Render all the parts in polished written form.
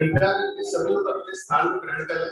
कृपया सभी लोग अपने स्थान पर ग्रहण करें।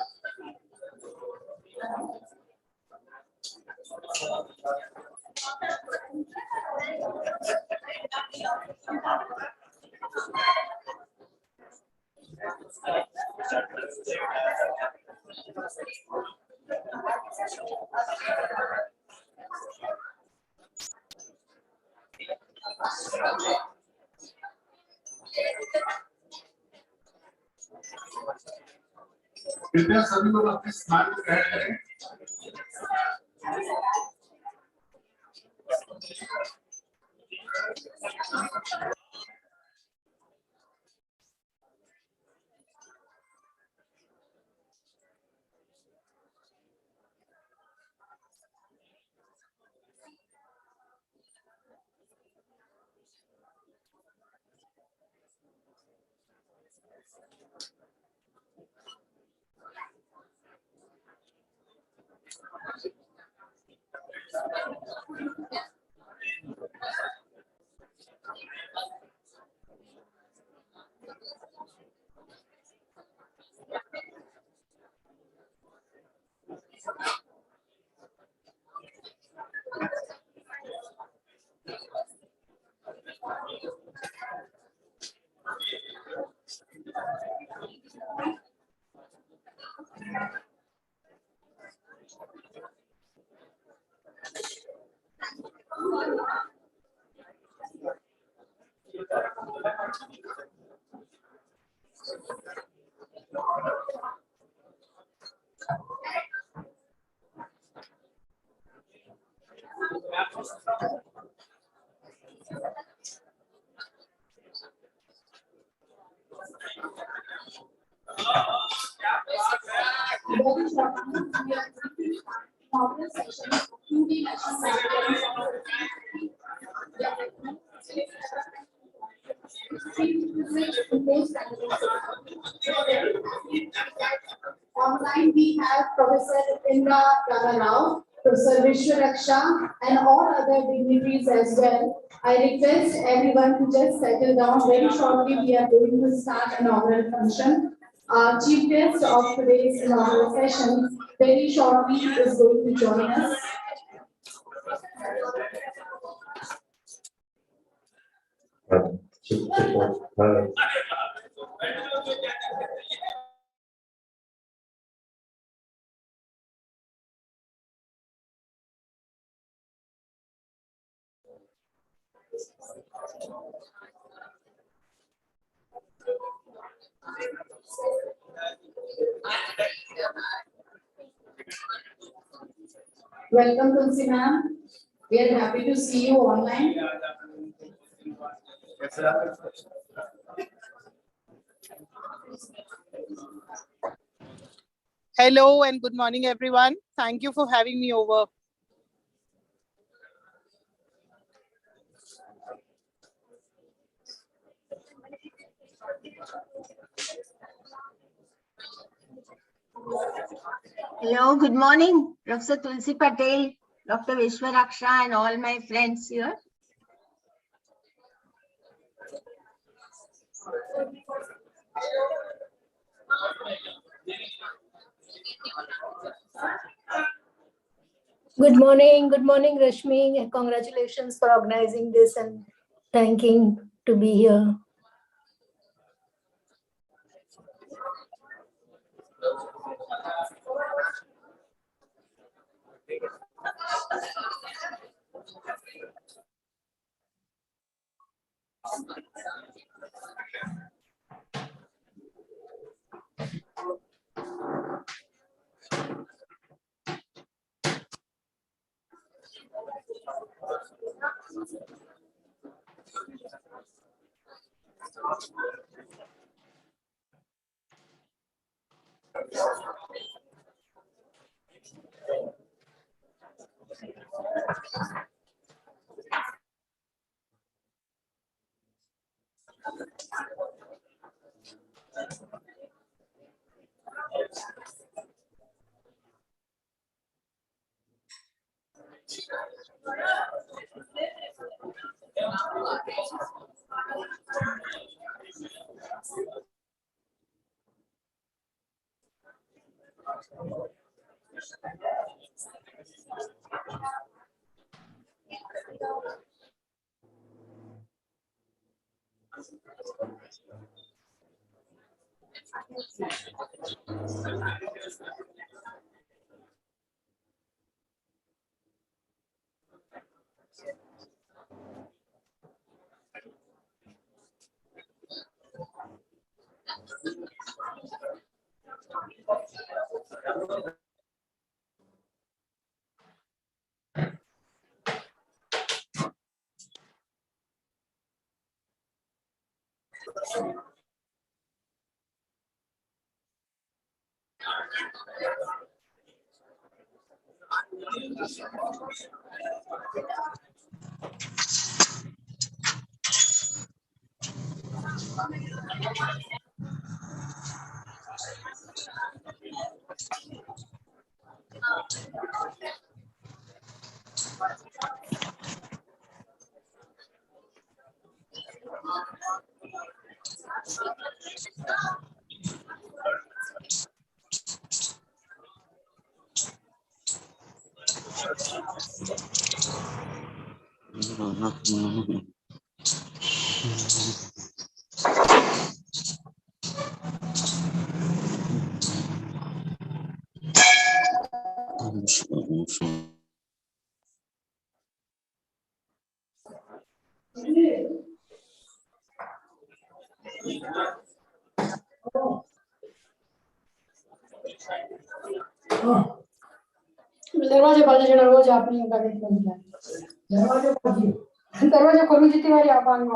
कृपया सभी लोग अपने स्थान पर ग्रहण करें। Online we have Professor Indra Rao, Professor Vishwaraksha, and all other dignitaries as well. I request everyone to just settle down. Very shortly we are going to start an inaugural function. Our chief guest of today's inaugural session very shortly is going to join us. Welcome, Tulsi ma'am. We are happy to see you online. Hello and good morning, everyone. Thank you for having me over. Hello, good morning, Professor Tulsi Patel, Dr. Vishwaraksha, and all my friends here. Good morning, Rashmi. Congratulations for organizing this and thanking to be here. दरवाजे बाजूचे दरवाजे आपली गाडीत दरवाजे खोलू जिथे वाली आपण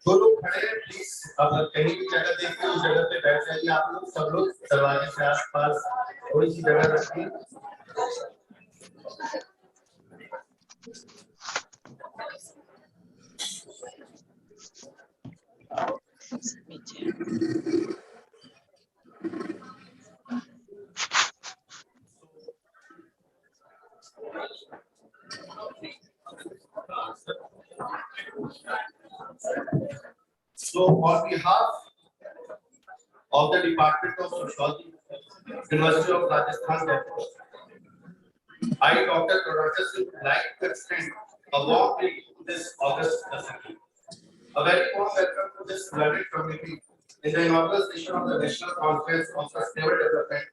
जो लोग खड़े हैं प्लीज अगर कहीं भी जगह देखते हैं उस जगह पे बैठ जाइए आप लोग सब लोग दरवाजे से आसपास थोड़ी सी जगह रखिए So on behalf of the Department of Sociology, University of Rajasthan, I, Dr. Rajasthan, would like to extend a warm greeting to this August assembly. A very warm welcome to this learned committee in the inaugural session of the National Conference on Sustainable Development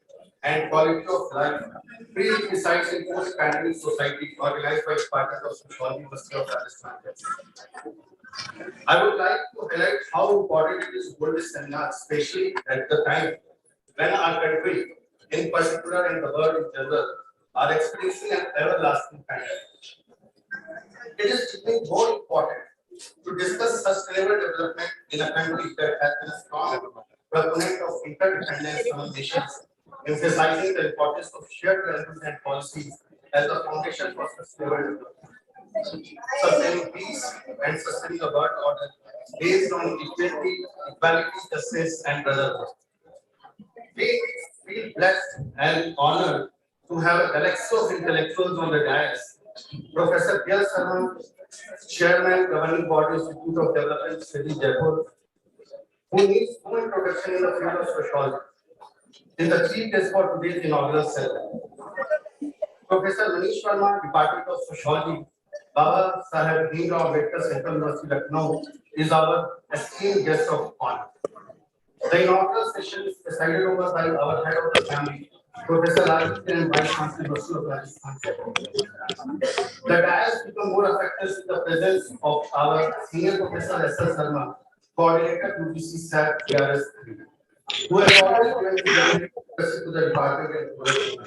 and Quality of Life, pre-resides in post-pandemic society, organized by the Department of Sociology, University of Rajasthan. I would like to highlight how important it is to hold this seminar, especially at the time when our country, in particular, and the world in general, are experiencing an everlasting pandemic. It is even more important to discuss sustainable development in a country that has been a strong proponent of interdependence among nations, emphasizing the importance of shared values and policies as the foundation for sustainable development. Sustaining peace and sustaining the world order based on equality, justice, and brotherhood. We feel blessed and honored to have a collection of intellectuals on the dais. Professor P. L. Sarman, Chairman, Governing Body, Institute of Development, City Jaipur, who needs no introduction in the field of sociology, is the chief guest for today's inaugural ceremony. Professor Manish Sharma, Department of Sociology, Baba Saheb Bhimrao Ambedkar Central University, Lucknow, is our esteemed guest of honor. The inaugural session is presided over by our head of the family, Professor Rajasthan and Vice Chancellor of Rajasthan. The dais become more effective with the presence of our senior professor S.S. Sharma, coordinator UGC SAT PRS, who has always given significant interest to the department and curriculum.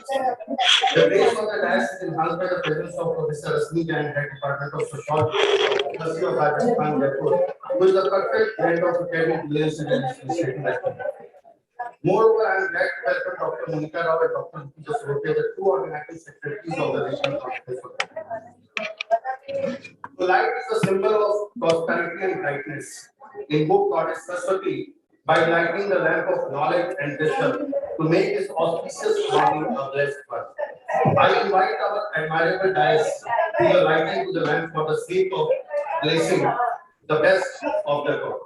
The grace of the dais is enhanced by the presence of Professor Rasmi Jain, Head Department of Sociology, University of Rajasthan, Jaipur, who is the perfect blend of academic brilliance and administrative excellence. Moreover, I am glad to welcome Dr. Monica Rao and Dr. Nikita Sorote, the two organizing secretaries of the National Conference. So light is a symbol of prosperity and brightness. Invoke Goddess Saraswati by lighting the lamp of knowledge and wisdom to make this auspicious morning a blessed one. I invite our admirable dais to the lighting to the lamp for the sake of blessing the best of the gods.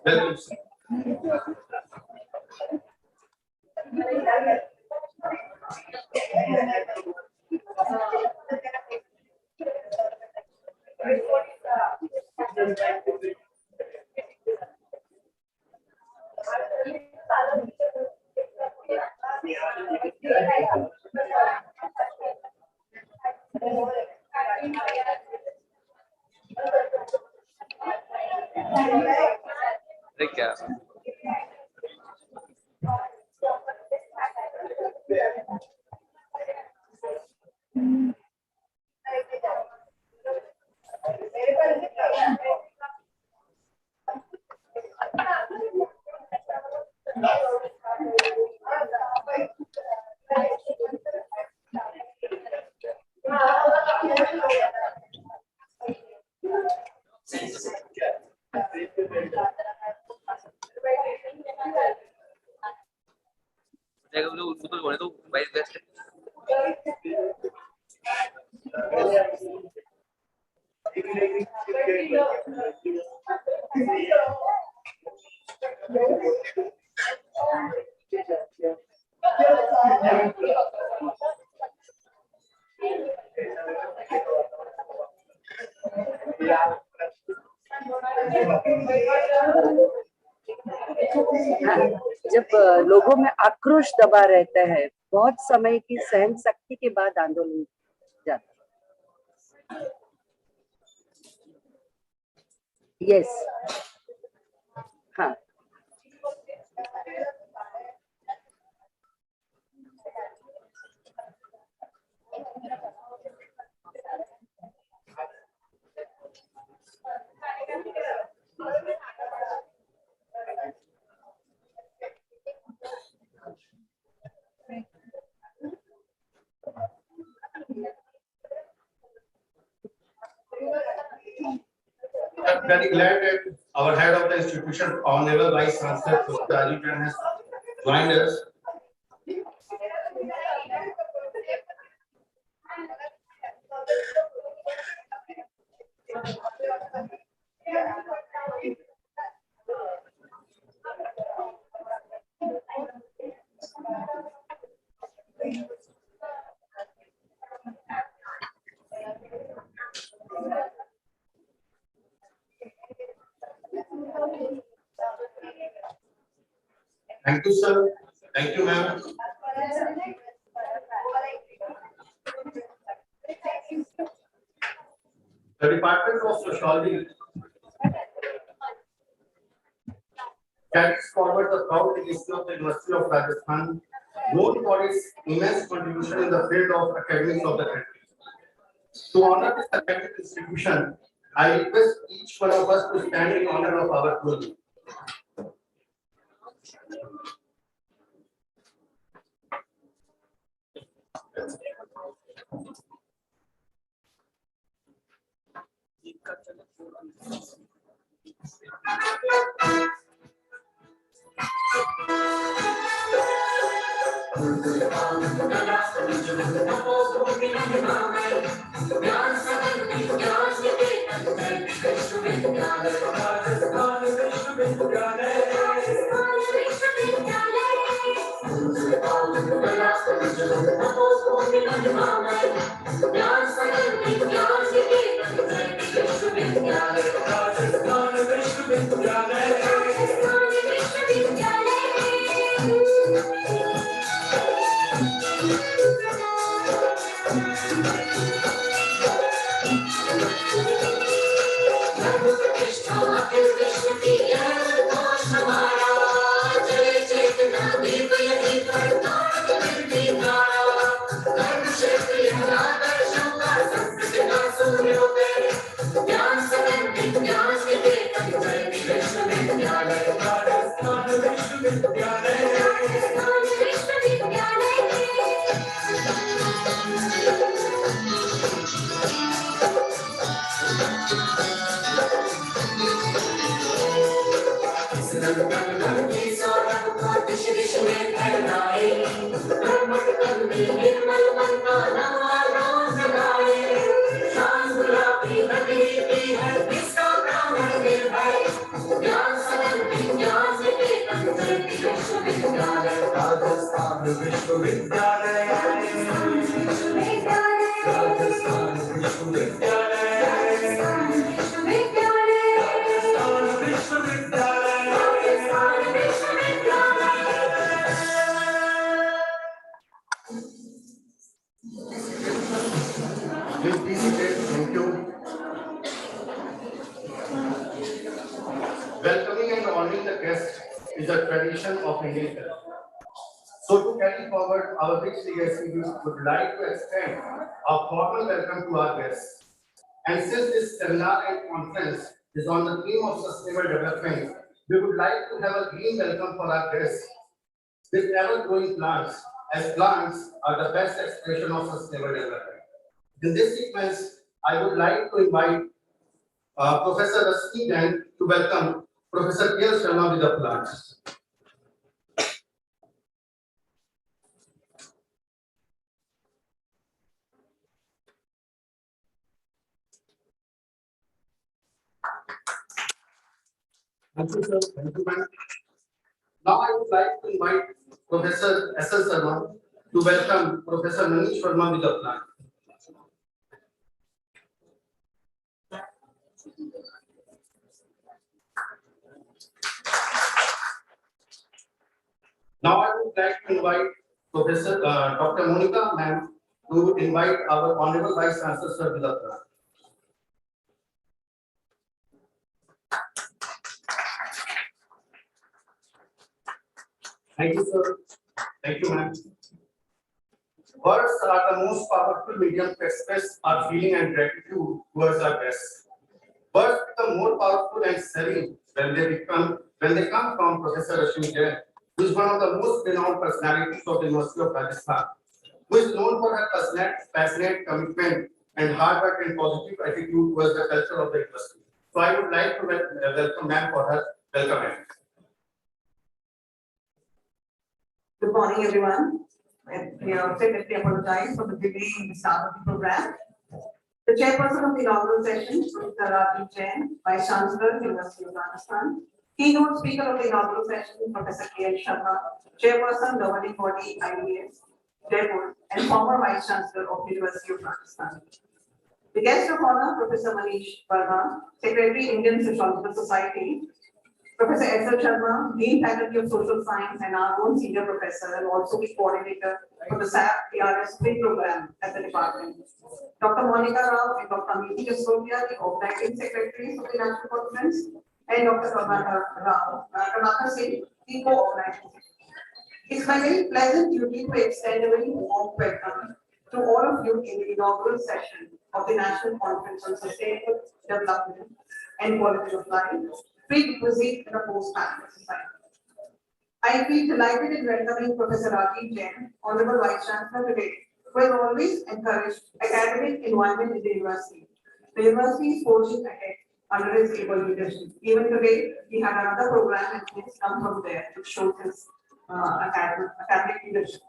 Welcome, sir. क्या उनको तो बोले तो भाई best जब लोगों में आक्रोश दबा रहता है, बहुत समय की सहन शक्ति के बाद आंदोलन जाता है। यस, हाँ, I'm very glad that our head of the institution, Honorable Vice Chancellor, Dr. Rajiv Jain, has joined us. Thank you, sir. Thank you, ma'am. The Department of Sociology carries forward the proud legacy of the University of Rajasthan, known for its immense contribution in the field of academics of the country. To honor this academic institution, I request each one of us to stand in honor of our Guru. Please be seated. Thank you. Welcoming and honoring the guest is a tradition of Indian culture. So to carry forward our rich legacy, we would like to extend a formal welcome to our guests. And since this seminar and conference is on the theme of sustainable development, we would like to have a green welcome for our guests with ever-growing plants, as plants are the best expression of sustainable development. In this sequence, I would like to invite Professor Rasmi Jain to welcome Professor P.L. Sharma with the plants. Thank you, sir. Thank you, ma'am. Now I would like to invite Professor S.L. Sharma to welcome Professor Manish Sharma with the plant. Now I would like to invite Professor Dr. Monica ma'am to invite our Honorable Vice Chancellor sir with the plant. Thank you, sir. Thank you, ma'am. Words are the most powerful medium to express our feeling and gratitude towards our guests. Words become more powerful and serene when they come from Professor Rashmi Jain, who is one of the most renowned personalities of the University of Rajasthan, who is known for her passionate commitment and hard work and positive attitude towards the culture of the university. So I would like to welcome ma'am for her welcome. Ma'am. Good morning, everyone. At the outset, let me apologize for the delay in the start of the program. The chairperson of the inaugural session, Mr. Rajiv Jain, Vice Chancellor, University of Rajasthan. Keynote speaker of the inaugural session, Professor K.L. Sharma, Chairperson, Governing Body, IBS, Jaipur, and former Vice Chancellor of the University of Rajasthan. The guest of honor, Professor Manish Verma, Secretary, Indian Sociological Society, Professor S.L. Sharma, Dean Faculty of Social Science and our own senior professor, and also the coordinator for the SAP PRS free program at the department. Dr. Monica Rao and Dr. Amiti Jasodia, the organizing secretaries of the National Conference, and Dr. Kabaka Singh, the co-organizing secretary. It's my very pleasant duty to extend a very warm welcome to all of you in the inaugural session of the National Conference on Sustainable Development and Quality of Life, prerequisite in a post-pandemic society. I feel delighted in welcoming Professor Rajiv Jain, Honorable Vice Chancellor today, who has always encouraged academic environment in the university. The university is forging ahead under his able leadership. Even today, we had another program and he has come from there to show his academic leadership.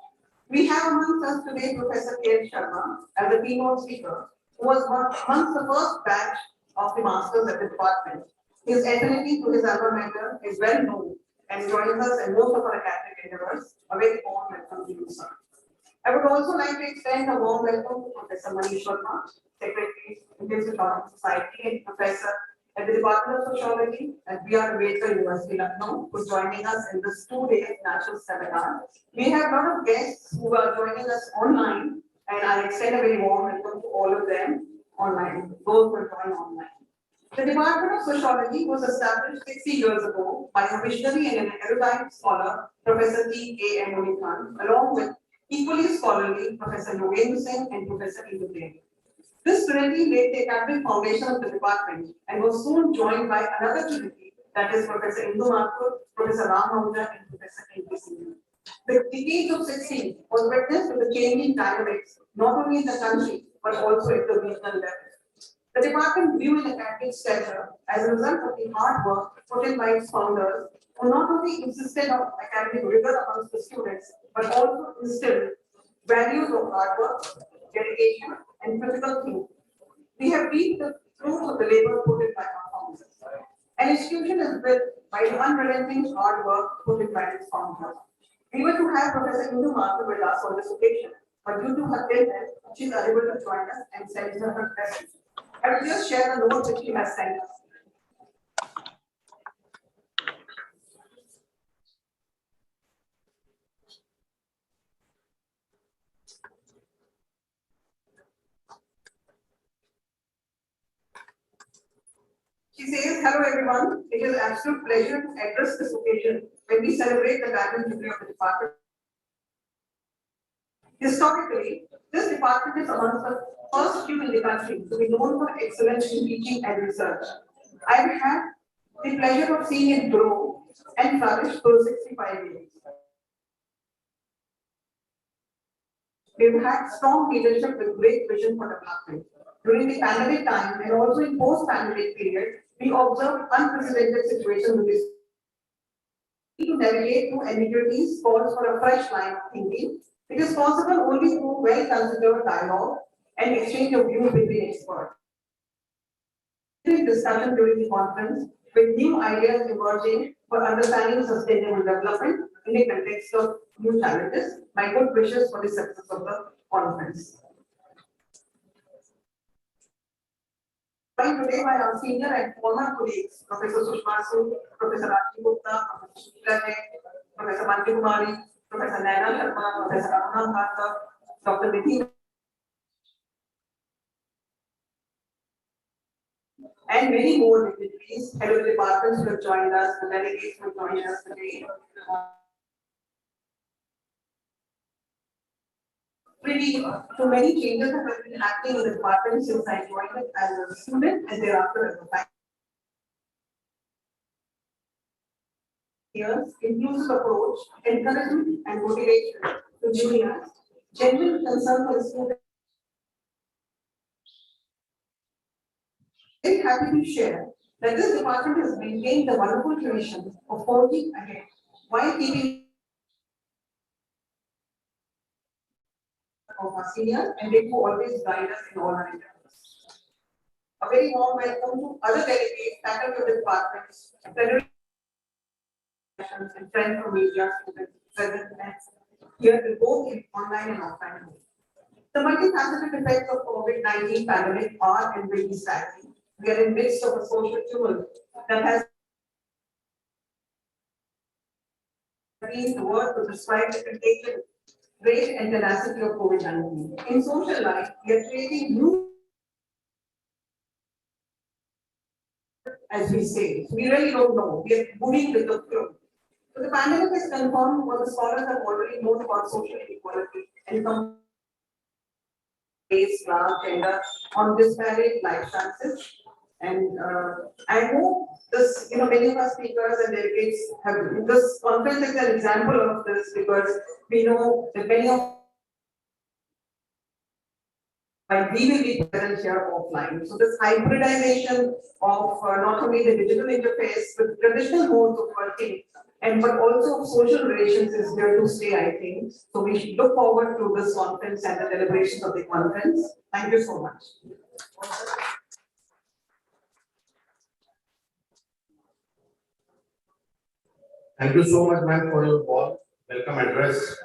We have amongst us today Professor K.L. Sharma as a keynote speaker, who was amongst the first batch of the masters at the department. His affinity to his alma mater is well known and joins us in most of our academic endeavors. A very warm welcome to you, sir. I would also like to extend a warm welcome to Professor Manish Sharma, Secretary, Indian Sociological Society, and Professor at the Department of Sociology at B.R. Ambedkar University, Lucknow, for joining us in this 2-day national seminar. We have a lot of guests who are joining us online, and I extend a very warm welcome to all of them online, those who are joining online. The Department of Sociology was established 60 years ago by a visionary and an erudite scholar, Professor T.A.M. Munithan, along with equally scholarly Professor Yogendra Singh and Professor Indu Jain. This trinity laid the academic foundation of the department and was soon joined by another trinity, that is Professor Indu Mathur, Professor Ram Ahuja, and Professor N.P. Singh. The decade of 16 was witnessed with the changing dynamics, not only in the country, but also at the regional level. The department grew in academic stature as a result of the hard work put in by its founders, who not only insisted on academic rigor amongst the students, but also instilled values of hard work, dedication, and critical thinking. We have reaped the fruits of the labor put in by our founders. An institution is built by the unrelenting hard work put in by its founders. We were to have Professor Indu Mathur with us on this occasion, but due to her illness, she is unable to join us and sends her message. I will just share the note which she has sent us. She says, hello everyone, it is an absolute pleasure to address this occasion when we celebrate the diamond jubilee of the department. Historically, this department is amongst the first few in the country to be known for excellence in teaching and research. I have had the pleasure of seeing it grow and flourish for 65 years. We've had strong leadership with great vision for development. During the pandemic time and also in post-pandemic period, we observed unprecedented situations with this. To navigate through ambiguities calls for a fresh line of thinking. It is possible only through well-considered dialogue and exchange of views between experts. Discussion during the conference with new ideas emerging for understanding sustainable development in the context of new challenges. My good wishes for the success of the conference. Joined today by our senior and former colleagues, Professor Sushma Sood, Professor Raji Gupta, Professor Sheila Jain, Professor Manju Kumari, Professor Naina Sharma, Professor Aruna Bhatta, Dr. Nidhi, and many more dignitaries, head of departments who have joined us, the delegates who have joined us today. Really, so many changes have been happening in the department since I joined it as a student and thereafter as a faculty. Years, inclusive approach, encouragement and motivation to juniors, genuine concern for the students. Very happy to share that this department has maintained the wonderful tradition of forging ahead while keeping of our seniors, and they will always guide us in all our endeavors. A very warm welcome to other delegates, faculty of the departments, and friends from media students present here in both in online and offline mode. The multifaceted effects of COVID-19 pandemic are and will be staggering. We are in midst of a social tumult that has been the word to describe the contagion rate and tenacity of COVID-19. In social life, we are creating new, as we say, we really don't know. We are moving with the flow. So the pandemic has confirmed what the scholars have already known about social inequality and race, class, gender, on disparate life chances. And I hope this, many of our speakers and delegates have, this conference is an example of this because we know that many of we will be present here offline. So this hybridization of not only the digital interface with traditional modes of working, but also of social relations is here to stay, I think. So we should look forward to this conference and the deliberations of the conference. Thank you so much. Thank you so much, ma'am, for your warm welcome address.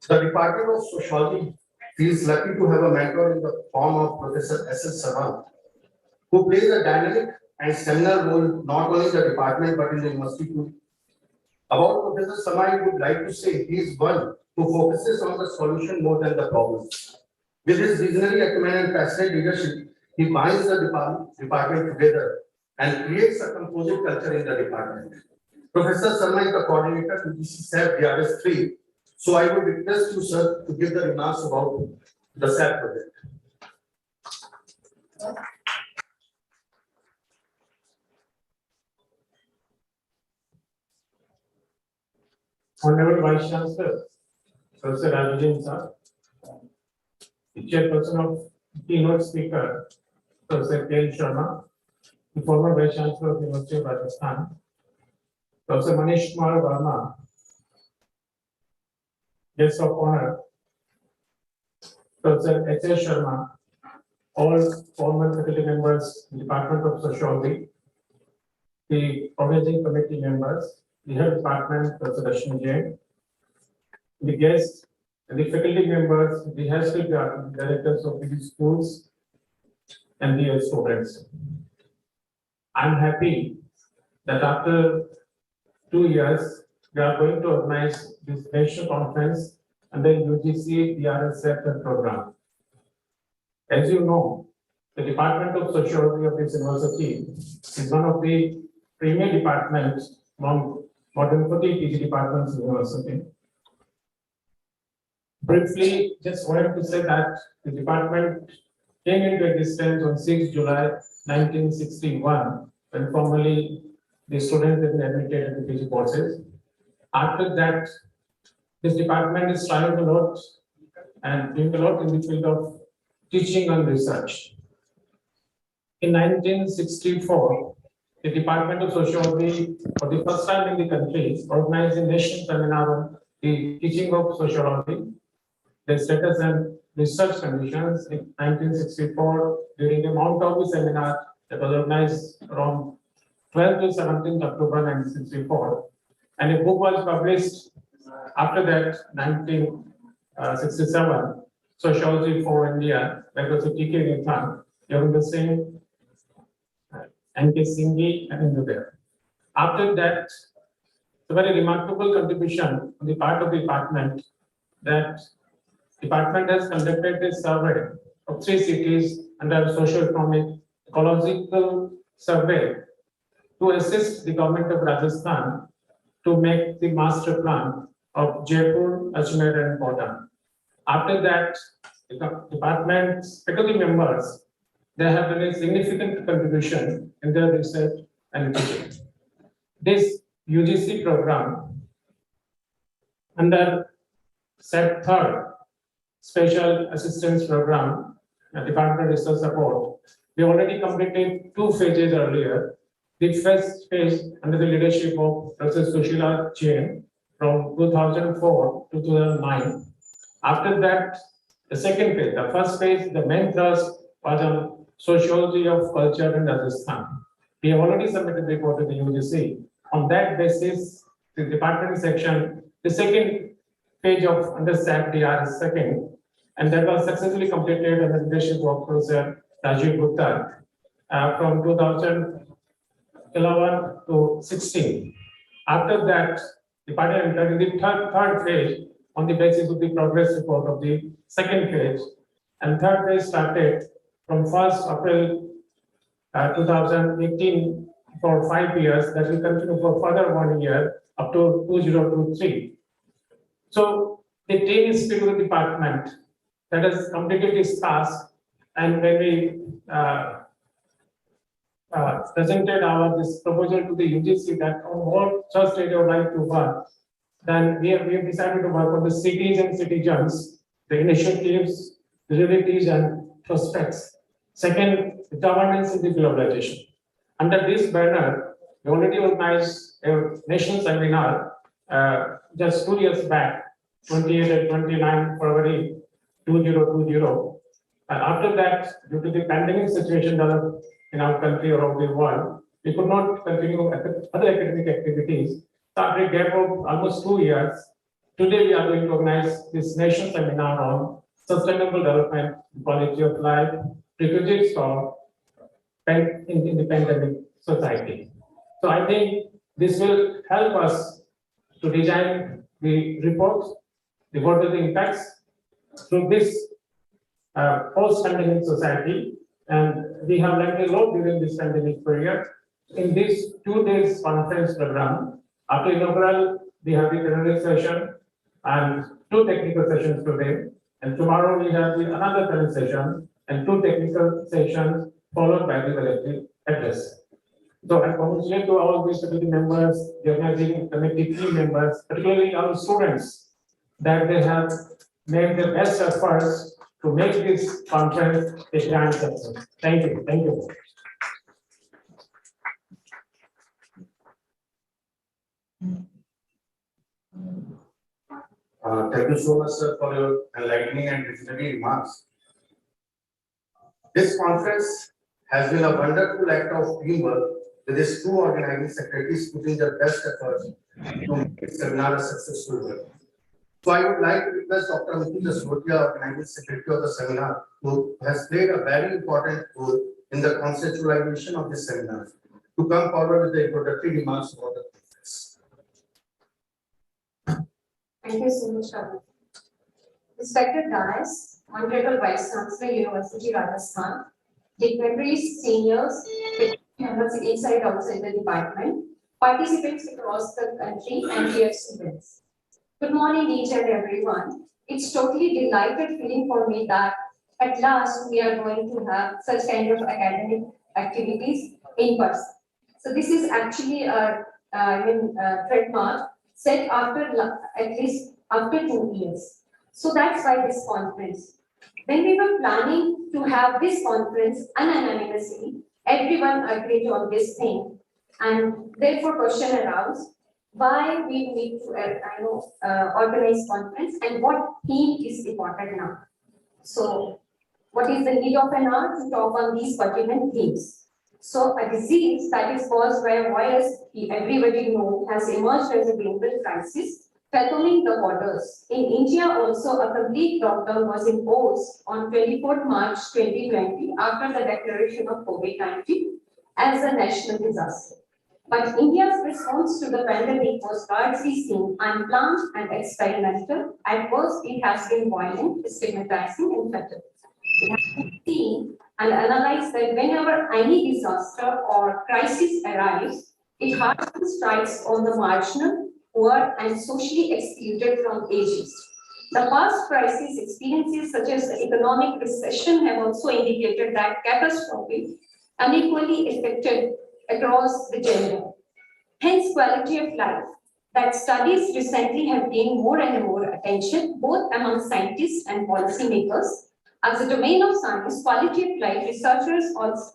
The Department of Sociology feels lucky to have a mentor in the form of Professor S.S. Savant, who plays a dynamic and seminal role not only in the department but in the university too. About Professor Sama, I would like to say he is one who focuses on the solution more than the problems. With his visionary acumen and passionate leadership, he binds the department together and creates a composite culture in the department. Professor Sharma is the coordinator to GC DRS 3. So I would request you, sir, to give the remarks about the SAP project. Honorable Vice Chancellor, Professor Rajasthan sir, the Chairperson of keynote speaker, Professor K. Sharma, the former Vice Chancellor of the University of Rajasthan, Professor Manish Kumar Verma, guest of honor, Professor H. S. Sharma, all former faculty members, Department of Sociology, the organizing committee members, the head department, Professor Rashmi Jain, the guests, and the faculty members, the head directors of the schools, and the students. I'm happy that after 2 years, we are going to organize this national conference under UGC DRS program. As you know, the Department of Sociology of this university is one of the premier departments among more than 40 PG departments in the university. Briefly, just wanted to say that the department came into existence on 6 July 1961, when formally the students have been admitted into PG courses. After that, this department is trying a lot and doing a lot in the field of teaching and research. In 1964, the Department of Sociology, for the first time in the country, organized a national seminar on the teaching of sociology, the status and research conditions in 1964 during the Mount Abu seminar that was organized around 12 to 17 October 1964. And a book was published after that, 1967, Sociology for India, that was a T.K. Nathan, during the same N.K. Singhi and Indu there. After that, a very remarkable contribution on the part of the department that department has conducted a survey of 3 cities under socio-economic ecological survey to assist the government of Rajasthan to make the master plan of Jaipur, Ajmer and Kota. After that, the department's faculty members, they have done a significant contribution in their research and teaching. This UGC program under SET 3rd Special Assistance Program, Department Research Support, we already completed 2 phases earlier. The first phase under the leadership of Professor Sociology from 2004 to 2009. After that, the second phase, the first phase, the main thrust was on sociology of culture in Rajasthan. We have already submitted the report to the UGC. On that basis, the department section, the second page of under SAP DRS second, and that was successfully completed under the leadership of Professor Rajiv Gupta from 2011 to 16. After that, the department entered in the third phase on the basis of the progress report of the second phase, and third phase started from 1st April 2018 for 5 years, that will continue for further 1 year up to 2023. So the team is still in the department that has completed its task, and when we presented this proposal to the UGC that on what trust area would like to work, then we have decided to work on the cities and citizens, the initiatives, the realities and prospects. Second, the governance in the globalization. Under this banner, we already organized a national seminar just 2 years back, 28 and 29 February 2020. And after that, due to the pandemic situation developed in our country or around the world, we could not continue other academic activities. So after a gap of almost 2 years, today we are going to organize this national seminar on sustainable development, quality of life, refugees for in the pandemic society. So I think this will help us to design the reports, what are the impacts through this post-pandemic society. And we have learned a lot during this pandemic period. In this 2 days conference program, after inaugural, we have the plenary session and 2 technical sessions today. And tomorrow we have another plenary session and 2 technical sessions followed by the collective address. So I congratulate to all these committee members, the organizing committee team members, particularly our students, that they have made their best efforts to make this conference a grand success. Thank you. Thank you. Thank you so much, sir, for your enlightening and visionary remarks. This conference has been a wonderful act of teamwork with its 2 organizing secretaries putting their best efforts to make the seminar a successful one. So I would like to request Dr. Mukul Sotia, organizing secretary of the seminar, who has played a very important role in the conceptualization of this seminar, to come forward with the introductory remarks about the conference. Thank you so much, Ravi. Respected guys, Honorable Vice Chancellor, University Rajasthan, dignitaries, seniors, members inside outside the department, participants across the country, and dear students. Good morning, each and everyone. It's totally delighted feeling for me that at last we are going to have such kind of academic activities in person. So this is actually a trademark set after at least after 2 years. So that's why this conference. When we were planning to have this conference unanimously, everyone agreed on this thing, and therefore question arose why we need to organize conference and what theme is important now. So what is the need of an hour to talk on these pertinent themes? So a disease that is caused by a virus everybody knows has emerged as a global crisis, fathoning the waters. In India also, a complete lockdown was imposed on 24th March 2020 after the declaration of COVID-19 as a national disaster. But India's response to the pandemic was largely seen unplanned and experimental. At first, it has been violent, stigmatizing, and fatal. We have seen and analyzed that whenever any disaster or crisis arrives, it harshly strikes on the marginal, poor, and socially excluded from ages. The past crisis experiences such as the economic recession have also indicated that catastrophe unequally affected across the gender. Hence, quality of life that studies recently have gained more and more attention, both among scientists and policymakers. As a domain of science, quality of life researchers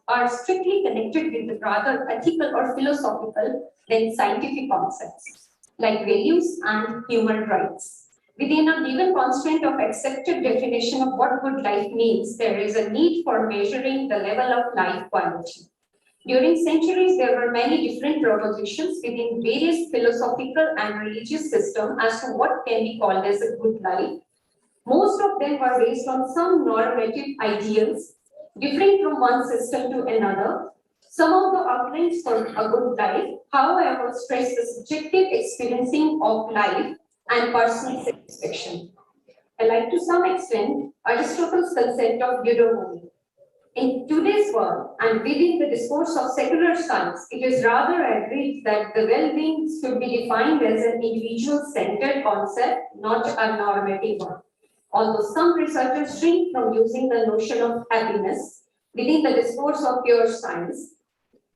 are strictly connected with rather ethical or philosophical than scientific concepts, like values and human rights. Within a given constraint of accepted definition of what good life means, there is a need for measuring the level of life quality. During centuries, there were many different propositions within various philosophical and religious systems as to what can be called as a good life. Most of them were based on some normative ideals, differing from one system to another. Some of the outlines for a good life, however, stress the subjective experiencing of life and personal satisfaction. Like to some extent, Aristotle's concept of eudaimonia. In today's world and within the discourse of secular science, it is rather agreed that the well-being should be defined as an individual-centered concept, not a normative one. Although some researchers shrink from using the notion of happiness within the discourse of pure science,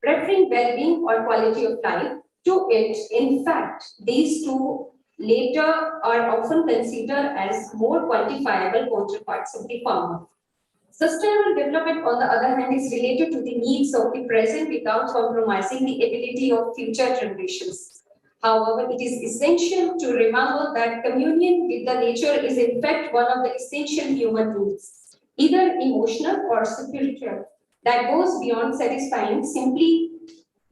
referring well-being or quality of life to it, in fact, these two later are often considered as more quantifiable counterparts of the former. Sustainable development, on the other hand, is related to the needs of the present without compromising the ability of future generations. However, it is essential to remember that communion with the nature is in fact one of the essential human needs, either emotional or spiritual, that goes beyond satisfying simply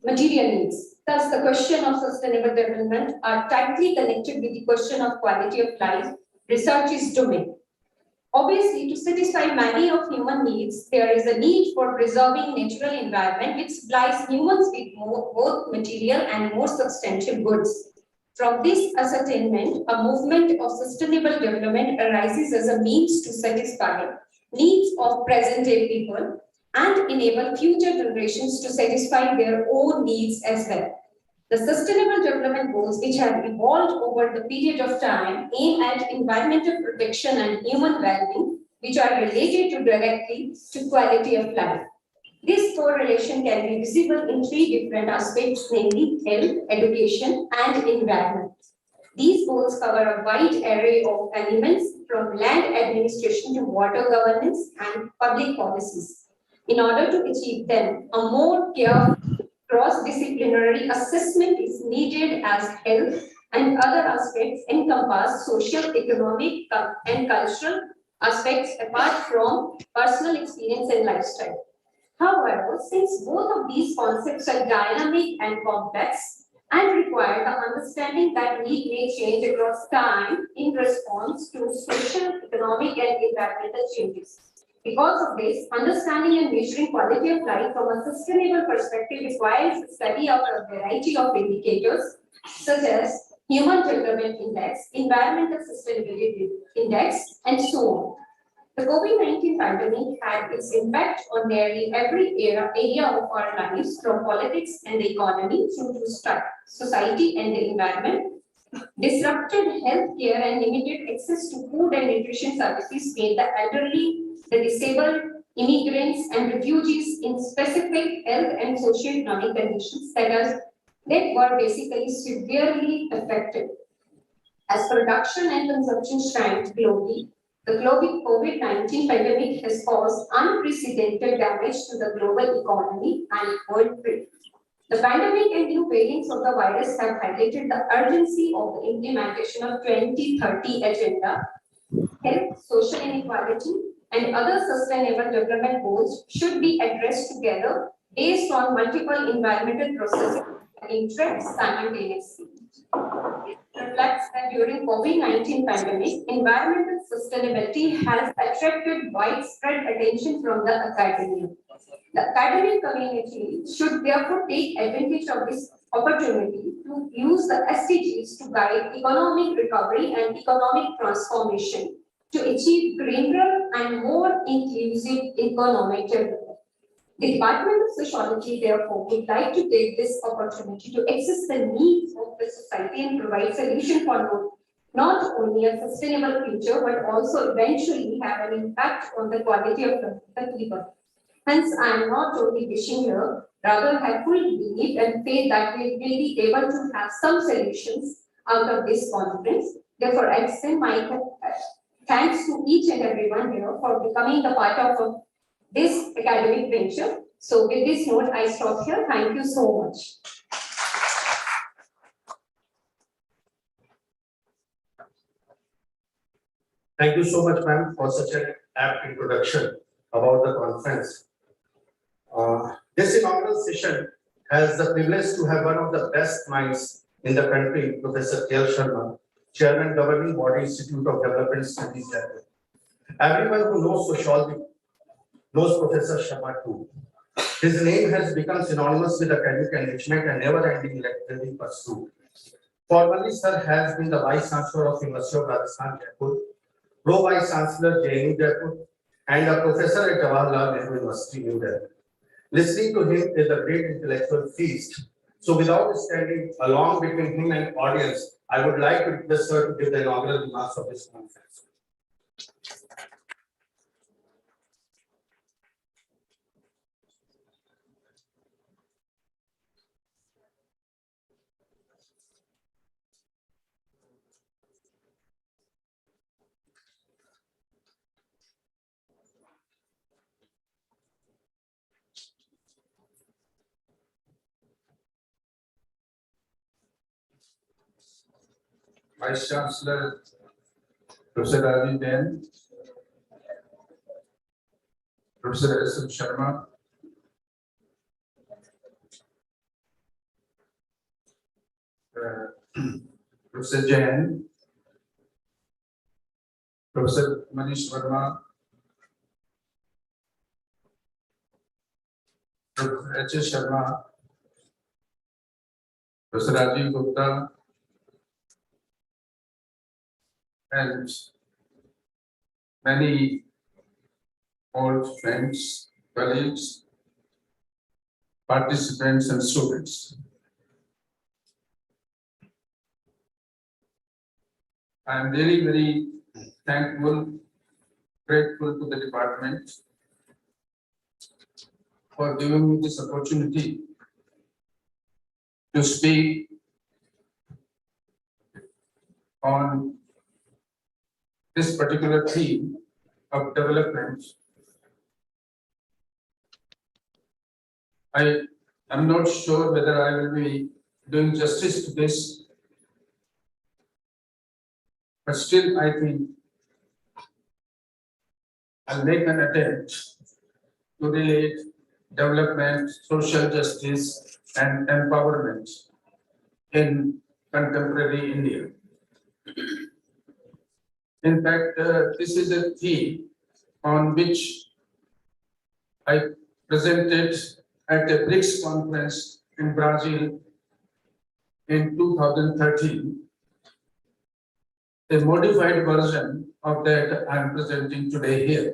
material needs. Thus, the question of sustainable development are tightly connected with the question of quality of life. Research is domain. Obviously, to satisfy many of human needs, there is a need for preserving natural environment which supplies humans with both material and more substantial goods. From this ascertainment, a movement of sustainable development arises as a means to satisfy needs of present-day people and enable future generations to satisfy their own needs as well. The Sustainable Development Goals, which have evolved over the period of time, aim at environmental protection and human well-being, which are related directly to quality of life. This correlation can be visible in three different aspects, namely health, education, and environment. These goals cover a wide array of elements from land administration to water governance and public policies. In order to achieve them, a more careful cross-disciplinary assessment is needed as health and other aspects encompass social, economic, and cultural aspects apart from personal experience and lifestyle. However, since both of these concepts are dynamic and complex and require the understanding that need may change across time in response to social, economic, and environmental changes. Because of this, understanding and measuring quality of life from a sustainable perspective requires the study of a variety of indicators such as Human Development Index, Environmental Sustainability Index, and so on. The COVID-19 pandemic had its impact on nearly every area of our lives, from politics and the economy through to society and the environment. Disrupted healthcare and limited access to food and nutrition services made the elderly, the disabled, immigrants, and refugees in specific health and socio-economic conditions that were basically severely affected. As production and consumption shrank globally, the global COVID-19 pandemic has caused unprecedented damage to the global economy and world trade. The pandemic and new variants of the virus have highlighted the urgency of the implementation of 2030 Agenda, health, social inequality, and other sustainable development goals should be addressed together based on multiple environmental processes and interact simultaneously. It reflects that during COVID-19 pandemic, environmental sustainability has attracted widespread attention from the academia. The academic community should therefore take advantage of this opportunity to use the SDGs to guide economic recovery and economic transformation to achieve greener and more inclusive economic development. The Department of Sociology, therefore, would like to take this opportunity to assess the needs of the society and provide solutions for not only a sustainable future, but also eventually have an impact on the quality of the people. Hence, I am not only wishing here, rather have full belief and faith that we will be able to have some solutions out of this conference. Therefore, I extend my thanks to each and everyone here for becoming the part of this academic venture. So with this note, I stop here. Thank you so much. Thank you so much, ma'am, for such an apt introduction about the conference. This inaugural session has the privilege to have one of the best minds in the country, Professor K.L. Sharma, Chairman, Governing Body, Institute of Development Studies. Everyone who knows sociology knows Professor Sharma too. His name has become synonymous with academic enrichment and never-ending lecturing pursuit. Formerly, sir has been the Vice Chancellor of University of Rajasthan, Jaipur, Pro Vice Chancellor, JNU Jaipur, and a professor at Jawaharlal Nehru University, New Delhi. Listening to him is a great intellectual feast. So without standing along between him and audience, I would like to request sir to give the inaugural remarks of this conference. Vice Chancellor Professor Rajiv Jain, Professor S.M. Sharma, Professor Jain, Professor Manish Verma, Professor H.S. Sharma, Professor Rajiv Gupta, and many old friends, colleagues, participants, and students. I am really very thankful, grateful to the department for giving me this opportunity to speak on this particular theme of development. I am not sure whether I will be doing justice to this, but still I think I'll make an attempt to relate development, social justice, and empowerment in contemporary India. In fact, this is a theme on which I presented at the BRICS conference in Brazil in 2013. A modified version of that I am presenting today here.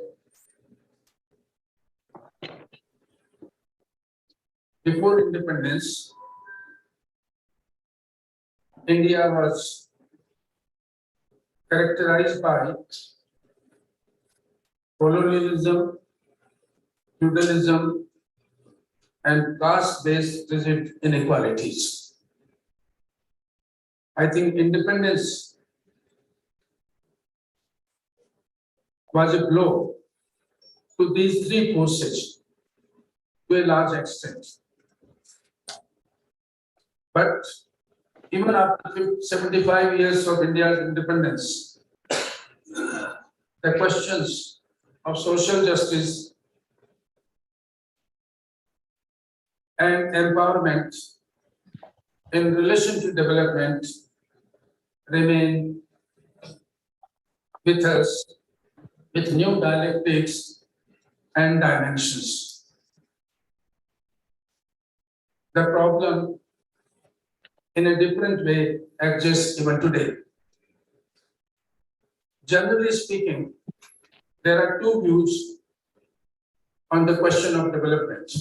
Before independence, India was characterized by colonialism, feudalism, and caste-based rigid inequalities. I think independence was a blow to these three forces to a large extent. But even after 75 years of India's independence, the questions of social justice and empowerment in relation to development remain with us with new dialectics and dimensions. The problem in a different way exists even today. Generally speaking, there are two views on the question of development.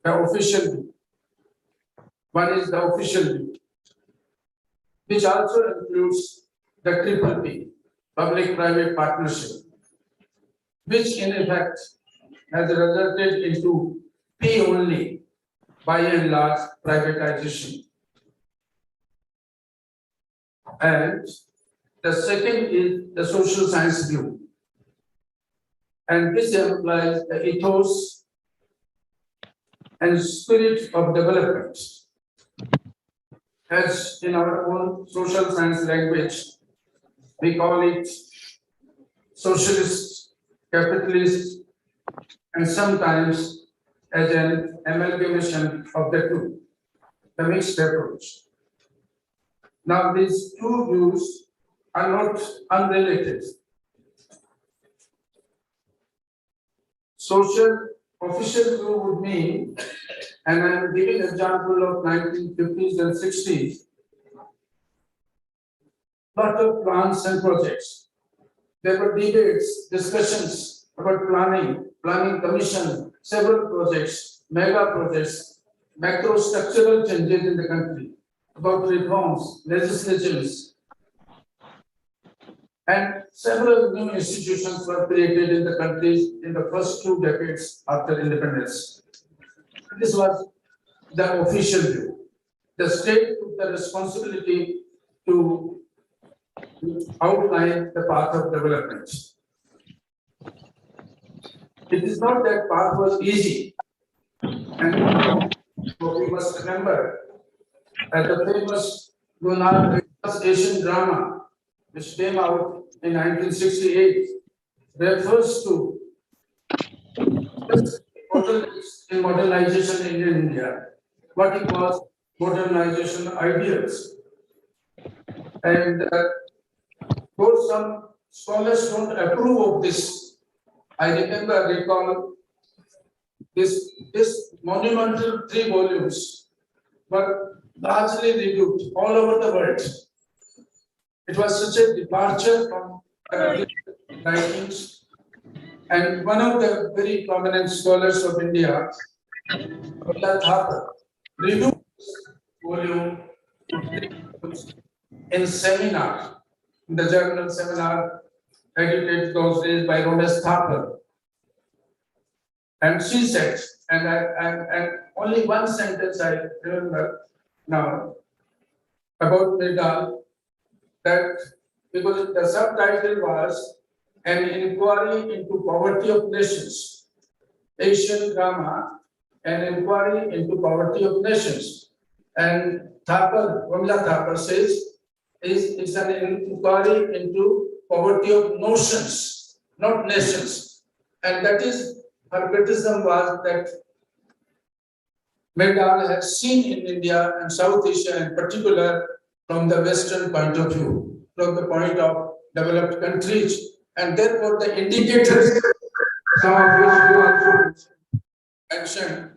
The official view. One is the official view, which also includes the triple P, public-private partnership, which in effect has resulted into P only, by and large privatization. And the second is the social science view. And this implies the ethos and spirit of development. As in our own social science language, we call it socialist, capitalist, and sometimes as an amalgamation of the two, the mixed approach. Now, these two views are not unrelated. Social official view would mean, and I am giving example of 1950s and 60s, lot of plans and projects. There were debates, discussions about planning commission, several projects, mega projects, macro structural changes in the country, about reforms, legislations, and several new institutions were created in the country in the first 2 decades after independence. This was the official view. The state took the responsibility to outline the path of development. It is not that path was easy, and we must remember that the famous Asian drama, which came out in 1968, refers to in modernization in India, what he calls modernization ideals. And though some scholars don't approve of this, I recall this monumental 3 volumes were largely reviewed all over the world. It was such a departure from writings. And one of the very prominent scholars of India, Abdullah Thapar, reviewed this volume in seminar, in the journal Seminar, edited those days by Rhodes Thapar. And she said, and only one sentence I remember now about Medal, that because the subtitle was An Inquiry into Poverty of Nations, Asian Drama, An Inquiry into Poverty of Nations. And Thapar, Ramla Thapar says, it's an inquiry into poverty of notions, not nations. And that is, her criticism was that Medal has seen in India and South Asia in particular from the Western point of view, from the point of developed countries, and therefore the indicators, some of which you also mentioned,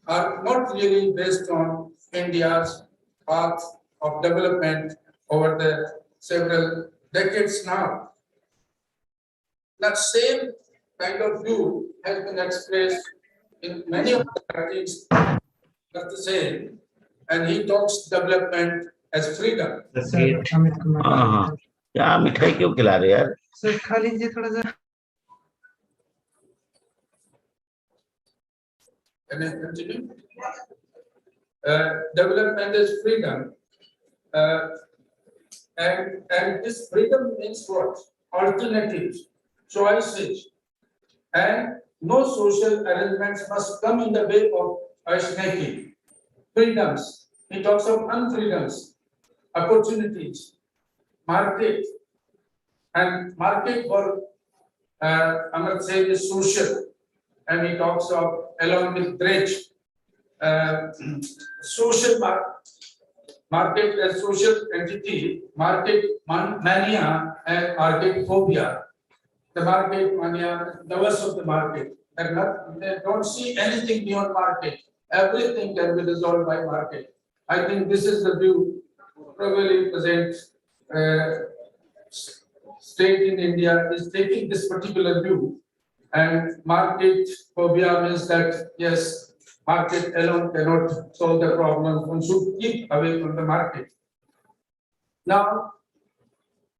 are not really based on India's path of development over the several decades now. That same kind of view has been expressed in many of the writings of the same, and he talks development as freedom. हाँ क्या मिठाई क्यों खिला रहे यार? Sir खा लीजिए थोड़ा सा. Can I continue? Development is freedom, and this freedom means what? Alternatives, choices, and no social arrangements must come in the way of us making freedoms. He talks of unfreedoms, opportunities, market, and market for I must say is social, and he talks of along with trade, social market as social entity, market mania and market phobia. The market mania, lovers of the market, they don't see anything beyond market. Everything can be resolved by market. I think this is the view probably present state in India is taking this particular view, and market phobia means that yes, market alone cannot solve the problem. One should keep away from the market. Now,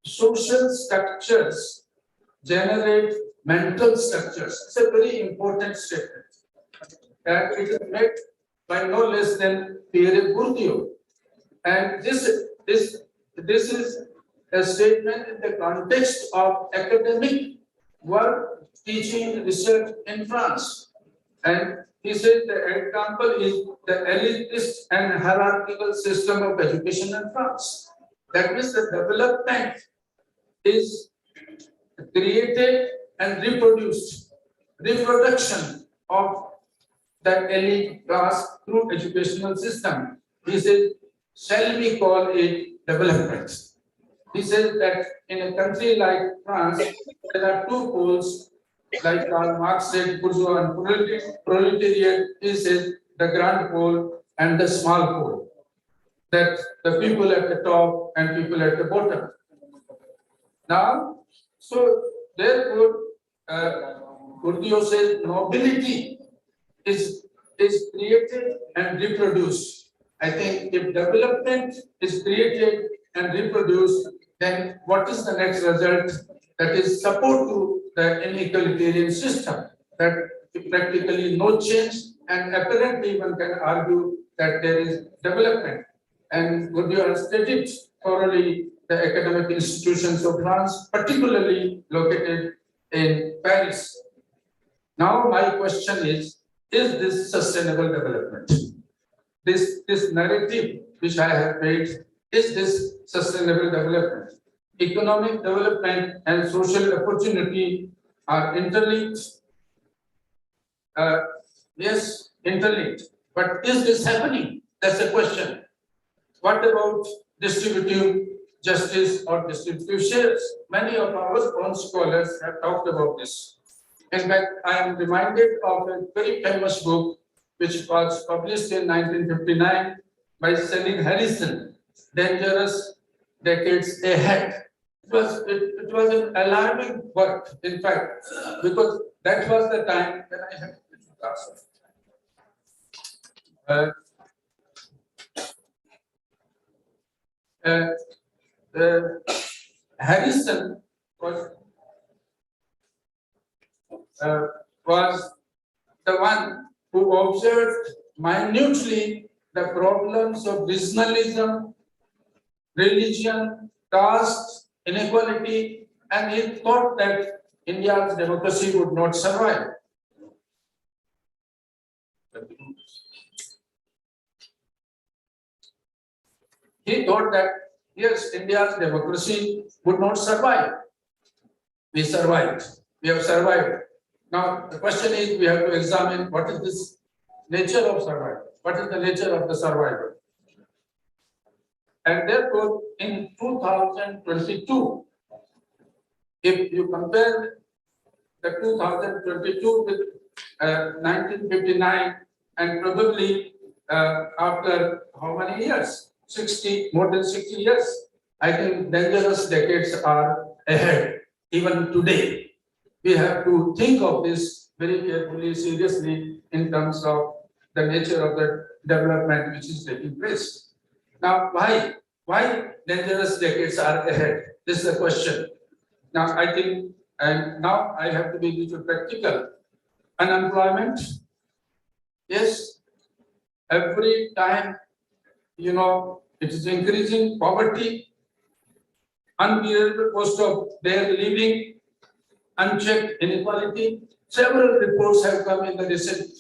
social structures generate mental structures. It's a very important statement. And it is made by no less than Pierre Bourdieu. And this is a statement in the context of academic work, teaching, research in France. And he said the example is the elitist and hierarchical system of education in France. That means the development is created and reproduced, reproduction of the elite class through educational system. He said, shall we call it development? He says that in a country like France, there are two poles, like Karl Marx said, bourgeois and proletariat. He says the grand pole and the small pole, that the people at the top and people at the bottom. Now, so therefore, Bourdieu says nobility is created and reproduced. I think if development is created and reproduced, then what is the next result? That is support to the inequalitarian system, that practically no change, and apparently one can argue that there is development. And Bourdieu has studied thoroughly the academic institutions of France, particularly located in Paris. Now my question is this sustainable development? This narrative which I have made, is this sustainable development? Economic development and social opportunity are interlinked. Yes, interlinked. But is this happening? That's the question. What about distributive justice or distribution. Many of our own scholars have talked about this. In fact, I am reminded of a very famous book which was published in 1959 by Selim Harrison, Dangerous Decades Ahead. It was an alarming work, in fact, because that was the time when I had Harrison was the one who observed minutely the problems of regionalism, religion, caste, inequality, and he thought that India's democracy would not survive. He thought that, yes, India's democracy would not survive. We survived. We have survived. Now, the question is, we have to examine what is this nature of survival. What is the nature of the survival? And therefore, in 2022, if you compare the 2022 with 1959, and probably after how many years? More than 60 years. I think dangerous decades are ahead. Even today, we have to think of this very carefully, seriously, in terms of the nature of the development which is taking place. Now, why? Why dangerous decades are ahead? This is the question. Now, I think, and now I have to be a little practical. Unemployment, yes, every time, it is increasing. Poverty, unbearable cost of their living, unchecked inequality. Several reports have come in the recent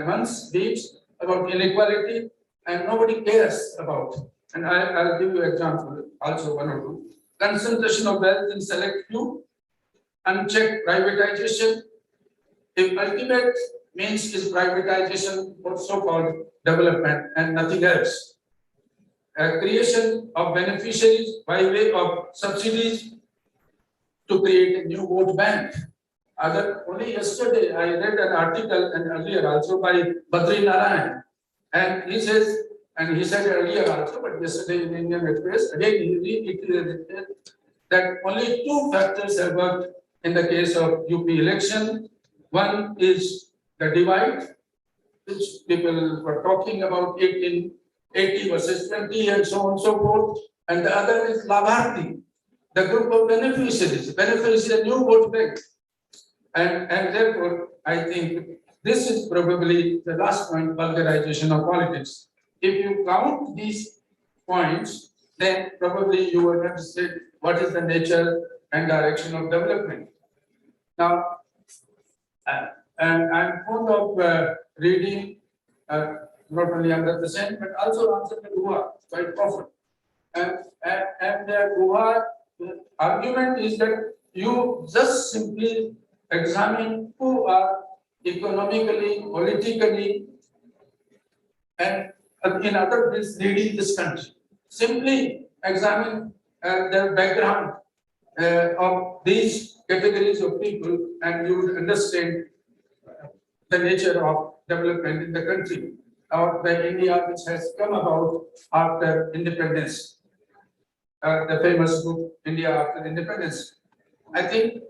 months, weeks, about inequality, and nobody cares about. And I'll give you an example, also one or two. Concentration of wealth in select few, unchecked privatization. If ultimate means is privatization or so-called development and nothing else. Creation of beneficiaries by way of subsidies to create a new vote bank. Only yesterday I read an article, and earlier also, by Badri Narayan, and he says, and he said earlier also, but yesterday in Indian Express, again he reiterated that only two factors have worked in the case of UP election. One is the divide, which people were talking about it in 80 versus 20 and so on and so forth. And the other is Labharti, the group of beneficiaries. Beneficiaries, a new vote bank. And therefore, I think this is probably the last point, vulgarization of politics. If you count these points, then probably you will have to say what is the nature and direction of development. Now, and I'm fond of reading not only Amrita Sen, but also Ramchandra Guha quite often. And the Guha argument is that you just simply examine who are economically, politically, and in other words, leading this country. Simply examine the background of these categories of people, and you will understand the nature of development in the country, or the India which has come about after independence. The famous book, India After Independence. I think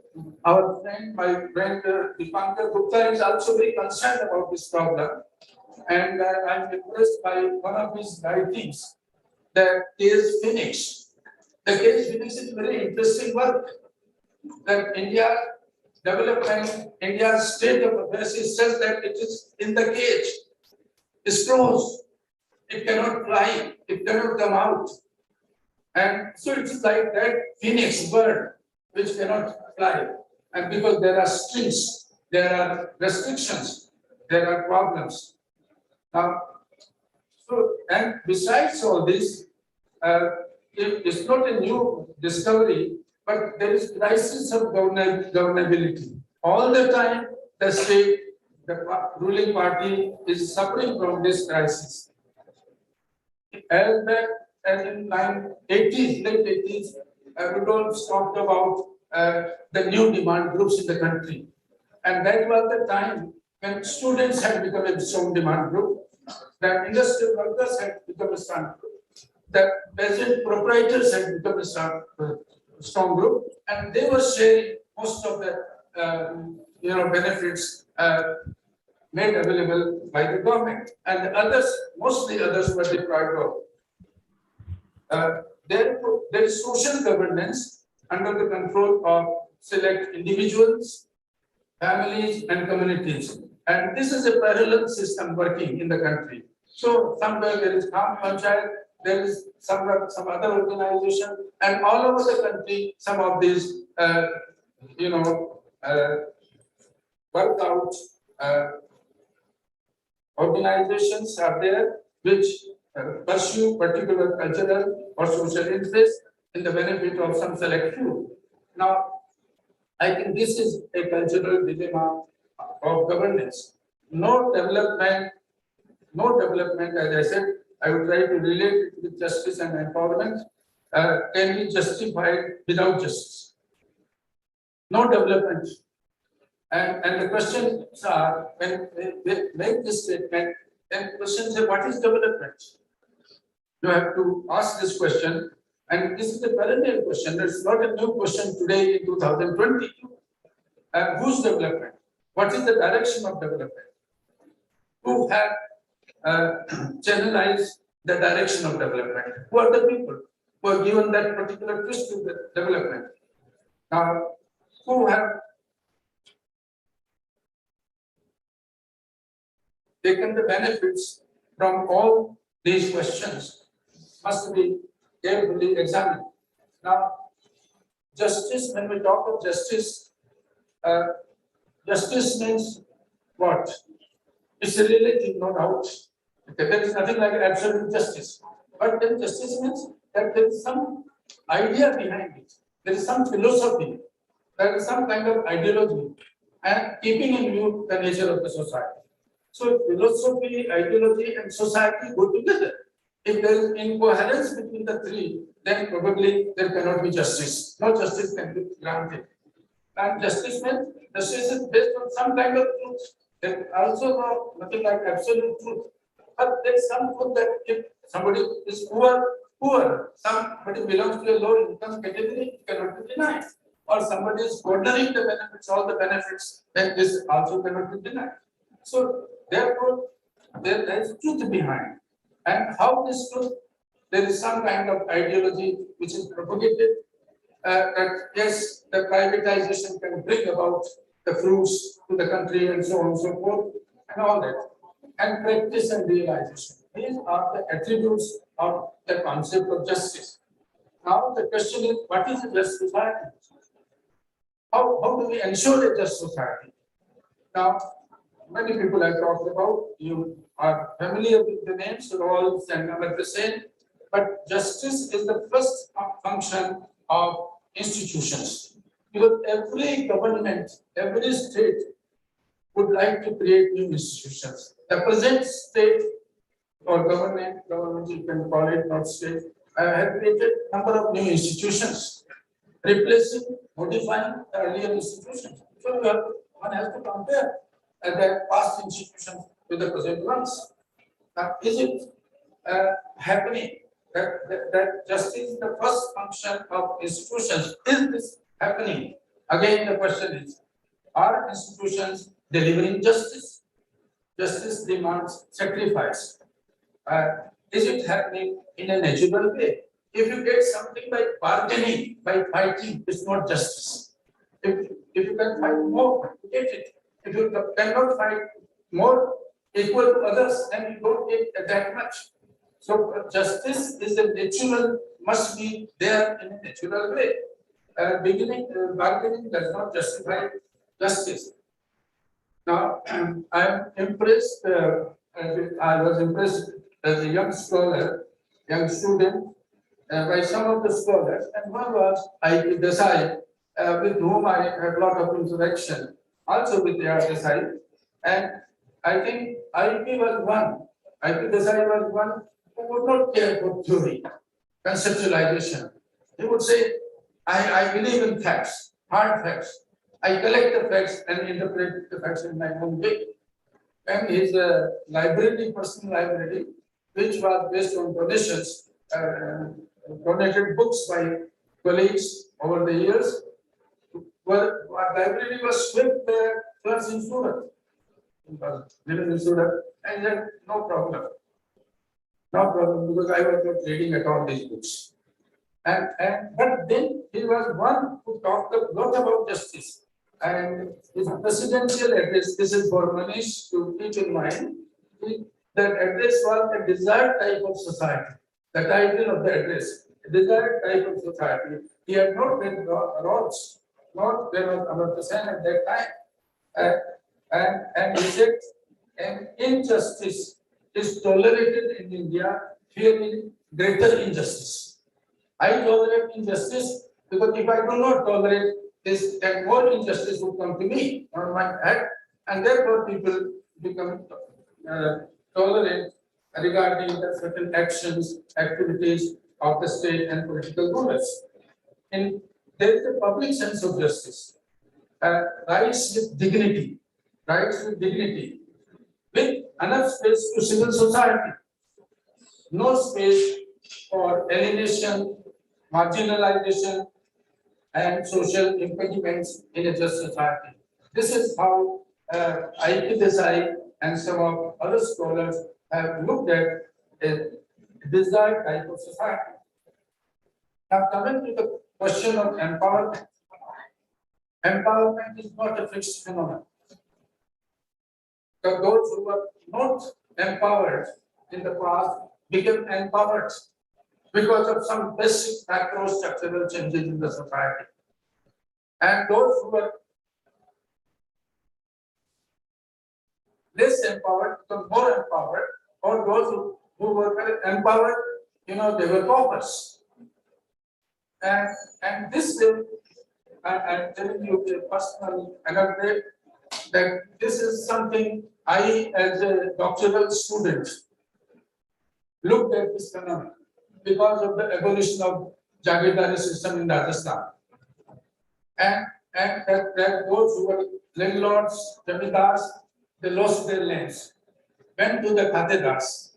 our friend, my friend Dipankar Gupta, is also very concerned about this problem. And I'm impressed by one of his writings, the case Phoenix. The case Phoenix is very interesting work. That India development, India's state of affairs is such that it is in the cage. It's closed. It cannot fly. It cannot come out. And so it's like that phoenix bird which cannot fly. And because there are strings, there are restrictions, there are problems. Now, so, and besides all this, it's not a new discovery, but there is crisis of governability. All the time, the state, the ruling party is suffering from this crisis. and in 1980s, late 80s, Rudolph talked about the new demand groups in the country. And that was the time when students had become a strong demand group, the industrial workers had become a strong group, the peasant proprietors had become a strong group, and they were sharing most of the benefits made available by the government, and the others, mostly others, were deprived of. Therefore, there is social governance under the control of select individuals, families, and communities. And this is a parallel system working in the country. So somewhere there is Gram Panchayat, there is some other organization, and all over the country, some of these, work out organizations are there which pursue particular cultural or social interests in the benefit of some select few. Now, I think this is a cultural dilemma of governance. No development, as I said, I would try to relate it with justice and empowerment, can be justified without justice. No development. And the questions are, when they make this statement, then questions are, what is development? You have to ask this question, and this is a perennial question. It's not a new question today in 2020. Whose development? What is the direction of development? Who have channelized the direction of development? Who are the people who are given that particular twist to the development? Now, who have taken the benefits from all these questions must be carefully examined. Now, justice, when we talk of justice, justice means what? It's a relative, no doubt. Okay, there is nothing like absolute justice. But then justice means that there is some idea behind it. There is some philosophy. There is some kind of ideology, and keeping in view the nature of the society. So philosophy, ideology, and society go together. If there is incoherence between the three, then probably there cannot be justice. No justice can be granted. And justice means justice is based on some kind of truth. There is also nothing like absolute truth. But there is some truth that if somebody is poor, somebody belongs to a low income category, cannot be denied. Or somebody is ordering the benefits, all the benefits, then this also cannot be denied. So therefore, there is truth behind. And how this truth, there is some kind of ideology which is propagated, that yes, the privatization can bring about the fruits to the country and so on and so forth, and all that. And practice and realization. These are the attributes of the concept of justice. Now the question is, what is a just society? How do we ensure a just society? Now, many people have talked about, you are familiar with the names, Rawls and Amartya Sen, but justice is the first function of institutions. Because every government, every state would like to create new institutions. The present state or government you can call it, not state, have created a number of new institutions, replacing, modifying the earlier institutions. So one has to compare the past institutions with the present ones. Now, is it happening that justice is the first function of institutions? Is this happening? Again, the question is, are institutions delivering justice? Justice demands sacrifice. Is it happening in a natural way? If you get something by bargaining, by fighting, it's not justice. If you can fight more, you get it. If you cannot fight more equal to others, then you don't get that much. So justice is a natural, must be there in a natural way. Bargaining does not justify justice. Now, I am impressed, I was impressed as a young scholar, young student, by some of the scholars, and one was I.P. Desai, with whom I had a lot of interaction, also with A.R. Desai, and I think I.P. was one, I.P. Desai was one who would not care for theory. conceptualization. He would say, I believe in facts, hard facts. I collect the facts and interpret the facts in my own way. And his library, personal library, which was based on donations, donated books by colleagues over the years, our library was swept floods in Surat. Living in Surat, and he had no problem. No problem, because I was not reading at all these books. But then he was one who talked a lot about justice. And his presidential address, this is for Manish to keep in mind, that address was a desired type of society. The title of the address, a desired type of society. He had not read Rawls, not there was Amartya Sen at that time. And he said, an injustice is tolerated in India, fearing greater injustice. I tolerate injustice because if I do not tolerate this, then more injustice would come to me on my head, and therefore people become tolerant regarding the certain actions, activities of the state and political rulers. And there is a public sense of justice, rights with dignity, with enough space to civil society, no space for alienation, marginalization, and social impediments in a just society. This is how IPSI and some of other scholars have looked at a desired type of society. Now, coming to the question of empowerment. Empowerment is not a fixed phenomenon. Those who were not empowered in the past became empowered because of some basic macro structural changes in the society. And those who were less empowered become more empowered, or those who were empowered, they were paupers. And this way, I'm telling you a personal anecdote, that this is something I, as a doctoral student, looked at this phenomenon because of the abolition of Jagirdari system in Rajasthan. And that those who were landlords, jamidars, they lost their lands, went to the khatedars.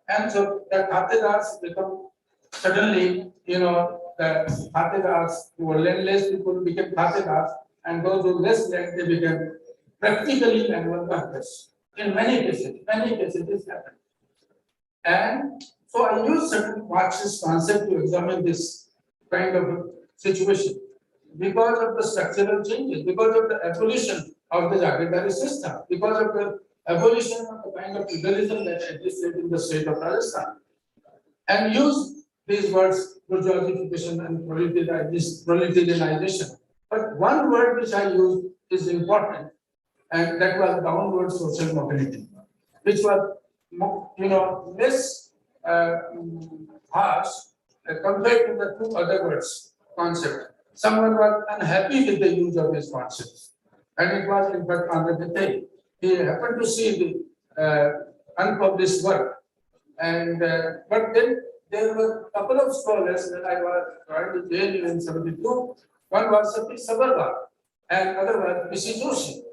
And so the khatedars become suddenly, the khatedars who were landless people became khatedars, and those who less land, they became practically landlord bankers. In many cases this happened. And so I use certain Marxist concept to examine this kind of situation because of the structural changes, because of the abolition of the Jagirdari system, because of the abolition of the kind of feudalism that existed in the state of Rajasthan, and use these words bourgeoisification and proletarianization. But one word which I use is important, and that was downward social mobility, which was less harsh compared to the two other words concept. Someone was unhappy with the use of this concept, and it was in fact under the tail. He happened to see the unpublished work, and but then there were a couple of scholars that I was trying to jail in 72. One was Satish Sabarwal, and other was Mrs. Joshi,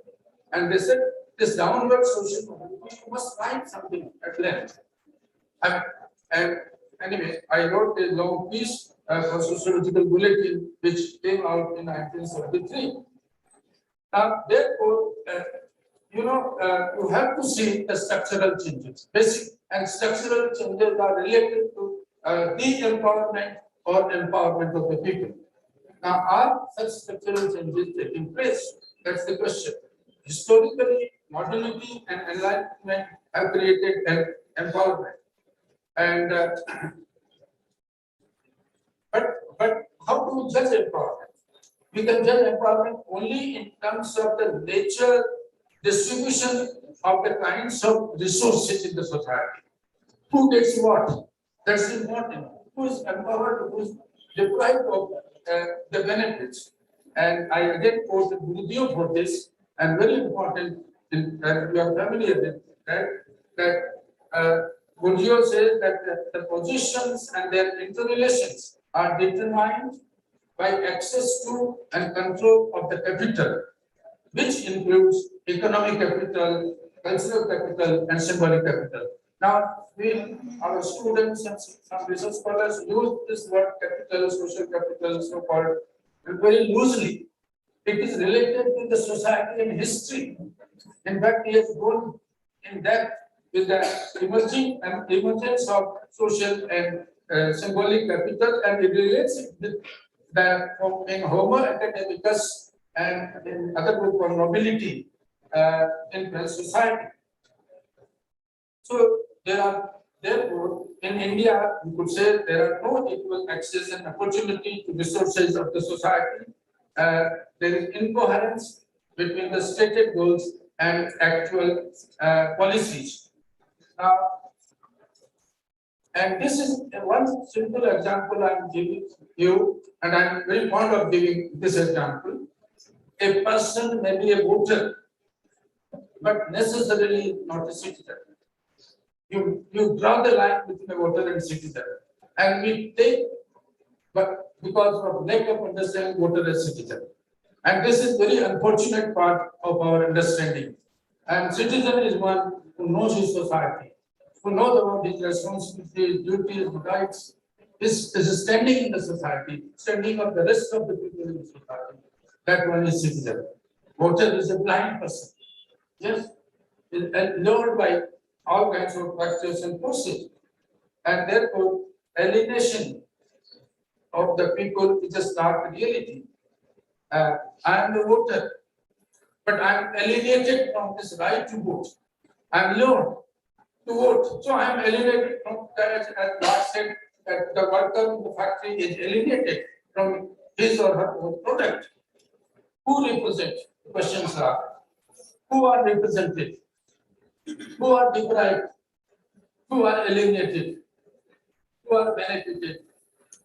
and they said this downward social mobility, you must write something at length. And anyway, I wrote a long piece for Sociological Bulletin, which came out in 1973. Now, therefore, you have to see the structural changes. Basic and structural changes are related to de-empowerment or empowerment of the people. Now, are such structural changes taking place? That's the question. Historically, modernity and enlightenment have created an empowerment. And but how do we judge empowerment? We can judge empowerment only in terms of the nature, distribution of the kinds of resources in the society. Who gets what? That's important. Who is empowered, who is deprived of the benefits. And I again quote the Gurudev for this, and very important, and we are familiar with that Bourdieu says that the positions and their interrelations are determined by access to and control of the capital, which includes economic capital, cultural capital, and symbolic capital. Now, our students and some research scholars use this word capital, social capital, so-called, very loosely. It is related to the society and history. In fact, he has gone in depth with the emergence of social and symbolic capital, and it relates it with the in Homo academicus and in other book on nobility in French society. So therefore, in India, we could say there are no equal access and opportunity to resources of the society. There is incoherence between the stated goals and actual policies. And this is one simple example I'm giving you, and I'm very fond of giving this example. A person may be a voter, but necessarily not a citizen. You draw the line between a voter and citizen, and we take, but because of lack of understanding voter as citizen, and this is very unfortunate part of our understanding. And citizen is one who knows his society, who knows about his responsibilities, duties, rights, is standing in the society, standing of the rest of the people in the society. That one is citizen. Voter is a blind person. Yes, is lured by all kinds of factors and forces, and therefore alienation of the people is a stark reality. I am the voter, but I am alienated from this right to vote. I am lured to vote, so I am alienated from that. As God said, that the worker in the factory is alienated from his or her own product. Who represent? Questions are. Who are represented? Who are deprived? Who are alienated? Who are benefited?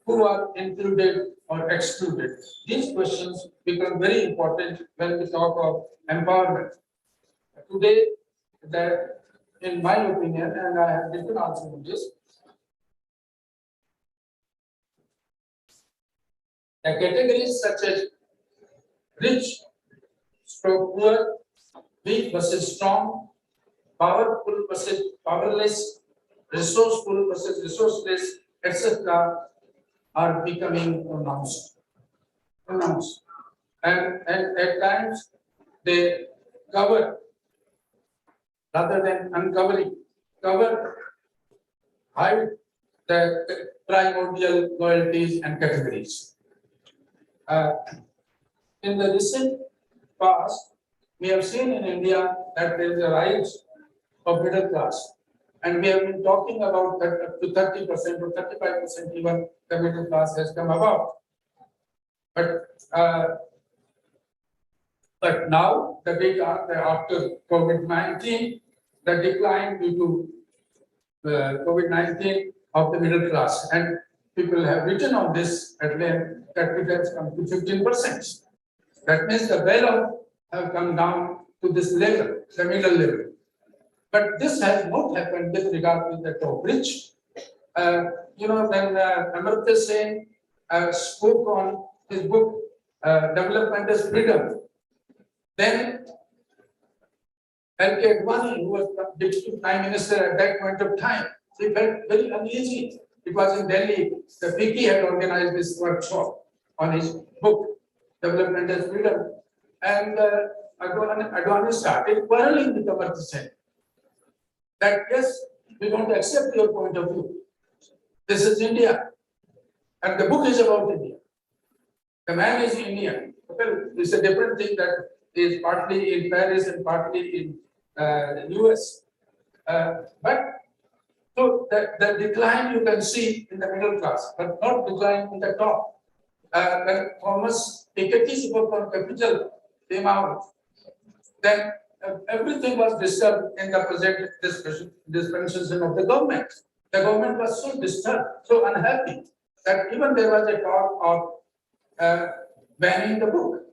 Who are included or excluded? These questions become very important when we talk of empowerment. Today, that, in my opinion, and I have written also on this, the categories such as rich, poor, weak versus strong, powerful versus powerless, resourceful versus resourceless, etc., are becoming pronounced. And at times they cover rather than uncovering, hide the primordial loyalties and categories. In the recent past, we have seen in India that there is a rise of middle class, and we have been talking about that up to 30% or 35% even the middle class has come about. But now the data after COVID-19, the decline due to COVID-19 of the middle class, and people have written on this at length that it has come to 15%. That means the well-off have come down to this level, the middle level. But this has not happened with regard to the top rich. When Amartya Sen spoke on his book, Development as Freedom, then L.K. Advani, who was the Deputy Prime Minister at that point of time, he felt very uneasy. It was in Delhi. The FICCI had organized this workshop on his book, Development as Freedom. And Advani started quarreling with Amartya Sen. That yes, we don't accept your point of view. This is India. And the book is about India. The man is Indian. Well, it's a different thing that is partly in Paris and partly in the US. But so the decline you can see in the middle class, but not decline in the top. When Thomas Piketty's book on capital came out, then everything was disturbed in the present dispensation of the government. The government was so disturbed, so unhappy, that even there was a talk of banning the book.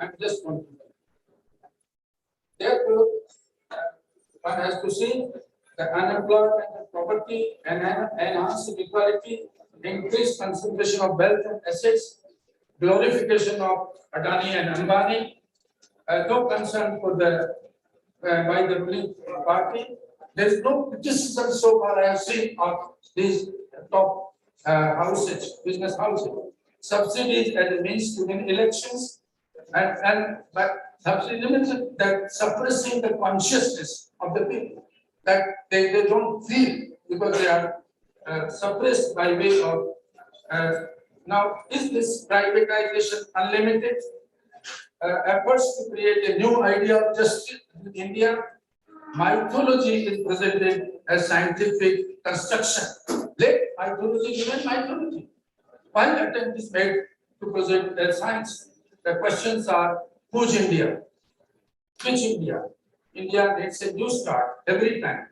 I'm just one. Therefore, one has to see the unemployment and poverty and enhanced inequality, increased concentration of wealth and assets, glorification of Adani and Ambani, no concern for the by the ruling party. There is no criticism so far I have seen of these top houses, business houses. Subsidies as a means to win elections, but subsidy means that suppressing the consciousness of the people, that they don't feel because they are suppressed by way of now, is this privatization unlimited? Efforts to create a new idea of justice in India. Mythology is presented as scientific construction. Let mythology remain mythology. One attempt is made to present as science. The questions are, whose India? Which India? India needs a new start every time,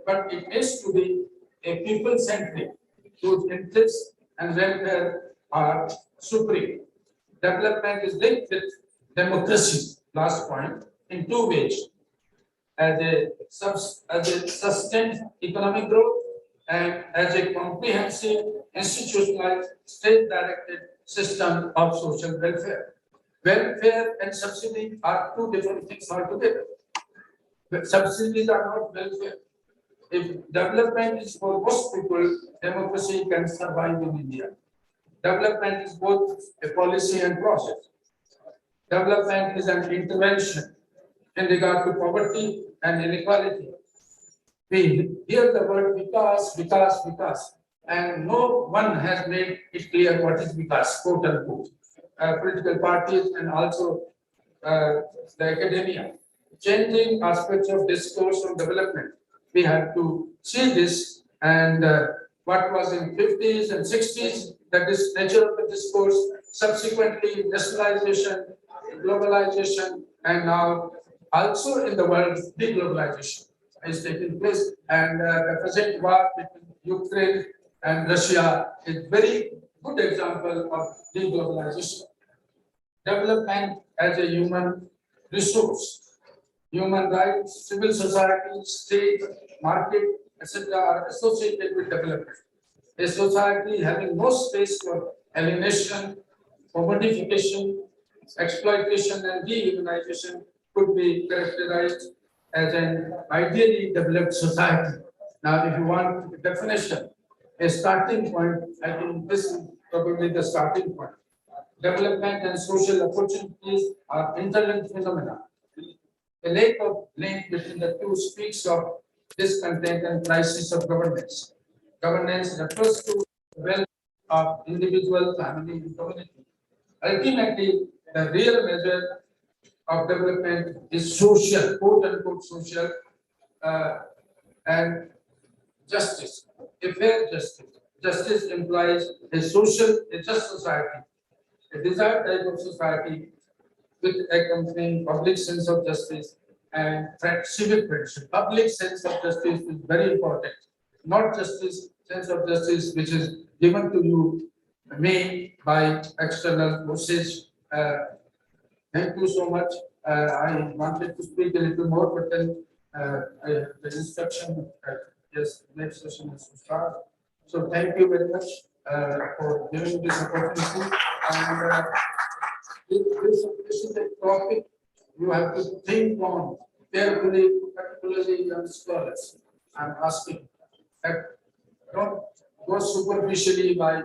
but it needs to be a people-centric, whose interests and welfare are supreme. Development is linked with democracy, last point, in two ways. As a sustained economic growth and as a comprehensive, institutionalized, state-directed system of social welfare. Welfare and subsidy are two different things altogether. But subsidies are not welfare. If development is for most people, democracy can survive in India. Development is both a policy and process. Development is an intervention in regard to poverty and inequality. We hear the word vikas, and no one has made it clear what is vikas, quote unquote. Political parties and also the academia. Changing aspects of discourse on development. We have to see this, and what was in 50s and 60s, that is nature of the discourse, subsequently nationalization, globalization, and now also in the world, deglobalization is taking place. And the present war between Ukraine and Russia is very good example of deglobalization. Development as a human resource. Human rights, civil society, state, market, etc. are associated with development. A society having no space for alienation, commodification, exploitation, and dehumanization could be characterized as an ideally developed society. Now, if you want a definition, a starting point, I think this is probably the starting point. Development and social opportunities are interlinked phenomena. A lack of link between the two speaks of discontent and crisis of governance. Governance refers to the wealth of individual, family, and community. Ultimately, the real measure of development is social, quote unquote social, and justice, a fair justice. Justice implies a social, a just society, a desired type of society with accompanying public sense of justice and civic friendship. Public sense of justice is very important. Not justice, sense of justice which is given to you, me, by external forces. Thank you so much. I wanted to speak a little more, but then the instruction, yes, next session is to start. So thank you very much for giving this opportunity. And this is a topic you have to think on carefully, particularly young scholars. I'm asking that don't go superficially by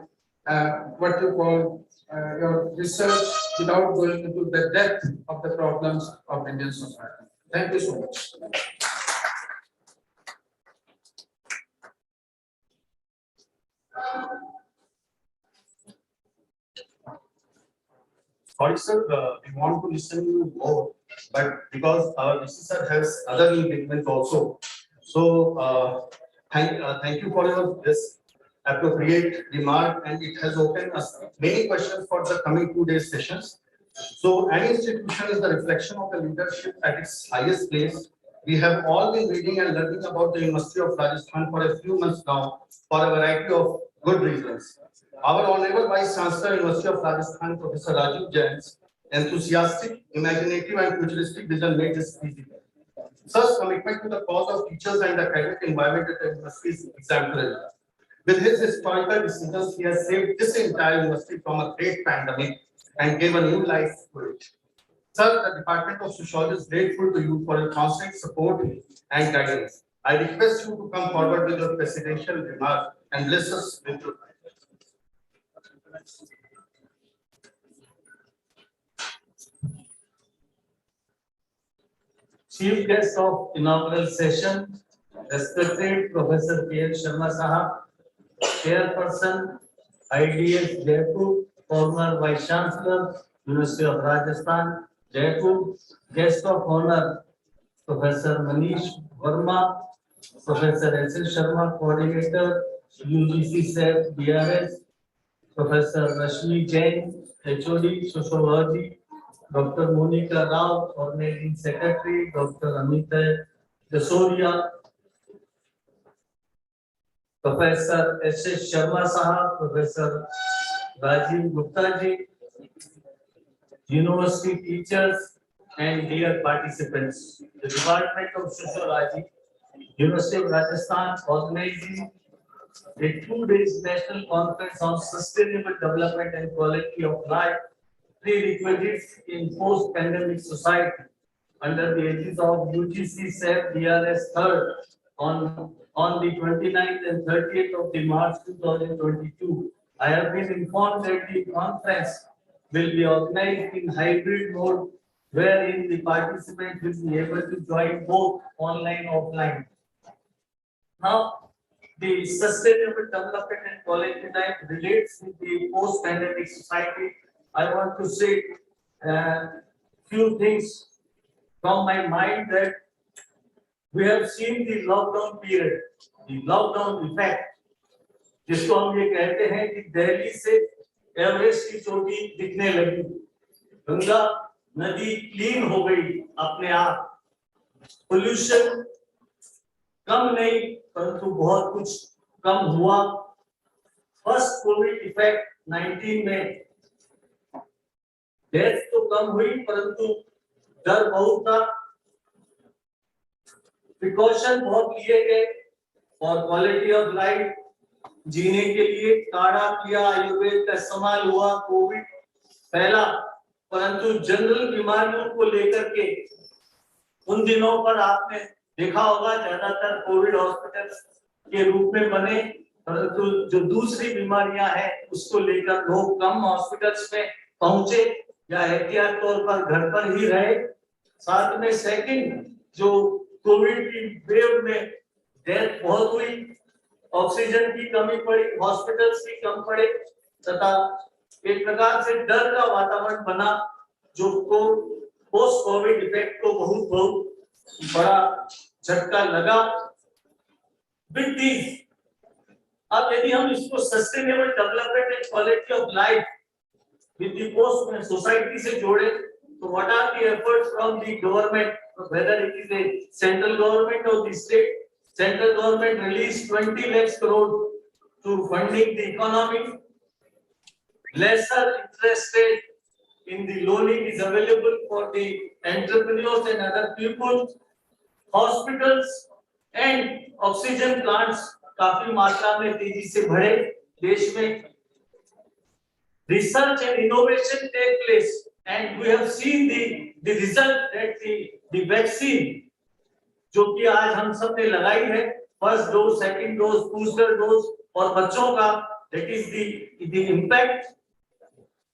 what you call your research without going into the depth of the problems of Indian society. Thank you so much. Sorry, sir, we want to listen to you more, but because our VC sir has other engagements also. So thank you for your this appropriate remark, and it has opened us many questions for the coming 2 days sessions. So any institution is the reflection of the leadership at its highest place. We have all been reading and learning about the University of Rajasthan for a few months now for a variety of good reasons. Our Honorable Vice Chancellor, University of Rajasthan, Professor Rajiv Jain, enthusiastic, imaginative, and futuristic vision made this feasible. Such commitment to the cause of teachers and the academic environment at the university is exemplary. With his historical decisions, he has saved this entire university from a great pandemic and gave a new life to it. Sir, the Department of Sociology is grateful to you for your constant support and guidance. I request you to come forward with your presidential remarks and bless us with your Chief guest of inaugural session, respected Professor P.L. Sharma Sahab, Chairperson, IDS Jaipur, former Vice Chancellor, University of Rajasthan, Jaipur, guest of honor, Professor Manish Verma, Professor S.S. Sharma, Coordinator, UGC SEP, BRS, Professor Rashmi Jain, HOD, Sociology, Dr. Monica Rao, Organizing Secretary, Dr. Amita Jasoria, Professor S.S. Sharma Sahab, Professor Rajiv Gupta ji, university teachers, and dear participants. The Department of Sociology, University of Rajasthan, organizing a 2 days national conference on sustainable development and quality of life, prerequisites in post-pandemic society, under the aegis of UGC SEP DRS 3rd on the 29th and 30th of the March 2022. I have been informed that the conference will be organized in hybrid mode, wherein the participants will be able to join both online and offline. Now, the sustainable development and quality life relates with the post-pandemic society. I want to say few things from my mind that we have seen the lockdown period, the lockdown effect, जिसको हम ये कहते हैं कि दिल्ली से Everest की चोटी दिखने लगी, गंगा नदी क्लीन हो गई अपने आप, पोल्यूशन कम नहीं परंतु बहुत कुछ कम हुआ। फर्स्ट कोविड इफेक्ट 19 में डेथ तो कम हुई परंतु डर बहुत था, प्रिकॉशन बहुत लिए गए और क्वालिटी ऑफ लाइफ जीने के लिए काढ़ा पिया, आयुर्वेद का इस्तेमाल हुआ, कोविड फैला, परंतु जनरल बीमारियों को लेकर के उन दिनों पर आपने देखा होगा ज्यादातर कोविड हॉस्पिटल के रूप में बने, परंतु जो दूसरी बीमारियां हैं उसको लेकर लोग कम हॉस्पिटल्स में पहुंचे या एहतियात तौर पर घर पर ही रहे। साथ में सेकंड जो कोविड की वेव में डेथ बहुत हुई, ऑक्सीजन की कमी पड़ी, हॉस्पिटल्स की कम पड़े तथा एक प्रकार से डर का वातावरण बना जो को पोस्ट कोविड इफेक्ट को बहुत बड़ा झटका लगा। विद दिस अब यदि हम इसको sustainable development and quality of life with the post society से जोड़े तो what are the efforts from the government, whether it is a central government और the state. Central government released 20 lakhs crore to funding the economy. Lesser interest rate in the loaning is available for the entrepreneurs and other people. Hospitals and oxygen plants काफी मात्रा में तेजी से बढ़े देश में. Research and innovation take place, and we have seen the result that the vaccine जो कि आज हम सब ने लगाई है, first dose, second dose, booster dose और बच्चों का, that is the impact.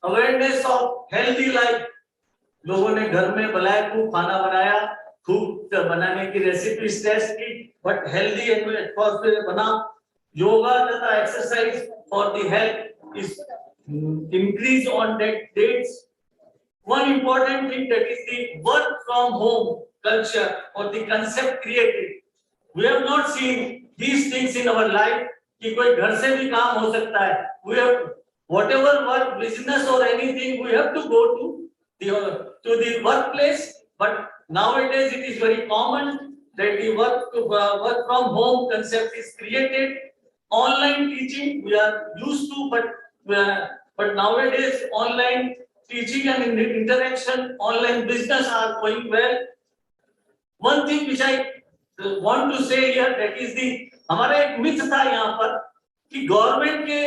Awareness of healthy life, लोगों ने घर में बुलाया, खूब खाना बनाया, खूब बनाने की रेसिपीज टेस्ट की, बट हेल्दी एटमॉस्फेयर बना। योगा तथा exercise for the health is increase on that dates. One important thing, that is the work from home culture or the concept created. We have not seen these things in our life कि कोई घर से भी काम हो सकता है. We have whatever work, business or anything, we have to go to the workplace. But nowadays it is very common that the work from home concept is created. Online teaching we are used to, but nowadays online teaching and interaction, online business are going well. One thing which I want to say here, that is the हमारा एक myth था यहाँ पर कि government के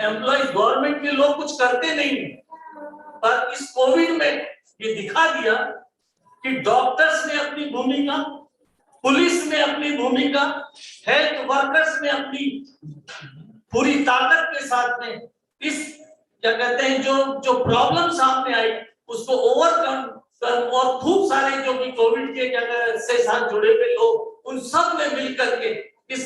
employees, government के लोग कुछ करते नहीं है, पर इस कोविड में ये दिखा दिया कि डॉक्टर्स ने अपनी भूमिका, पुलिस ने अपनी भूमिका, हेल्थ वर्कर्स ने अपनी पूरी ताकत के साथ में इस क्या कहते हैं जो प्रॉब्लम सामने आई उसको ओवरकम कर, और खूब सारे जो भी कोविड के जगह से साथ जुड़े हुए लोग, उन सब ने मिलकर के इस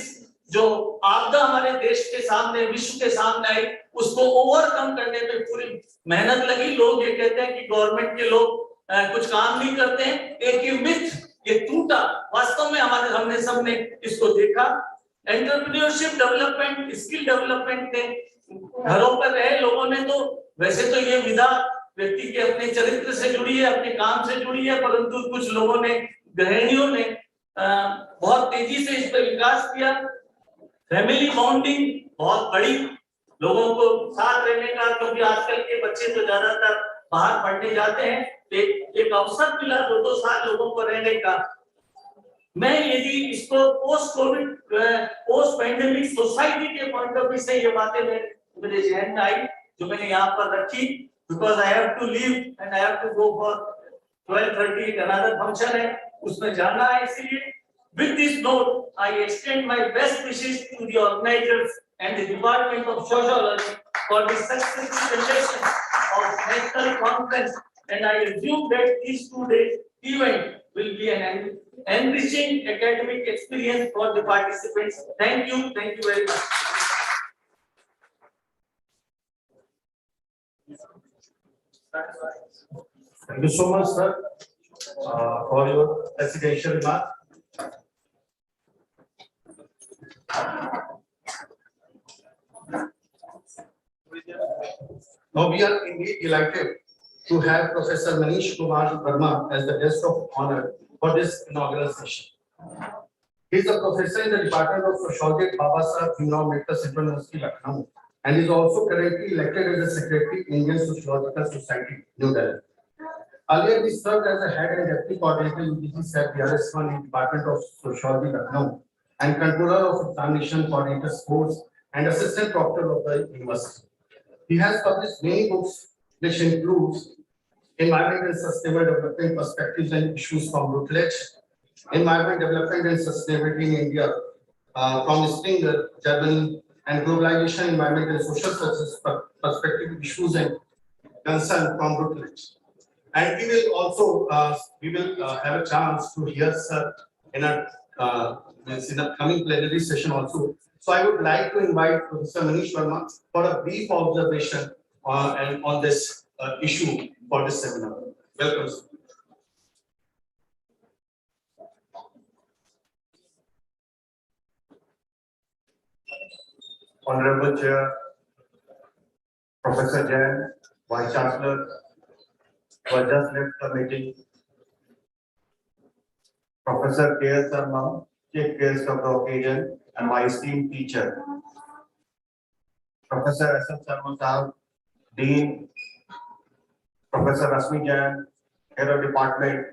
जो आपदा हमारे देश के सामने, विश्व के सामने आई, उसको ओवरकम करने में पूरी मेहनत लगी। लोग ये कहते हैं कि गवर्नमेंट के लोग कुछ काम नहीं करते हैं, एक ये मिथ ये टूटा। वास्तव में हमने सबने इसको देखा। एंटरप्रेन्योरशिप डेवलपमेंट, स्किल डेवलपमेंट ने घरों पर रहे लोगों ने, तो वैसे तो ये विधा व्यक्ति के अपने चरित्र से जुड़ी है, अपने काम से जुड़ी है, परंतु कुछ लोगों ने, गृहिणियों ने बहुत तेजी से इस पर विकास किया। फैमिली बॉन्डिंग बहुत बड़ी, लोगों को साथ रहने का, क्योंकि आजकल के बच्चे तो ज्यादातर बाहर पढ़ने जाते हैं, एक अवसर मिला 2-2 साल लोगों को रहने का। मैं यदि इसको post Covid, post pandemic society के पॉइंट ऑफ व्यू से ये बातें मेरे जहन में आई, जो मैंने यहाँ पर रखी, because I have to leave and I have to go for 12:30 एक अनदर फंक्शन है, उसमें जाना है। इसलिए with this note I extend my best wishes to the organizers and the Department of Sociology for the successful conduction of national conference, and I assume that these 2 days event will be an enriching academic experience for the participants. Thank you very much. Thank you so much, sir, for your presentation remark. Now we are indeed delighted to have Professor Manish Kumar Verma as the guest of honor for this inaugural session. He is a professor in the Department of Sociology at Babasaheb Bhimrao Ambedkar Central University, Lucknow, and is also currently elected as the Secretary, Indian Sociological Society, New Delhi. Earlier, he served as a head and deputy coordinator UGC SAT Rajasthan in Department of Sociology, Lucknow, and controller of examination coordinator sports and assistant proctor of the university. He has published many books, which includes Environment and Sustainable Development Perspectives and Issues from Routledge, Environment Development and Sustainability in India from Springer, Germany, and Globalization, Environment and Social Services Perspective, Issues and Concern from Routledge. And we will also have a chance to hear sir in a coming plenary session also. So I would like to invite Professor Manish Verma for a brief observation on this issue for this seminar. Welcome, sir. Honorable Chair, Professor Jain, Vice Chancellor, who has just left the meeting, Professor K.S. Sharma, Chief Guest of the occasion, and my esteemed teacher, Professor S.M. Sharma Sahab, Dean, Professor Rasmi Jain, Head of Department,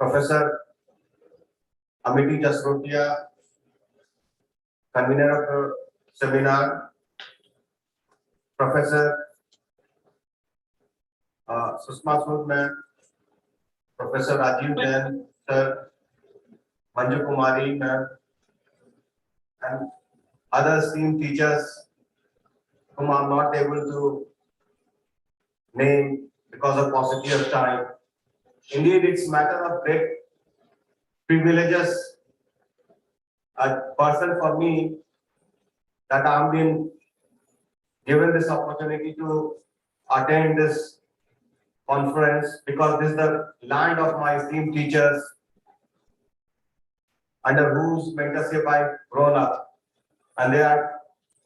Professor Amity Jasrotia, Convener of the seminar, Professor Susma Sood Ma'am, Professor Rajiv Jain, Sir, Manju Kumari Ma'am, and other esteemed teachers whom I am not able to name because of paucity of time. Indeed, it's matter of great privileges, a person for me, that I have been given this opportunity to attend this conference, because this is the land of my esteemed teachers under whose mentorship I've grown up, and they are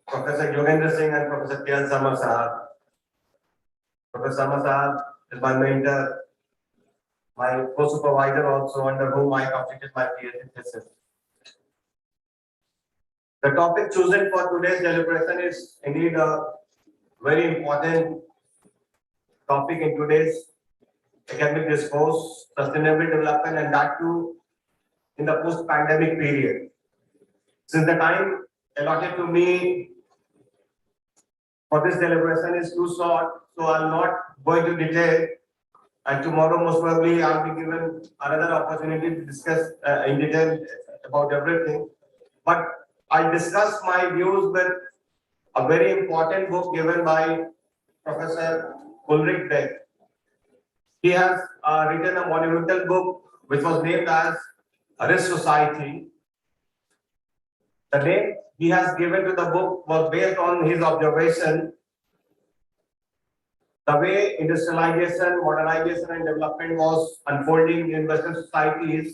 Professor Yogendra Singh and Professor K.S. Sharma Sahab. Professor Sharma Sahab is my mentor, my co-supervisor also, under whom I completed my PhD thesis. The topic chosen for today's deliberation is indeed a very important topic in today's academic discourse, sustainable development, and that too in the post-pandemic period. Since the time allotted to me for this deliberation is too short, so I'll not go into detail. And tomorrow, most probably, I'll be given another opportunity to discuss in detail about everything. But I'll discuss my views with a very important book given by Professor Ulrich Beck. He has written a monumental book which was named as Risk Society. The name he has given to the book was based on his observation the way industrialization, modernization, and development was unfolding in Western societies.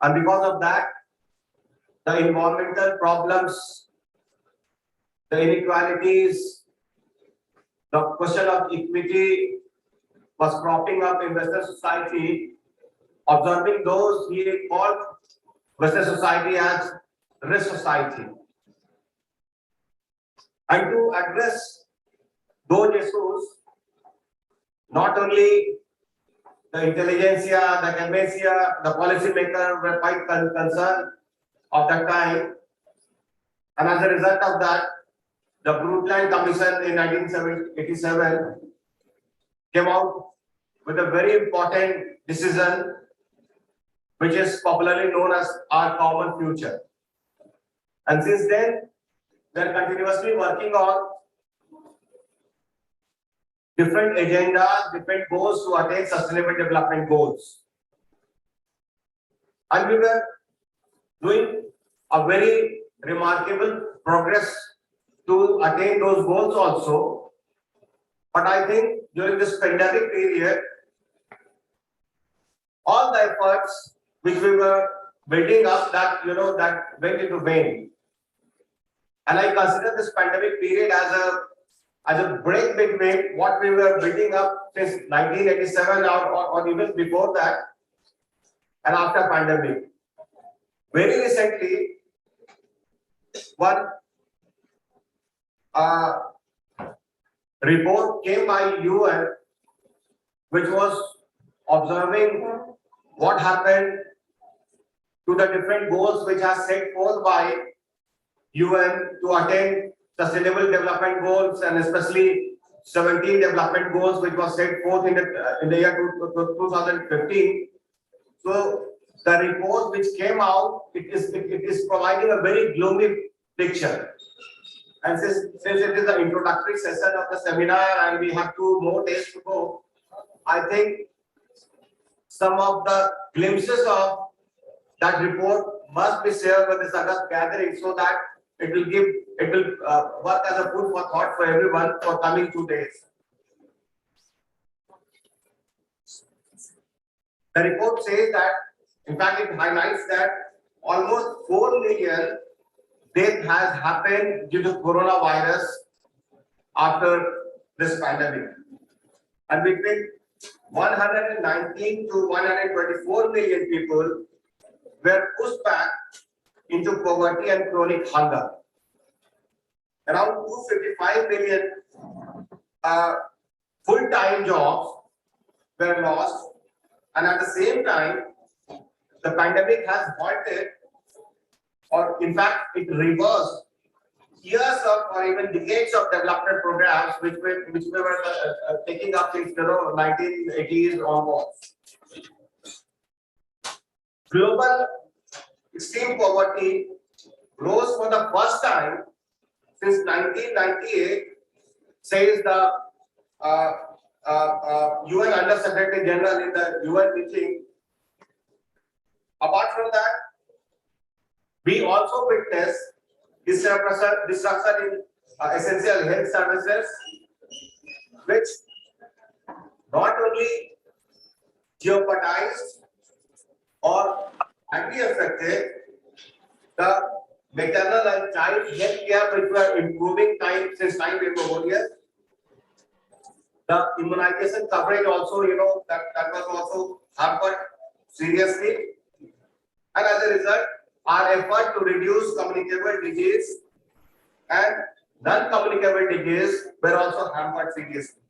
And because of that, the environmental problems, the inequalities, the question of equity was cropping up in Western society. Observing those, he called Western society as risk society. And to address those issues, not only the intelligentsia, the academia, the policymakers were quite concerned of that time. And as a result of that, the Brundtland Commission in 1987 came out with a very important decision, which is popularly known as our common future. And since then, they are continuously working on different agendas, different goals to attain sustainable development goals. And we were doing a very remarkable progress to attain those goals also. But I think during this pandemic period, all the efforts which we were building up that went into vain. And I consider this pandemic period as a break between what we were building up since 1987 or even before that and after pandemic. Very recently, one report came by UN which was observing what happened to the different goals which are set forth by UN to attain sustainable development goals, and especially 17 development goals which was set forth in the year 2015. So the report which came out, it is providing a very gloomy picture. And since it is the introductory session of the seminar and we have 2 more days to go, I think some of the glimpses of that report must be shared with this August gathering so that it will work as a food for thought for everyone for coming 2 days. The report says that, in fact, it highlights that almost 4 million deaths has happened due to coronavirus after this pandemic. And between 119 to 124 million people were pushed back into poverty and chronic hunger. Around 255 million full-time jobs were lost, and at the same time, the pandemic has halted, or in fact, it reversed years of or even decades of development programs which we were taking up since 1980s onwards. Global extreme poverty rose for the first time since 1998, says the UN Under Secretary General in the UN meeting. Apart from that, we also witnessed disruption in essential health services, which not only jeopardized or badly affected the maternal and child health care, which were improving since time immemorial. The immunization coverage also, that was also hampered seriously. And as a result, our effort to reduce communicable disease and non-communicable disease were also hampered seriously.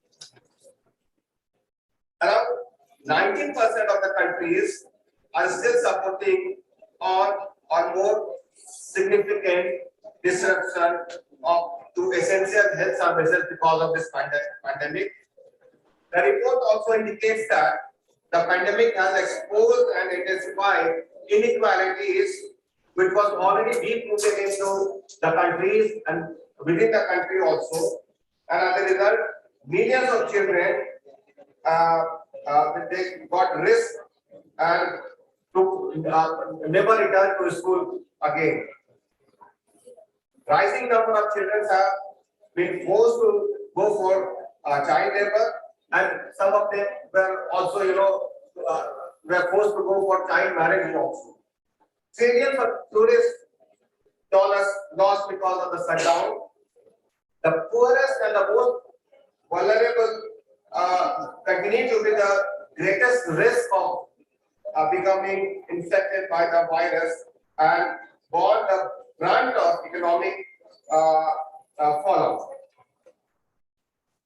Around 19% of the countries are still supporting or more significant disruption of to essential health services because of this pandemic. The report also indicates that the pandemic has exposed and intensified inequalities which was already deep rooted into the countries and within the country also. And as a result, millions of children they got risk and to never return to school again. Rising number of children have been forced to go for child labor, and some of them were also, were forced to go for child marriage also. Trillions of tourist dollars lost because of the shutdown. The poorest and the most vulnerable continue to be the greatest risk of becoming infected by the virus and bore the brunt of economic fallout.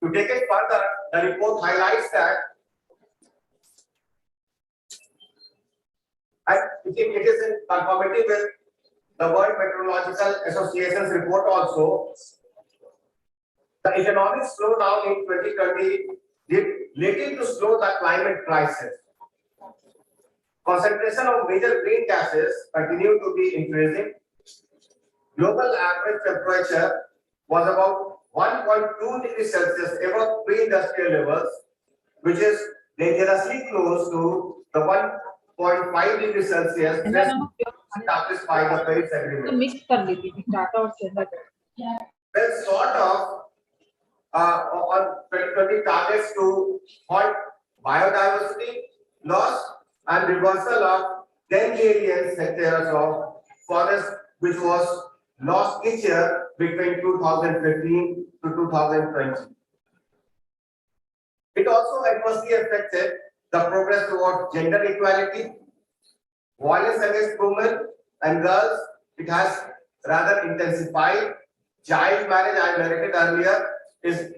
To take it further, the report highlights that it is in conformity with the World Meteorological Association's report also. The economic slowdown in 2020 did little to slow the climate crisis. Concentration of major green gases continue to be increasing. Global average temperature was about 1.2 degrees Celsius above pre-industrial levels, which is dangerously close to the 1.5 degrees Celsius established by the Paris Agreement. Well, sort of on 2020 targets to halt biodiversity loss and reversal of 10 million hectares of forest which was lost each year between 2015 to 2020. It also adversely affected the progress towards gender equality, violence against women and girls. It has rather intensified. Child marriage, I narrated earlier, is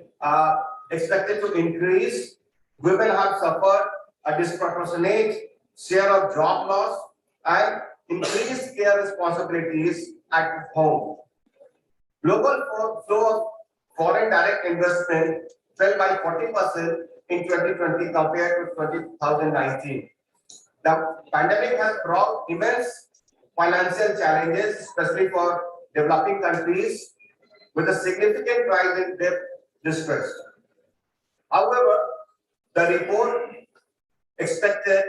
expected to increase. Women have suffered a disproportionate share of job loss and increased care responsibilities at home. Global flow of foreign direct investment fell by 40% in 2020 compared to 2019. The pandemic has brought immense financial challenges, especially for developing countries, with a significant rise in debt distress. However, the report expected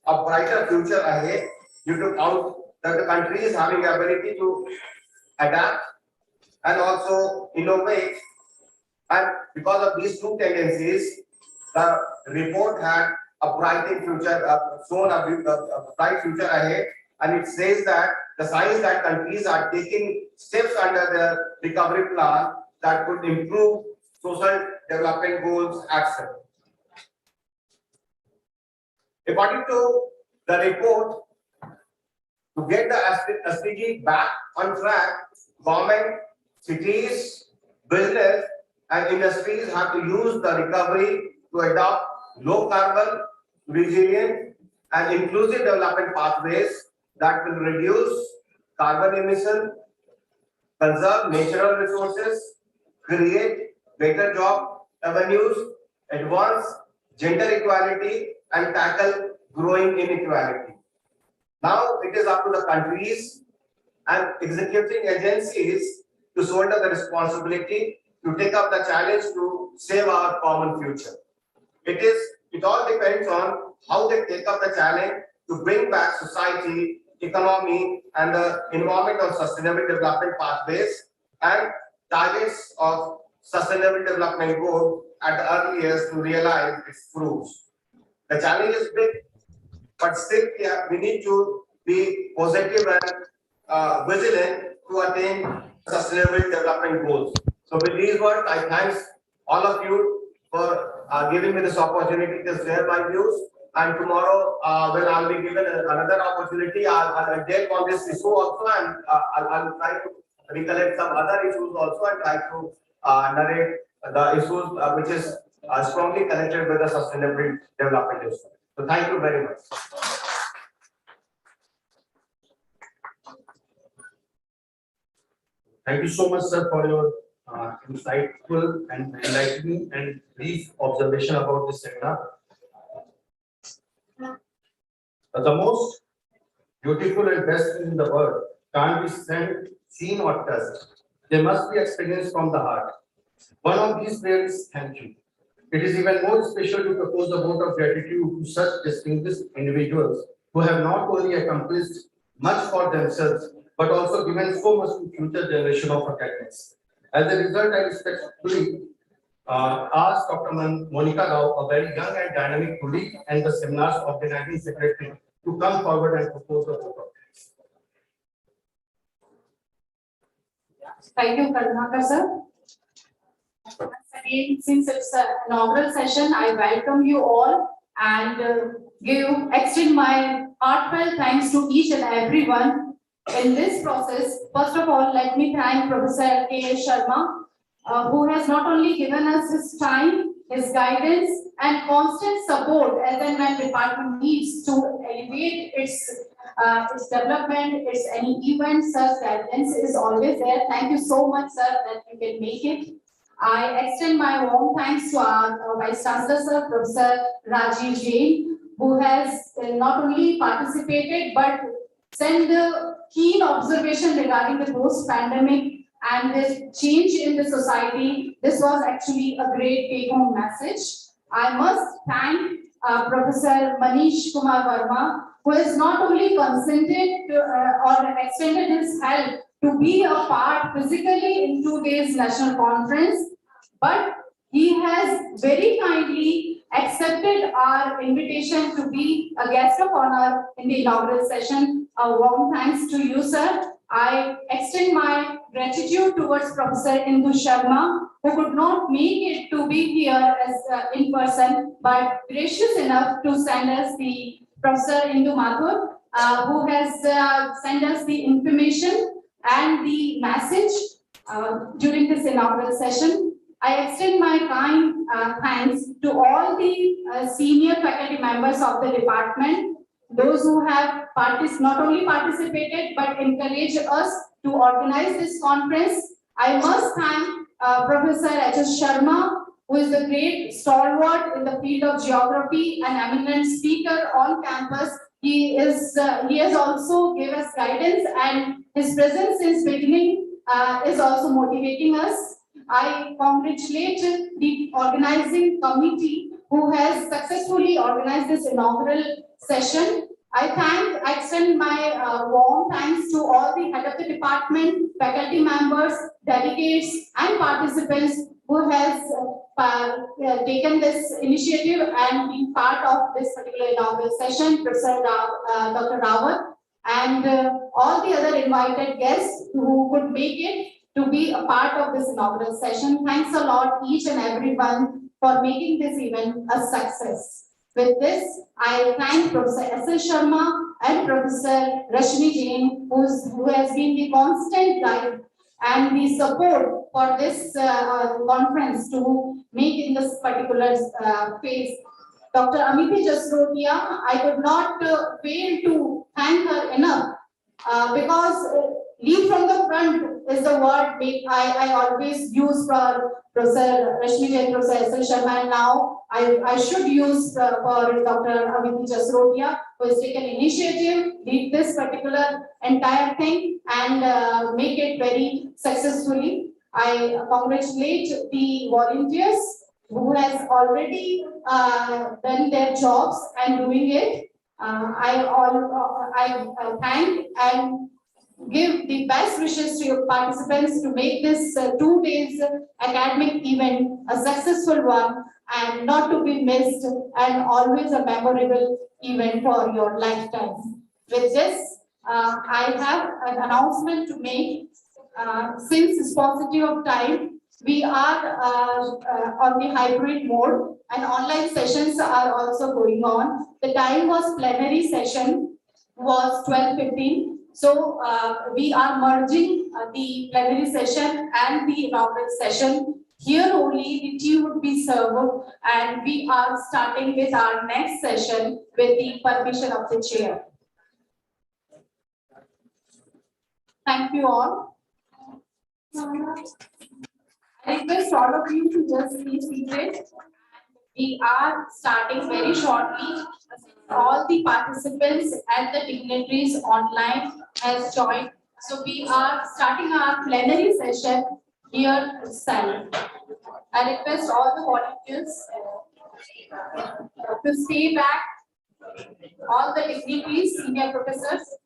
a brighter future ahead due to how that the country is having the ability to adapt and also innovate. And because of these two tendencies, the report had a bright future, shown a bright future ahead. And it says that the signs that countries are taking steps under the recovery plan that could improve social development goals action. According to the report, to get the SDG back on track, government, cities, business, and industries have to use the recovery to adopt low carbon, resilient, and inclusive development pathways that will reduce carbon emission, conserve natural resources, create better job avenues, advance gender equality, and tackle growing inequality. Now it is up to the countries and executing agencies to shoulder the responsibility to take up the challenge to save our common future. It all depends on how they take up the challenge to bring back society, economy, and the environment on sustainable development pathways and targets of sustainable development goals at the earliest to realize its fruits. The challenge is big, but still we need to be positive and vigilant to attain sustainable development goals. So with these words, I thank all of you for giving me this opportunity to share my views. And tomorrow, when I'll be given another opportunity, I'll delve on this issue also, and I'll try to recollect some other issues also, and try to narrate the issues which is are strongly connected with the sustainable development as well. So thank you very much. Thank you so much, sir, for your insightful and enlightening and brief observation about this seminar. The most beautiful and best in the world can't be seen or touched. They must be experienced from the heart. One of these prayers is thank you. It is even more special to propose a vote of gratitude to such distinguished individuals who have not only accomplished much for themselves, but also given so much to future generation of academics. As a result, I respectfully ask Dr. Monica Rao, a very young and dynamic colleague and the seminar's organizing secretary, to come forward and propose the vote of thanks. Thank you, Karnataka sir. Once again, since it's an inaugural session, I welcome you all and extend my heartfelt thanks to each and everyone in this process. First of all, let me thank Professor K. Sharma, who has not only given us his time, his guidance, and constant support as and when department needs to elevate its development, its any events, such guidance is always there. Thank you so much, sir, that you can make it. I extend my warm thanks to our Vice Chancellor, sir, Professor Rajiv Jain, who has not only participated but sent the keen observation regarding the post-pandemic and the change in the society. This was actually a great take-home message. I must thank Professor Manish Kumar Verma, who has not only consented to, or extended his help to be a part physically in today's national conference, but he has very kindly accepted our invitation to be a guest of honor in the inaugural session. A warm thanks to you, sir. I extend my gratitude towards Professor Indu Sharma, who could not make it to be here as in person, but gracious enough to send us the Professor Indu Mathur, who has sent us the information and the message during this inaugural session. I extend my kind thanks to all the senior faculty members of the department, those who have not only participated but encouraged us to organize this conference. I must thank Professor H.S. Sharma, who is the great stalwart in the field of geography and eminent speaker on campus. He has also gave us guidance, and his presence since beginning is also motivating us. I congratulate the organizing committee who has successfully organized this inaugural session. I extend my warm thanks to all the head of the department, faculty members, delegates, and participants who has taken this initiative and been part of this particular inaugural session, Professor Dr. Rawat, and all the other invited guests who could make it to be a part of this inaugural session. Thanks a lot, each and everyone, for making this event a success. With this, I thank Professor S.S. Sharma and Professor Rashmi Jain, who has been the constant guide and the support for this conference to make in this particular phase. Dr. Amiti Jasrotia, I could not fail to thank her enough because lead from the front is the word I always use for Professor Rashmi Jain, Professor S.S. Sharma, and now I should use for Dr. Amiti Jasrotia, who has taken initiative, lead this particular entire thing and make it very successfully. I congratulate the volunteers who has already done their jobs and doing it. I thank and give the best wishes to your participants to make this 2 days academic event a successful one and not to be missed, and always a memorable event for your lifetime. With this, I have an announcement to make. Since it's paucity of time, we are on the hybrid mode and online sessions are also going on. The time was plenary session was 12:15. So we are merging the plenary session and the inaugural session. Here only the tea would be served, and we are starting with our next session with the permission of the chair. Thank you all. I request all of you to just be seated. We are starting very shortly. All the participants and the dignitaries online has joined. So we are starting our plenary session here itself. I request all the volunteers to stay back. All the dignitaries, senior professors.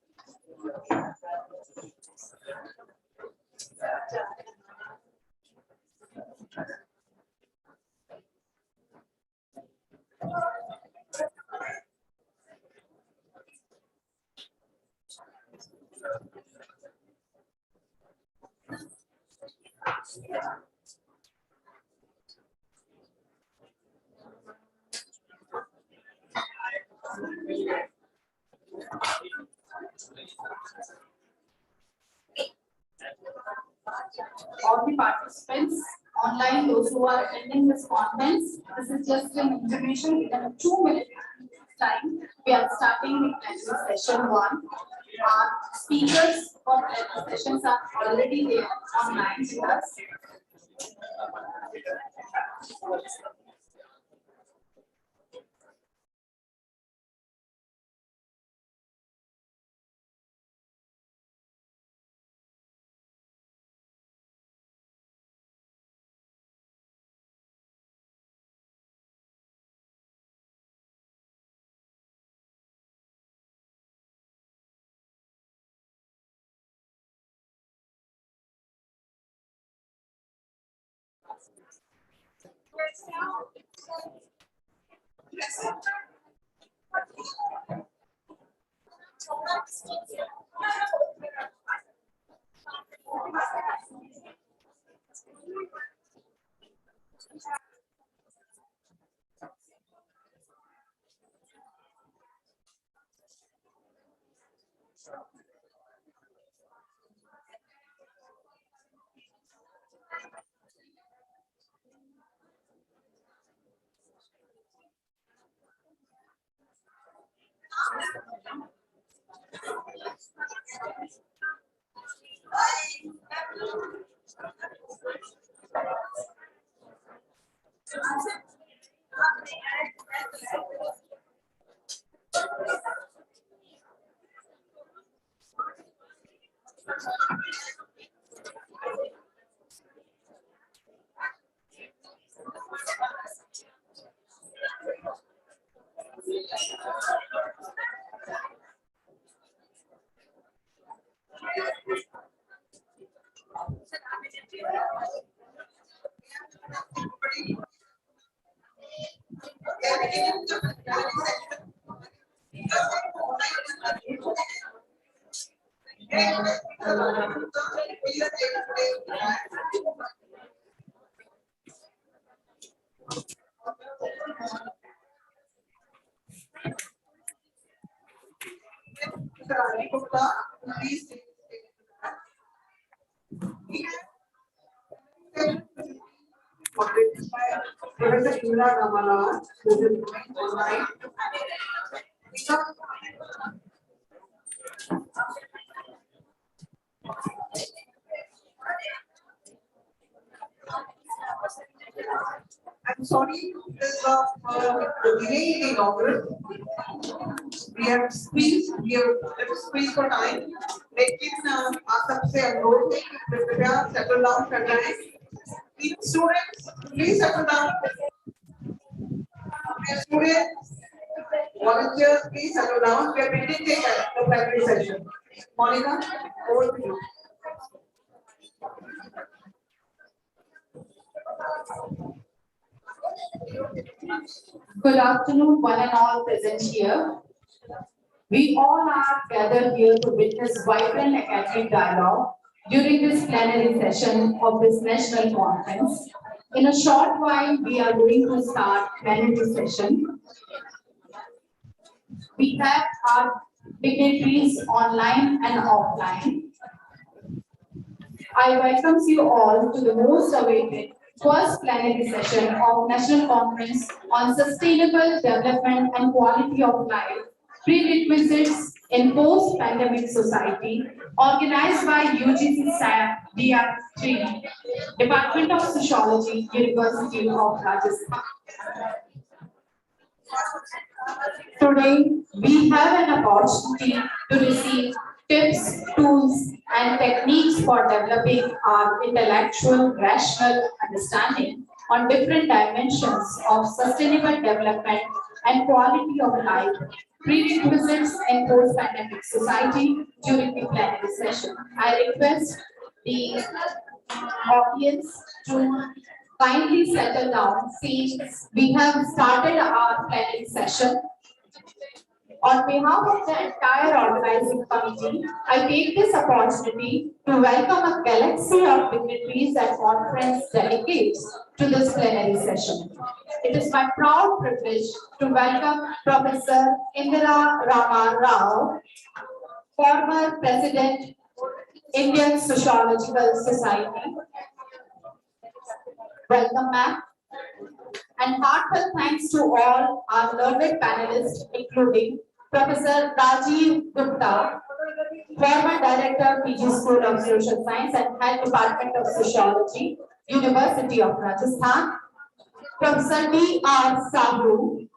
All the participants online, those who are attending this conference, this is just an information within 2 minutes time. We are starting the plenary session 1. Our speakers for plenary sessions are already there online with us. Professor Indra Ramala, who is joined online. I'm sorry because of the delay in the inaugural. We have squeezed for time. लेकिन आप सबसे अनुरोध है कि कृपया settle down कर जाएं. Students, please settle down. Students, volunteers, please settle down. We are beginning the plenary session. Monica, over to you. Good afternoon, one and all present here. We all are gathered here to witness vibrant academic dialogue during this plenary session of this national conference. In a short while, we are going to start plenary session. We have our dignitaries online and offline. I welcome you all to the most awaited first plenary session of National Conference on Sustainable Development and Quality of Life, Prerequisites in Post-Pandemic Society, organized by UGC SAP DR3, Department of Sociology, University of Rajasthan. Today, we have an opportunity to receive tips, tools, and techniques for developing our intellectual, rational understanding on different dimensions of sustainable development and quality of life, prerequisites in post-pandemic society during the plenary session. I request the audience to kindly settle down since we have started our plenary session. On behalf of the entire organizing committee, I take this opportunity to welcome a galaxy of dignitaries and conference delegates to this plenary session. It is my proud privilege to welcome Professor Indira Rama Rao, former President, Indian Sociological Society. Welcome, ma'am. And heartfelt thanks to all our learned panelists, including Professor Rajiv Gupta, former Director, PG School of Social Science and Head Department of Sociology, University of Rajasthan, Professor D.R. Sahu,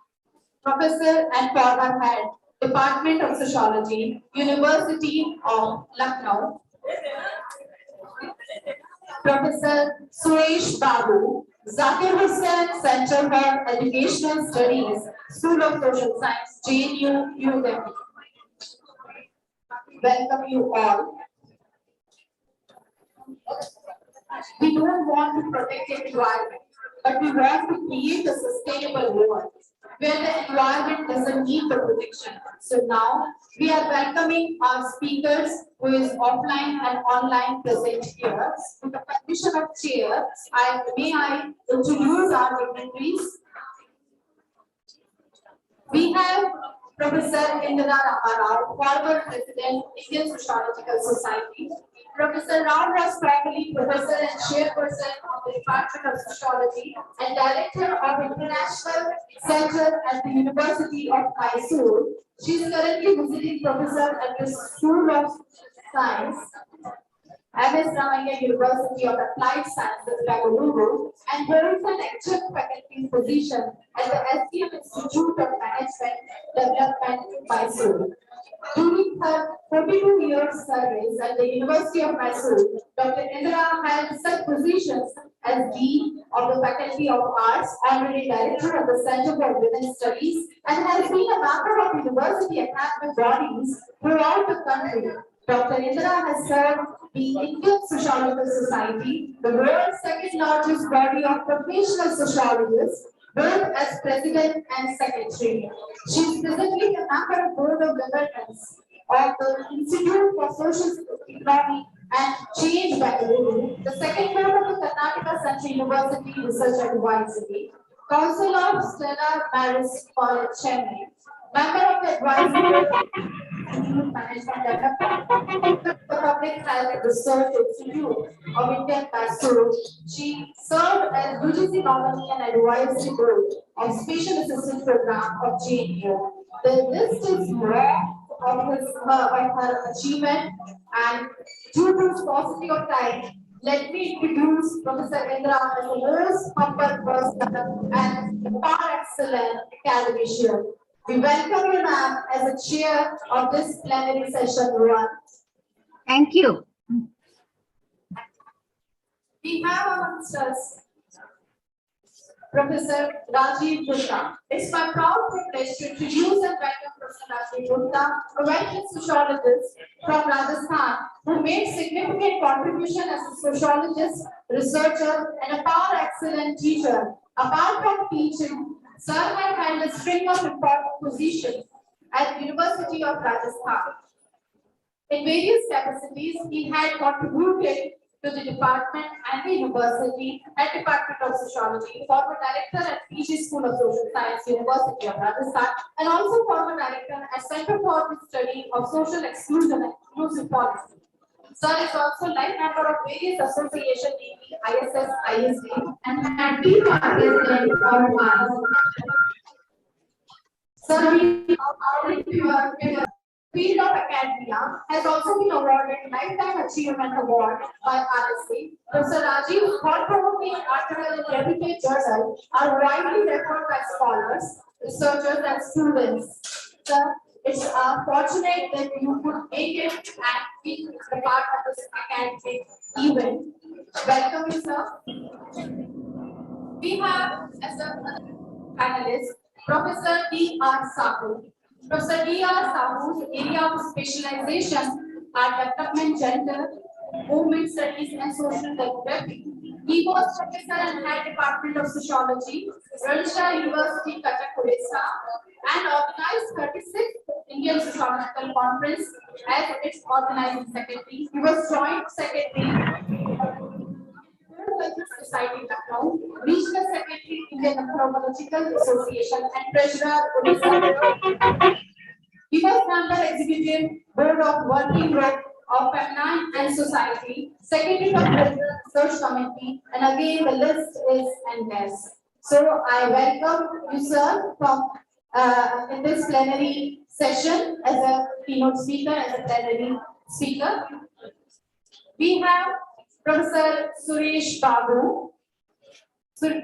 Professor and former Head, Department of Sociology, University of Lucknow, Professor Suresh Babu, Zakir Hussain Center for Educational Studies, School of Social Science, JNU, New Delhi. Welcome you all. We don't want to protect the environment, but we want to create a sustainable world where the environment doesn't need the protection. So now we are welcoming our speakers who is offline and online present here. With the permission of chair, may I introduce our dignitaries. We have Professor Indira Rama Rao, former President, Indian Sociological Society. Professor Rao was formerly Professor and Chairperson of the Department of Sociology and Director of International Center at the University of Mysore. She is currently visiting Professor at the School of Science, MS Ramaiah University of Applied Sciences, Bengaluru, and holds an adjunct faculty position at the SDM Institute of Management Development, Mysore. During her 42 years service at the University of Mysore, Dr. Indira held such positions as Dean of the Faculty of Arts, Honorary Director of the Center for Women's Studies, and has been a member of university academic bodies throughout the country. Dr. Indira has served the Indian Sociological Society, the world's second largest body of professional sociologists, both as president and secretary. She is presently a member of Board of Governance of the Institute for Social Economy and Change, Bengaluru, the second board of the Karnataka Central University Research Advisory, Council of Stella Maris College, Chennai, member of the Advisory Management Development, the Public Health Research Institute of India, Mysore. She served as UGC Nominee and Advisory Board of Special Assistance Program of JNU. The list is long of her achievement, and due to paucity of time, let me introduce Professor Indira as the most humble person and par excellent academician. We welcome you, ma'am, as a chair of this plenary session 1. Thank you. We have amongst us Professor Rajiv Gupta. It's my proud privilege to introduce and welcome Professor Rajiv Gupta, a veteran sociologist from Rajasthan who made significant contribution as a sociologist, researcher, and a par excellent teacher. Apart from teaching, Sir had held a string of important positions at the University of Rajasthan. In various capacities, he had contributed to the department and the university and Department of Sociology, former director at PG School of Social Science, University of Rajasthan, and also former director at Center for the Study of Social Exclusion and Inclusive Policy. Sir is also life member of various associations, namely ISS, ISD, and had been president of one. Sir, field of academia has also been awarded Lifetime Achievement Award by RSA. Professor Rajiv, thought-provoking articles in reputed journals are widely referred by scholars, researchers, and students. Sir, it's fortunate that you could make it and be the part of this academic event. Welcome, you, sir. We have as a panelist Professor D.R. Sahu. Professor D.R. Sahu's area of specialization are development, gender, movement studies, and social demography. He was professor and head department of sociology, Rajasthan University, Cuttack, Odisha, and organized 36th Indian Sociological Conference as its organizing secretary. He was joint secretary Society Lucknow, Regional Secretary Indian Anthropological Association, and Treasurer Odisha. He was member executive board of Working Group of Feminine and Society, Secretary of the Research Committee, and again the list is endless. So I welcome you, sir, from in this plenary session as a keynote speaker, as a plenary speaker. We have Professor Suresh Babu.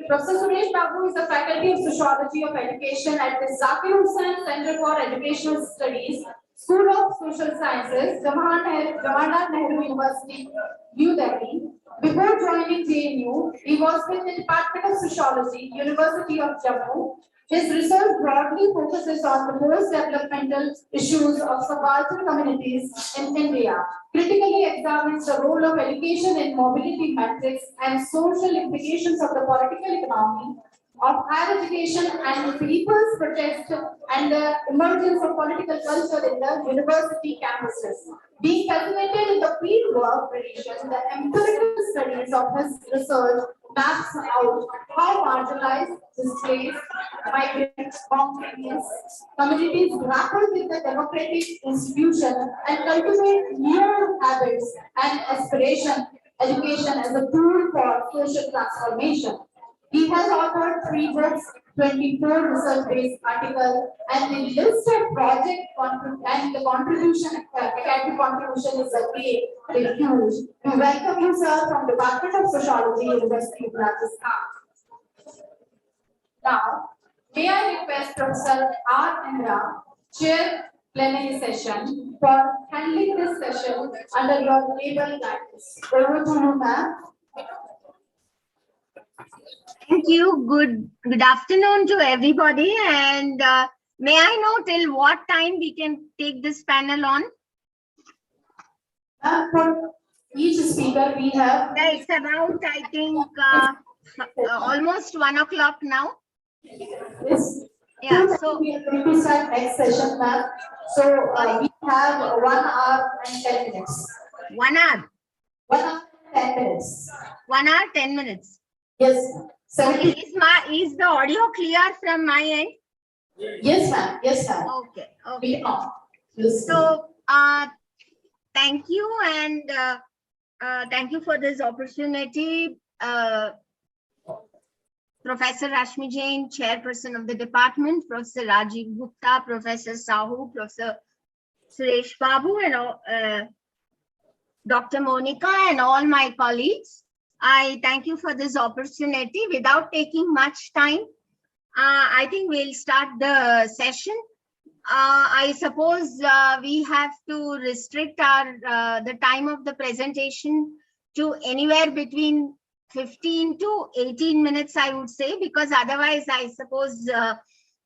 Professor Suresh Babu is the Faculty of Sociology of Education at the Zakir Hussain Center for Educational Studies, School of Social Sciences, Jawaharlal Nehru University, New Delhi. Before joining JNU, he was with the Department of Sociology, University of Jammu. His research broadly focuses on the post-developmental issues of subaltern communities in India, critically examines the role of education in mobility metrics and social implications of the political economy of higher education and people's protest and the emergence of political culture in the university campuses. Being fascinated in the fieldwork tradition, the empirical studies of his research maps out how marginalized, displaced, migrant, homogeneous communities grapple with the democratic institution and cultivate new habits and aspiration, education as a tool for social transformation. He has authored 3 books, 24 research-based articles, and the list of project and the contribution, academic contribution is huge. We welcome you, sir, from Department of Sociology, University of Rajasthan. Now, may I request Professor R. Indra, Chair Plenary Session, for handling this session under your able guidance. Over to you, ma'am. Thank you. Good afternoon to everybody. And may I know till what time we can take this panel on? For each speaker, we have. It's about, I think, almost 1 o'clock now. Yes. Yeah. So we are going to start next session, ma'am. So we have 1 hour and 10 minutes. 1 hour. 1 hour and 10 minutes. 1 hour, 10 minutes. Yes. Okay. Is the audio clear from my end? Yes, ma'am. Yes, ma'am. Okay. Okay. Yes. So, thank you, and thank you for this opportunity. Professor Rashmi Jain, Chairperson of the Department, Professor Rajiv Gupta, Professor Sahu, Professor Suresh Babu, and Dr. Monica, and all my colleagues. I thank you for this opportunity. Without taking much time, I think we'll start the session. I suppose we have to restrict the time of the presentation to anywhere between 15 to 18 minutes, I would say, because otherwise I suppose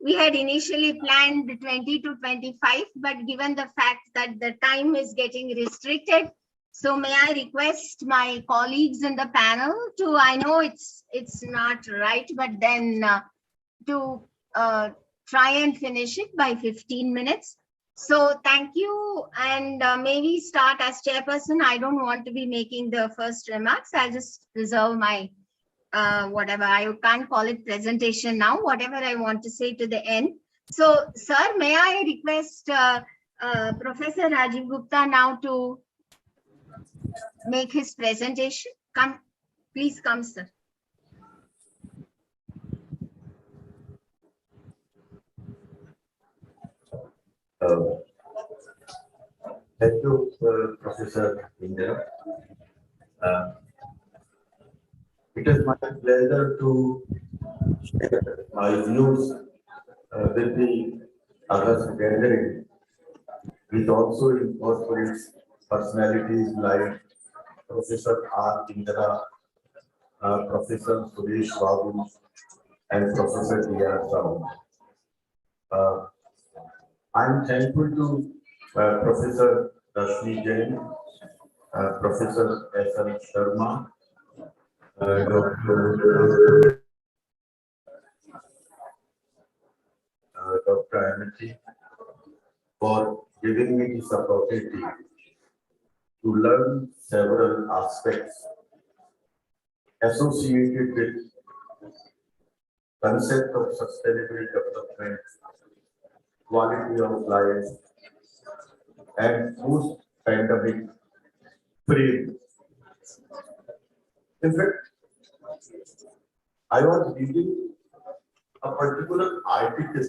we had initially planned 20 to 25, but given the fact that the time is getting restricted, so may I request my colleagues in the panel to, I know it's not right, but then to try and finish it by 15 minutes. So thank you, and may we start as chairperson. I don't want to be making the first remarks. I'll just reserve my whatever, I can't call it presentation now, whatever I want to say to the end. So sir, may I request Professor Rajiv Gupta now to make his presentation. Come, please come, sir. Thank you, Professor Indira. It is my pleasure to share my views with the August gathering, which also incorporates personalities like Professor R. Indira, Professor Suresh Babu, and Professor D.R. Sahu. I'm thankful to Professor Rashmi Jain, Professor S.L. Sharma, Dr. Amity, for giving me this opportunity to learn several aspects associated with concept of sustainable development, quality of life, and post-pandemic frame. In fact, I was reading a particular article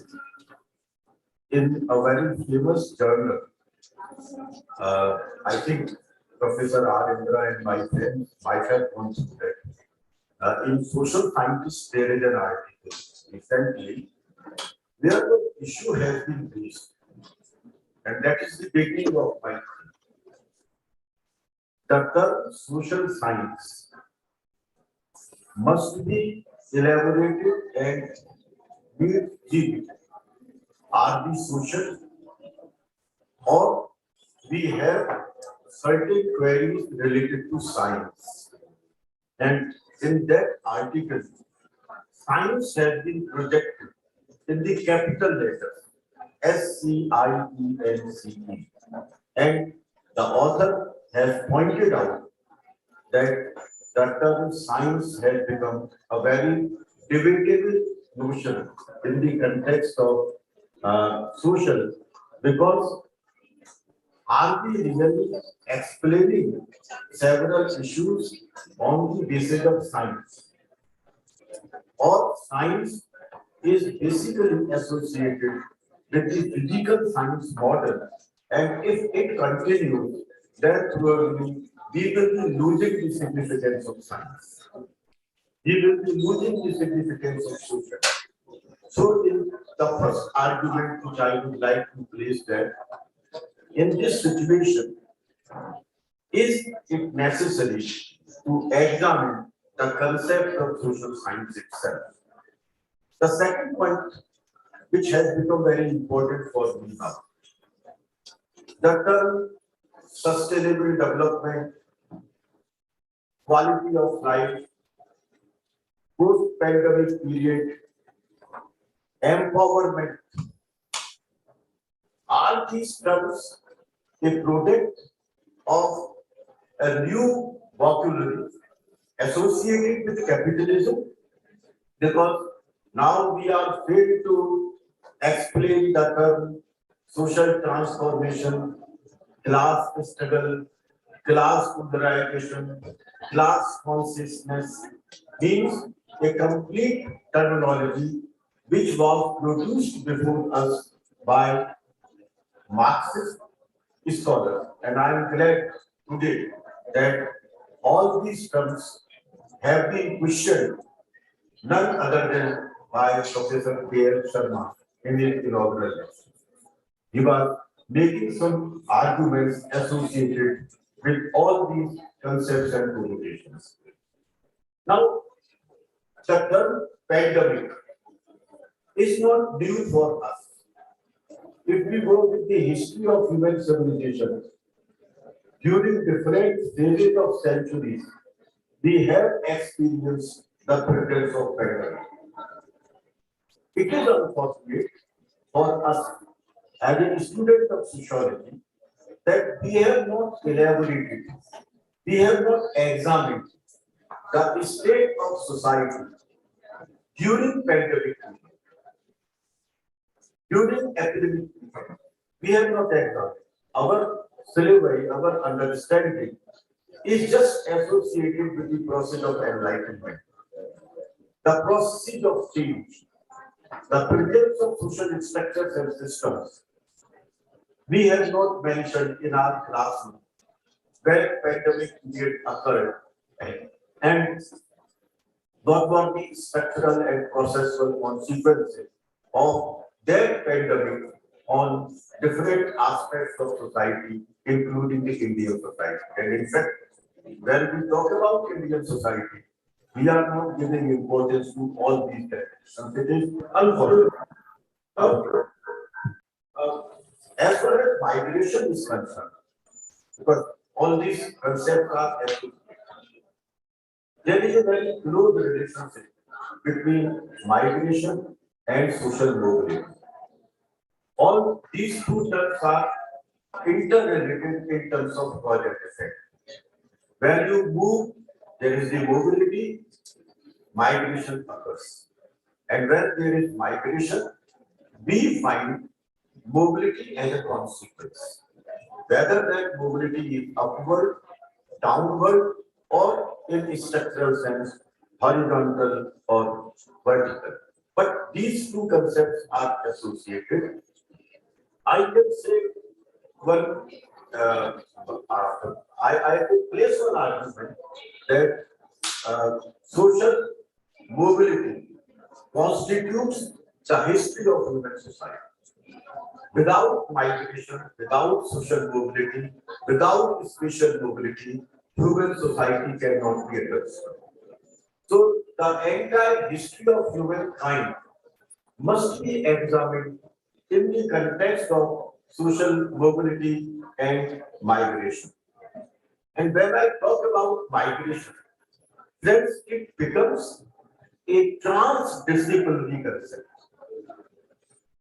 in a very famous journal. I think Professor R. Indra and my friends might have gone through that. In Social Scientist, there is an article recently where the issue has been raised, and that is the beginning of my thing. The term social science must be elaborated and made deep. Are we social, or we have certain queries related to science? And in that article, science has been projected in the capital letters SCIENCE, and the author has pointed out that the term science has become a very debatable notion in the context of social, because are we really explaining several issues on the basis of science, or science is basically associated with the physical science model, and if it continues, then probably we will be losing the significance of science. We will be losing the significance of social. So in the first argument which I would like to place, that in this situation, is it necessary to examine the concept of social science itself? The second point, which has become very important for me now, the term sustainable development, quality of life, post-pandemic period, empowerment, are these terms a product of a new vocabulary associated with capitalism? Because now we are failed to explain the term social transformation, class struggle, class polarization, class consciousness, means a complete terminology which was produced before us by Marxist scholars. And I am glad today that all these terms have been questioned, none other than by Professor K.L. Sharma in his inaugural lecture. He was making some arguments associated with all these concepts and connotations. Now, the term pandemic is not new for us. If we go with the history of human civilization, during different phases of centuries, we have experienced the presence of pandemic. It is unfortunate for us as a student of sociology that we have not elaborated, we have not examined the state of society during pandemic, during epidemic. We have not examined. Our syllabi, our understanding is just associated with the process of enlightenment, the process of change, the presence of social structures and systems. We have not mentioned in our classroom when pandemic period occurred and what were the structural and processual consequences of that pandemic on different aspects of society, including the Indian society. And in fact, when we talk about Indian society, we are not giving importance to all these dimensions. It is unfortunate. As far as migration is concerned, because all these concepts are associated, there is a very close relationship between migration and social mobility. All these two terms are interrelated in terms of cause and effect. When you move, there is the mobility, migration occurs. And when there is migration, we find mobility as a consequence. Whether that mobility is upward, downward, or in structural sense, horizontal or vertical. But these two concepts are associated. I can say one, I could place one argument that social mobility constitutes the history of human society. Without migration, without social mobility, without spatial mobility, human society cannot be addressed. So the entire history of humankind must be examined in the context of social mobility and migration. And when I talk about migration, friends, it becomes a transdisciplinary concept.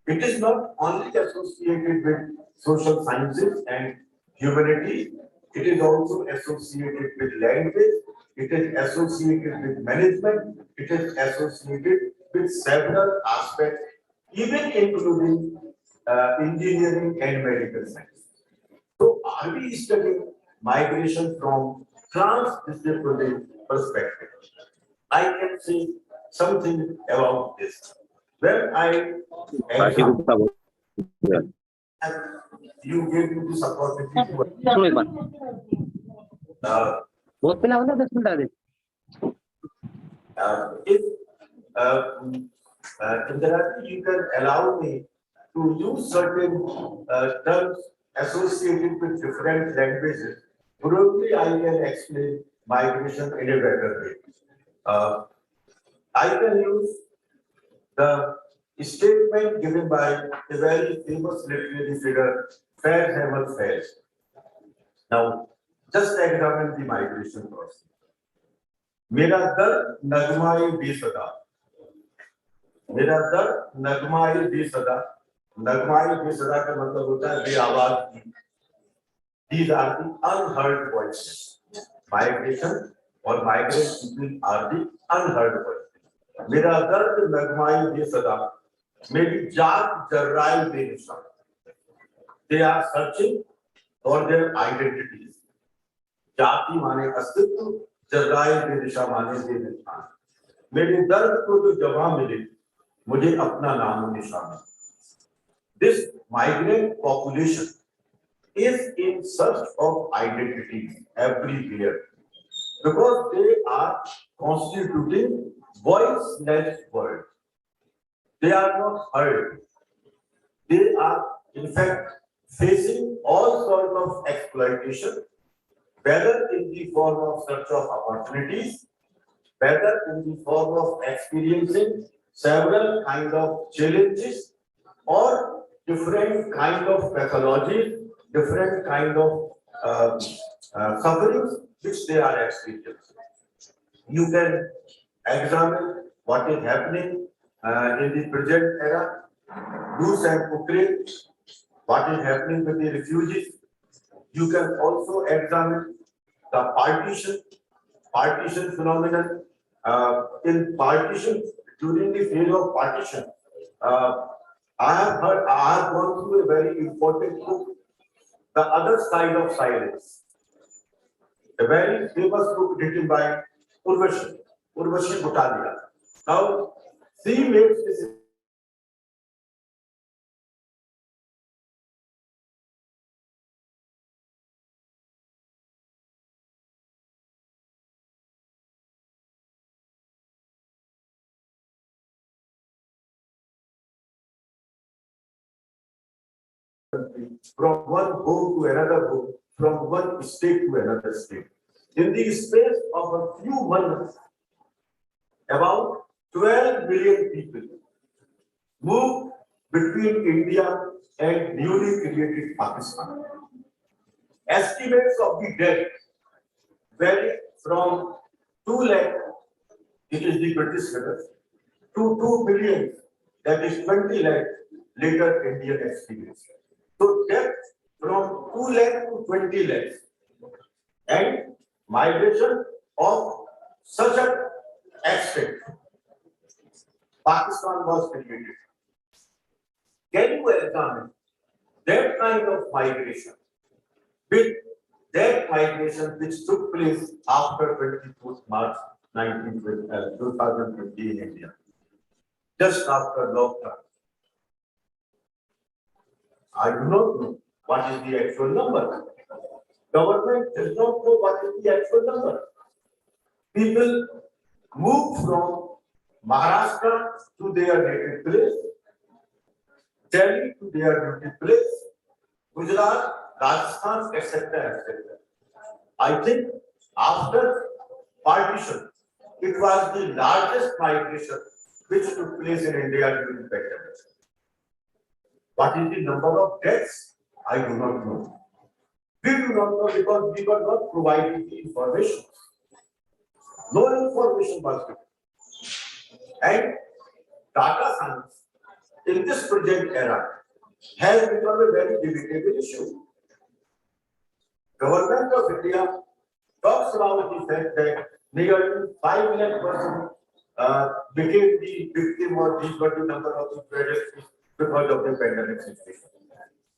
It is not only associated with social sciences and humanity, it is also associated with language, it is associated with management, it is associated with several aspects, even including engineering and medical science. So are we studying migration from transdisciplinary perspective? I can say something about this. When you gave me this opportunity if Indrati, you can allow me to use certain terms associated with different languages, probably I can explain migration in a better way. I can use the statement given by a very famous literary figure, Fairhammer Fairs. Now, just examine the migration process. मेरा दर्द नगमाए बेसदा, मेरा दर्द नगमाए बेसदा, नगमाए बेसदा का मतलब होता है बेआवाज की. These are the unheard voices. Migration or migrant people are the unheard voices. मेरा दर्द नगमाए बेसदा, मेरी जात जर्राए बेनिशान. They are searching for their identities. जाति माने अस्तित्व, जर्राए बेनिशा माने बेनिशान. मेरे दर्द को जो जवाब मिले, मुझे अपना नाम निशान. This migrant population is in search of identity everywhere because they are constituting voiceless world. They are not heard. They are in fact facing all sorts of exploitation, whether in the form of search of opportunities, whether in the form of experiencing several kind of challenges or different kind of pathologies, different kind of sufferings which they are experiencing. You can examine what is happening in the present era, Russia and Ukraine, what is happening with the refugees. You can also examine the partition phenomenon. In partition, during the phase of partition, I have gone through a very important book, The Other Side of Silence. a very famous book written by Urvashi Butalia. Now, she makes this from one home to another home, from one state to another state. In the space of a few months, about 12 million people moved between India and newly created Pakistan. Estimates of the death vary from 2 lakh, it is the British figure, to 2 billion, that is 20 lakh later Indian experience. So death from 2 lakh to 20 lakhs and migration of such an extent, Pakistan was created. Can you examine that kind of migration with that migration which took place after 24th March 2020 in India, just after lockdown? I do not know what is the actual number. Government does not know what is the actual number. People move from Maharashtra to their native place, Delhi to their native place, Gujarat, Rajasthan, etc., etc. I think after partition, it was the largest migration which took place in India during the pandemic. What is the number of deaths? I do not know. We do not know because we were not provided the information. No information was given. And data science in this project era has become a very debatable issue. Government of India talks about the fact that nearly 5 lakh persons became the victim or these were the number of the tragedies because of the pandemic situation.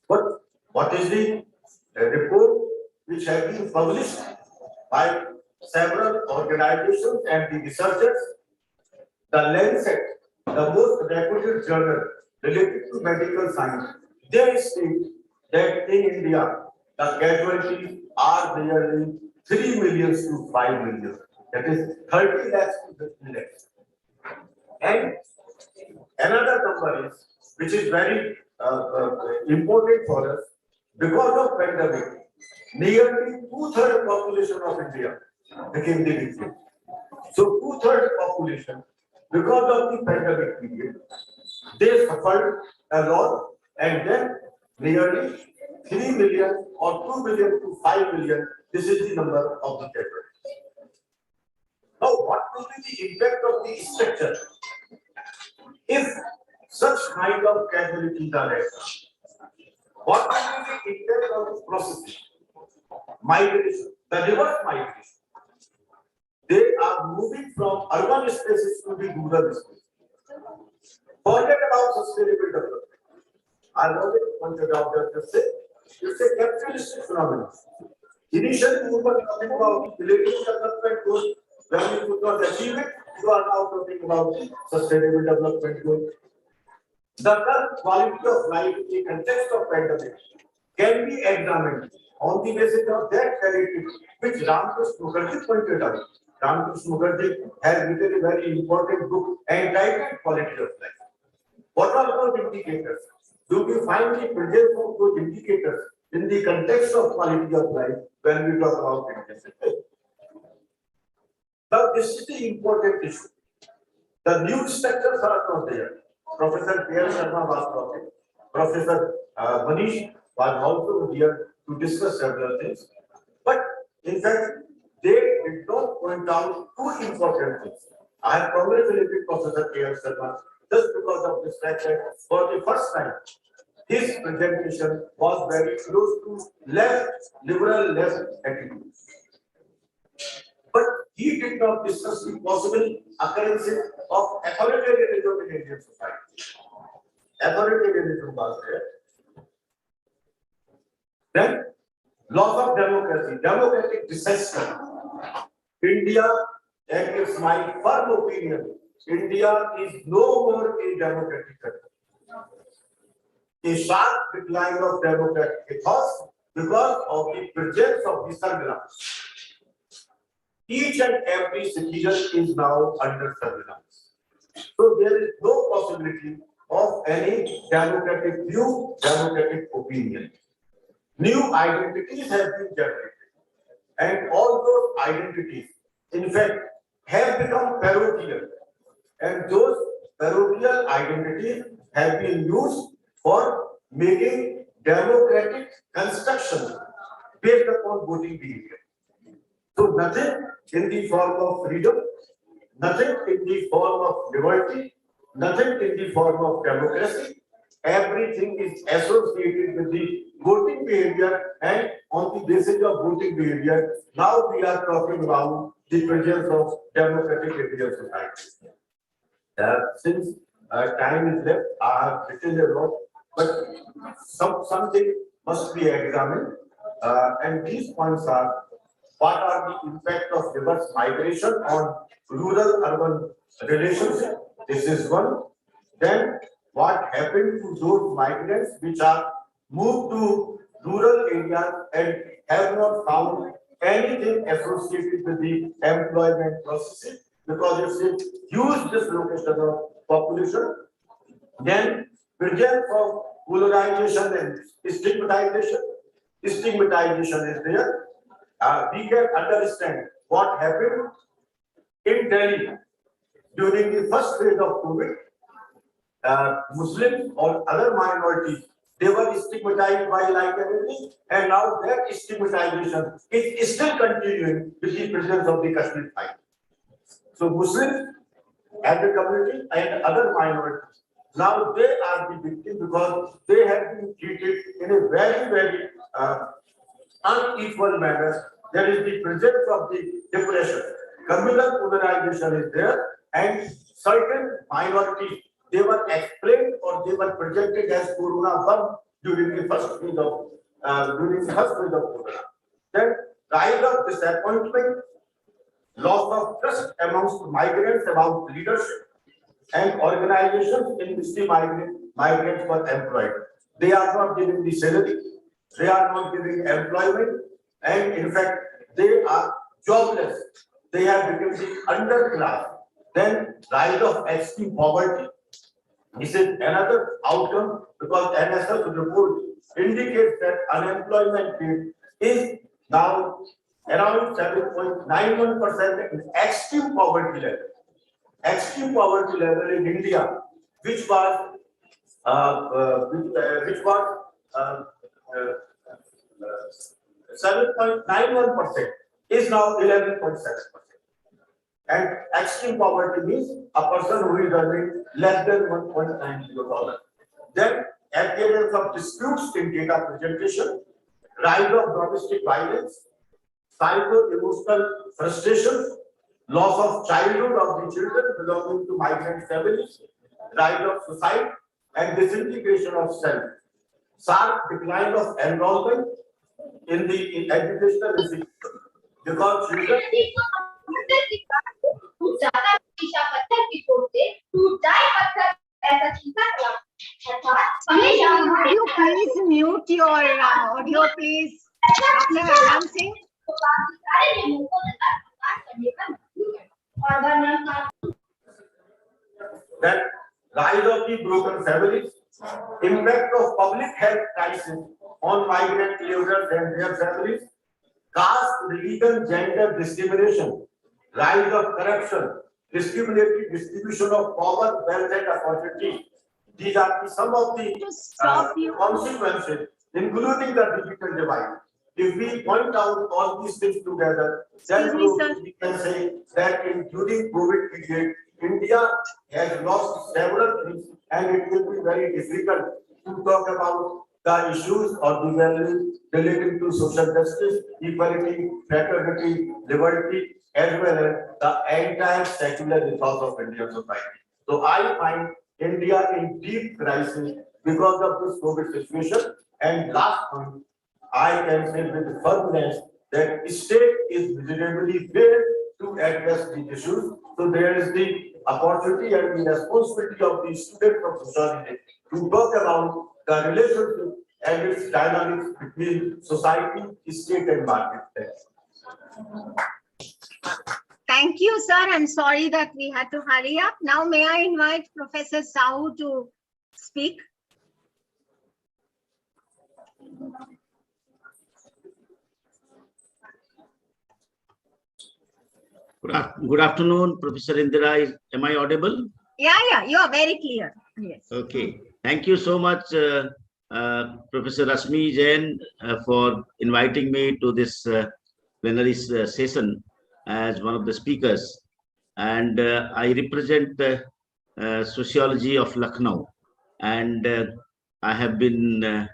But what is the report which has been published by several organizations and the researchers? The Lancet, the most reputed journal related to medical science, they state that in India, the casualties are nearly 3 million to 5 million. That is 30 lakhs to 50 lakhs. And another number is, which is very important for us, because of pandemic, nearly 2/3 population of India became the victim. So 2/3 population, because of the pandemic period, they suffered a lot, and then nearly 3 million or 2 million to 5 million, this is the number of the casualties. Now, what will be the impact of the structure if such kind of casualties are there? What will be the impact of this process? Migration, the reverse migration. They are moving from urban spaces to the rural spaces. Forget about sustainable development. I've already pointed out that it's a capitalistic phenomenon. Initially, we were talking about millennium development goals. When we could not achieve it, you are now talking about sustainable development goals. The current quality of life in the context of pandemic can be examined on the basis of that narrative which Ramkrishna Mukherjee pointed out. Ramkrishna Mukherjee has written a very important book entitled Quality of Life. What are those indicators? Do we find the presence of those indicators in the context of quality of life when we talk about intensity? Now, this is the important issue. The new structures are not there. Professor P.R. Sharma was talking. Professor Manish was also here to discuss several things. But in fact, they did not point out two important things. I have congratulated Professor P.R. Sharma just because of this fact that for the first time, his presentation was very close to left, liberal left attitudes. But he did not discuss the possible occurrences of authoritarianism in Indian society. Authoritarianism was there. Then Loss of democracy, democratic disaster. India, and it's my firm opinion, India is no more a democratic country. A sharp decline of democratic ethos because of the presence of the surveillance. Each and every citizen is now under surveillance. So there is no possibility of any democratic view, democratic opinion. New identities have been generated, and all those identities, in fact, have become parochial, and those parochial identities have been used for making democratic construction based upon voting behavior. So nothing in the form of freedom, nothing in the form of liberty, nothing in the form of democracy. Everything is associated with the voting behavior, and on the basis of voting behavior, now we are talking about the presence of democratic Indian society. Since time is left, I have written a lot, but something must be examined, and these points are: what are the impact of reverse migration on rural-urban relationship? This is one. Then, what happened to those migrants which are moved to rural areas and have not found anything associated with the employment processes because it's a huge dislocation of population? Then, presence of polarization and stigmatization. Stigmatization is there. We can understand what happened in Delhi during the first phase of COVID. Muslims or other minorities, they were stigmatized by like everything, and now that stigmatization is still continuing with the presence of the Kashmir fight. So Muslims and the community and other minorities, now they are the victim because they have been treated in a very unequal manner. There is the presence of the depression. Communal polarization is there, and certain minorities, they were explained or they were projected as Corona bump during the first phase of Corona. Then rise of disappointment, loss of trust amongst migrants about leadership and organizations in which the migrants were employed. They are not giving the salary, they are not giving employment, and in fact, they are jobless. They have become the underclass. Then rise of extreme poverty. This is another outcome because NSF report indicates that unemployment rate is now around 7.91% in extreme poverty level. Extreme poverty level in India, which was 7.91%, is now 11.7%. And extreme poverty means a person who is earning less than $1.90. Then appearance of disputes in data presentation, rise of domestic violence, psycho-emotional frustration, loss of childhood of the children belonging to migrant families, rise of suicide, and disintegration of self. Sharp decline of enrollment in educational institutions because children Would you please mute your audio, please? Dr. Arnab Singh? That rise of the broken families, impact of public health crisis on migrant laborers and their families, caste, religion, gender discrimination, rise of corruption, discriminatory distribution of power, wealth, and opportunity. These are some of the consequences, including the digital divide. If we point out all these things together, then we can say that during COVID period, India has lost several things, and it will be very difficult to talk about the issues or the values relating to social justice, equality, fraternity, liberty, as well as the entire secular ethos of Indian society. So I find India in deep crisis because of this COVID situation. And last point, I can say with firmness that state is visibly failed to address these issues. So there is the opportunity and the responsibility of the student of sociology to talk about the relationship and its dynamics between society, state, and market. Thank you, sir. I'm sorry that we had to hurry up. Now, may I invite Professor Sahu to speak? Good afternoon, Professor Indira. Am I audible? Yeah, you are very clear. Yes. Okay. Thank you so much, Professor Rashmi Jain, for inviting me to this plenary session as one of the speakers. And I represent Sociology of Lucknow. And I have been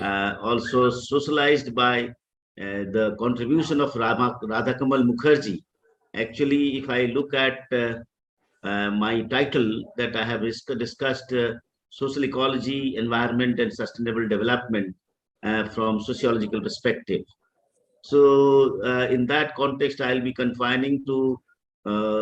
also socialized by the contribution of Radhakamal Mukherjee. Actually, if I look at my title that I have discussed social ecology, environment, and sustainable development from sociological perspective. So in that context, I'll be confining to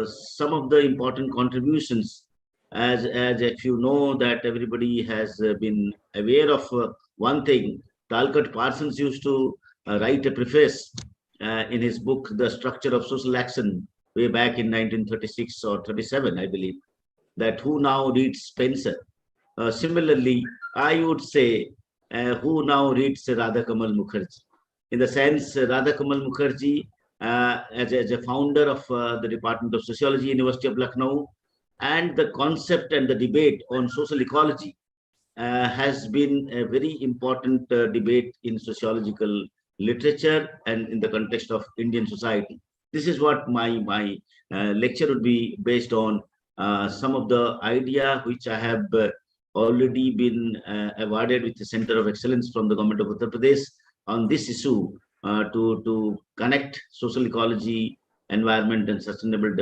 some of the important contributions, as if you know that everybody has been aware of one thing. Talcott Parsons used to write a preface in his book, The Structure of Social Action, way back in 1936 or 37, I believe, that who now reads Spencer. Similarly, I would say who now reads Radhakamal Mukherjee. In the sense, Radhakamal Mukherjee, as a founder of the Department of Sociology, University of Lucknow, and the concept and the debate on social ecology has been a very important debate in sociological literature and in the context of Indian society. This is what my lecture would be based on. Some of the idea which I have already been awarded with the Center of Excellence from the government of Uttar Pradesh on this issue to connect social ecology, environment, and sustainable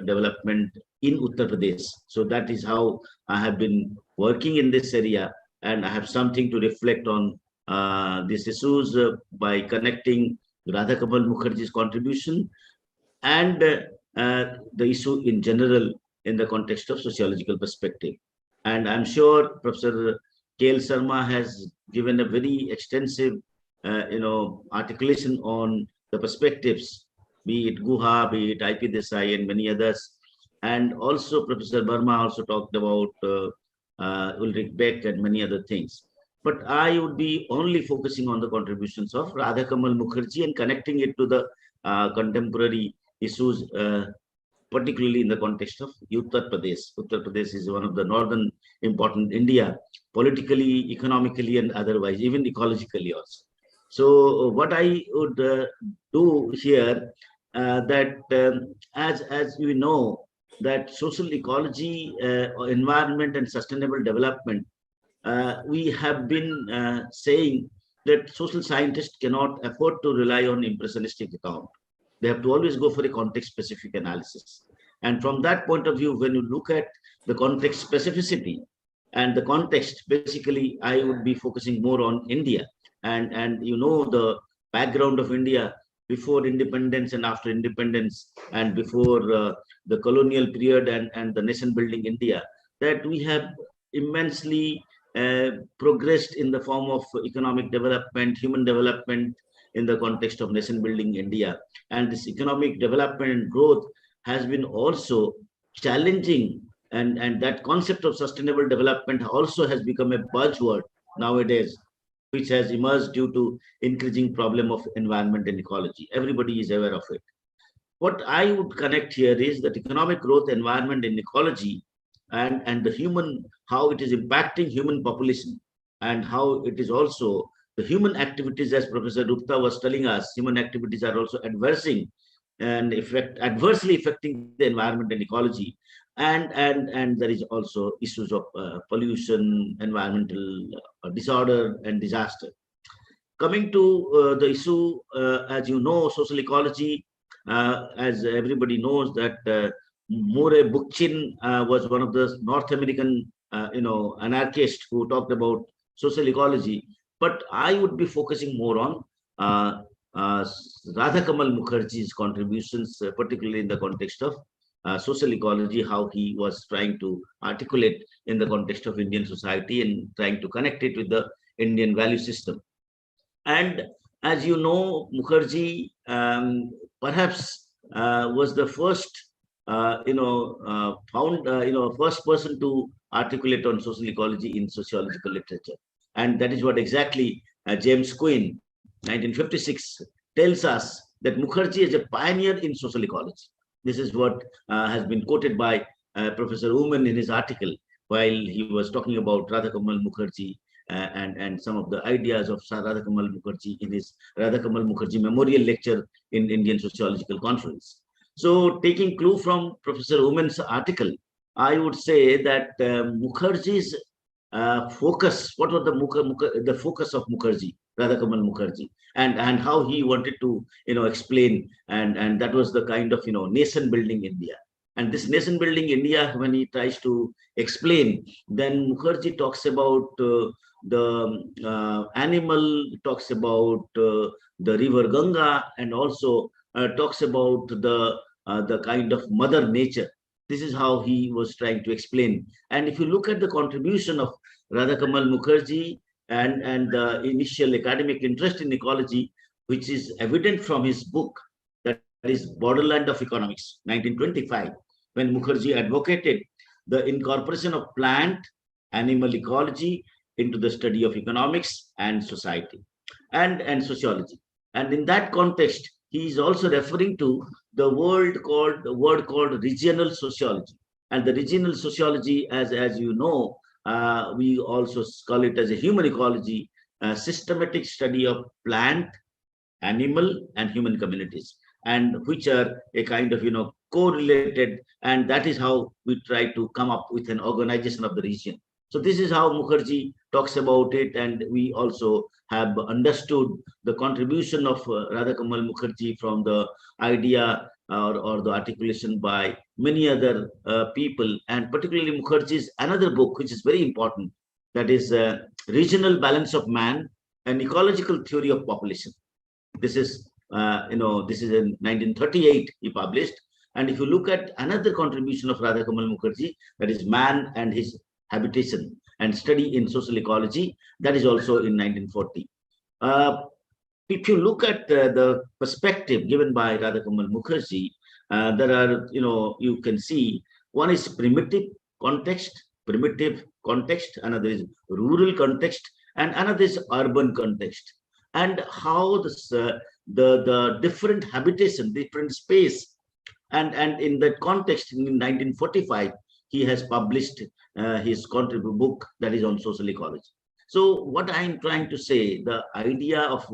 development in Uttar Pradesh. So that is how I have been working in this area, and I have something to reflect on these issues by connecting Radhakamal Mukherjee's contribution and the issue in general in the context of sociological perspective. And I'm sure Professor K.L. Sharma has given a very extensive articulation on the perspectives, be it Guha, be it IP Desai, and many others. And also Professor Burma also talked about Ulrich Beck and many other things. But I would be only focusing on the contributions of Radhakamal Mukherjee and connecting it to the contemporary issues, particularly in the context of Uttar Pradesh. Uttar Pradesh is one of the northern important India, politically, economically, and otherwise, even ecologically also. So what I would do here, as we know, that social ecology, environment, and sustainable development, we have been saying that social scientists cannot afford to rely on impressionistic account. They have to always go for a context-specific analysis. And from that point of view, when you look at the context specificity and the context, basically, I would be focusing more on India. And you know the background of India before independence and after independence, and before the colonial period and the nation building India, that we have immensely progressed in the form of economic development, human development in the context of nation building India. And this economic development and growth has been also challenging, and that concept of sustainable development also has become a buzzword nowadays, which has emerged due to increasing problem of environment and ecology. Everybody is aware of it. What I would connect here is that economic growth, environment, and ecology, and the human, how it is impacting human population, and how it is also the human activities, as Professor Gupta was telling us, human activities are also adversely affecting the environment and ecology. And there is also issues of pollution, environmental disorder, and disaster. Coming to the issue, as you know, social ecology, as everybody knows, that Murray Bookchin was one of the North American, anarchists who talked about social ecology. But I would be focusing more on Radha Kamal Mukherjee's contributions, particularly in the context of social ecology, how he was trying to articulate in the context of Indian society and trying to connect it with the Indian value system. And as you know, Mukherjee perhaps was the first, first person to articulate on social ecology in sociological literature. And that is what exactly James Quinn, 1956, tells us, that Mukherjee is a pioneer in social ecology. This is what has been quoted by Professor Uman in his article while he was talking about Radha Kamal Mukherjee and some of the ideas of Radha Kamal Mukherjee in his Radha Kamal Mukherjee Memorial Lecture in Indian Sociological Conference. So, taking clue from Professor Uman's article, I would say that Mukherjee's focus, what was the focus of Mukherjee, Radha Kamal Mukherjee, and how he wanted to explain, and that was the kind of nation building India. And this nation building India, when he tries to explain, then Mukherjee talks about the animal, talks about the river Ganga, and also talks about the kind of mother nature. This is how he was trying to explain. And if you look at the contribution of Radha Kamal Mukherjee and the initial academic interest in ecology, which is evident from his book, that is Borderland of Economics, 1925, when Mukherjee advocated the incorporation of plant animal ecology into the study of economics and society and sociology. And in that context, he is also referring to the word called regional sociology. And the regional sociology, as you know, we also call it as a human ecology, a systematic study of plant, animal, and human communities, and which are a kind of correlated, and that is how we try to come up with an organization of the region. So this is how Mukherjee talks about it, and we also have understood the contribution of Radha Kamal Mukherjee from the idea or the articulation by many other people, and particularly Mukherjee's another book, which is very important, that is Regional Balance of Man, an Ecological Theory of Population. This is, this is in 1938 he published. And if you look at another contribution of Radha Kamal Mukherjee, that is Man and His Habitation and Study in Social Ecology, that is also in 1940. If you look at the perspective given by Radha Kamal Mukherjee, there are, you can see, one is primitive context, another is rural context, and another is urban context. And how this, the different habitation, different space, and in that context, in 1945, he has published his book that is on social ecology. So what I'm trying to say, the idea of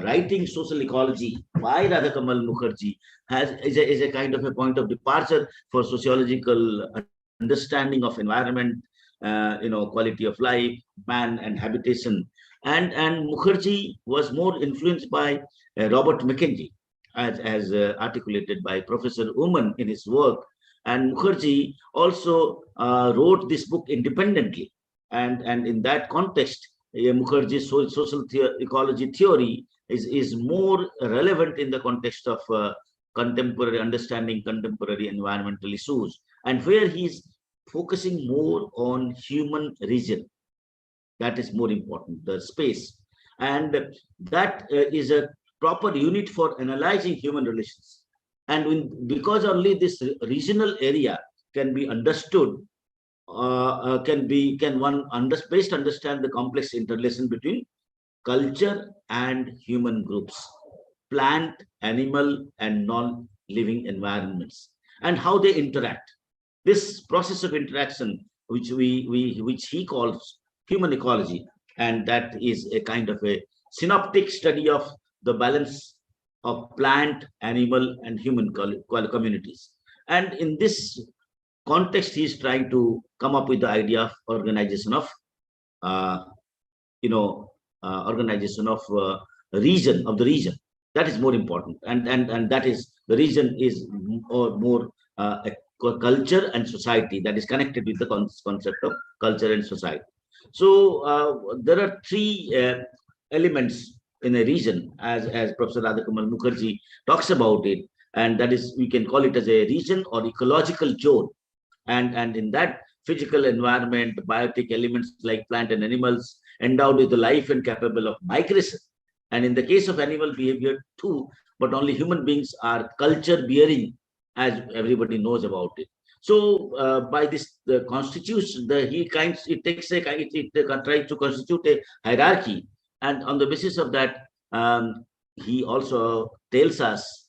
writing social ecology by Radha Kamal Mukherjee is a kind of a point of departure for sociological understanding of environment, quality of life, man, and habitation. And Mukherjee was more influenced by Robert McKenzie, as articulated by Professor Uman in his work. And Mukherjee also wrote this book independently. And in that context, Mukherjee's social ecology theory is more relevant in the context of contemporary understanding, contemporary environmental issues, and where he's focusing more on human region. That is more important, the space. And that is a proper unit for analyzing human relations. And because only this regional area can be understood, can one best understand the complex interrelation between culture and human groups, plant, animal, and non-living environments, and how they interact. This process of interaction, which he calls human ecology, and that is a kind of a synoptic study of the balance of plant, animal, and human communities. And in this context, he is trying to come up with the idea of organization of, region of the region. That is more important, and that is the region is more culture and society, that is connected with the concept of culture and society. So there are three elements in a region, as Professor Radhakamal Mukherjee talks about it, and that is, we can call it as a region or ecological zone. And in that physical environment, biotic elements like plant and animals endowed with the life and capable of migration. And in the case of animal behavior too, but only human beings are culture bearing, as everybody knows about it. So by this the constitution, it takes a it tries to constitute a hierarchy, and on the basis of that, he also tells us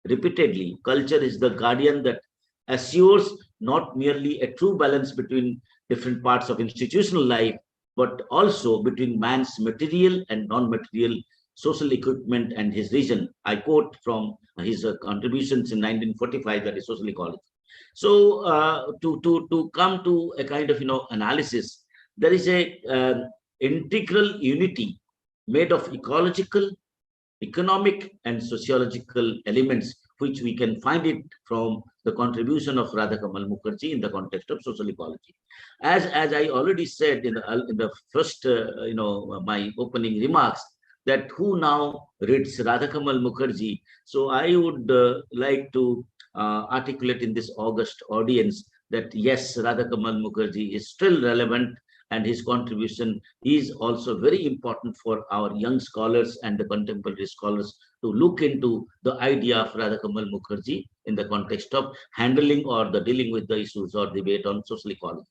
repeatedly, culture is the guardian that assures not merely a true balance between different parts of institutional life, but also between man's material and non-material social equipment and his region. I quote from his contributions in 1945, that is social ecology. So to come to a kind of analysis, there is a integral unity made of ecological, economic and sociological elements, which we can find it from the contribution of Radhakamal Mukherjee in the context of social ecology. As I already said in the first my opening remarks, that who now reads Radhakamal Mukherjee. So I would like to articulate in this august audience that yes, Radhakamal Mukherjee is still relevant, and his contribution is also very important for our young scholars and the contemporary scholars to look into the idea of Radhakamal Mukherjee in the context of handling or the dealing with the issues or debate on social ecology.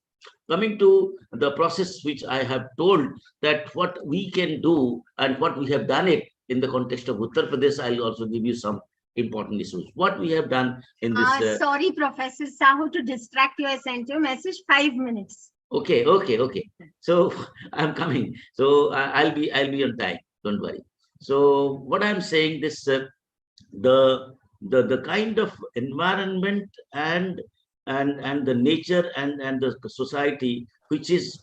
Coming to the process which I have told, that what we can do and what we have done it in the context of Uttar Pradesh, I'll also give you some important issues. What we have done in this. Sorry, Professor Sahu, to distract you. I sent you a message, 5 minutes. Okay. So I'm coming. So I'll be on time. Don't worry. So what I'm saying, this the kind of environment and the nature and the society, which is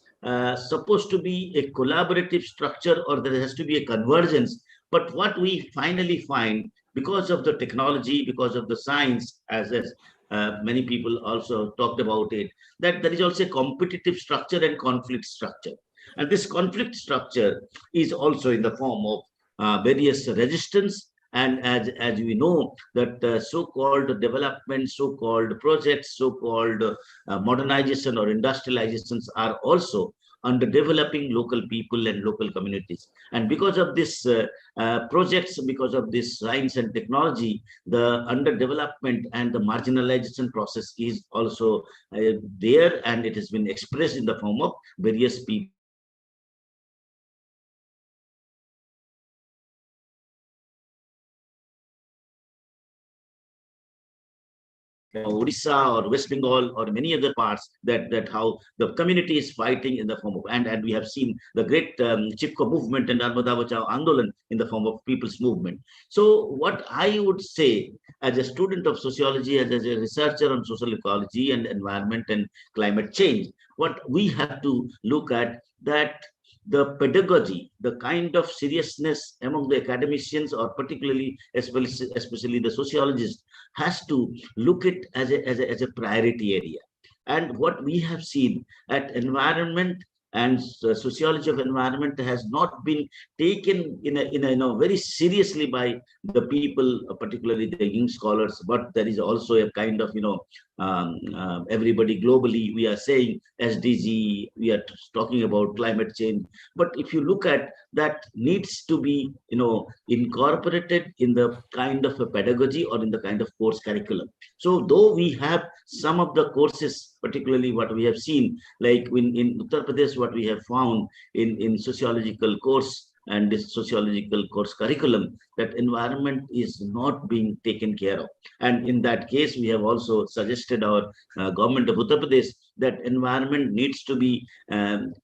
supposed to be a collaborative structure, or there has to be a convergence. But what we finally find, because of the technology, because of the science, as many people also talked about it, that there is also a competitive structure and conflict structure. And this conflict structure is also in the form of various resistance. And as we know, that so-called development, so-called projects, so-called modernization or industrializations are also under developing local people and local communities. And because of this projects, because of this science and technology, the underdevelopment and the marginalization process is also there, and it has been expressed in the form of various people. Odisha or West Bengal or many other parts, that how the community is fighting in the form of, and we have seen the great Chipko movement and Narmada Bachao Andolan in the form of people's movement. So what I would say, as a student of sociology, as a researcher on social ecology and environment and climate change, what we have to look at, that the pedagogy, the kind of seriousness among the academicians, or particularly especially the sociologists, has to look it as a priority area. And what we have seen at environment and sociology of environment has not been taken in a very seriously by the people, particularly the young scholars. But there is also a kind of everybody globally, we are saying SDG, we are talking about climate change. But if you look at that, needs to be incorporated in the kind of a pedagogy or in the kind of course curriculum. So though we have some of the courses, particularly what we have seen, like in Uttar Pradesh, what we have found in sociological course and this sociological course curriculum, that environment is not being taken care of. And in that case, we have also suggested our government of Uttar Pradesh that environment needs to be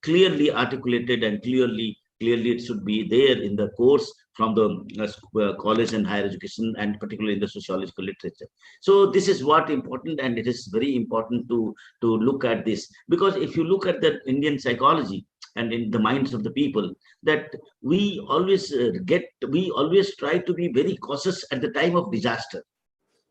clearly articulated, and clearly it should be there in the course from the college and higher education, and particularly in the sociological literature. So this is what important, and it is very important to look at this, because if you look at the Indian psychology and in the minds of the people, that we always try to be very cautious at the time of disaster.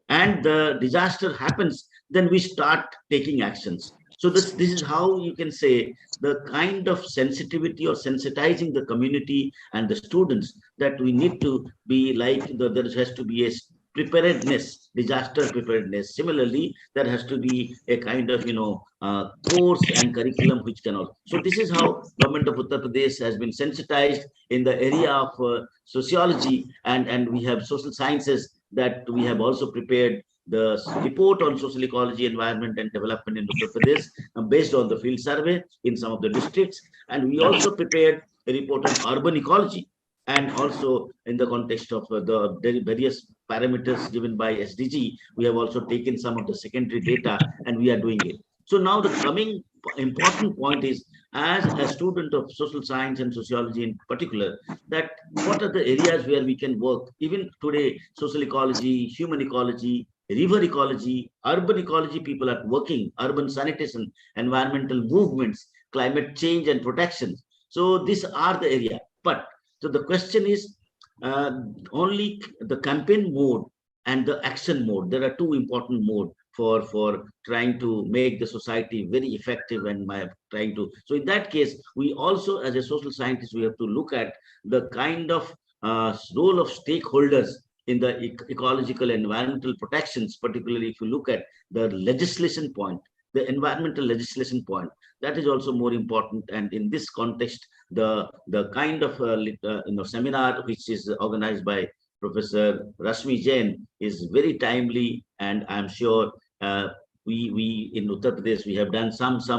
and the disaster happens, then we start taking actions. So this is how you can say the kind of sensitivity or sensitizing the community and the students, that we need to be like there has to be a preparedness, disaster preparedness. Similarly, there has to be a kind of course and curriculum which can also. So this is how government of Uttar Pradesh has been sensitized in the area of sociology, and we have social sciences, that we have also prepared the report on social ecology, environment and development in Uttar Pradesh based on the field survey in some of the districts. And we also prepared a report on urban ecology, and also in the context of the various parameters given by SDG, we have also taken some of the secondary data and we are doing it. So now the coming important point is, as a student of social science and sociology in particular, that what are the areas where we can work. Even today, social ecology, human ecology, river ecology, urban ecology, people are working, urban sanitation, environmental movements, climate change and protection. So these are the area. But so the question is, only the campaign mode and the action mode. There are two important modes for trying to make the society very effective and trying to. So in that case, we also, as a social scientist, we have to look at the kind of role of stakeholders in the ecological environmental protections, particularly if you look at the legislation point, the environmental legislation point, that is also more important. And in this context, the kind of seminar which is organized by Professor Rashmi Jain is very timely, and I'm sure we in Uttar Pradesh, we have done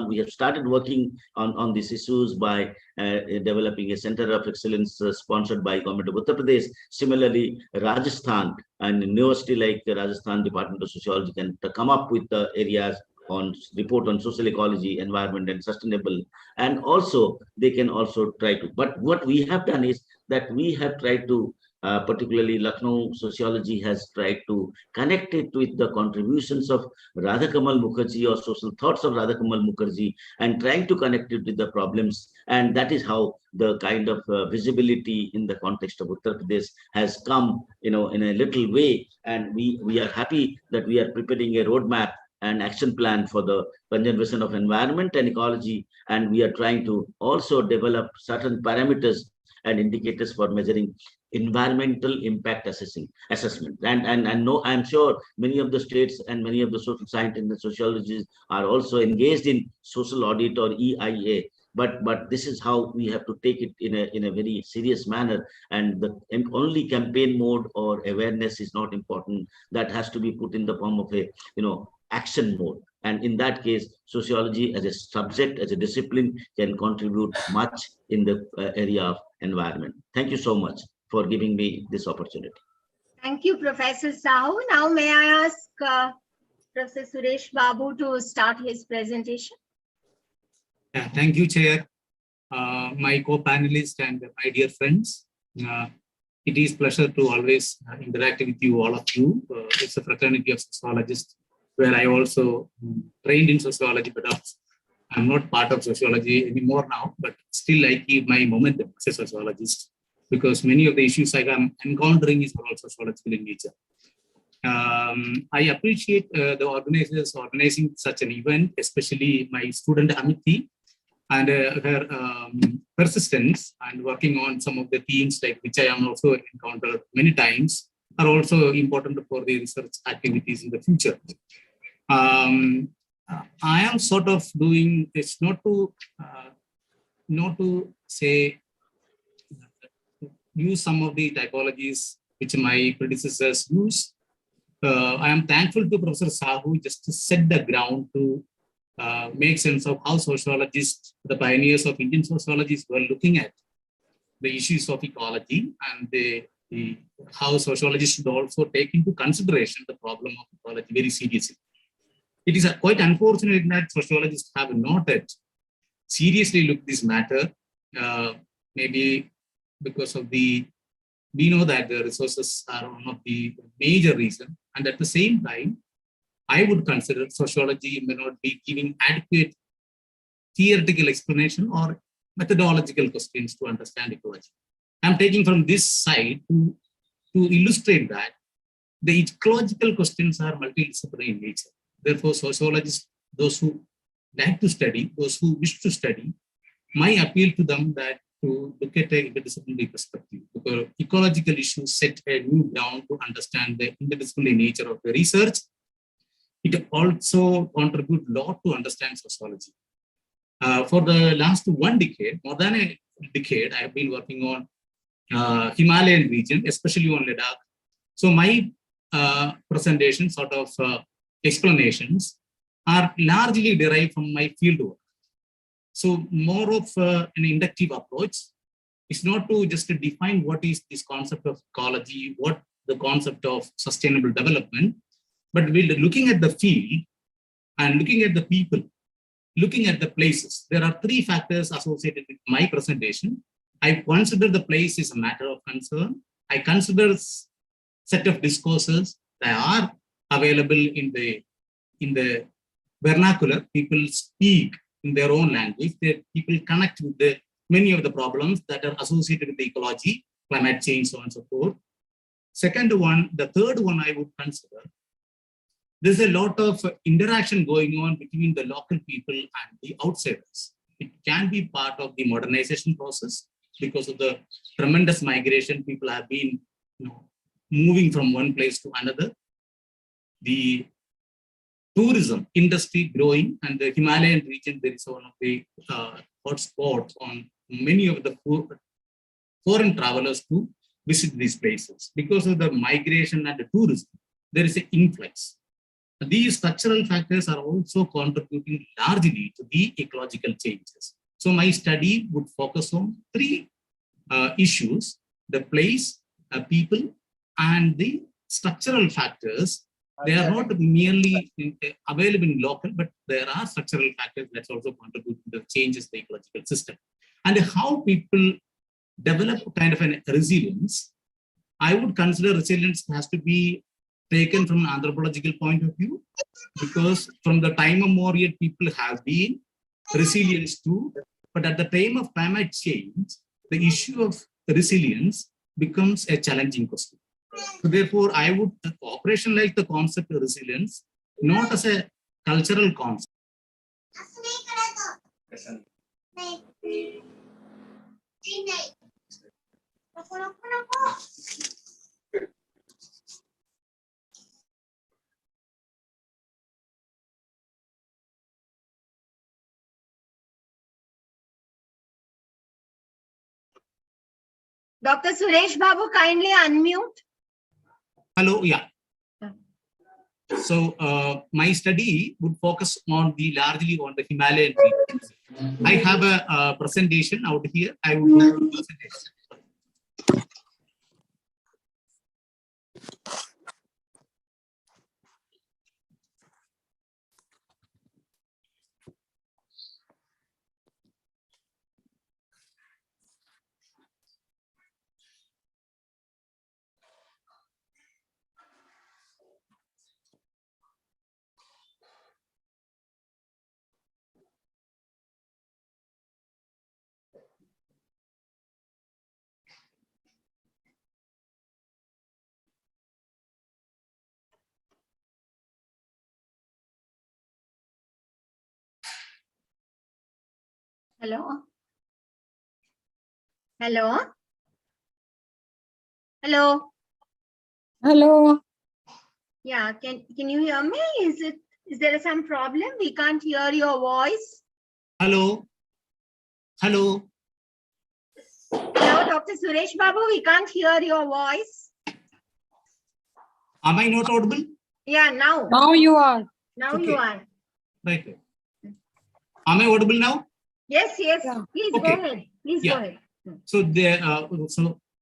we have started working on these issues by developing a center of excellence sponsored by government of Uttar Pradesh. Similarly, Rajasthan and university like Rajasthan Department of Sociology can come up with the areas on report on social ecology, environment and sustainable, and also they can also try to. But what we have done is that we have tried to particularly Lucknow Sociology has tried to connect it with the contributions of Radhakamal Mukherjee or social thoughts of Radhakamal Mukherjee, and trying to connect it with the problems. And that is how the kind of visibility in the context of Uttar Pradesh has come, in a little way. And we are happy that we are preparing a roadmap and action plan for the conservation of environment and ecology. And we are trying to also develop certain parameters and indicators for measuring environmental impact assessment. And no, I'm sure many of the states and many of the social scientists and sociologists are also engaged in social audit or EIA. But this is how we have to take it in a very serious manner. And the only campaign mode or awareness is not important. That has to be put in the form of a action mode. And in that case, sociology as a subject, as a discipline, can contribute much in the area of environment. Thank you so much for giving me this opportunity. Thank you, Professor Sahu. Now, may I ask Professor Suresh Babu to start his presentation? Thank you, Chair. My co-panelists and my dear friends, it is a pleasure to always interact with you, all of you. It's a fraternity of sociologists, where I also trained in sociology, but I'm not part of sociology anymore now, but still I keep my momentum as a sociologist, because many of the issues I am encountering is all sociological in nature. I appreciate the organizers organizing such an event, especially my student Amiti and her persistence and working on some of the themes like which I am also encountered many times are also important for the research activities in the future. I am sort of doing this not to say use some of the typologies which my predecessors used. I am thankful to Professor Sahu just to set the ground to make sense of how sociologists, the pioneers of Indian sociologists, were looking at the issues of ecology, and how sociologists should also take into consideration the problem of ecology very seriously. It is quite unfortunate that sociologists have not yet seriously looked this matter, maybe because of we know that the resources are one of the major reasons, and at the same time, I would consider sociology may not be giving adequate theoretical explanation or methodological questions to understand ecology. I'm taking from this side to illustrate that the ecological questions are multidisciplinary in nature. Therefore, sociologists, those who like to study, those who wish to study, my appeal to them that to look at a interdisciplinary perspective, because ecological issues set a new ground to understand the interdisciplinary nature of the research. It also contributes a lot to understand sociology. For the last 1 decade, more than a decade, I have been working on Himalayan region, especially on Ladakh. So my presentation sort of explanations are largely derived from my field work. So more of an inductive approach. It's not to just define what is this concept of ecology, what the concept of sustainable development, but we're looking at the field and looking at the people, looking at the places. There are 3 factors associated with my presentation. I consider the place is a matter of concern. I consider set of discourses that are available in the vernacular. People speak in their own language. People connect with many of the problems that are associated with the ecology, climate change, so on and so forth. Second one, the third one I would consider, there's a lot of interaction going on between the local people and the outsiders. It can be part of the modernization process because of the tremendous migration. People have been moving from one place to another. The tourism industry growing, and the Himalayan region, there is one of the hotspots on many of the foreign travelers to visit these places. Because of the migration and the tourism, there is an influx. These structural factors are also contributing largely to the ecological changes. So my study would focus on 3 issues: the place, people, and the structural factors. They are not merely available in local, but there are structural factors that also contribute to the changes in the ecological system. And how people develop kind of a resilience, I would consider resilience has to be taken from an anthropological point of view, because from the time immemorial people have been resilient too, but at the time of climate change, the issue of resilience becomes a challenging question. So therefore, I would operationalize the concept of resilience not as a cultural concept. Dr. Suresh Babu, kindly unmute. Hello, yeah. So my study would focus on largely on the Himalayan regions. I have a presentation out here. I will do the presentation. Hello? Hello? Hello? Hello. Yeah, can you hear me? Is there some problem? We can't hear your voice. Hello? Hello? Hello, Dr. Suresh Babu, we can't hear your voice. Am I not audible? Yeah, now. Now you are. Now Okay. you are. Right. Am I audible now? Yes, yes. Please Okay. go ahead. Please Yeah. go ahead. So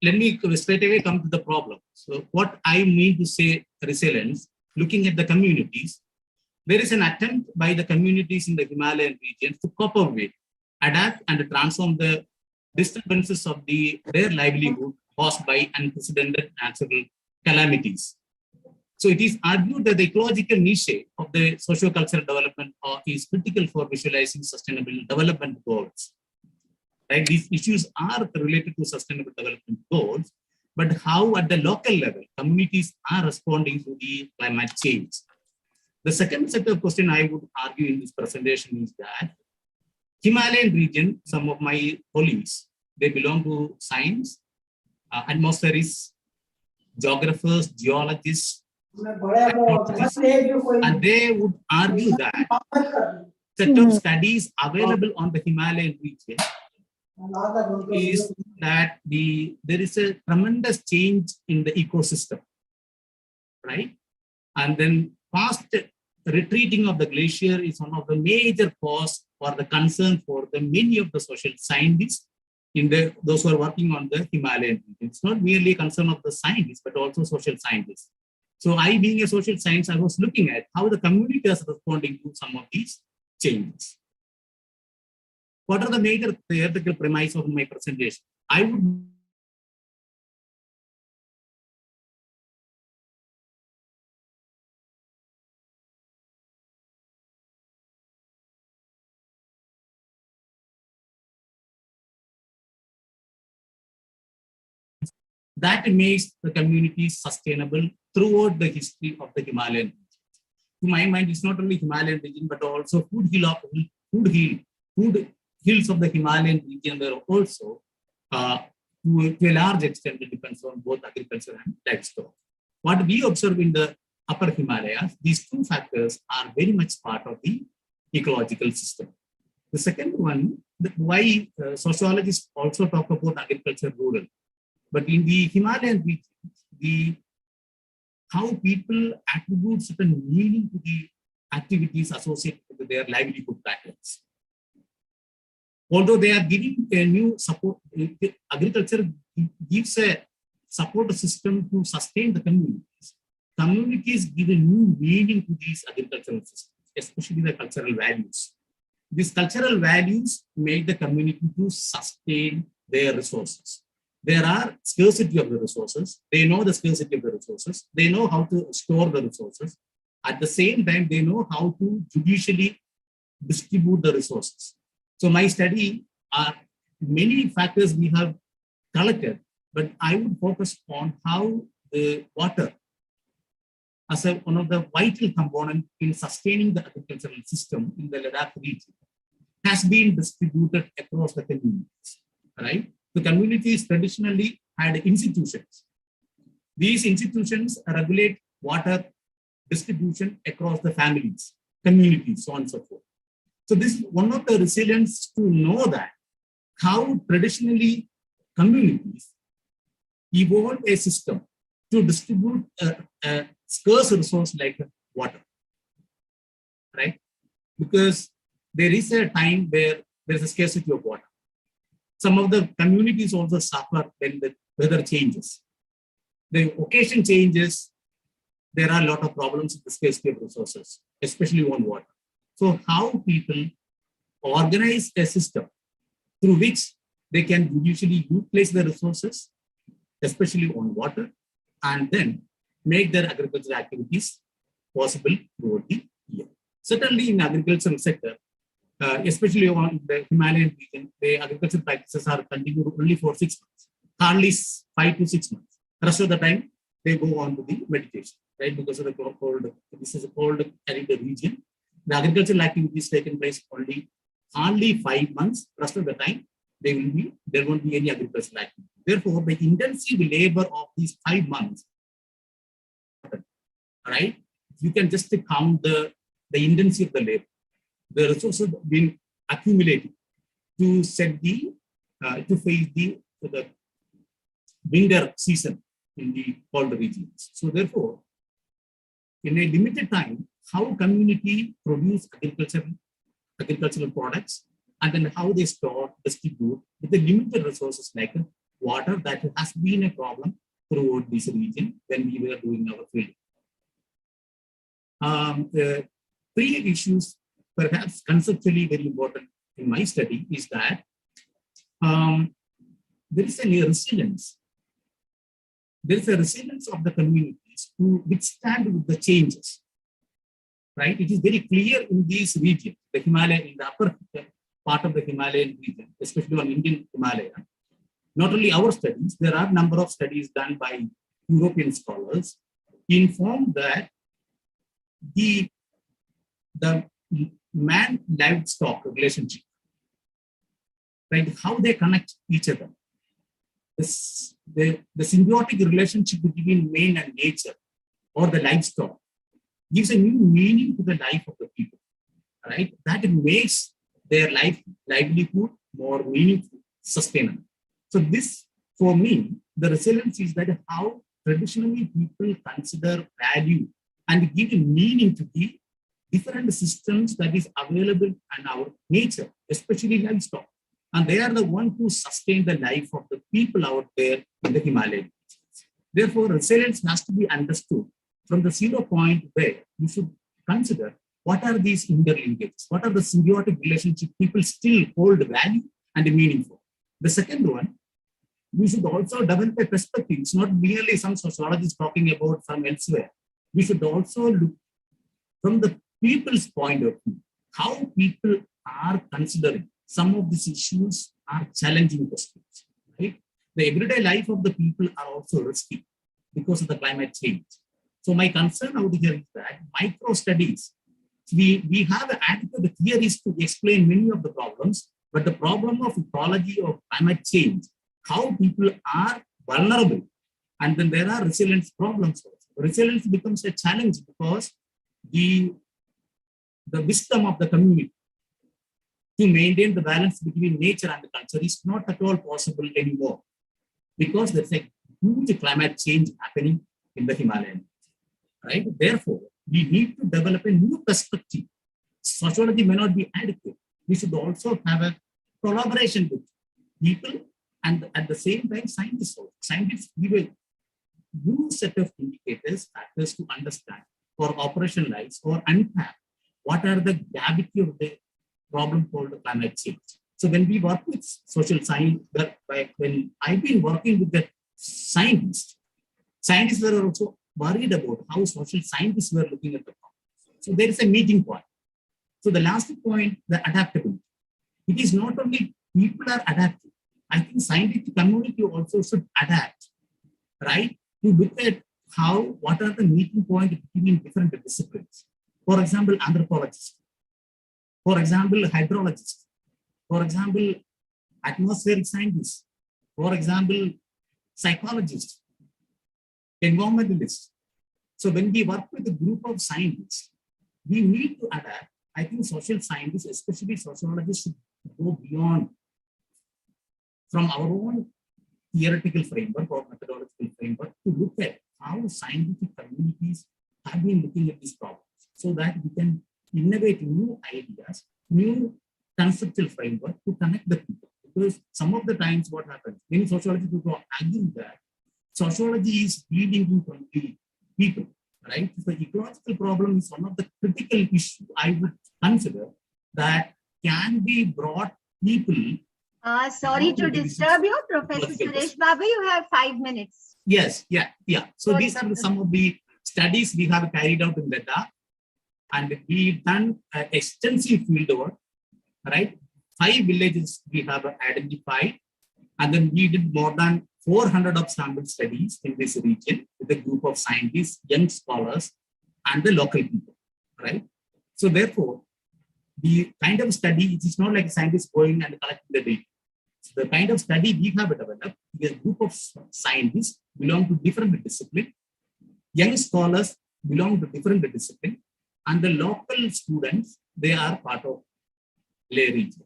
let me straight away come to the problem. So what I mean to say resilience, looking at the communities, there is an attempt by the communities in the Himalayan region to cope up with, adapt and transform the disturbances of their livelihood caused by unprecedented natural calamities. So it is argued that the ecological niche of the socio-cultural development is critical for visualizing sustainable development goals. Right? These issues are related to sustainable development goals, but how at the local level communities are responding to the climate change. The second set of question I would argue in this presentation is that Himalayan region, some of my colleagues, they belong to science, atmospherists, geographers, geologists, and they would argue that set of studies available on the Himalayan region is that there is a tremendous change in the ecosystem, right? And then fast retreating of the glacier is one of the major cause for the concern for the many of the social scientists in those who are working on the Himalayan region. It's not merely a concern of the scientists, but also social scientists. So I, being a social science, I was looking at how the community is responding to some of these changes. What are the major theoretical premises of my presentation? I would that makes the community sustainable throughout the history of the Himalayan region. To my mind, it's not only Himalayan region, but also food hills of the Himalayan region were also, to a large extent, it depends on both agriculture and livestock. What we observe in the upper Himalayas, these two factors are very much part of the ecological system. The second one, why sociologists also talk about agriculture rural. But in the Himalayan region, how people attribute certain meaning to the activities associated with their livelihood patterns. Although they are giving a new support, agriculture gives a support system to sustain the communities. Communities give a new meaning to these agricultural systems, especially the cultural values. These cultural values make the community to sustain their resources. There are scarcity of the resources. They know the scarcity of the resources. They know how to store the resources. At the same time, they know how to judicially distribute the resources. So my study are many factors we have collected, but I would focus on how the water as one of the vital components in sustaining the agricultural system in the Ladakh region has been distributed across the communities, right? The communities traditionally had institutions. These institutions regulate water distribution across the families, communities, so on and so forth. So this is one of the resilience to know that how traditionally communities evolved a system to distribute a scarce resource like water, right? Because there is a time where there is a scarcity of water. Some of the communities also suffer when the weather changes. The occasion changes, there are a lot of problems with the scarcity of resources, especially on water. So how people organize a system through which they can usually utilize the resources, especially on water, and then make their agricultural activities possible throughout the year. Certainly in the agricultural sector, especially on the Himalayan region, the agricultural practices are continued only for 6 months, hardly 5 to 6 months. The rest of the time, they go on to the meditation, right? Because of the cold, this is a cold arid region. The agricultural activities taken place only 5 months. The rest of the time, there won't be any agricultural activity. Therefore, the intensive labor of these 5 months, right? You can just count the intensity of the labor. The resources have been accumulated to set to face the winter season in the cold regions. So therefore, in a limited time, how community produce agricultural products, and then how they store, distribute with the limited resources like water that has been a problem throughout this region when we were doing our field. The three issues, perhaps conceptually very important in my study, is that there is a resilience. There is a resilience of the communities to withstand with the changes, right? It is very clear in these regions, the Himalaya, in the upper part of the Himalayan region, especially on Indian Himalaya, not only our studies, there are a number of studies done by European scholars inform that the man-livestock relationship, right, how they connect each other. The symbiotic relationship between man and nature or the livestock gives a new meaning to the life of the people, right? That makes their livelihood more meaningful, sustainable. So this, for me, the resilience is that how traditionally people consider value and give a meaning to the different systems that is available in our nature, especially livestock. And they are the ones who sustain the life of the people out there in the Himalayan. Therefore, resilience has to be understood from the 0 point where you should consider what are these interlinkages, what are the symbiotic relationships people still hold value and meaningful. The second one, we should also develop a perspective. It's not merely some sociologists talking about from elsewhere. We should also look from the people's point of view, how people are considering some of these issues are challenging questions, right? The everyday life of the people are also risky because of the climate change. So my concern out here is that micro studies, we have adequate theories to explain many of the problems, but the problem of ecology or climate change, how people are vulnerable, and then there are resilience problems also. Resilience becomes a challenge because the wisdom of the community to maintain the balance between nature and the culture is not at all possible anymore because there's a huge climate change happening in the Himalayan, right? Therefore, we need to develop a new perspective. Sociology may not be adequate. We should also have a collaboration with people and at the same time scientists. Scientists give a new set of indicators, factors to understand or operationalize or unpack what are the gravity of the problem called climate change. So when we work with social science, when I've been working with the scientists were also worried about how social scientists were looking at the problem. So there is a meeting point. So the last point, the adaptability. It is not only people are adapting. I think scientific community also should adapt, right? To look at what are the meeting points between different disciplines. For example, anthropologists. For example, hydrologists. For example, atmospheric scientists. For example, psychologists, environmentalists. So when we work with a group of scientists, we need to adapt. I think social scientists, especially sociologists, should go beyond from our own theoretical framework or methodological framework to look at how scientific communities have been looking at these problems so that we can innovate new ideas, new conceptual framework to connect the people. Because some of the times what happens, many sociologists will argue that sociology is leading from the people, right? The ecological problem is one of the critical issues I would consider that can be brought people. Sorry to disturb you, Professor Suresh Babu, you have 5 minutes. Yes, yeah. So these are some of the studies we have carried out in Ladakh, and we've done extensive field work, right? 5 villages we have identified, and then we did more than 400 of sample studies in this region with a group of scientists, young scholars, and the local people, right? So therefore, the kind of study, it is not like scientists going and collecting the data. So the kind of study we have developed is a group of scientists belong to different disciplines, young scholars belong to different disciplines, and the local students, they are part of Leh region,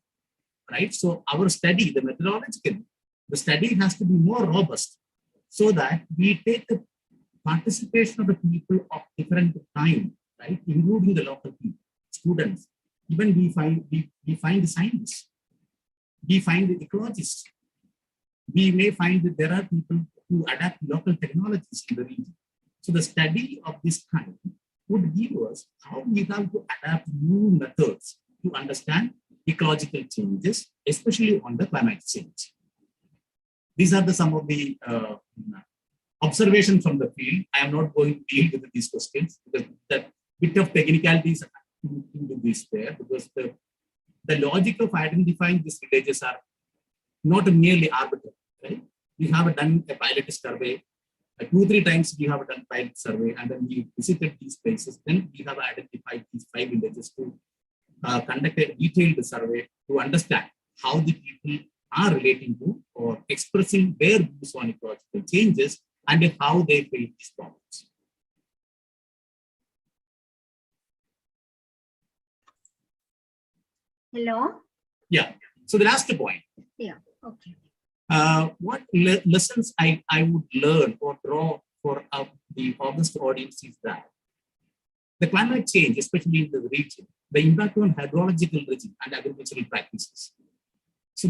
right? So our study, the methodological, the study has to be more robust so that we take the participation of the people of different kind, right? Including the local people, students. Even we find the scientists, we find the ecologists. We may find that there are people who adapt local technologies in the region. So the study of this kind would give us how we have to adapt new methods to understand ecological changes, especially on the climate change. These are some of the observations from the field. I am not going to deal with these questions because that bit of technicalities into this there, because the logic of identifying these villages are not merely arbitrary. right? We have done a pilot survey. 2-3 times we have done pilot survey, and then we visited these places. Then we have identified these 5 villages to conduct a detailed survey to understand how the people are relating to or expressing their views on ecological changes and how they face these problems. Hello? Yeah. So the last point. Yeah, okay. What lessons I would learn or draw for the August audience is that the climate change, especially in the region, the impact on hydrological regime and agricultural practices. So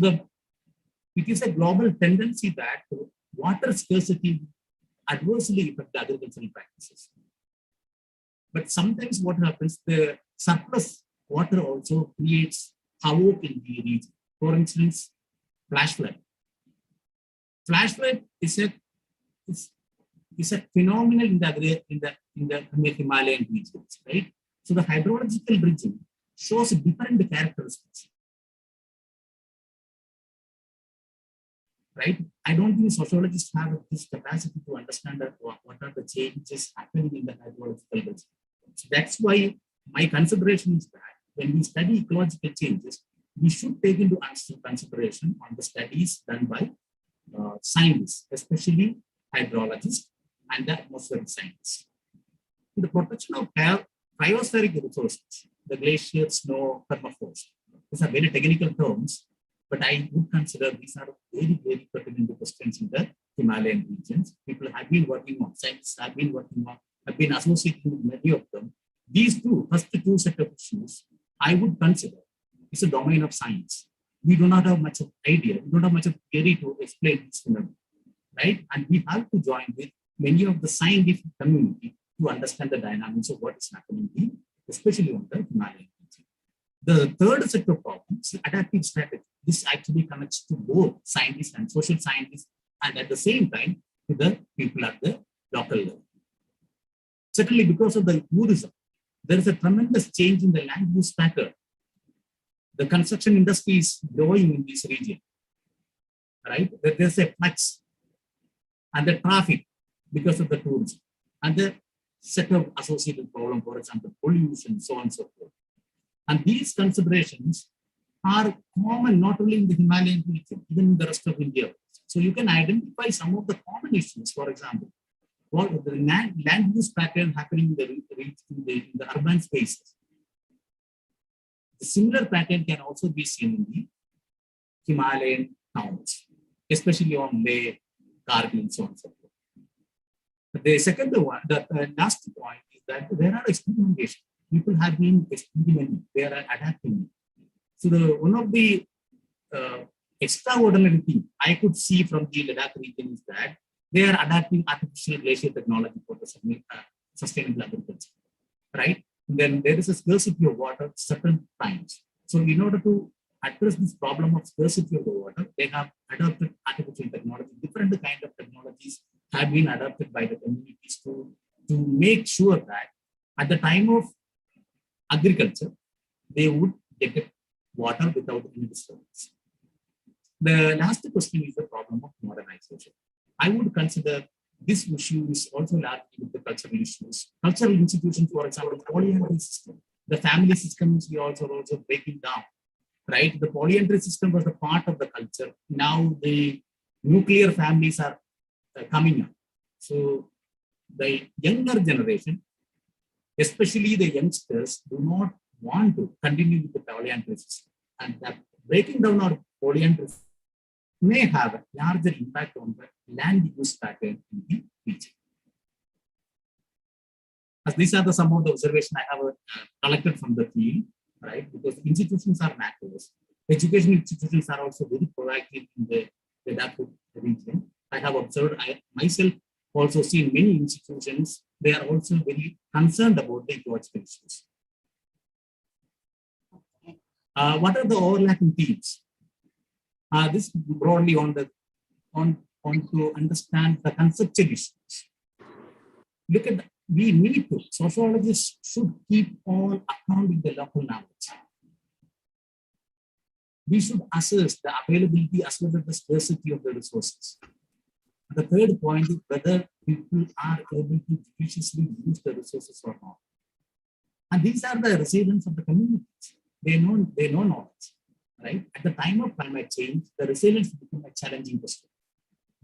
it is a global tendency that water scarcity adversely affect the agricultural practices. But sometimes what happens, the surplus water also creates havoc in the region. For instance, flash flood. Flash flood is a phenomenon in the Himalayan regions, right? So the hydrological region shows different characteristics, right? I don't think sociologists have this capacity to understand that what are the changes happening in the hydrological region. So that's why my consideration is that when we study ecological changes, we should take into consideration on the studies done by scientists, especially hydrologists and the atmospheric scientists. The protection of cryospheric resources, the glacier, snow, permafrost, these are very technical terms, but I would consider these are very, very pertinent questions in the Himalayan regions. People have been working on, scientists have been working on, have been associating with many of them. These first two set of issues, I would consider is a domain of science. We do not have much of idea, we don't have much of theory to explain this phenomenon, right? And we have to join with many of the scientific community to understand the dynamics of what is happening in, especially on the Himalayan region. The third set of problems, adaptive strategy. This actually connects to both scientists and social scientists, and at the same time to the people at the local level. Certainly, because of the tourism, there is a tremendous change in the land use pattern. The construction industry is growing in this region, right? There's a flux and the traffic because of the tourism and the set of associated problem, for example, pollution, so on and so forth. And these considerations are common not only in the Himalayan region, even in the rest of India. So you can identify some of the common issues, for example, what the land use pattern happening in the urban spaces. The similar pattern can also be seen in the Himalayan towns, especially on Leh, Kargil, and so on and so forth. The second one, the last point is that there are experimentation. People have been experimenting, they are adapting. So one of the extraordinary things I could see from the Ladakh region is that they are adapting artificial glacier technology for the sustainable agriculture, right? Then there is a scarcity of water at certain times. So in order to address this problem of scarcity of the water, they have adopted artificial technology. Different kind of technologies have been adopted by the communities to make sure that at the time of agriculture, they would get water without any disturbance. The last question is the problem of modernization. I would consider this issue is also largely with the cultural issues. Cultural institutions, for example, polyandry system. The family system is also breaking down, right? The polyandry system was a part of the culture. Now the nuclear families are coming up. So the younger generation, especially the youngsters, do not want to continue with the polyandry system. And that breaking down our polyandry may have a larger impact on the land use pattern in the region. As these are some of the observations I have collected from the field, right? Because institutions are macros. Education institutions are also very proactive in the Ladakh region. I have observed, I myself also seen many institutions, they are also very concerned about the ecological issues. What are the overlapping themes? This broadly on to understand the conceptual issues. Look at we need to, sociologists should keep on accounting the local knowledge. we should assess the availability as well as the scarcity of the resources. The third point is whether people are able to judiciously use the resources or not. And these are the residents of the communities. They know knowledge, right? At the time of climate change, the resilience become a challenging question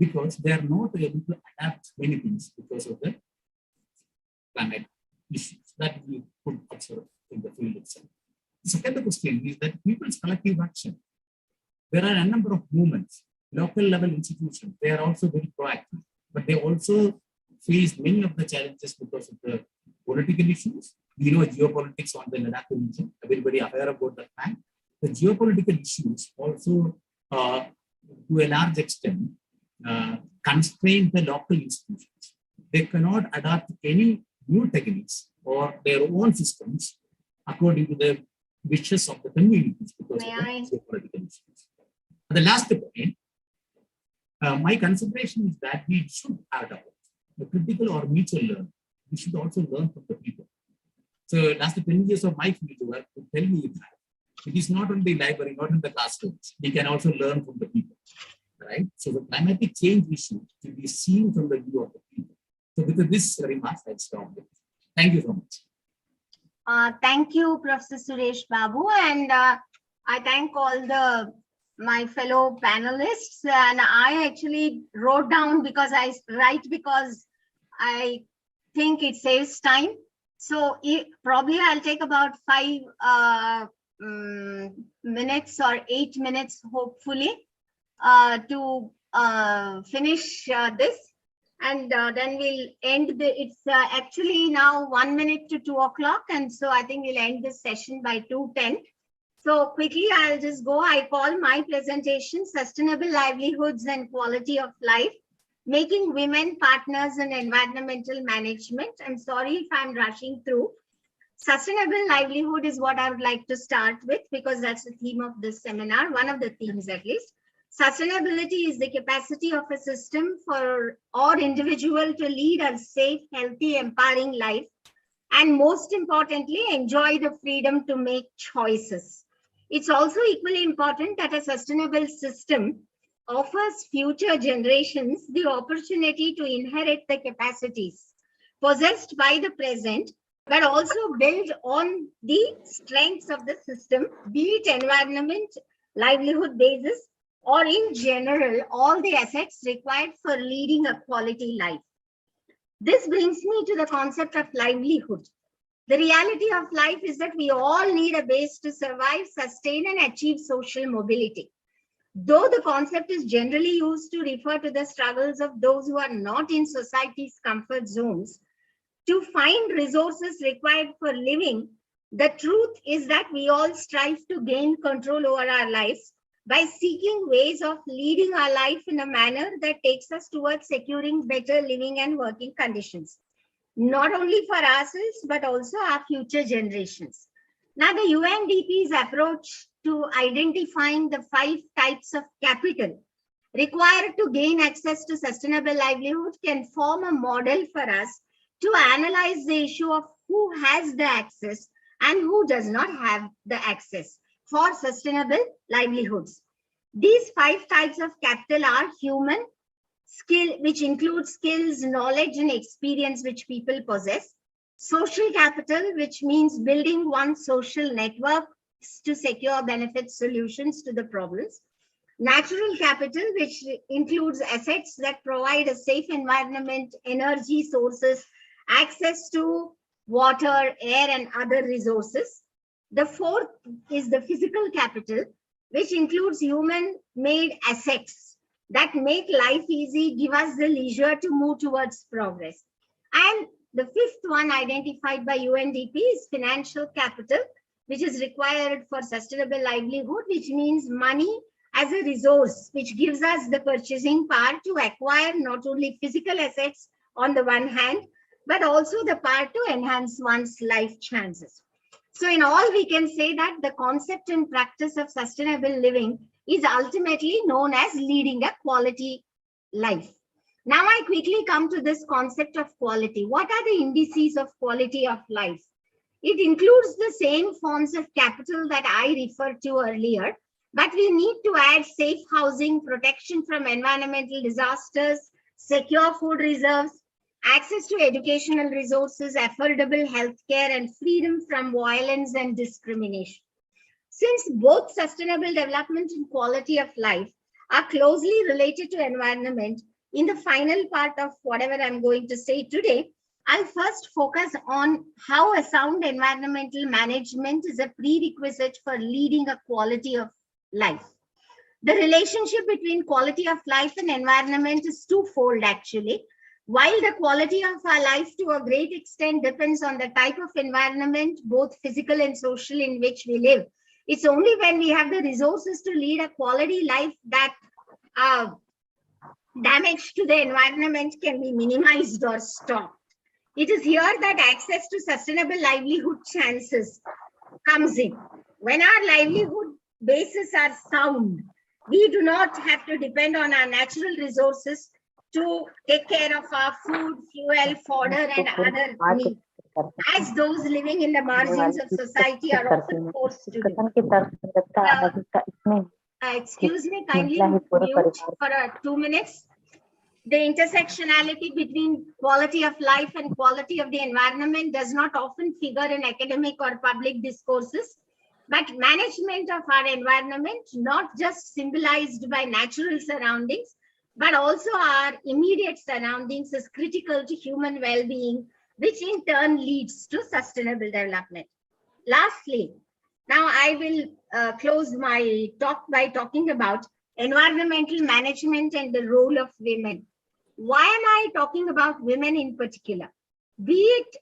because they are not able to adapt many things because of the climate issues that we could observe in the field itself. The second question is that people's collective action. There are a number of movements, local level institutions, they are also very proactive, but they also face many of the challenges because of the political issues. We know geopolitics on the Ladakh region, everybody aware about that fact. The geopolitical issues also, to a large extent, constrain the local institutions. They cannot adapt any new techniques or their own systems according to the wishes of the communities because of the geopolitical issues. The last point, my consideration is that we should adopt the critical or mutual learning. We should also learn from the people. So last 10 years of my field work to tell me that it is not in the library, not in the classrooms. We can also learn from the people, right? So the climatic change issue to be seen from the view of the people. So with this remarks, I stop. Thank you so much. Thank you, Professor Suresh Babu, and I thank all my fellow panelists. And I actually wrote down because I think it saves time. So probably I'll take about 5 minutes or 8 minutes, hopefully, to finish this. And then we'll end it's actually now 1 minute to 2 o'clock. And so I think we'll end this session by 2:10. So quickly, I'll just go. I call my presentation Sustainable Livelihoods and Quality of Life, Making Women Partners in Environmental Management. I'm sorry if I'm rushing through. Sustainable livelihood is what I would like to start with because that's the theme of this seminar, one of the themes at least. Sustainability is the capacity of a system for or individual to lead a safe, healthy, empowering life, and most importantly, enjoy the freedom to make choices. It's also equally important that a sustainable system offers future generations the opportunity to inherit the capacities possessed by the present, but also build on the strengths of the system, be it environment, livelihood basis, or in general, all the assets required for leading a quality life. This brings me to the concept of livelihood. The reality of life is that we all need a base to survive, sustain, and achieve social mobility. Though the concept is generally used to refer to the struggles of those who are not in society's comfort zones, to find resources required for living, the truth is that we all strive to gain control over our lives by seeking ways of leading our life in a manner that takes us towards securing better living and working conditions, not only for ourselves, but also our future generations. Now, the UNDP's approach to identifying the 5 types of capital required to gain access to sustainable livelihood can form a model for us to analyze the issue of who has the access and who does not have the access for sustainable livelihoods. These 5 types of capital are human, skill, which includes skills, knowledge, and experience which people possess. Social capital, which means building one's social network to secure benefit solutions to the problems. Natural capital, which includes assets that provide a safe environment, energy sources, access to water, air, and other resources. The 4th is the physical capital, which includes human-made assets that make life easy, give us the leisure to move towards progress. And the 5th one identified by UNDP is financial capital, which is required for sustainable livelihood, which means money as a resource, which gives us the purchasing power to acquire not only physical assets on the one hand, but also the power to enhance one's life chances. So in all, we can say that the concept and practice of sustainable living is ultimately known as leading a quality life. Now I quickly come to this concept of quality. What are the indices of quality of life? It includes the same forms of capital that I referred to earlier, But we need to add safe housing, protection from environmental disasters, secure food reserves, access to educational resources, affordable healthcare, and freedom from violence and discrimination. Since both sustainable development and quality of life are closely related to environment, in the final part of whatever I'm going to say today, I'll first focus on how a sound environmental management is a prerequisite for leading a quality of life. The relationship between quality of life and environment is twofold actually. While the quality of our life to a great extent depends on the type of environment, both physical and social, in which we live, it's only when we have the resources to lead a quality life that damage to the environment can be minimized or stopped. It is here that access to sustainable livelihood chances comes in. When our livelihood bases are sound, we do not have to depend on our natural resources to take care of our food, fuel, fodder, and other needs, as those living in the margins of society are often forced to do. Excuse me, kindly mute for 2 minutes. The intersectionality between quality of life and quality of the environment does not often figure in academic or public discourses, but management of our environment, not just symbolized by natural surroundings, but also our immediate surroundings, is critical to human well-being, which in turn leads to sustainable development. Lastly, now I will close my talk by talking about environmental management and the role of women. Why am I talking about women in particular? Be it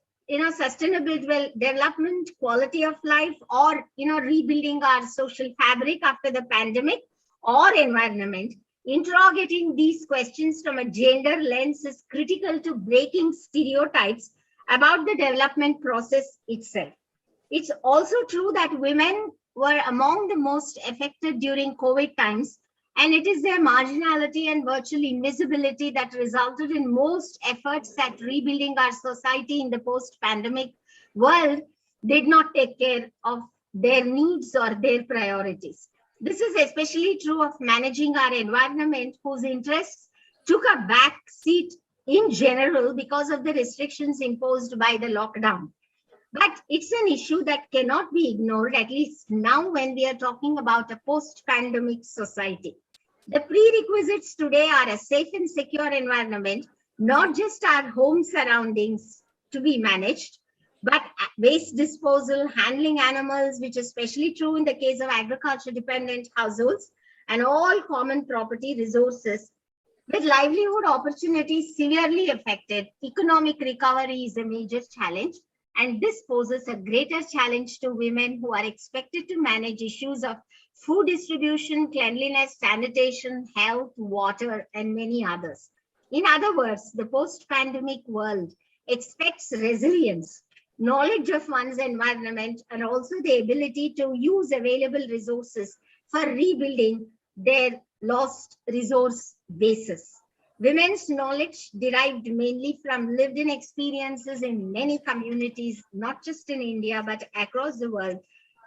sustainable development, quality of life, or rebuilding our social fabric after the pandemic, or environment, interrogating these questions from a gender lens is critical to breaking stereotypes about the development process itself. It's also true that women were among the most affected during COVID times, and it is their marginality and virtual invisibility that resulted in most efforts at rebuilding our society in the post-pandemic world did not take care of their needs or their priorities. This is especially true of managing our environment, whose interests took a back seat in general because of the restrictions imposed by the lockdown. But it's an issue that cannot be ignored, at least now when we are talking about a post-pandemic society. The prerequisites today are a safe and secure environment, not just our home surroundings to be managed, but waste disposal, handling animals, which is especially true in the case of agriculture-dependent households, and all common property resources. With livelihood opportunities severely affected, economic recovery is a major challenge, and this poses a greater challenge to women who are expected to manage issues of food distribution, cleanliness, sanitation, health, water, and many others. In other words, the post-pandemic world expects resilience, knowledge of one's environment, and also the ability to use available resources for rebuilding their lost resource bases. Women's knowledge, derived mainly from lived-in experiences in many communities, not just in India, but across the world,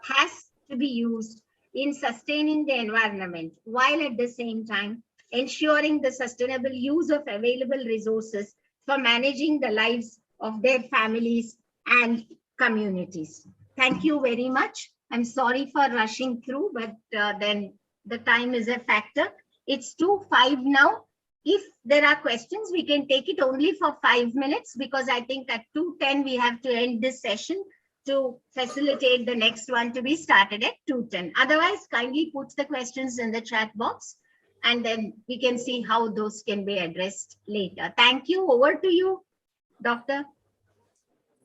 has to be used in sustaining the environment, while at the same time ensuring the sustainable use of available resources for managing the lives of their families and communities. Thank you very much. I'm sorry for rushing through, but then the time is a factor. It's 2:05 now. If there are questions, we can take it only for 5 minutes, because I think at 2:10 we have to end this session to facilitate the next one to be started at 2:10. Otherwise, kindly put the questions in the chat box, and then we can see how those can be addressed later. Thank you. Over to you, Dr.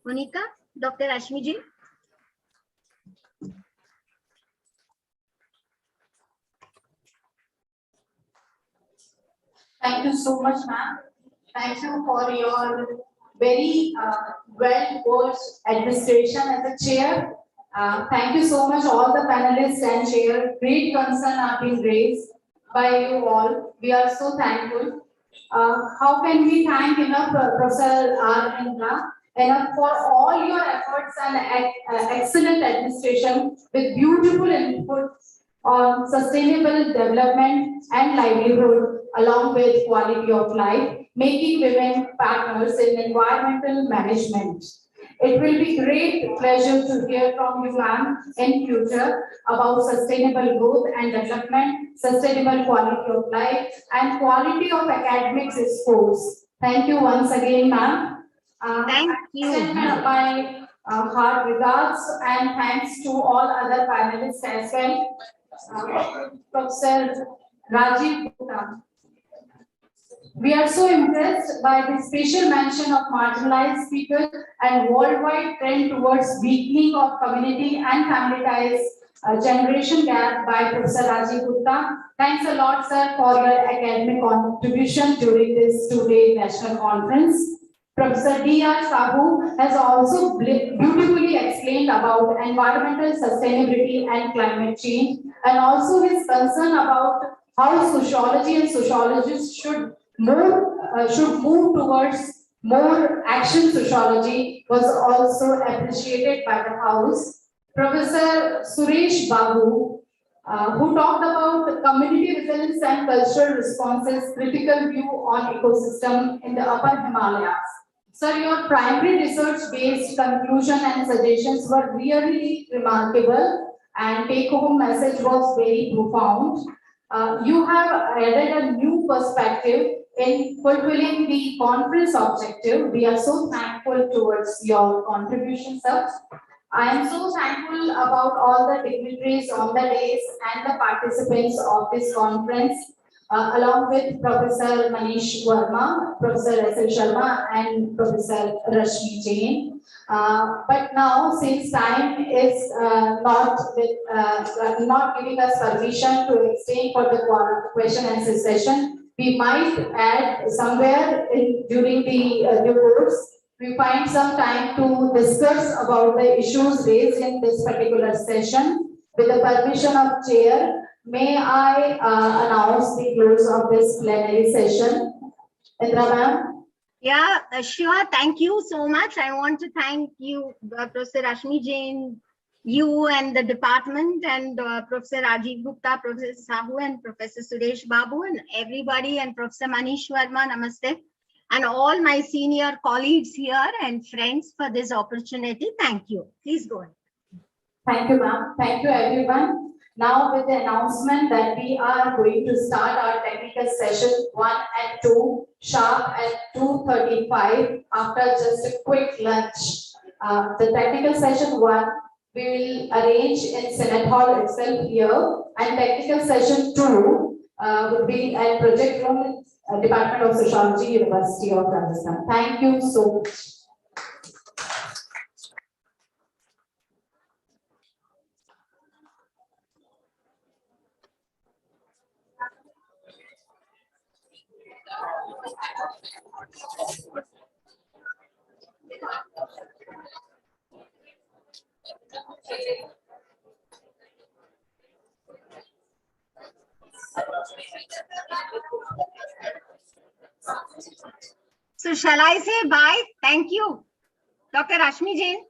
Monica, Dr. Rashmi ji. Thank you so much, ma'am. Thank you for your very well-versed administration as a chair. Thank you so much, all the panelists and chair. Great concern are being raised by you all. We are so thankful. How can we thank enough Professor R. Indra enough for all your efforts and excellent administration with beautiful inputs on sustainable development and livelihood, along with quality of life, making women partners in environmental management. It will be great pleasure to hear from you, ma'am, in future about sustainable growth and development, sustainable quality of life, and quality of academics scores. Thank you once again, ma'am. Thank you. I extend my heart regards and thanks to all other panelists as well. Professor Rajiv Gupta. We are so impressed by the special mention of marginalized people and worldwide trend towards weakening of community and family ties, generation gap by Professor Rajiv Gupta. Thanks a lot, sir, for your academic contribution during this two-day national conference. Professor D.R. Sahu has also beautifully explained about environmental sustainability and climate change, and also his concern about how sociology and sociologists should move towards more action sociology was also appreciated by the House. Professor Suresh Babu, who talked about community resilience and cultural responses, critical view on ecosystem in the Upper Himalayas. Sir, your primary research-based conclusion and suggestions were really remarkable, and take-home message was very profound. You have added a new perspective in fulfilling the conference objective. We are so thankful towards your contribution, sir. I am so thankful about all the dignitaries on the days and the participants of this conference, along with Professor Manish Verma, Professor S.L. Sharma, and Professor Rashmi Jain. But now, since time is not giving us permission to extend for the question and answer session, we might add somewhere during the due course, we find some time to discuss about the issues raised in this particular session. With the permission of chair, may I announce the close of this plenary session? Indra ma'am? Yeah, sure. Thank you so much. I want to thank you, Professor Rashmi Jain, you and the department, and Professor Rajiv Gupta, Professor Sahu, and Professor Suresh Babu, and everybody, and Professor Manish Verma, namaste, and all my senior colleagues here and friends for this opportunity. Thank you. Please go ahead. Thank you, ma'am. Thank you, everyone. Now, with the announcement that we are going to start our technical session 1 and 2 sharp at 2:35 after just a quick lunch. The technical session 1 we will arrange in Senate Hall itself here, and technical session 2 will be at Project Room, Department of Sociology, University of Rajasthan. Thank you so much. So shall I say bye? Thank you. Dr. Rashmi Jain.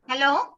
Hello.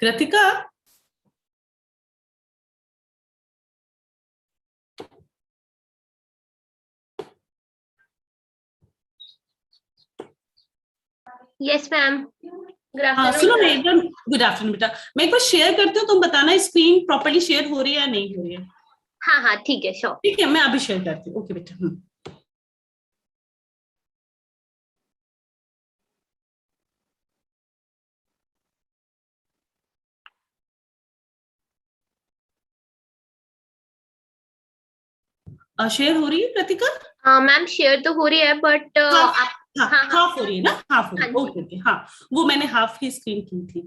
Kritika yes ma'am. Good हाँ सुनो मैं afternoon. एक बार good afternoon बेटा, मैं एक बार share करती हूँ, तुम बताना स्क्रीन प्रॉपर्ली शेयर हो रही है या नहीं हो रही है। हाँ हाँ ठीक है, श्योर। ठीक है, मैं अभी शेयर करती हूँ। ओके बेटा। शेयर हो रही है कृतिका? हाँ मैम शेयर तो हो रही है बट आप हाँ हाँ हाँ हाफ हो रही है ना, हाफ हो रही है। हाँ जी। ओके ओके, हाँ वो मैंने हाफ ही स्क्रीन की थी।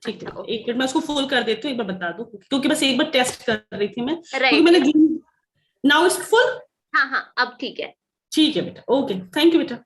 ठीक है, एक मिनट मैं उसको फुल कर देती हूँ, एक बार बता दो, क्योंकि बस एक बार टेस्ट कर रही थी मैं, क्योंकि राइट। मैंने नाउ इट्स फुल। हाँ हाँ अब ठीक है। ठीक है बेटा, ओके थैंक यू बेटा।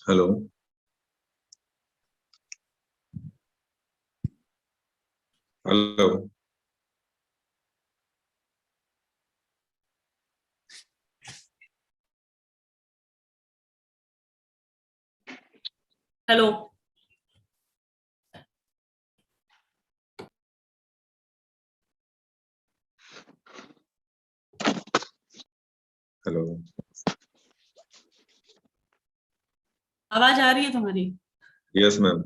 Hello. Hello. Hello. Hello. आवाज आ रही है तुम्हारी? Yes, ma'am.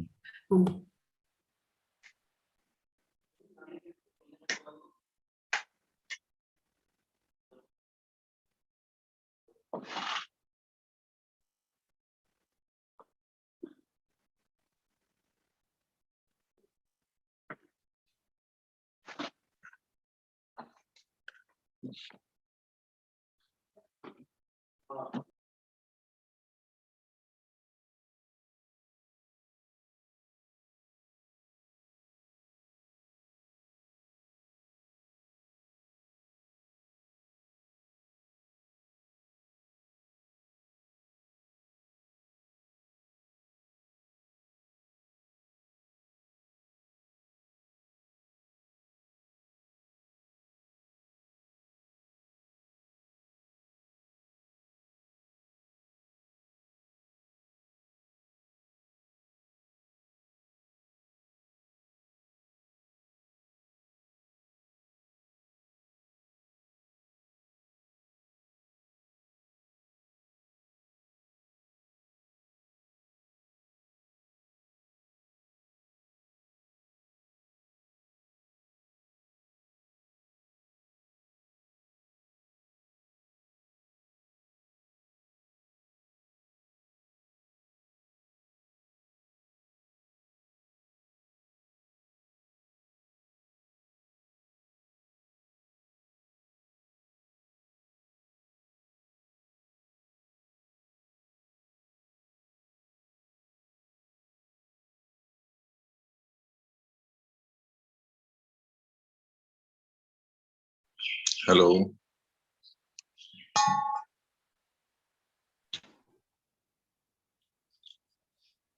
Hello.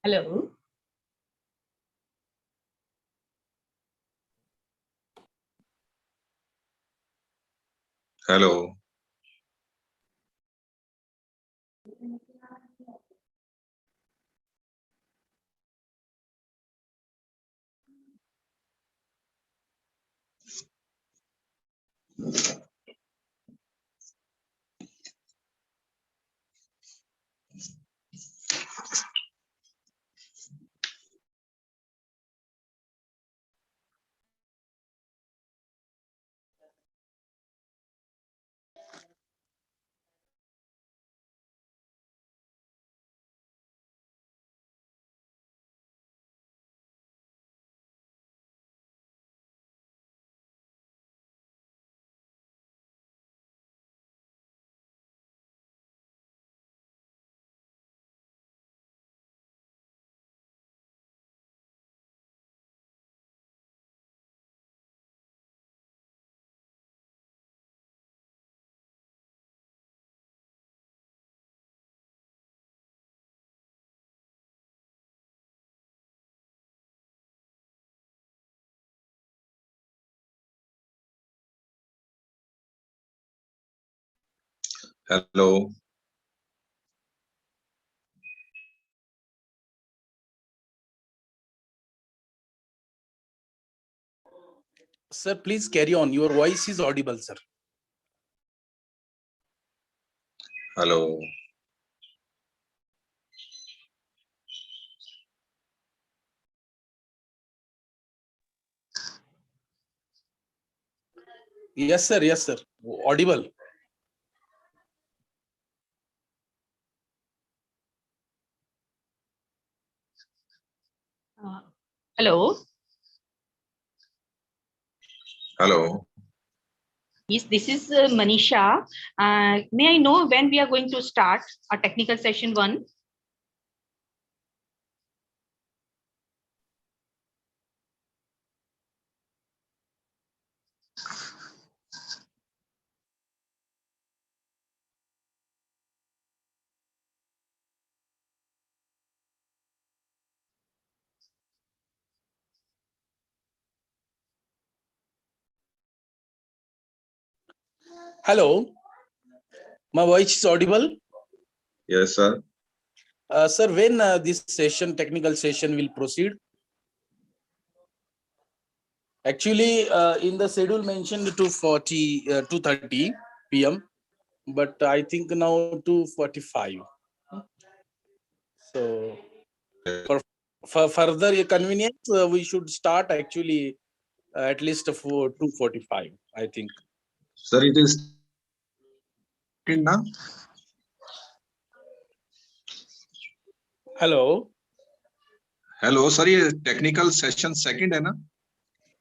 Hello. Hello. Hello. Sir, please carry on. Your voice is audible, sir. Hello. Yes, sir. Yes, sir. Audible. Hello. Hello. Yes, this is Manisha. May I know when we are going to start our technical session 1? Hello, my voice is audible. Yes, sir. Sir, when this session, technical session will proceed? Actually, in the schedule mentioned 2:30 p.m., but I think now 2:45. So, for further convenience, we should start actually at least for 2:45, I think. Sir, it is now. Hello. Hello, sir. ये technical session second है ना?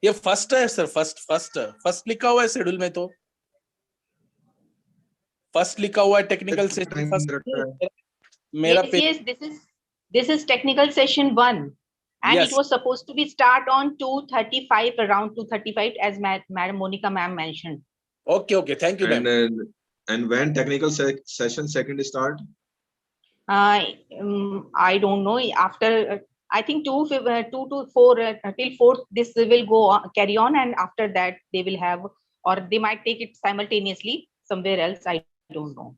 ये first है sir, first लिखा हुआ है schedule में, तो फर्स्ट लिखा हुआ है टेक्निकल सेशन फर्स्ट। मेरा yes, this is technical session 1 and Yes. it was supposed to be start on 2:35, around 2:35 as Madam Monica ma'am mentioned. Okay, thank you, ma'am. And when technical session second start? I don't know, after I think 2 to 4 till 4 this will go on, carry on, and after that they will have, or they might take it simultaneously somewhere else, I don't know.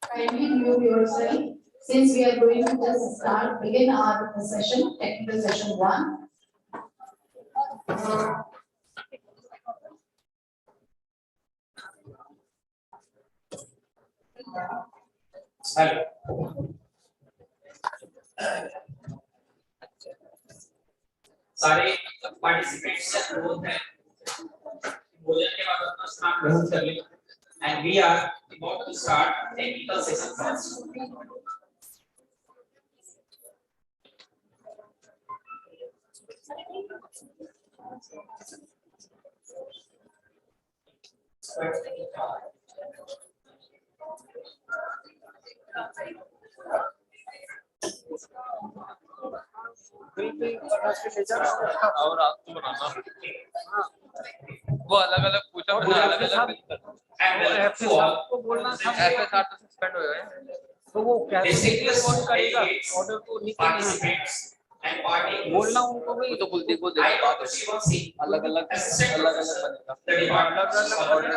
Kindly mute yourself, since we are going to just begin our session, technical session 1. सारे participants अनुरोध है भोजन के बाद अपना स्थान ग्रहण कर लें and we are about to start technical session first. और आप तो बनाना वो अलग अलग पूछा ना, अलग अलग को बोलना था ऐसे साथ तो सस्पेंड हो गए, तो वो क्या कौन करेगा ऑर्डर को निकलना बोलना उनको भी, तो कुल देखो देखो अलग अलग बनेगा, अलग अलग ऑर्डर से अलग अलग order number order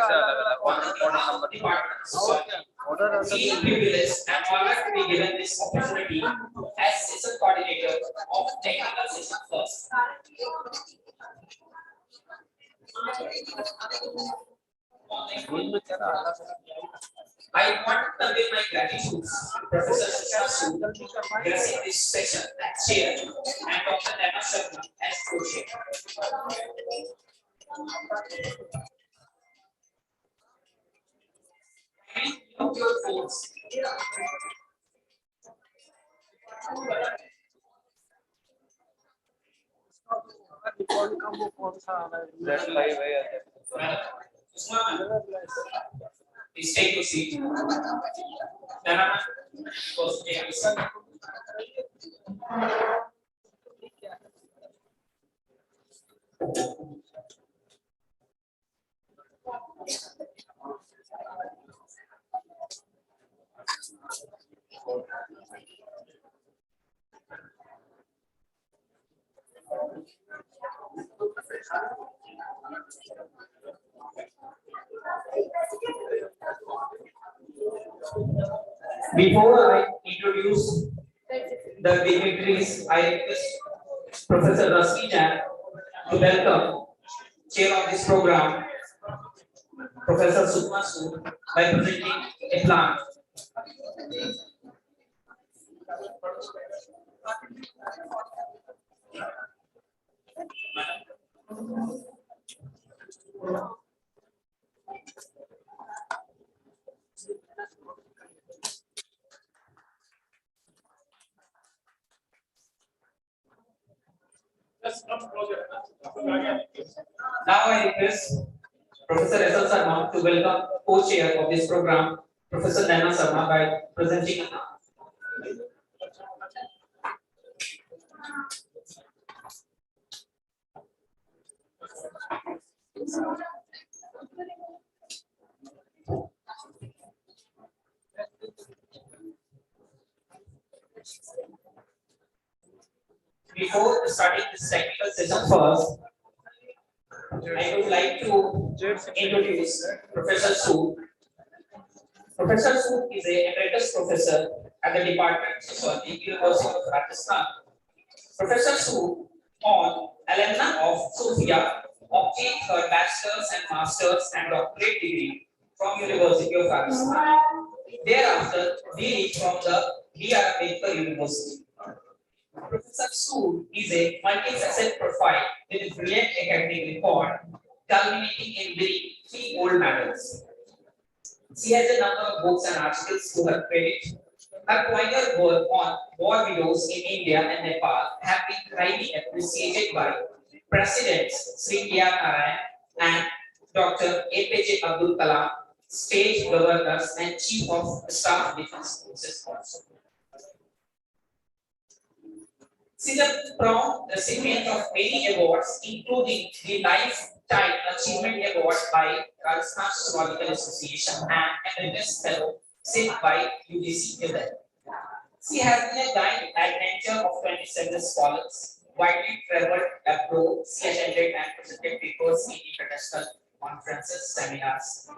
and all have to be given this opportunity as session coordinator of technical session first. I want to convey my gratitude to Professor Sociology blessing this session as chair and Dr. Nana Sharma as co-chair. Of your thoughts. Please take your seat. Nana, first take your seat. Before I introduce the dignitaries, I request Professor Rasmi Jain to welcome chair of this program, Professor Sukma Sood, by presenting a plant. Now I request Professor S. L. Sharma to welcome co-chair of this program, Professor Nana Sharma, by presenting. Before starting this technical session first, I would like to introduce Professor Sood. Professor Sood is an emeritus professor at the Department of Sociology, University of Rajasthan. Professor Sood, on alumna of Sophia, obtained her bachelor's and master's and doctorate degree from University of Rajasthan. Thereafter, DD from the B.R. Ambedkar University. Professor Sood is a multifaceted profile with a brilliant academic record, culminating in winning 3 gold medals. She has a number of books and articles to her credit. Her pioneer work on war widows in India and Nepal have been highly appreciated by Presidents Sri K.R. Narayan and Dr. APJ Abdul Kalam, state governors and chief of staff defense forces also. She is a proud recipient of many awards, including the Lifetime Achievement Award by Rajasthan Sociological Association and Emeritus Fellowship by UGC New Delhi. She has been a guide and mentor of 27 scholars, widely traveled abroad. She attended and presented papers in international conferences, seminars.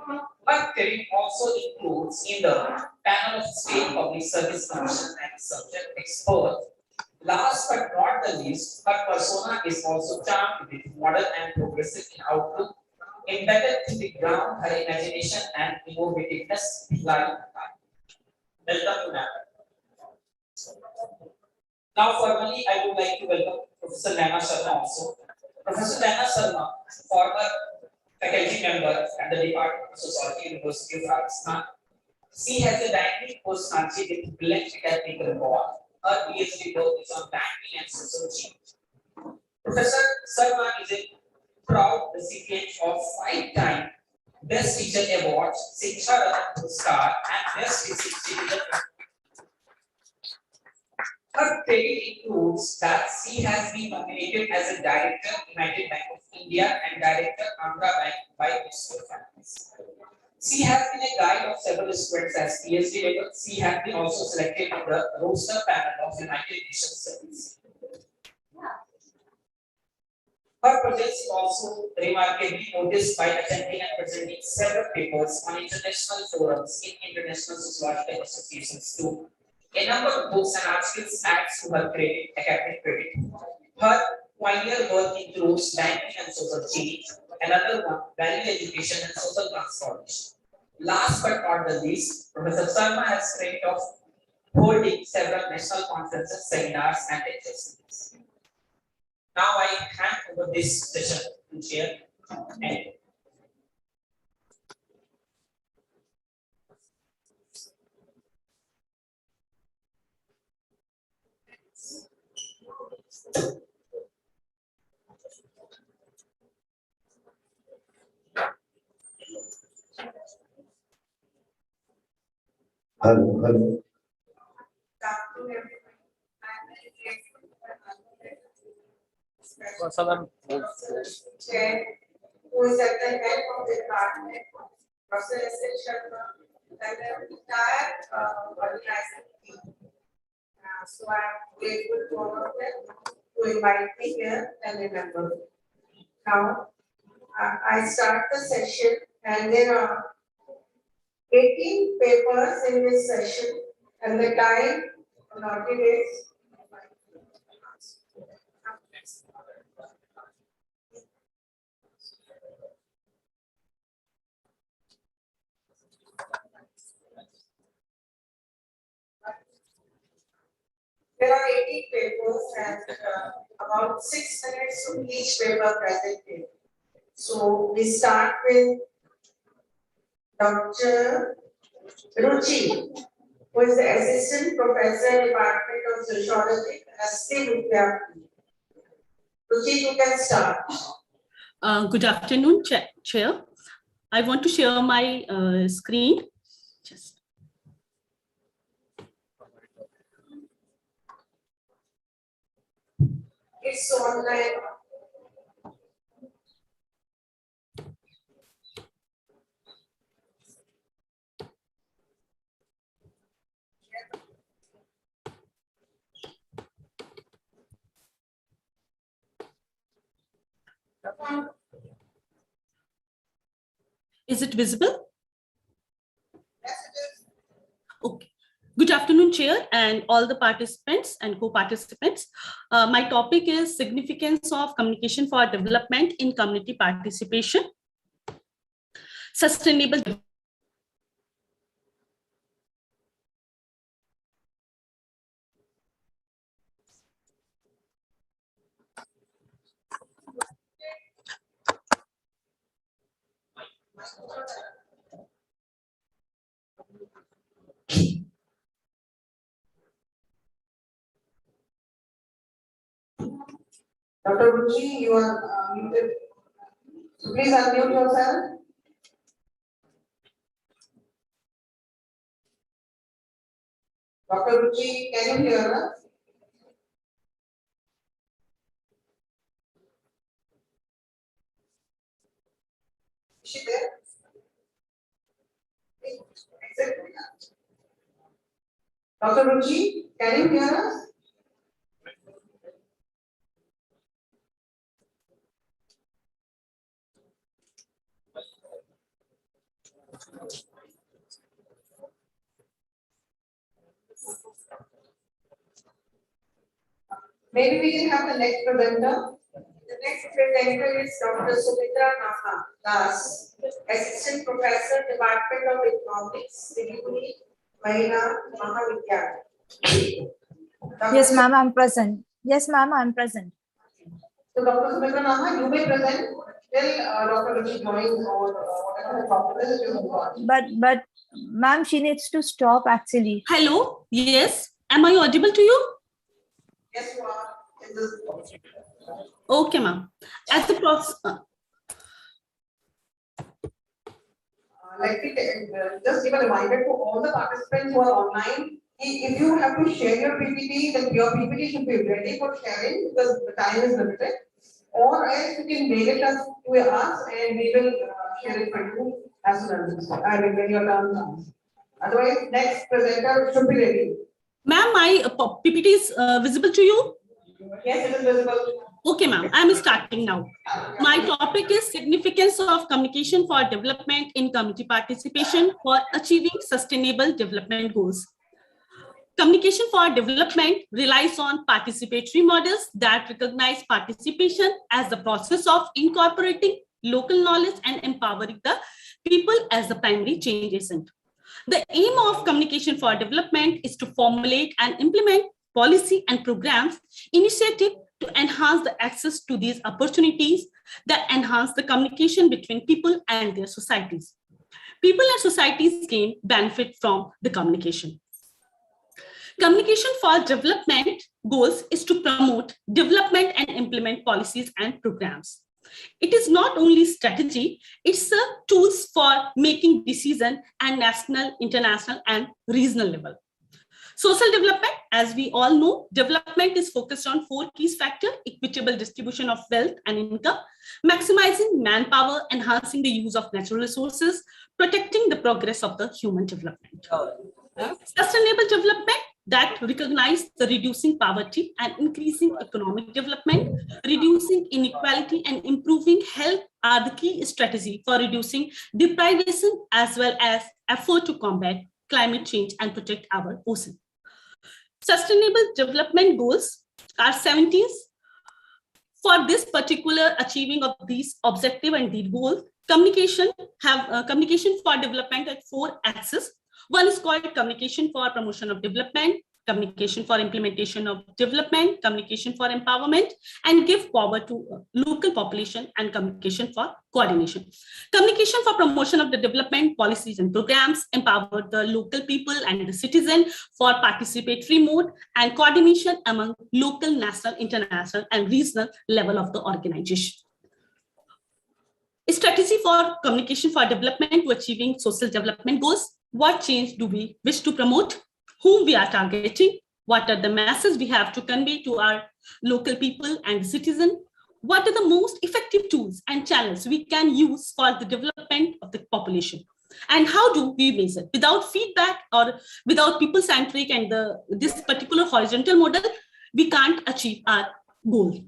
Her career also includes in the panel of State Public Service Commission and subject expert. Last but not the least, her persona is also charmed with modern and progressive in outlook, embedded to the ground her imagination and innovativeness lie. Welcome to that. Now, formally, I would like to welcome Professor Naina Sharma also. Professor Naina Sharma, former faculty member at the Department of Sociology, University of Rajasthan. She has a dynamic personality with brilliant academic record. Her PhD work is on banking and social change. Professor Sharma is a proud recipient of 5-time Best Teacher Award, Shiksha Ratna Puruskar, and Best Citizen. Her credit includes that she has been nominated as a Director, United Bank of India, and Director, Andhra Bank by Ministry of Finance. She has been a guide of several students as PhD level. She has been also selected in the roster panel of United Nations Service. Her presence is also remarkably noticed by attending and presenting several papers on international forums in international sociological associations too. A number of books and articles adds to her credit, academic credit. Her pioneer work includes banking and social change, another one, value education and social transformation. Last but not the least, Professor Sharma has credit of holding several national conferences, seminars, and lectures. Now I hand over this session to Chair. Hello. Chair, who is at the head of the department, Professor Sharma, and the entire organizing team. So I'm grateful to all of them to invite me here and remember. Now, I start the session, and there are 18 papers in this session, and the time allotted is there are 18 papers and about 6 minutes to each paper presented. So we start with Dr. Ruchi, who is the Assistant Professor, Department of Sociology, Ruchi, you can start. Good afternoon, Chair. I want to share my screen. Just. It's online. Is it visible? Okay. Good afternoon, Chair, and all the participants and co-participants. My topic is significance of communication for development in community participation. Sustainable. Dr. Ruchi, you are muted. So please unmute yourself. Dr. Ruchi, can you hear us? Is she there? Dr. Ruchi, can you hear us? Maybe we can have the next presenter. The next presenter is Dr. Sumitra Das, Assistant Professor, Department of Economics, Siliguri, Mahila Mahavidyalaya. Yes, ma'am, I'm present. Yes, ma'am, I'm present. So Dr. Sumitra Naha, you may present till Dr. Ruchi joins or whatever the topic is, you move on. But, ma'am, she needs to stop actually. Hello. Yes. Am I audible to you? Yes, you are. Okay, ma'am. As the process. Let me just give a reminder to all the participants who are online. If you have to share your PPT, then your PPT should be ready for sharing because the time is limited. Or else you can mail it to us and we will share it for you as soon as when your turn comes. Otherwise, next presenter should be ready. Ma'am, my PPT is visible to you? Yes, it is visible. Okay, ma'am. I'm starting now. My topic is significance of communication for development in community participation for achieving sustainable development goals. Communication for development relies on participatory models that recognize participation as the process of incorporating local knowledge and empowering the people as the primary change agent. The aim of communication for development is to formulate and implement policy and programs initiative to enhance the access to these opportunities that enhance the communication between people and their societies. People and societies gain benefit from the communication. Communication for development goals is to promote development and implement policies and programs. It is not only strategy, it's a tools for making decisions at national, international, and regional level. Social development, as we all know, development is focused on 4 key factors: equitable distribution of wealth and income, maximizing manpower, enhancing the use of natural resources, protecting the progress of the human development. Sustainable development that recognize the reducing poverty and increasing economic development, reducing inequality and improving health are the key strategy for reducing deprivation as well as effort to combat climate change and protect our ocean. Sustainable development goals are 17. For this particular achieving of these objective and these goals, communication for development at 4 axes. One is called communication for promotion of development, communication for implementation of development, communication for empowerment, and give power to local population, and communication for coordination. Communication for promotion of the development policies and programs, empower the local people and the citizen for participatory mode and coordination among local, national, international, and regional level of the organization. A strategy for communication for development to achieving social development goals. What change do we wish to promote? Whom we are targeting? What are the messages we have to convey to our local people and citizens? What are the most effective tools and channels we can use for the development of the population? And how do we measure? Without feedback or without people-centric and this particular horizontal model, we can't achieve our goal.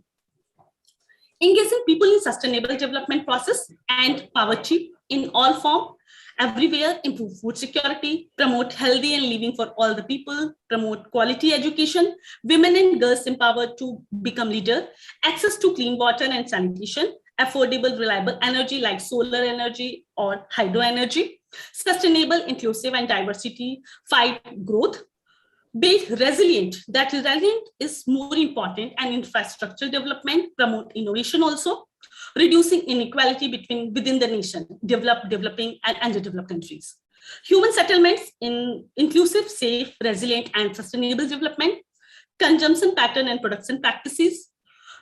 Engaging people in sustainable development process and poverty in all form, everywhere, improve food security, promote healthy and living for all the people, promote quality education, women and girls empowered to become leader, access to clean water and sanitation, affordable, reliable energy like solar energy or hydro energy, sustainable, inclusive and diversity, fight growth, be resilient. That resilient is more important, and infrastructure development, promote innovation also, reducing inequality within the nation, developing and underdeveloped countries. Human settlements in inclusive, safe, resilient and sustainable development, consumption pattern and production practices,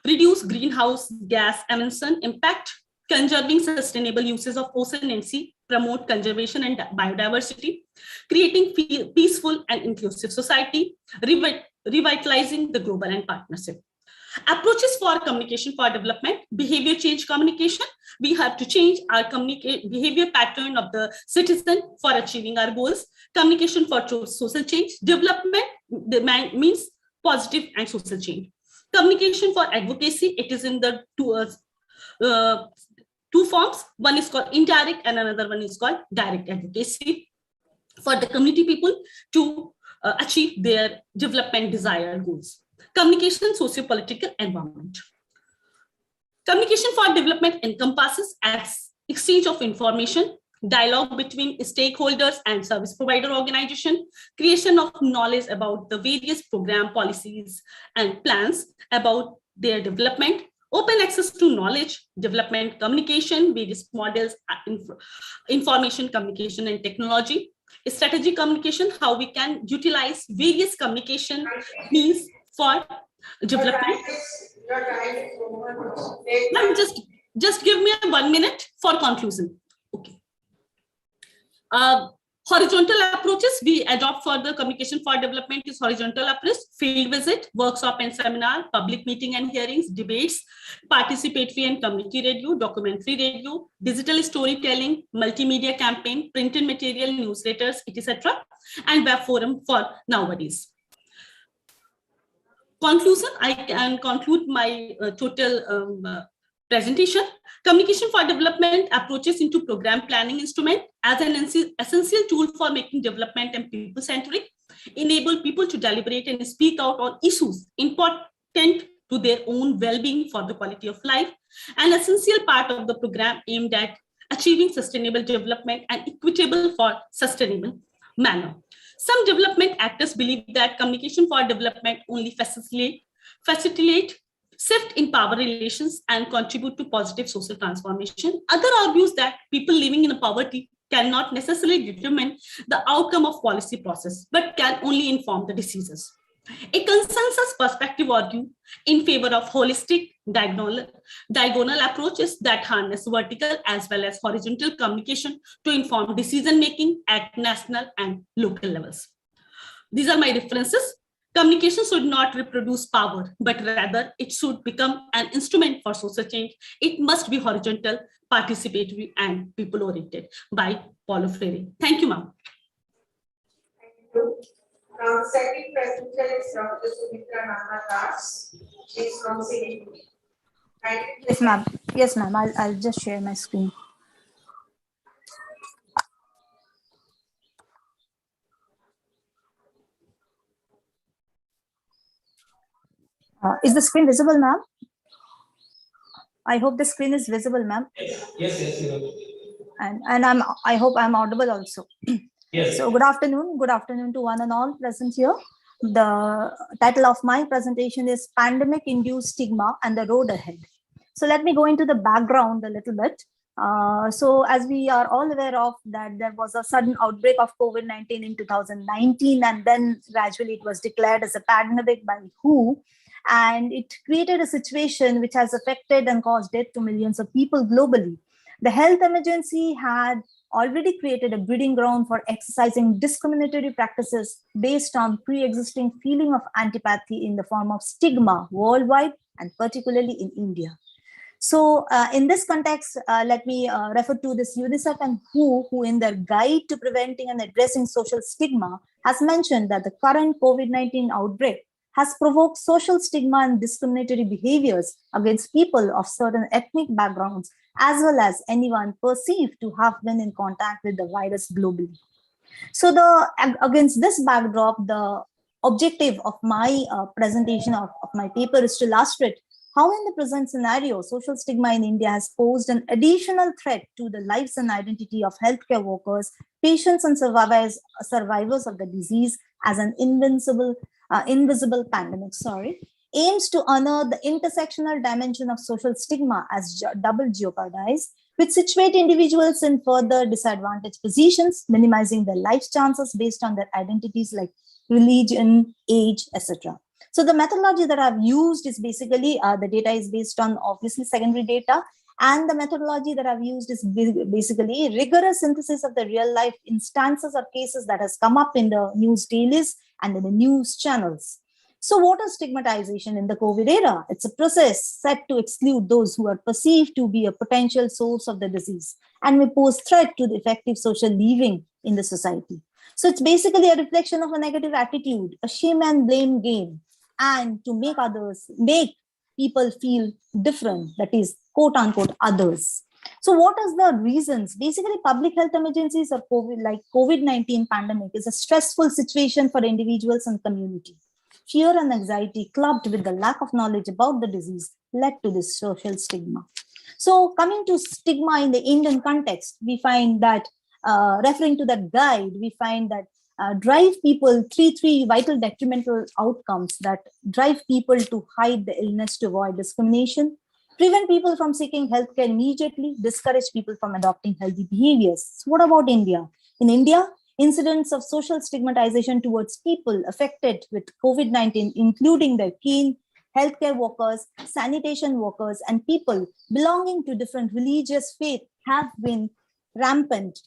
reduce greenhouse gas emission impact, conserving sustainable uses of ocean and sea, promote conservation and biodiversity, creating peaceful and inclusive society, revitalizing the global and partnership. Approaches for communication for development, behavior change communication. We have to change our behavior pattern of the citizen for achieving our goals. Communication for social change. Development means positive and social change. Communication for advocacy, it is in the two forms. One is called indirect and another one is called direct advocacy for the community people to achieve their development desired goals. Communication, socio-political environment. Communication for development encompasses as exchange of information, dialogue between stakeholders and service provider organization, creation of knowledge about the various program policies and plans about their development, open access to knowledge, development, communication, various models, information, communication and technology, strategic communication, how we can utilize various communication means for development. Ma'am, just give me 1 minute for conclusion. Okay. Horizontal approaches we adopt for the communication for development is horizontal approach, field visit, workshop and seminar, public meeting and hearings, debates, participatory and community radio, documentary radio, digital storytelling, multimedia campaign, printed material, newsletters, etc. and web forum for nowadays. Conclusion, I can conclude my total presentation. Communication for development approaches into program planning instrument as an essential tool for making development and people-centric, enable people to deliberate and speak out on issues important to their own well-being for the quality of life, an essential part of the program aimed at achieving sustainable development and equitable for sustainable manner. Some development actors believe that communication for development only facilitate shift in power relations and contribute to positive social transformation. Other argues that people living in poverty cannot necessarily determine the outcome of policy process, but can only inform the decisions. A consensus perspective argues in favor of holistic diagonal approaches that harness vertical as well as horizontal communication to inform decision-making at national and local levels. These are my references. Communication should not reproduce power, but rather it should become an instrument for social change. It must be horizontal, participatory, and people-oriented. By Paulo Freire. Thank you, ma'am. Thank you. Now, the second presenter is Dr. Sumitra Nanda Das. She's from CDP. Yes, ma'am. Yes, ma'am. I'll just share my screen. Is the screen visible, ma'am? I hope the screen is visible, ma'am. Yes. And I hope I'm audible also. Yes. So good afternoon to one and all present here. The title of my presentation is Pandemic-Induced Stigma and the Road Ahead. So let me go into the background a little bit. So as we are all aware of that there was a sudden outbreak of COVID-19 in 2019, and then gradually it was declared as a pandemic by WHO. And it created a situation which has affected and caused death to millions of people globally. The health emergency had already created a breeding ground for exercising discriminatory practices based on pre-existing feeling of antipathy in the form of stigma worldwide and particularly in India. So in this context, let me refer to this UNICEF and WHO in their guide to preventing and addressing social stigma has mentioned that the current COVID-19 outbreak has provoked social stigma and discriminatory behaviors against people of certain ethnic backgrounds, as well as anyone perceived to have been in contact with the virus globally. So against this backdrop, the objective of my presentation of my paper is to illustrate how in the present scenario, social stigma in India has posed an additional threat to the lives and identity of healthcare workers, patients and survivors of the disease as an invisible pandemic, aims to unearth the intersectional dimension of social stigma as double jeopardize, which situate individuals in further disadvantaged positions, minimizing their life chances based on their identities like religion, age, etc. So the methodology that I've used is basically, the data is based on obviously secondary data, and the methodology that I've used is basically rigorous synthesis of the real life instances or cases that has come up in the news dailies and in the news channels. So what is stigmatization in the COVID era? It's a process set to exclude those who are perceived to be a potential source of the disease and may pose threat to the effective social living in the society. So it's basically a reflection of a negative attitude, a shame and blame game, and to make people feel different, that is quote unquote others. So what is the reasons? Basically, public health emergencies or COVID-19 pandemic is a stressful situation for individuals and community. Fear and anxiety clubbed with the lack of knowledge about the disease led to this social stigma. So coming to stigma in the Indian context, we find that, referring to that guide, we find that drive people, three vital detrimental outcomes that drive people to hide the illness to avoid discrimination, prevent people from seeking healthcare immediately, discourage people from adopting healthy behaviors. So what about India? In India, incidents of social stigmatization towards people affected with COVID-19, including the keen healthcare workers, sanitation workers, and people belonging to different religious faith have been rampant.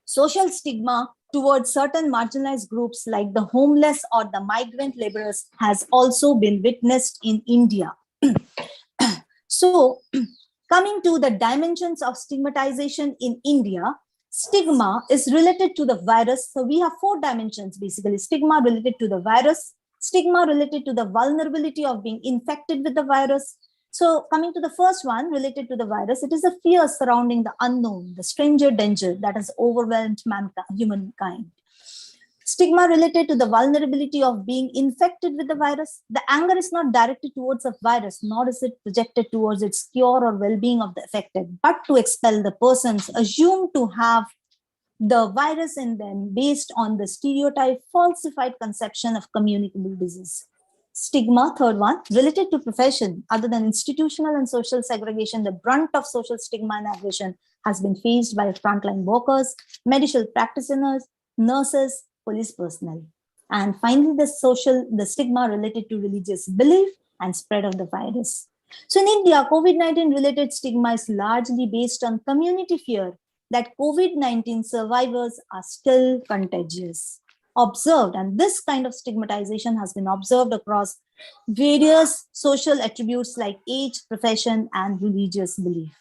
Social stigma towards certain marginalized groups like the homeless or the migrant laborers has also been witnessed in India. So, coming to the dimensions of stigmatization in India, stigma is related to the virus. So we have 4 dimensions, basically: stigma related to the virus, stigma related to the vulnerability of being infected with the virus. So coming to the first one related to the virus, it is a fear surrounding the unknown, the stranger danger that has overwhelmed humankind. Stigma related to the vulnerability of being infected with the virus. The anger is not directed towards the virus, nor is it projected towards its cure or well-being of the affected, but to expel the persons assumed to have the virus in them based on the stereotype, falsified conception of communicable disease. Stigma, third one, related to profession. Other than institutional and social segregation, the brunt of social stigma and aggression has been faced by frontline workers, medical practitioners, nurses, police personnel. And finally, the stigma related to religious belief and spread of the virus. So in India, COVID-19 related stigma is largely based on community fear that COVID-19 survivors are still contagious. Observed, and this kind of stigmatization has been observed across various social attributes like age, profession, and religious belief.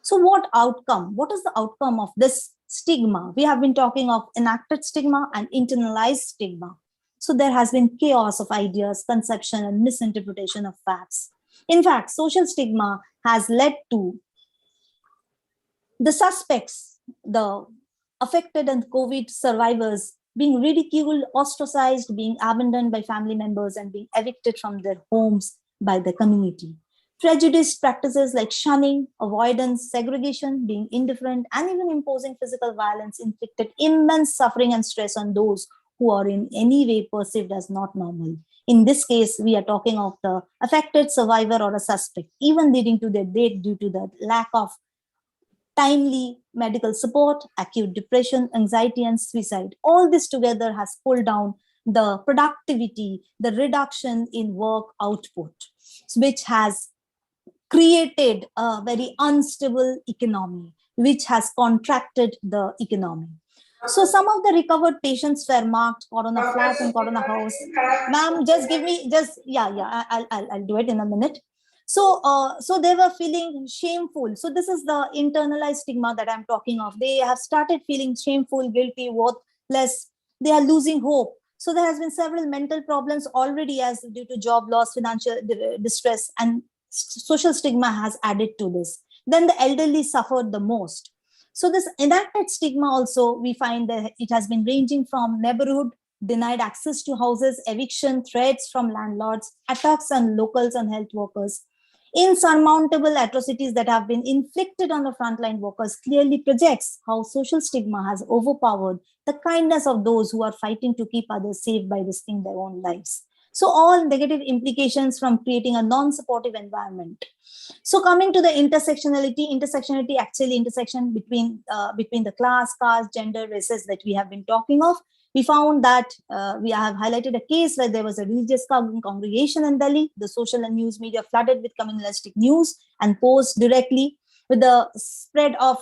So what outcome? What is the outcome of this stigma? We have been talking of enacted stigma and internalized stigma. So there has been chaos of ideas, conception, and misinterpretation of facts. In fact, social stigma has led to the suspects, the affected and COVID survivors, being ridiculed, ostracized, being abandoned by family members, and being evicted from their homes by the community. Prejudiced practices like shunning, avoidance, segregation, being indifferent, and even imposing physical violence inflicted immense suffering and stress on those who are in any way perceived as not normal. In this case, we are talking of the affected survivor or a suspect, even leading to their death due to the lack of timely medical support, acute depression, anxiety, and suicide. All this together has pulled down the productivity, the reduction in work output, which has created a very unstable economy, which has contracted the economy. So some of the recovered patients were marked Corona flat and Corona house. Ma'am, just give me, I'll do it in a minute. So they were feeling shameful. So this is the internalized stigma that I'm talking of. They have started feeling shameful, guilty, worthless. They are losing hope. So there has been several mental problems already as due to job loss, financial distress, and social stigma has added to this. Then the elderly suffered the most. So this enacted stigma also, we find that it has been ranging from neighborhood, denied access to houses, eviction, threats from landlords, attacks on locals and health workers. Insurmountable atrocities that have been inflicted on the frontline workers clearly projects how social stigma has overpowered the kindness of those who are fighting to keep others safe by risking their own lives. So all negative implications from creating a non-supportive environment. So coming to the intersectionality actually intersection between the class, caste, gender, races that we have been talking of. We found that we have highlighted a case where there was a religious congregation in Delhi. The social and news media flooded with communalistic news and posts directly with the spread of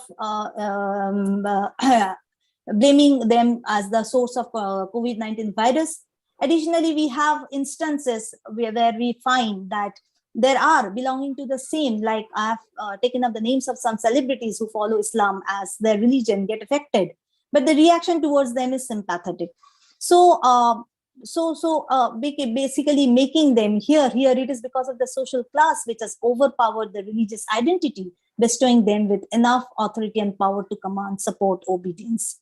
blaming them as the source of COVID-19 virus. Additionally, we have instances where we find that there are belonging to the same, like I have taken up the names of some celebrities who follow Islam as their religion get affected, but the reaction towards them is sympathetic. So, basically making them here it is because of the social class which has overpowered the religious identity, bestowing them with enough authority and power to command, support, obedience.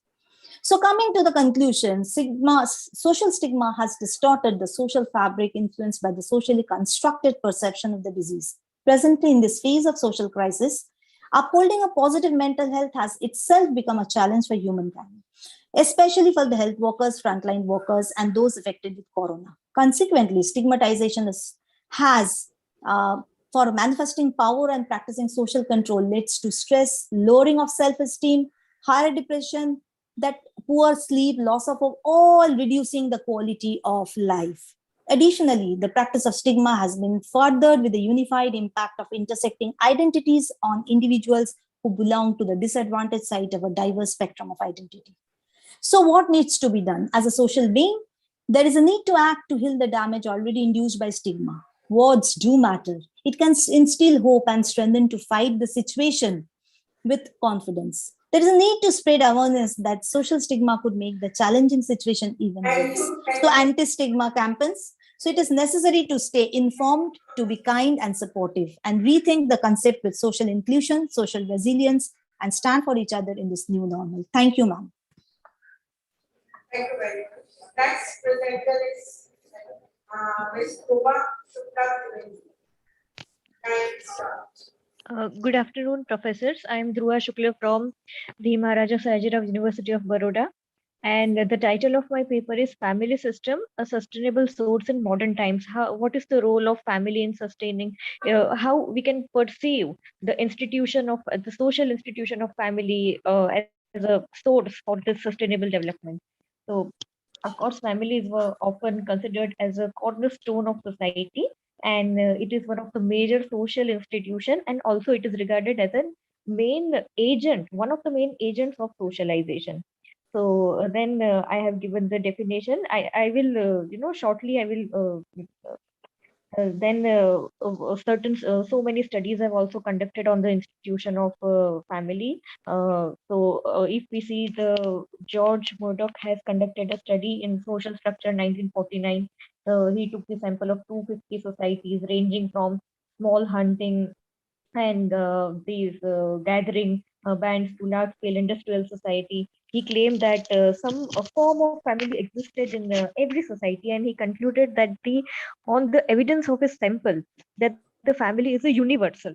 So coming to the conclusion, social stigma has distorted the social fabric influenced by the socially constructed perception of the disease. Presently, in this phase of social crisis, upholding a positive mental health has itself become a challenge for humankind, especially for the health workers, frontline workers, and those affected with corona. Consequently, stigmatization for manifesting power and practicing social control leads to stress, lowering of self-esteem, higher depression, that poor sleep, loss of hope, all reducing the quality of life. Additionally, the practice of stigma has been furthered with the unified impact of intersecting identities on individuals who belong to the disadvantaged side of a diverse spectrum of identity. So what needs to be done? As a social being, there is a need to act to heal the damage already induced by stigma. Words do matter. It can instill hope and strengthen to fight the situation with confidence. There is a need to spread awareness that social stigma could make the challenging situation even worse. So anti-stigma campaigns. So it is necessary to stay informed, to be kind and supportive, and rethink the concept with social inclusion, social resilience, and stand for each other in this new normal. Thank you, ma'am. Thank you very much. Next presenter is Ms. Kuba Shukla. Good afternoon, professors. I am Dhruva Shukla from the Maharaja Sayajirao University of Baroda. And the title of my paper is Family System, a Sustainable Source in Modern Times. What is the role of family in sustaining, how we can perceive the institution of the social institution of family as a source for this sustainable development. So, of course, families were often considered as a cornerstone of society, and it is one of the major social institution, and also it is regarded as a one of the main agents of socialization. So then I have given the definition. I will, shortly I will then certain so many studies have also conducted on the institution of family. If we see, the George Murdoch has conducted a study in social structure 1949. He took the sample of 250 societies ranging from small hunting and these gathering bands to large scale industrial society. He claimed that some form of family existed in every society, and he concluded that on the evidence of his sample, that the family is a universal,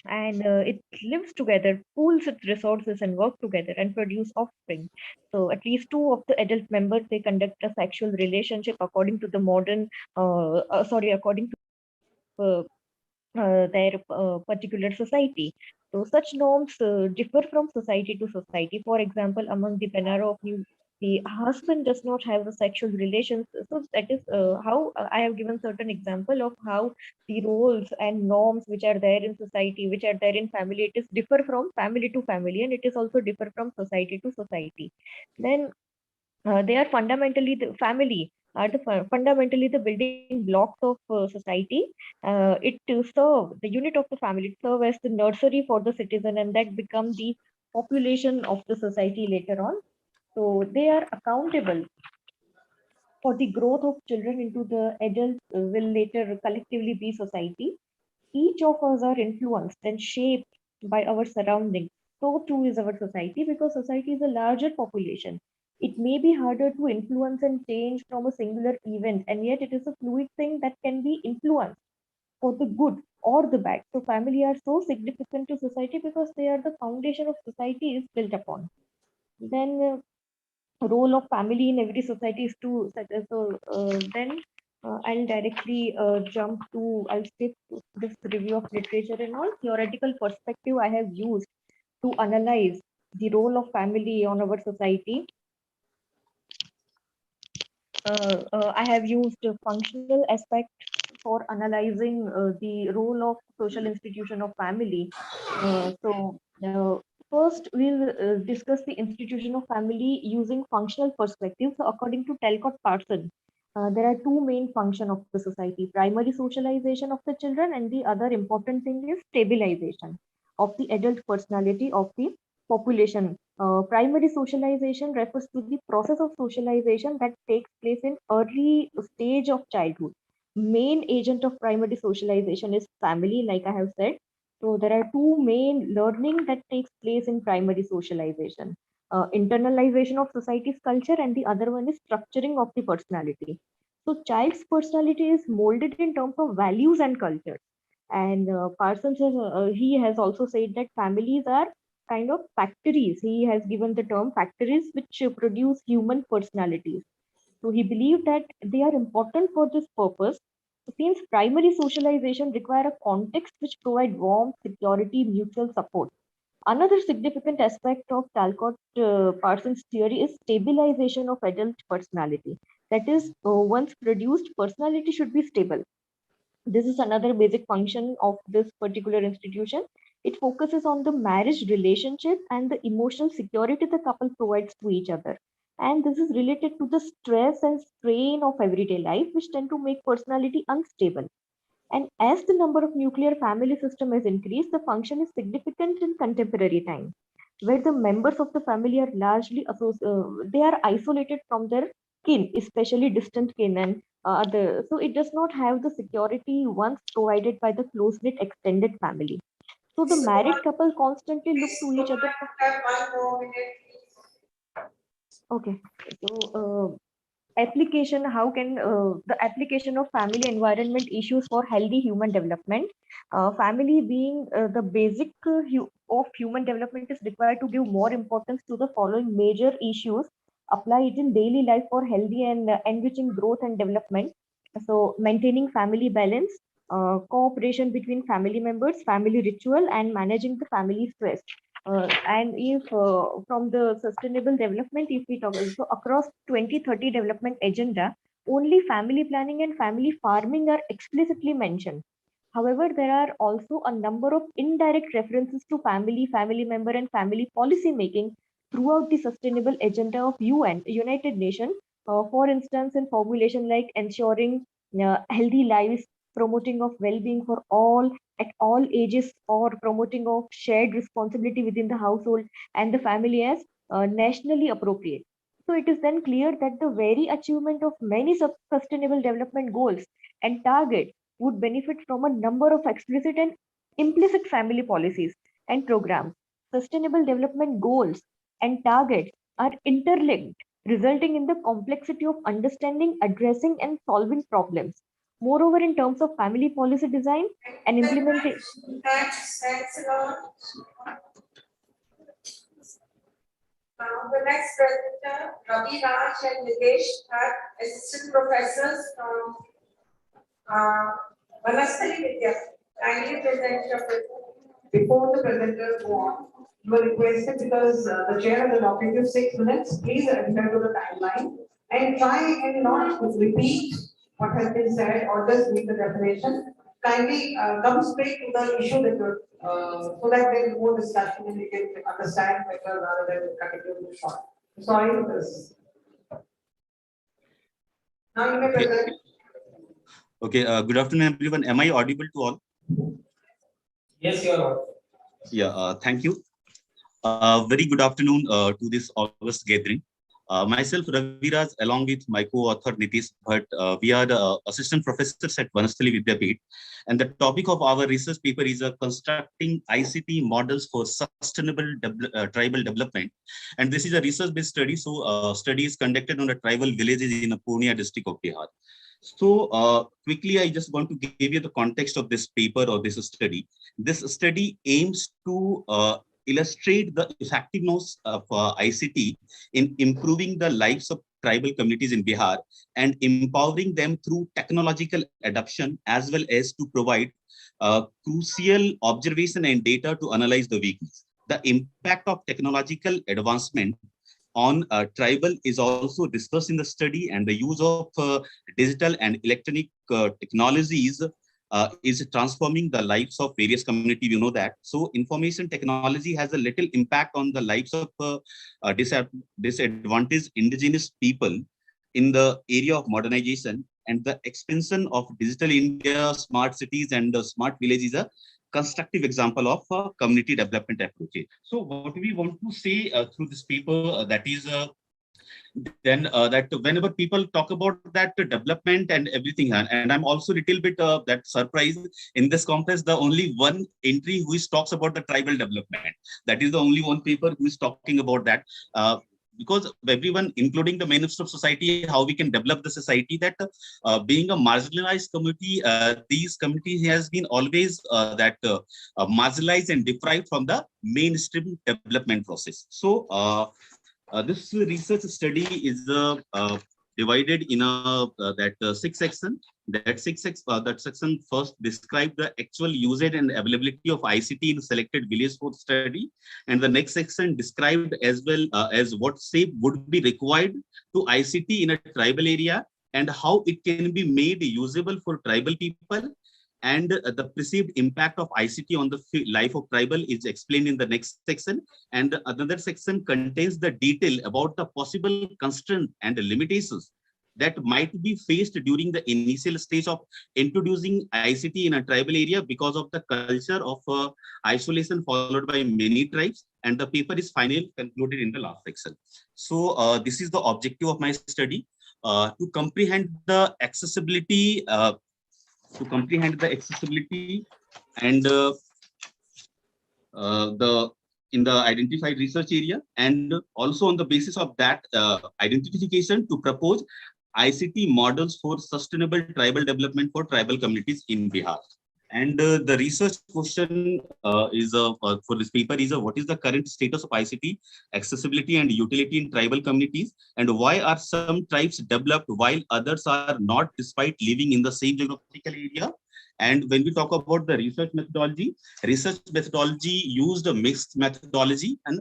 and it lives together, pools its resources, and work together and produce offspring. So at least 2 of the adult members, they conduct a sexual relationship according to the according to their particular society. So such norms differ from society to society. For example, among the Penaro of New, the husband does not have the sexual relations. So that is how I have given certain example of how the roles and norms which are there in society, which are there in family, it is differ from family to family, and it is also differ from society to society. Then they are fundamentally the family are fundamentally the building blocks of society. It to serve the unit of the family, it serve as the nursery for the citizen, and that become the population of the society later on. So they are accountable for the growth of children into the adults will later collectively be society. Each of us are influenced and shaped by our surroundings. So too is our society, because society is a larger population. It may be harder to influence and change from a singular event, and yet it is a fluid thing that can be influenced for the good or the bad. So family are so significant to society because they are the foundation of society is built upon. Then role of family in every society is to then I'll directly I'll skip to this review of literature and all theoretical perspective I have used to analyze the role of family on our society. I have used a functional aspect for analyzing the role of social institution of family. First, we'll discuss the institution of family using functional perspective. So, according to Talcott Parson, there are two main functions of the society: primary socialization of the children, and the other important thing is stabilization of the adult personality of the population. Primary socialization refers to the process of socialization that takes place in early stage of childhood. Main agent of primary socialization is family, like I have said. So there are two main learning that takes place in primary socialization. Internalization of society's culture, and the other one is structuring of the personality. So child's personality is molded in terms of values and culture. And Parsons he has also said that families are kind of factories. He has given the term factories which produce human personalities. So he believed that they are important for this purpose. Since primary socialization require a context which provide warmth, security, mutual support. Another significant aspect of Talcott Parsons' theory is stabilization of adult personality. That is, once produced, personality should be stable. This is another basic function of this particular institution. It focuses on the marriage relationship and the emotional security the couple provides to each other. And this is related to the stress and strain of everyday life, which tend to make personality unstable. And as the number of nuclear family system has increased, the function is significant in contemporary time, where the members of the family are largely they are isolated from their kin, especially distant kin and other. So it does not have the security once provided by the close-knit extended family. So the married couple constantly look to each other for. Okay, so application, how can the application of family environment issues for healthy human development. Family being the basic of human development is required to give more importance to the following major issues, apply it in daily life for healthy and enriching growth and development. So maintaining family balance, cooperation between family members, family ritual, and managing the family stress. And if from the sustainable development, if we talk so across 2030 development agenda, only family planning and family farming are explicitly mentioned. However, there are also a number of indirect references to family, family member, and family policy making throughout the sustainable agenda of UN, United Nations. For instance, in formulation like ensuring healthy lives, promoting of well-being for all at all ages, or promoting of shared responsibility within the household and the family as nationally appropriate. So it is then clear that the very achievement of many sustainable development goals and targets would benefit from a number of explicit and implicit family policies and programs. Sustainable development goals and targets are interlinked, resulting in the complexity of understanding, addressing, and solving problems. Moreover, in terms of family policy design and implementation. Thanks a lot. The next presenter, Ravi Raj and Nilesh are assistant professors from Vanaspati Vidya. Kindly present your presentation. Before the presenters go on, you are requested, because the chair has allotted 6 minutes, please adhere to the timeline and try and not repeat what has been said or just read the definition. Kindly come straight to the issue that you're, so that there is more discussion and we can understand better rather than cutting it short. Sorry for this. Now you may present. Okay, good afternoon, everyone. Am I audible to all? Yes, you are audible. Yeah, thank you. Very good afternoon to this August gathering. Myself, Raviraj, along with my co-author Nitish Bhatt, we are the assistant professors at Vanasthali Vidyapeeth. And the topic of our research paper is constructing ICT models for sustainable tribal development. And this is a research-based study. So study is conducted on the tribal villages in Purnia district of Bihar. So quickly, I just want to give you the context of this paper or this study. This study aims to illustrate the effectiveness of ICT in improving the lives of tribal communities in Bihar and empowering them through technological adoption, as well as to provide crucial observation and data to analyze the weakness. The impact of technological advancement on tribal is also discussed in the study, and the use of digital and electronic technologies is transforming the lives of various communities. You know that. So information technology has a little impact on the lives of disadvantaged indigenous people in the area of modernization, and the expansion of digital India, smart cities and smart villages is a constructive example of community development approach. So what we want to say through this paper, that is that whenever people talk about that development and everything, and I'm also a little bit that surprised in this conference, the only one entry which talks about the tribal development. That is the only one paper who is talking about that. Because everyone, including the mainstream of society, how we can develop the society, that being a marginalized community, these communities has been always marginalized and deprived from the mainstream development process. So this research study is divided in six section. That section first describe the actual usage and availability of ICT in selected village for study, and the next section described as well as what shape would be required to ICT in a tribal area and how it can be made usable for tribal people. And the perceived impact of ICT on the life of tribal is explained in the next section. And another section contains the detail about the possible constraints and limitations that might be faced during the initial stage of introducing ICT in a tribal area because of the culture of isolation followed by many tribes. And the paper is finally concluded in the last section. So this is the objective of my study, to comprehend the accessibility and in the identified research area, and also on the basis of that identification to propose ICT models for sustainable tribal development for tribal communities in Bihar. And the research question for this paper is what is the current status of ICT accessibility and utility in tribal communities, and why are some tribes developed while others are not, despite living in the same geographical area? And when we talk about the research methodology used a mixed methodology, and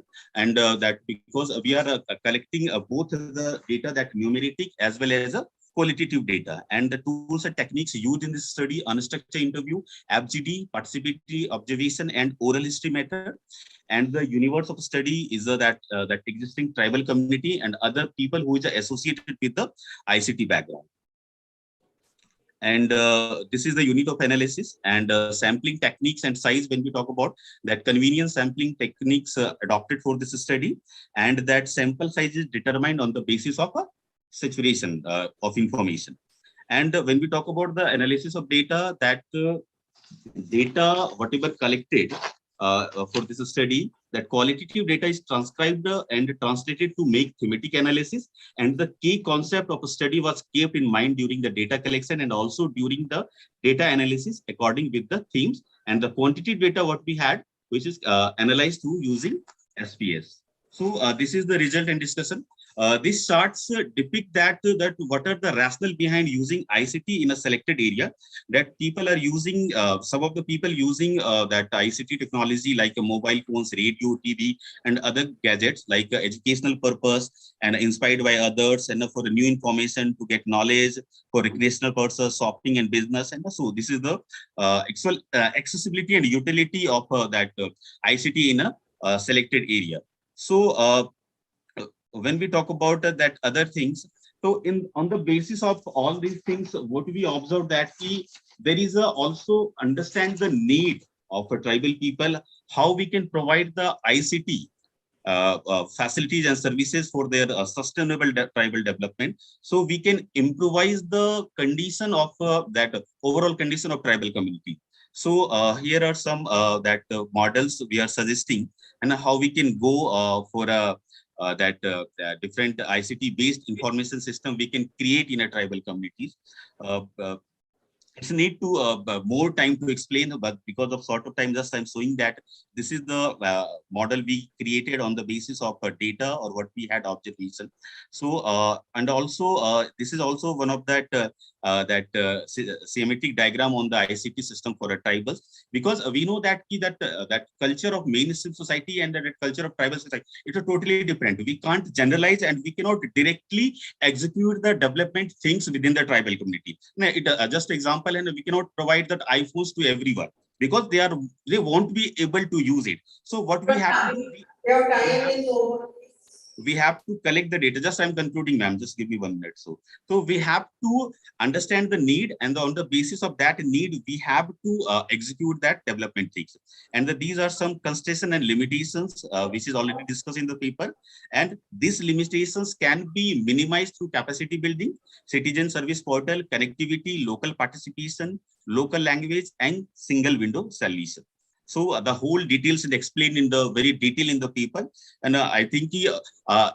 that because we are collecting both the data, that numeric as well as a qualitative data, and the tools and techniques used in this study: unstructured interview, FGD, participatory observation, and oral history method. And the universe of study is that existing tribal community and other people who is associated with the ICT background. And this is the unit of analysis and sampling techniques and size. When we talk about that, convenience sampling techniques adopted for this study, and that sample size is determined on the basis of a saturation of information. And when we talk about the analysis of data, that data whatever collected for this study, that qualitative data is transcribed and translated to make thematic analysis, and the key concept of a study was kept in mind during the data collection and also during the data analysis according with the themes. And the quantitative data what we had, which is analyzed through using SPS. So this is the result and discussion. These charts depict that what are the rationale behind using ICT in a selected area. That people are using, some of the people using that ICT technology like mobile phones, radio, TV, and other gadgets like educational purpose and inspired by others, and for the new information, to get knowledge, for recreational purposes, shopping and business. And so this is the actual accessibility and utility of that ICT in a selected area. So when we talk about that other things, so on the basis of all these things, what we observe that there is also understand the need of a tribal people, how we can provide the ICT facilities and services for their sustainable tribal development. So we can improvise the condition of that overall condition of tribal community. So here are some models we are suggesting and how we can go for a different ICT based information system we can create in a tribal communities. It's need to more time to explain, but because of short of time, just I'm showing that this is the model we created on the basis of data or what we had observation. So and also this is also one of that schematic diagram on the ICT system for a tribals, because we know that that culture of mainstream society and that culture of tribal society, it's a totally different. We can't generalize and we cannot directly execute the development things within the tribal community. Just example, and we cannot provide that iPhones to everyone because they won't be able to use it. So what we have to do, we have to collect the data. Just I'm concluding, ma'am. Just give me 1 minute. So we have to understand the need, and on the basis of that need, we have to execute that development things. And these are some constraints and limitations which is already discussed in the paper. And these limitations can be minimized through capacity building, citizen service portal, connectivity, local participation, local language, and single window solution. So the whole details is explained in the very detail in the paper, and I think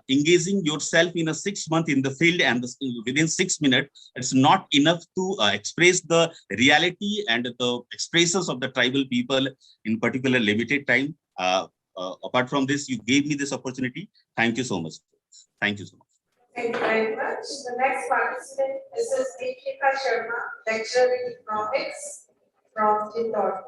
engaging yourself in a 6 month in the field and within 6 minutes, it's not enough to express the reality and the expressions of the tribal people in particular limited time. Apart from this, you gave me this opportunity. Thank you so much. Thank you so much. Thank you very much. The next participant is Deepika Sharma, lecturer in economics from Indore.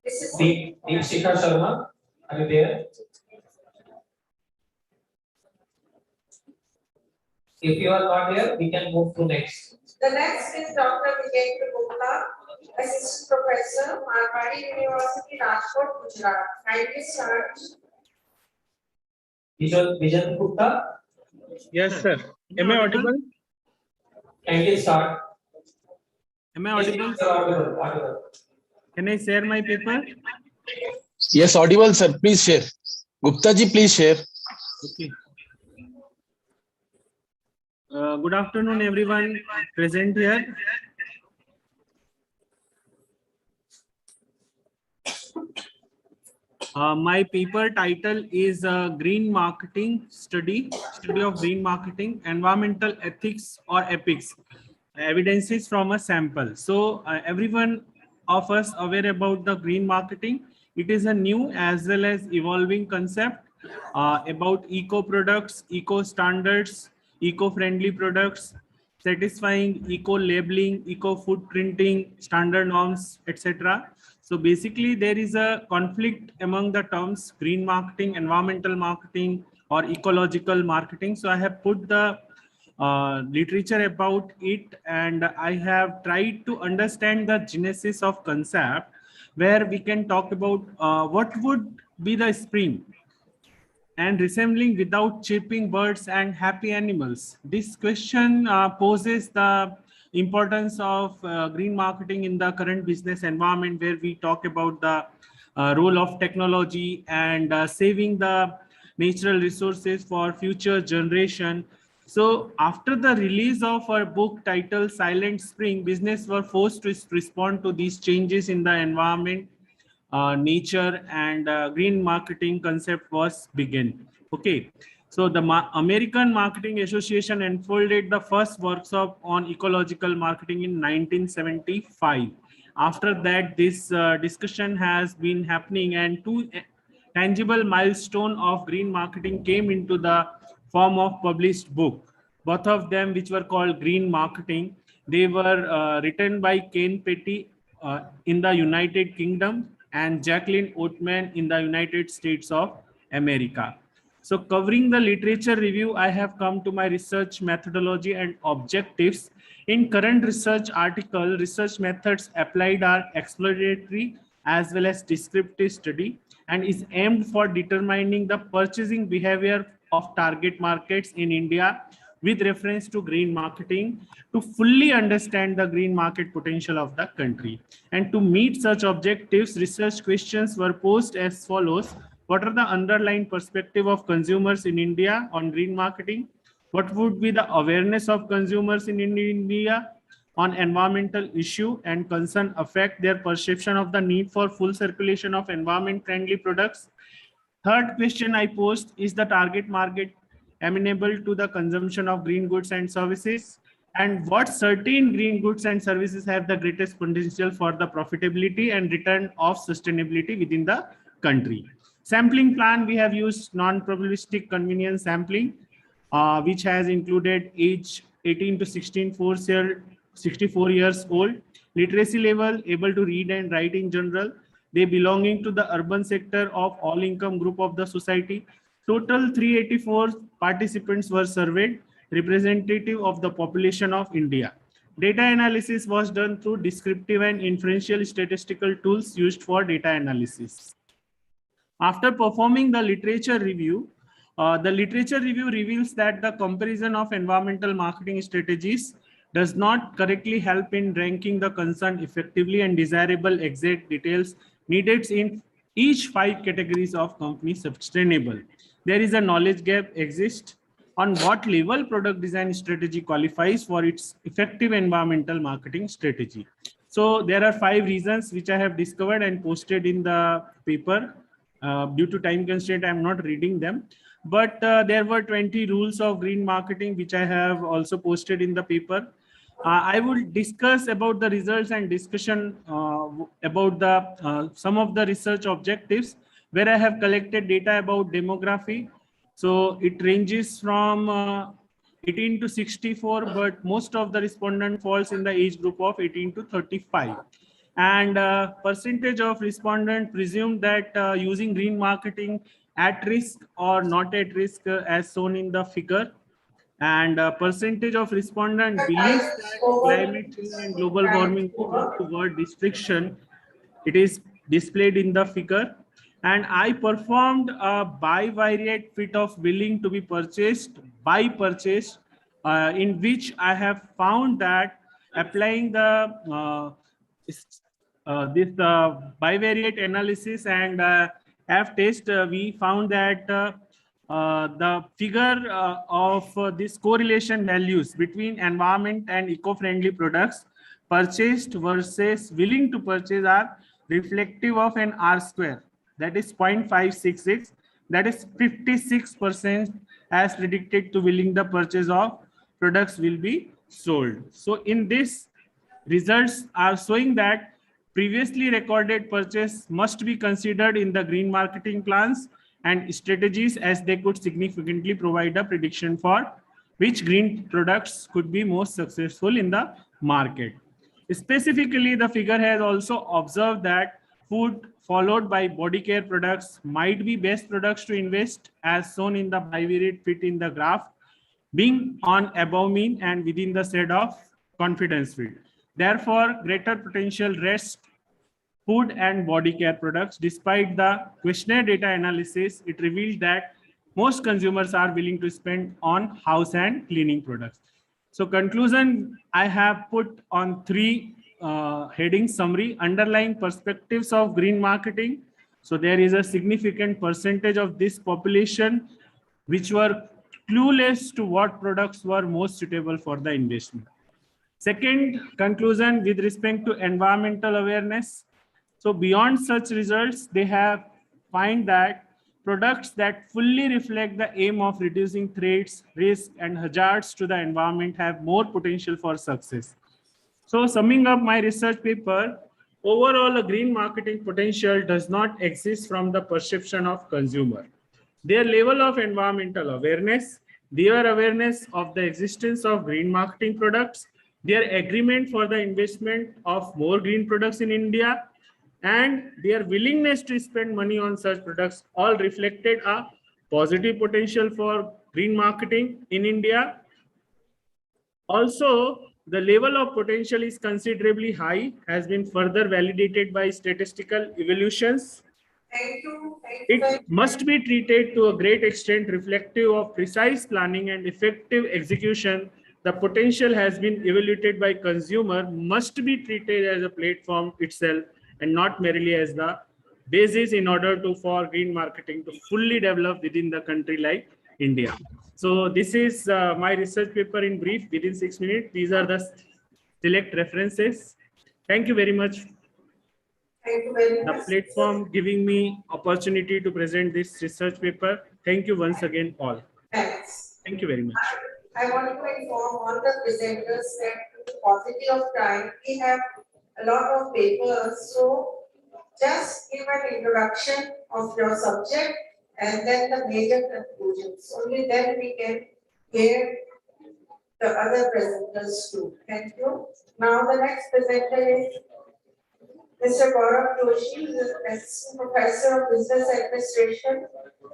This is Deepika Sharma, are you there? If you are not here, we can move to next. The next is Dr. Vijendra Gupta, Assistant Professor, Marwari University, Rajkot, Gujarat. Kindly start. Vijendra Gupta? Yes, sir. Am I audible? Kindly start. Am I audible? Audible. Can I share my paper? Yes, audible, sir. Please share. Gupta ji, please share. Okay. Good afternoon, everyone present here. My paper title is Green Marketing Study of Green Marketing, Environmental Ethics or Epics, Evidences from a Sample. So everyone of us aware about the green marketing. It is a new as well as evolving concept about eco products, eco standards, eco-friendly products, satisfying eco labeling, eco footprinting, standard norms, etc. So basically there is a conflict among the terms green marketing, environmental marketing, or ecological marketing. So I have put the literature about it, and I have tried to understand the genesis of concept where we can talk about what would be the spring and resembling without chirping birds and happy animals. This question poses the importance of green marketing in the current business environment, where we talk about the role of technology and saving the natural resources for future generation. So after the release of our book titled Silent Spring, business were forced to respond to these changes in the environment, nature, and green marketing concept was begun. Okay, so the American Marketing Association unfolded the first workshop on ecological marketing in 1975. After that, this discussion has been happening, and two tangible milestone of green marketing came into the form of published book. Both of them, which were called Green Marketing, they were written by Ken Petty in the United Kingdom and Jacqueline Oatman in the United States of America. So covering the literature review, I have come to my research methodology and objectives. In current research article, research methods applied are exploratory as well as descriptive study, and is aimed for determining the purchasing behavior of target markets in India with reference to green marketing to fully understand the green market potential of the country. And to meet such objectives, research questions were posed as follows. What are the underlying perspective of consumers in India on green marketing? What would be the awareness of consumers in India on environmental issue and concern affect their perception of the need for full circulation of environment friendly products? Third question I posed, is the target market amenable to the consumption of green goods and services? And what certain green goods and services have the greatest potential for the profitability and return of sustainability within the country? Sampling plan, we have used non-probabilistic convenience sampling, which has included age 18 to 64 years old, literacy level, able to read and write in general, they belonging to the urban sector of all income group of the society. Total 384 participants were surveyed, representative of the population of India. Data analysis was done through descriptive and inferential statistical tools used for data analysis. After performing the literature review reveals that the comparison of environmental marketing strategies does not correctly help in ranking the concern effectively and desirable exact details needed in each 5 categories of company sustainable. There is a knowledge gap exists on what level product design strategy qualifies for its effective environmental marketing strategy. So there are 5 reasons which I have discovered and posted in the paper. Due to time constraint, I am not reading them. But there were 20 rules of green marketing, which I have also posted in the paper. I will discuss about the results and discussion about the some of the research objectives where I have collected data about demography. So it ranges from 18 to 64, but most of the respondent falls in the age group of 18 to 35. And percentage of respondent presumed that using green marketing at risk or not at risk as shown in the figure. And percentage of respondent believes that climate change and global warming will move toward restriction. It is displayed in the figure. And I performed a bivariate fit of willing to be purchased by purchase, in which I have found that applying the this bivariate analysis and F test, we found that the figure of this correlation values between environment and eco-friendly products purchased versus willing to purchase are reflective of an R square, that is 0.566, that is 56% as predicted to willing the purchase of products will be sold. So in this, results are showing that previously recorded purchase must be considered in the green marketing plans and strategies, as they could significantly provide a prediction for which green products could be most successful in the market. Specifically, the figure has also observed that food followed by body care products might be best products to invest, as shown in the bivariate fit in the graph, being on above mean and within the set of confidence field. Therefore, greater potential rests food and body care products. Despite the questionnaire data analysis, it revealed that most consumers are willing to spend on house and cleaning products. So conclusion, I have put on 3 headings summary: underlying perspectives of green marketing. So there is a significant percentage of this population which were clueless to what products were most suitable for the investment. Second conclusion, with respect to environmental awareness. So beyond such results, they have find that products that fully reflect the aim of reducing threats, risks, and hazards to the environment have more potential for success. So summing up my research paper, overall a green marketing potential does not exist from the perception of consumer. Their level of environmental awareness, their awareness of the existence of green marketing products, their agreement for the investment of more green products in India, and their willingness to spend money on such products all reflected a positive potential for green marketing in India. Also, the level of potential is considerably high, has been further validated by statistical evaluations, Thank you. Thank you. It must be treated to a great extent reflective of precise planning and effective execution. The potential has been evaluated by consumer must be treated as a platform itself and not merely as the basis in order to for green marketing to fully develop within the country like India. So this is my research paper in brief within 6 minutes. These are the select references. Thank you very much. Thank you very The much. platform giving me opportunity to present this research paper. Thank you once again all. Thanks. Thank you very much. I want to inform all the presenters that with paucity of time, we have a lot of papers. So just give an introduction of your subject and then the major conclusions. Only then we can hear the other presenters too. Thank you. Now the next presenter is Mr. Gaurav Joshi, who is Assistant Professor of Business Administration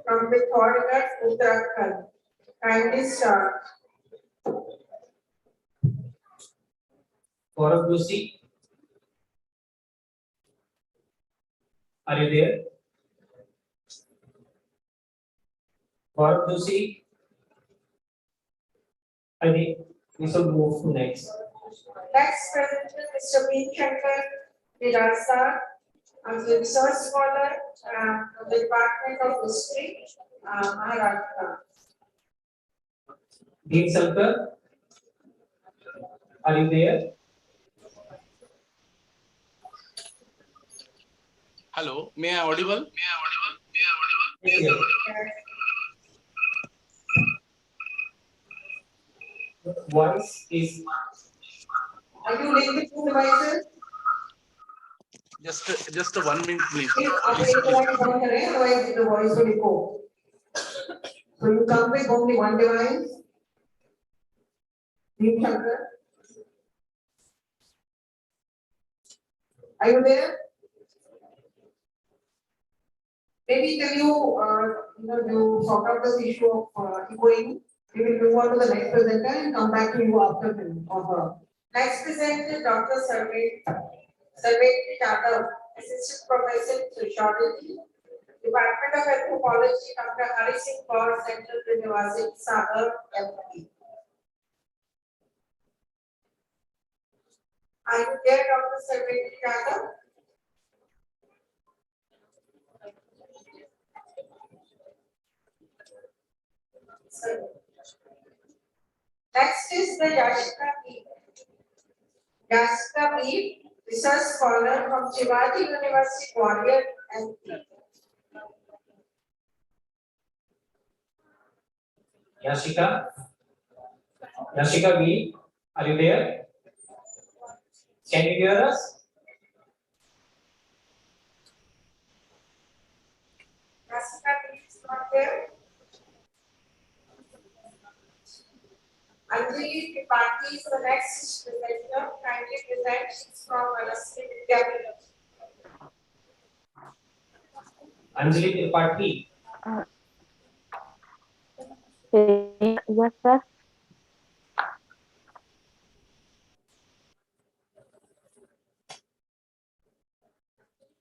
from Pithoragarh, Uttarakhand. Kindly start. Gaurav Joshi. Are you there? Gaurav Joshi. I think we should move to next. Next presenter, Mr. B. Shankar Virasar, a research scholar from the Department of History, Maharashtra. Dean Shankar. Are you there? Hello, may I audible? Yes. Voice is. Are you linked to devices? Just a 1 minute, please. आप एक device बंद करें, otherwise the voice will echo. So you come with only one device. Dean Shankar. Are you there? Maybe can you sort out this issue of echoing? We will move on to the next presenter and come back to you after him or her. Next presenter, Dr. Sarveshri Yadav, Assistant Professor in Sociology, Department of Anthropology, Dr. Hari Singh Kaur, Central University, Sagar, MP. Are you there, Dr. Sarveshri Yadav? Next is the Yashika B. Yashika B, research scholar from Shivaji University, Gwalior, MP. Yashika. Yashika B. Are you there? Can you hear us? Yashika B is not there. Anjali Tripathi is the next presenter. Kindly present. She's from Rajasthan. Anjali Tripathi. Yes, sir.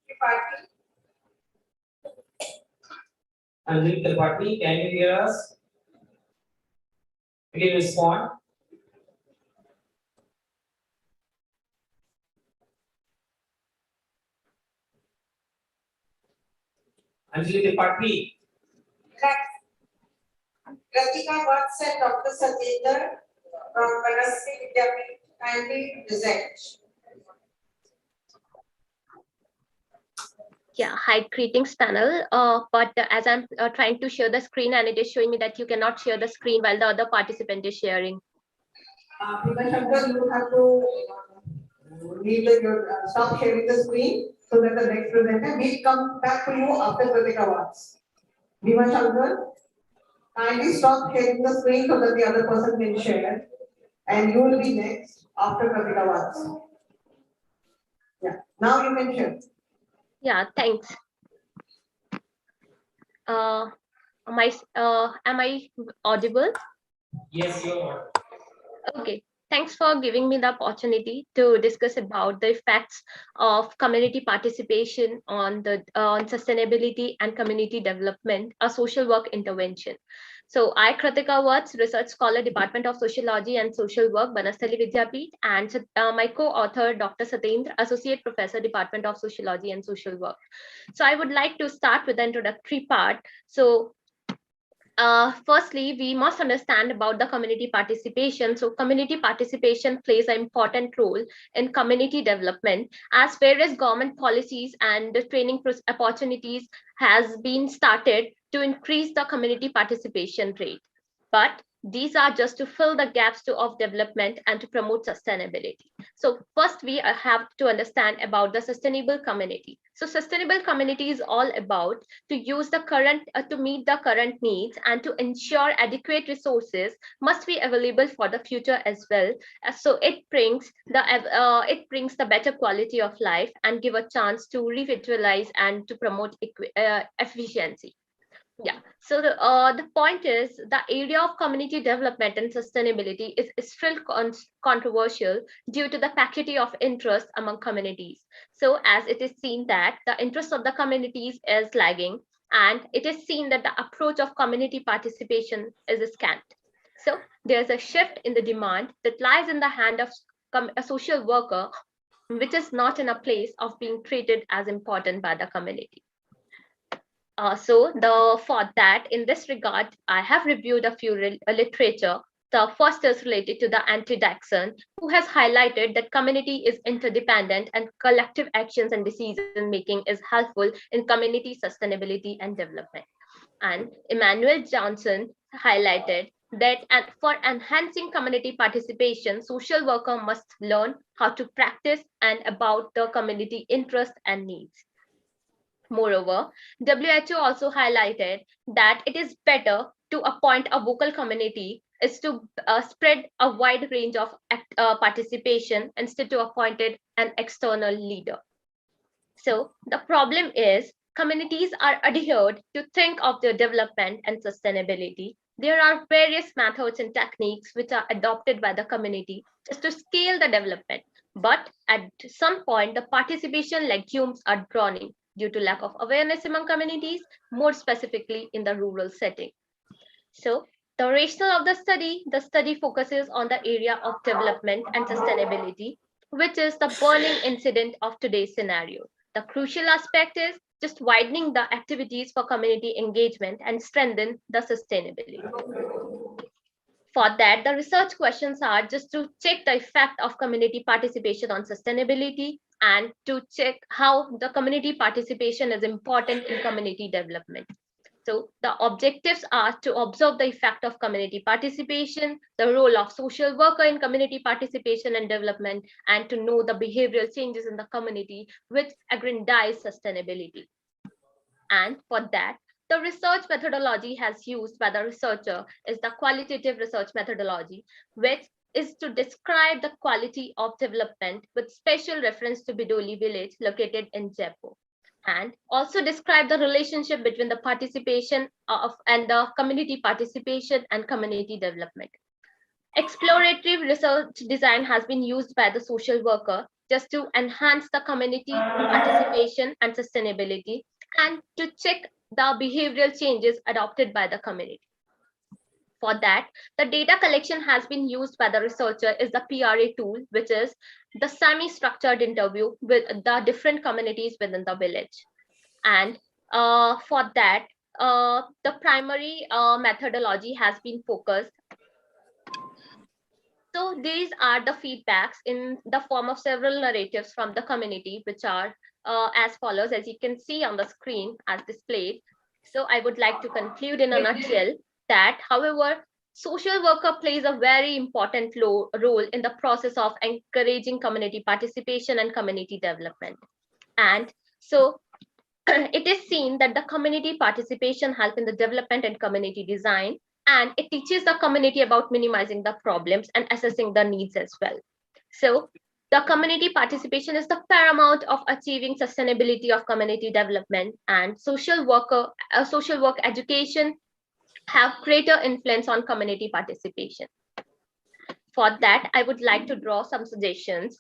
Tripathi. Anjali Tripathi, can you hear us? Please respond. Anjali Tripathi. Ratika Vats and Dr. Satendra from Banasri Vidyapith. Kindly present. Yeah, hi, greetings panel. But as I'm trying to share the screen and it is showing me that you cannot share the screen while the other participant is sharing. Shankar, you have to stop sharing the screen so that the next presenter will come back to you after Ratika Vats. Bhima Shankar, kindly stop sharing the screen so that the other person can share. And you will be next after Ratika Vats. Yeah, now you can share. Yeah, thanks. Am I audible? Yes, you are. Okay. Thanks for giving me the opportunity to discuss about the effects of community participation on the on sustainability and community development, a social work intervention. So I, Kritika Watts, research scholar, Department of Sociology and Social Work, Banasthali Vidyapeeth, and my co-author, Dr. Satendra, Associate Professor, Department of Sociology and Social Work. So I would like to start with the introductory part. So firstly, we must understand about the community participation. So community participation plays an important role in community development, as various government policies and training opportunities has been started to increase the community participation rate. But these are just to fill the gaps of development and to promote sustainability. So first we have to understand about the sustainable community. So sustainable community is all about to use the current to meet the current needs and to ensure adequate resources must be available for the future as well. So it brings the better quality of life and give a chance to revitalize and to promote efficiency. Yeah, so the point is the area of community development and sustainability is still controversial due to the paucity of interest among communities. So as it is seen that the interest of the communities is lagging, and it is seen that the approach of community participation is scant. So there's a shift in the demand that lies in the hand of a social worker, which is not in a place of being treated as important by the community. For that, in this regard, I have reviewed a few literature. The first is related to the anti-Daxon, who has highlighted that community is interdependent and collective actions and decision making is helpful in community sustainability and development. And Emmanuel Johnson highlighted that for enhancing community participation, social worker must learn how to practice and about the community interest and needs. Moreover, WHO also highlighted that it is better to appoint a vocal community is to spread a wide range of participation instead to appointed an external leader. So the problem is communities are adhered to think of their development and sustainability. There are various methods and techniques which are adopted by the community just to scale the development. But at some point, the participation legumes are drowning due to lack of awareness among communities, more specifically in the rural setting. So the rationale of the study focuses on the area of development and sustainability, which is the burning incident of today's scenario. The crucial aspect is just widening the activities for community engagement and strengthen the sustainability. For that, the research questions are just to check the effect of community participation on sustainability and to check how the community participation is important in community development. So the objectives are to observe the effect of community participation, the role of social worker in community participation and development, and to know the behavioral changes in the community which aggrandize sustainability. And for that, the research methodology has used by the researcher is the qualitative research methodology, which is to describe the quality of development with special reference to Bidoli village located in Jaipur, and also describe the relationship between the participation of and the community participation and community development. Exploratory research design has been used by the social worker just to enhance the community participation and sustainability and to check the behavioral changes adopted by the community. For that, the data collection has been used by the researcher is the PRA tool, which is the semi-structured interview with the different communities within the village. And for that, the primary methodology has been focused. So these are the feedbacks in the form of several narratives from the community, which are as follows, as you can see on the screen as displayed. So I would like to conclude in a nutshell that, however, social worker plays a very important role in the process of encouraging community participation and community development. And so it is seen that the community participation helps in the development and community design, and it teaches the community about minimizing the problems and assessing the needs as well. So the community participation is the paramount of achieving sustainability of community development, and social work education have greater influence on community participation. For that, I would like to draw some suggestions.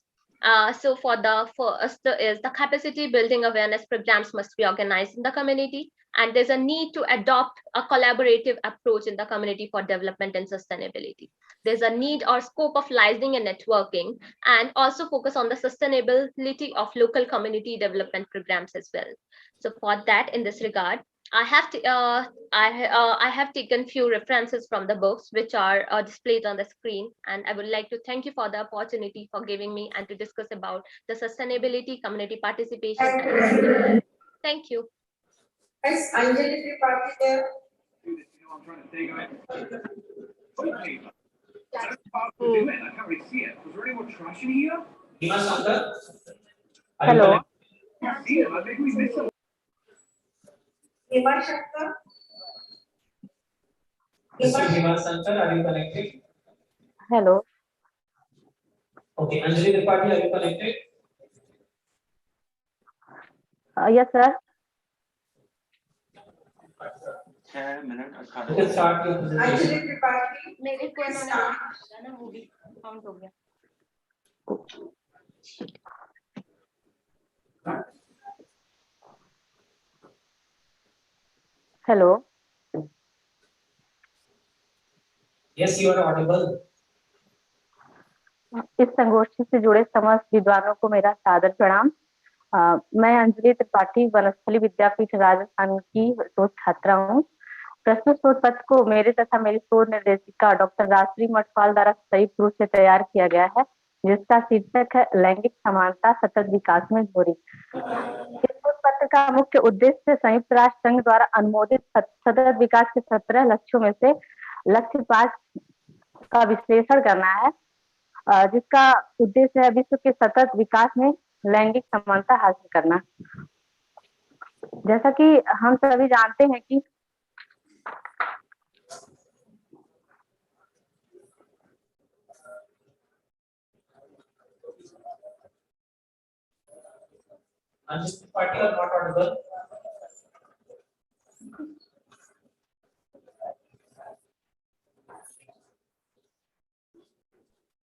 So for the first is the capacity building awareness programs must be organized in the community, and there's a need to adopt a collaborative approach in the community for development and sustainability. There's a need or scope of listening and networking, and also focus on the sustainability of local community development programs as well. So for that, in this regard, I have taken few references from the books which are displayed on the screen, and I would like to thank you for the opportunity for giving me and to discuss about the sustainability, community participation. Thank you. Is Anjali Tripathi there? Hello. Hima Shankar? Mr. Hima Shankar, are you connected? Hello. Okay, Anjali Tripathi, are you connected? Yes, sir. You can start your Anjali presentation. Tripathi? मेरे को ना वो भी count हो गया. Hello. Yes, you are audible. इस संगोष्ठी से जुड़े समस्त विद्वानों को मेरा सादर प्रणाम। मैं अंजलि त्रिपाठी वनस्थली विद्यापीठ राजस्थान की शोध छात्रा हूँ। प्रस्तुत शोध पत्र को मेरे तथा मेरी शोध निर्देशिका डॉक्टर राजश्री मठपाल द्वारा संयुक्त रूप से तैयार किया गया है, जिसका शीर्षक है लैंगिक समानता सतत विकास में धोरी। इस शोध पत्र का मुख्य उद्देश्य संयुक्त राष्ट्र संघ द्वारा अनुमोदित सतत विकास के 17 लक्ष्यों में से लक्ष्य 5 का विश्लेषण करना है, जिसका उद्देश्य है विश्व के सतत विकास में लैंगिक समानता हासिल करना। जैसा कि हम सभी जानते हैं कि Anjali Tripathi, are not audible.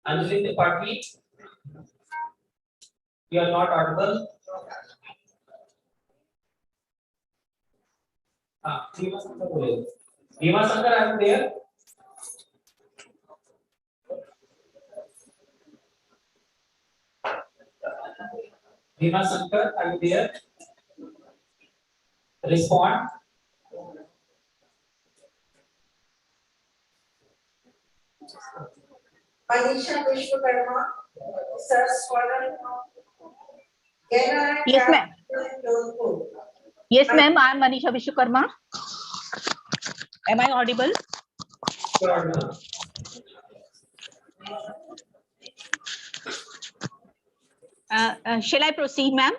Anjali Tripathi, you are not audible. Hima Shankar, बोले. Hima Shankar, are you there? Hima Shankar, are you there? Respond. Manisha Vishwakarma, Sir Swaran. Yes, ma'am. Yes, ma'am. I am Manisha Vishwakarma. Am I audible? Shall I proceed, ma'am?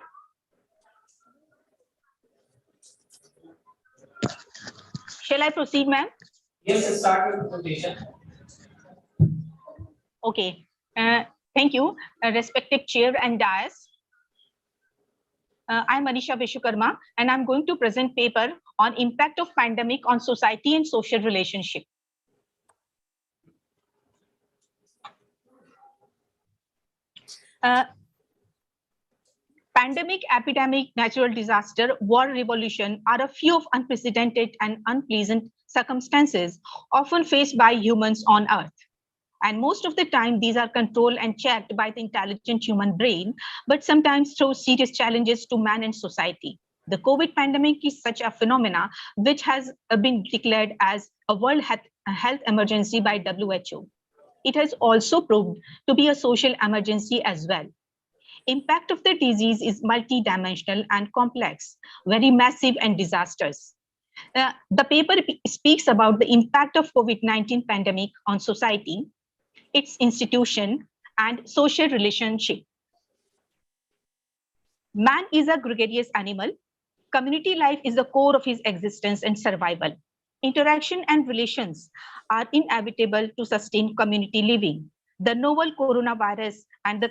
Shall I proceed, ma'am? Yes, start your presentation. Okay. Thank you, respected chair and dais. I'm Manisha Vishwakarma, and I'm going to present paper on impact of pandemic on society and social relationship. Pandemic, epidemic, natural disaster, war, revolution are a few of unprecedented and unpleasant circumstances often faced by humans on Earth. And most of the time, these are controlled and checked by the intelligent human brain, but sometimes throw serious challenges to man and society. The COVID pandemic is such a phenomena which has been declared as a World Health Emergency by WHO. It has also proved to be a social emergency as well. Impact of the disease is multidimensional and complex, very massive and disastrous. The paper speaks about the impact of COVID-19 pandemic on society, its institution, and social relationship. Man is a gregarious animal. Community life is the core of his existence and survival. Interaction and relations are inevitable to sustain community living. The novel coronavirus and the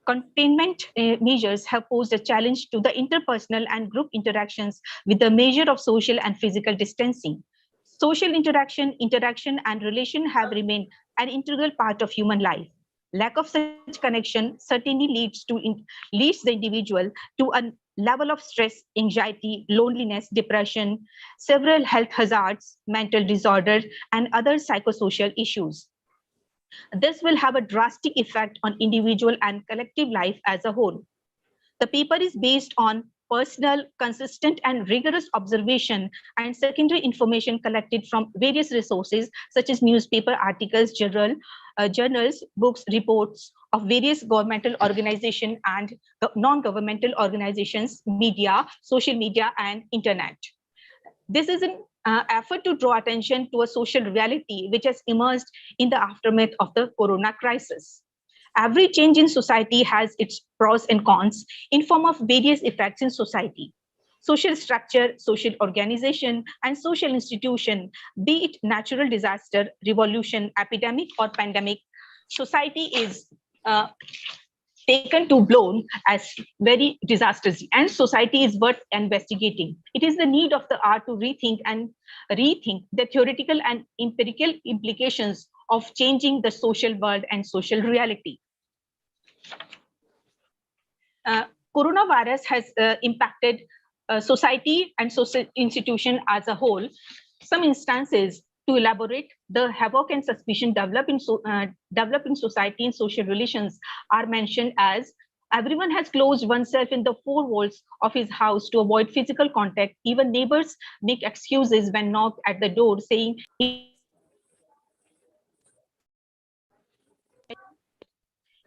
containment measures have posed a challenge to the interpersonal and group interactions with the measure of social and physical distancing. Social interaction and relation have remained an integral part of human life. Lack of such connection certainly leads the individual to a level of stress, anxiety, loneliness, depression, several health hazards, mental disorders, and other psychosocial issues. This will have a drastic effect on individual and collective life as a whole. The paper is based on personal, consistent, and rigorous observation and secondary information collected from various resources such as newspaper articles, journals, books, reports of various governmental organizations and non-governmental organizations, media, social media, and internet. This is an effort to draw attention to a social reality which has emerged in the aftermath of the corona crisis. Every change in society has its pros and cons in form of various effects in society. Social structure, social organization, and social institution, be it natural disaster, revolution, epidemic, or pandemic, society is taken to blown as very disastrous, and society is worth investigating. It is the need of the hour to rethink the theoretical and empirical implications of changing the social world and social reality. Coronavirus has impacted society and social institution as a whole. Some instances to elaborate the havoc and suspicion developed in society and social relations are mentioned as: everyone has closed oneself in the four walls of his house to avoid physical contact. Even neighbors make excuses when knocked at the door, saying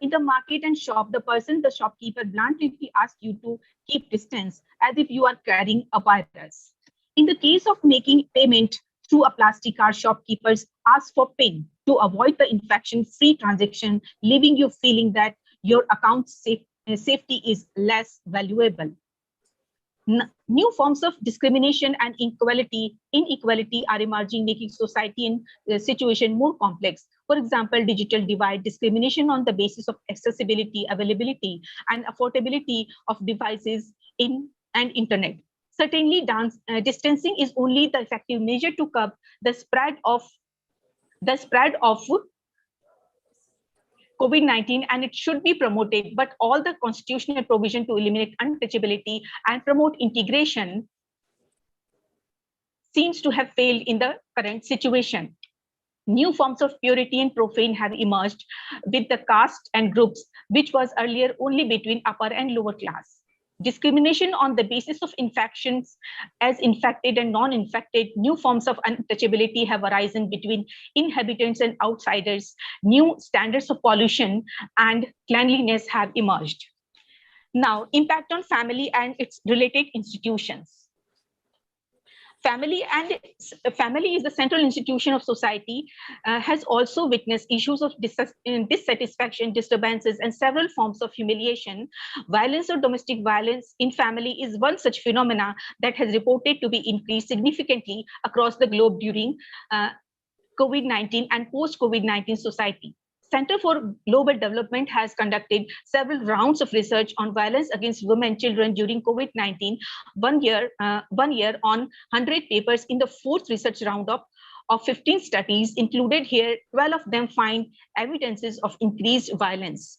in the market and shop, the shopkeeper bluntly asks you to keep distance as if you are carrying a virus. In the case of making payment through a plastic card, shopkeepers ask for PIN to avoid the infection-free transaction, leaving you feeling that your account safety is less valuable. New forms of discrimination and inequality are emerging, making society and situation more complex. For example, digital divide, discrimination on the basis of accessibility, availability, and affordability of devices and internet. Certainly, distancing is only the effective measure to curb the spread of COVID-19, and it should be promoted, but all the constitutional provision to eliminate untouchability and promote integration seems to have failed in the current situation. New forms of purity and profane have emerged with the caste and groups, which was earlier only between upper and lower class. Discrimination on the basis of infections as infected and non-infected, new forms of untouchability have arisen between inhabitants and outsiders. New standards of pollution and cleanliness have emerged. Now, impact on family and its related institutions. Family is the central institution of society, has also witnessed issues of dissatisfaction, disturbances, and several forms of humiliation. Violence or domestic violence in family is one such phenomena that has reported to be increased significantly across the globe during COVID-19 and post-COVID-19 society. Center for Global Development has conducted several rounds of research on violence against women and children during COVID-19, one year on 100 papers. In the fourth research round of 15 studies included here, 12 of them find evidences of increased violence.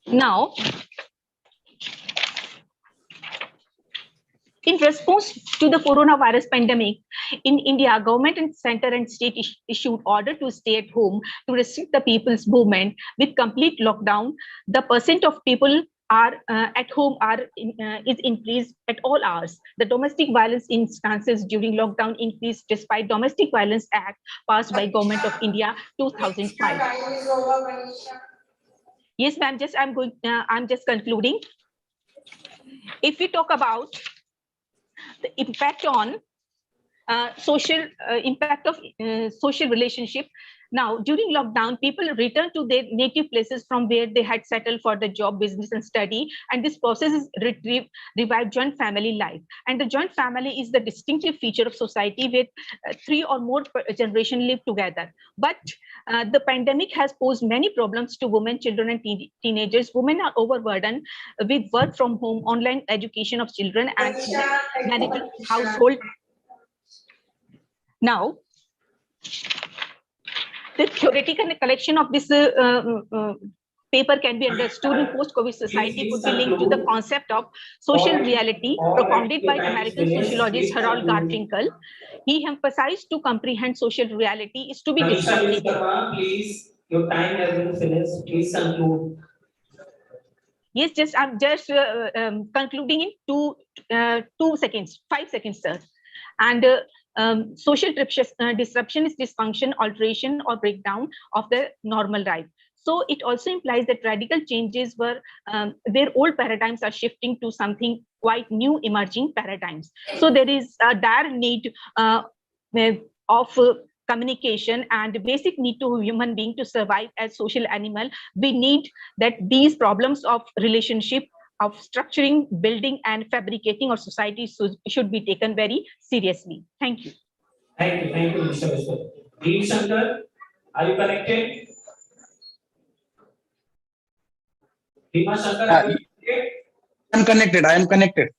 Now, in response to the coronavirus pandemic, in India, government and center and state issued order to stay at home to restrict the people's movement. With complete lockdown, the percent of people are at home is increased at all hours. The domestic violence instances during lockdown increased despite Domestic Violence Act passed by Government of India 2005. Yes, ma'am. I'm just concluding. If we talk about the impact on social relationship. Now, during lockdown, people returned to their native places from where they had settled for the job, business, and study. And this process is revived joint family life. And the joint family is the distinctive feature of society where 3 or more generations live together. But the pandemic has posed many problems to women, children, and teenagers. Women are overburdened with work from home, online education of children, and managing household. Now, the theoretical collection of this paper can be understood in post-COVID society could be linked to the concept of social reality propounded by American sociologist Harold Garfinkel. He emphasized to comprehend social reality is to be disruptive. Please, your time has been finished. Please conclude. Yes, I'm just concluding in 2 seconds, 5 seconds, sir. And social disruption is dysfunction, alteration, or breakdown of the normal life. So it also implies that radical changes were their old paradigms are shifting to something quite new, emerging paradigms. So there is a dire need of communication and basic need to human being to survive as social animal. We need that these problems of relationship, of structuring, building, and fabricating our society should be taken very seriously. Thank you. Thank you, Mr. Mr. Deep Shankar, are you connected? Deepa Shankar, are you connected? I am connected.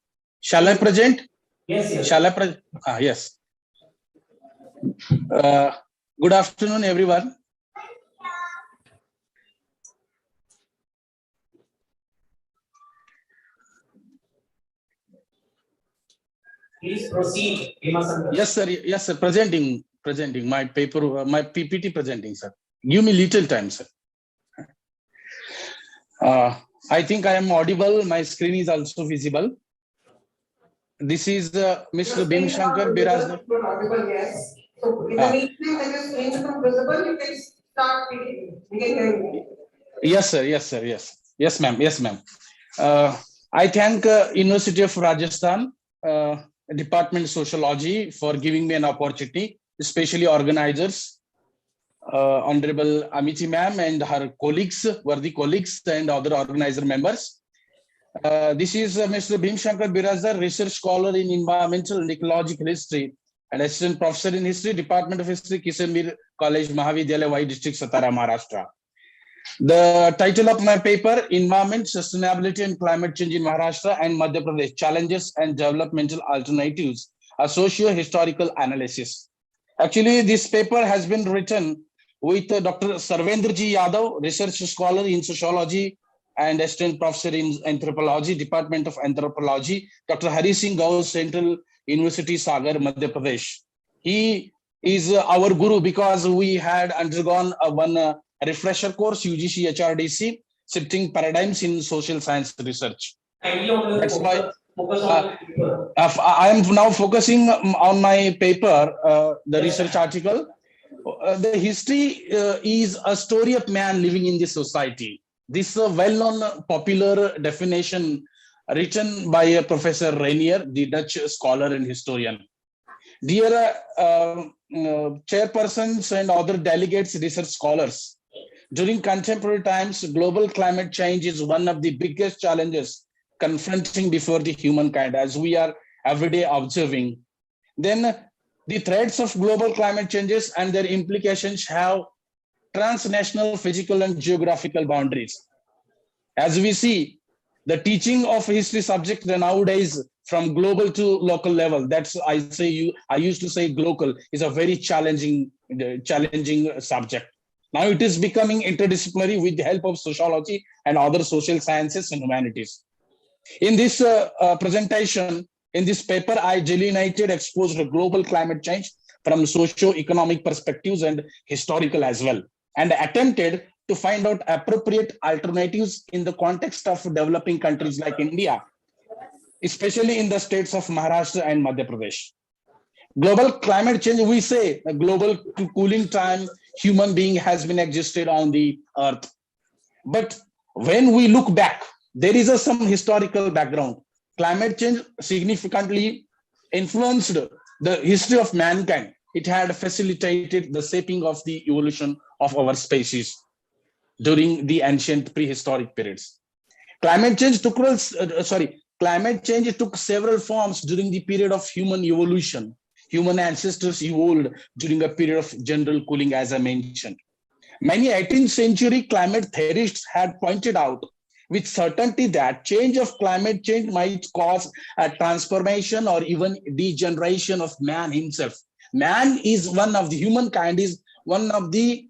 Shall I present? Yes. Shall I present? Yes. Good afternoon, everyone. Please proceed, Yes, sir. Yes, sir. Presenting my paper, my PPT presenting, sir. Give me little time, sir. I think I am audible. My screen is also visible. This is Mr. Bhim Shankar Birazar. Yes. So in the meantime, when your screen becomes visible, you can start reading. We can hear you. Yes, sir. Yes, sir. Yes, ma'am. Yes, ma'am. I thank University of Rajasthan, Department of Sociology for giving me an opportunity, especially organizers, Honorable Amiti ma'am and her colleagues, worthy colleagues and other organizer members. This is Mr. Bhim Shankar Birazar, research scholar in environmental and ecological history and assistant professor in history, Department of History, Kishanbir College, Mahavidyalaya, Y District, Satara, Maharashtra. The title of my paper, Environment, Sustainability and Climate Change in Maharashtra and Madhya Pradesh, Challenges and Developmental Alternatives, a socio-historical analysis. Actually, this paper has been written with Dr. Sarvendraji Yadav, research scholar in sociology and assistant professor in anthropology, Department of Anthropology, Dr. Hari Singh Gaur, Central University, Sagar, Madhya Pradesh. He is our guru because we had undergone one refresher course, UGC HRDC, shifting paradigms in social science research. That's why I am now focusing on my paper, the research article. The history is a story of man living in this society. This well-known popular definition written by Professor Rainier, the Dutch scholar and historian. Dear chairpersons and other delegates, research scholars, during contemporary times, global climate change is one of the biggest challenges confronting before the humankind, as we are every day observing. Then the threats of global climate changes and their implications have transnational physical and geographical boundaries. As we see, the teaching of history subject nowadays from global to local level, that's I used to say global, is a very challenging subject. Now it is becoming interdisciplinary with the help of sociology and other social sciences and humanities. In this presentation, in this paper, I delineated, exposed global climate change from socio-economic perspectives and historical as well, and attempted to find out appropriate alternatives in the context of developing countries like India, especially in the states of Maharashtra and Madhya Pradesh. Global climate change, we say a global cooling time, human being has been existed on the earth. But when we look back, there is some historical background. Climate change significantly influenced the history of mankind. It had facilitated the shaping of the evolution of our species during the ancient prehistoric periods. Climate change took several forms during the period of human evolution. Human ancestors evolved during a period of general cooling, as I mentioned. Many 18th century climate theorists had pointed out with certainty that change of climate change might cause a transformation or even degeneration of man himself. Man is one of the humankind is one of the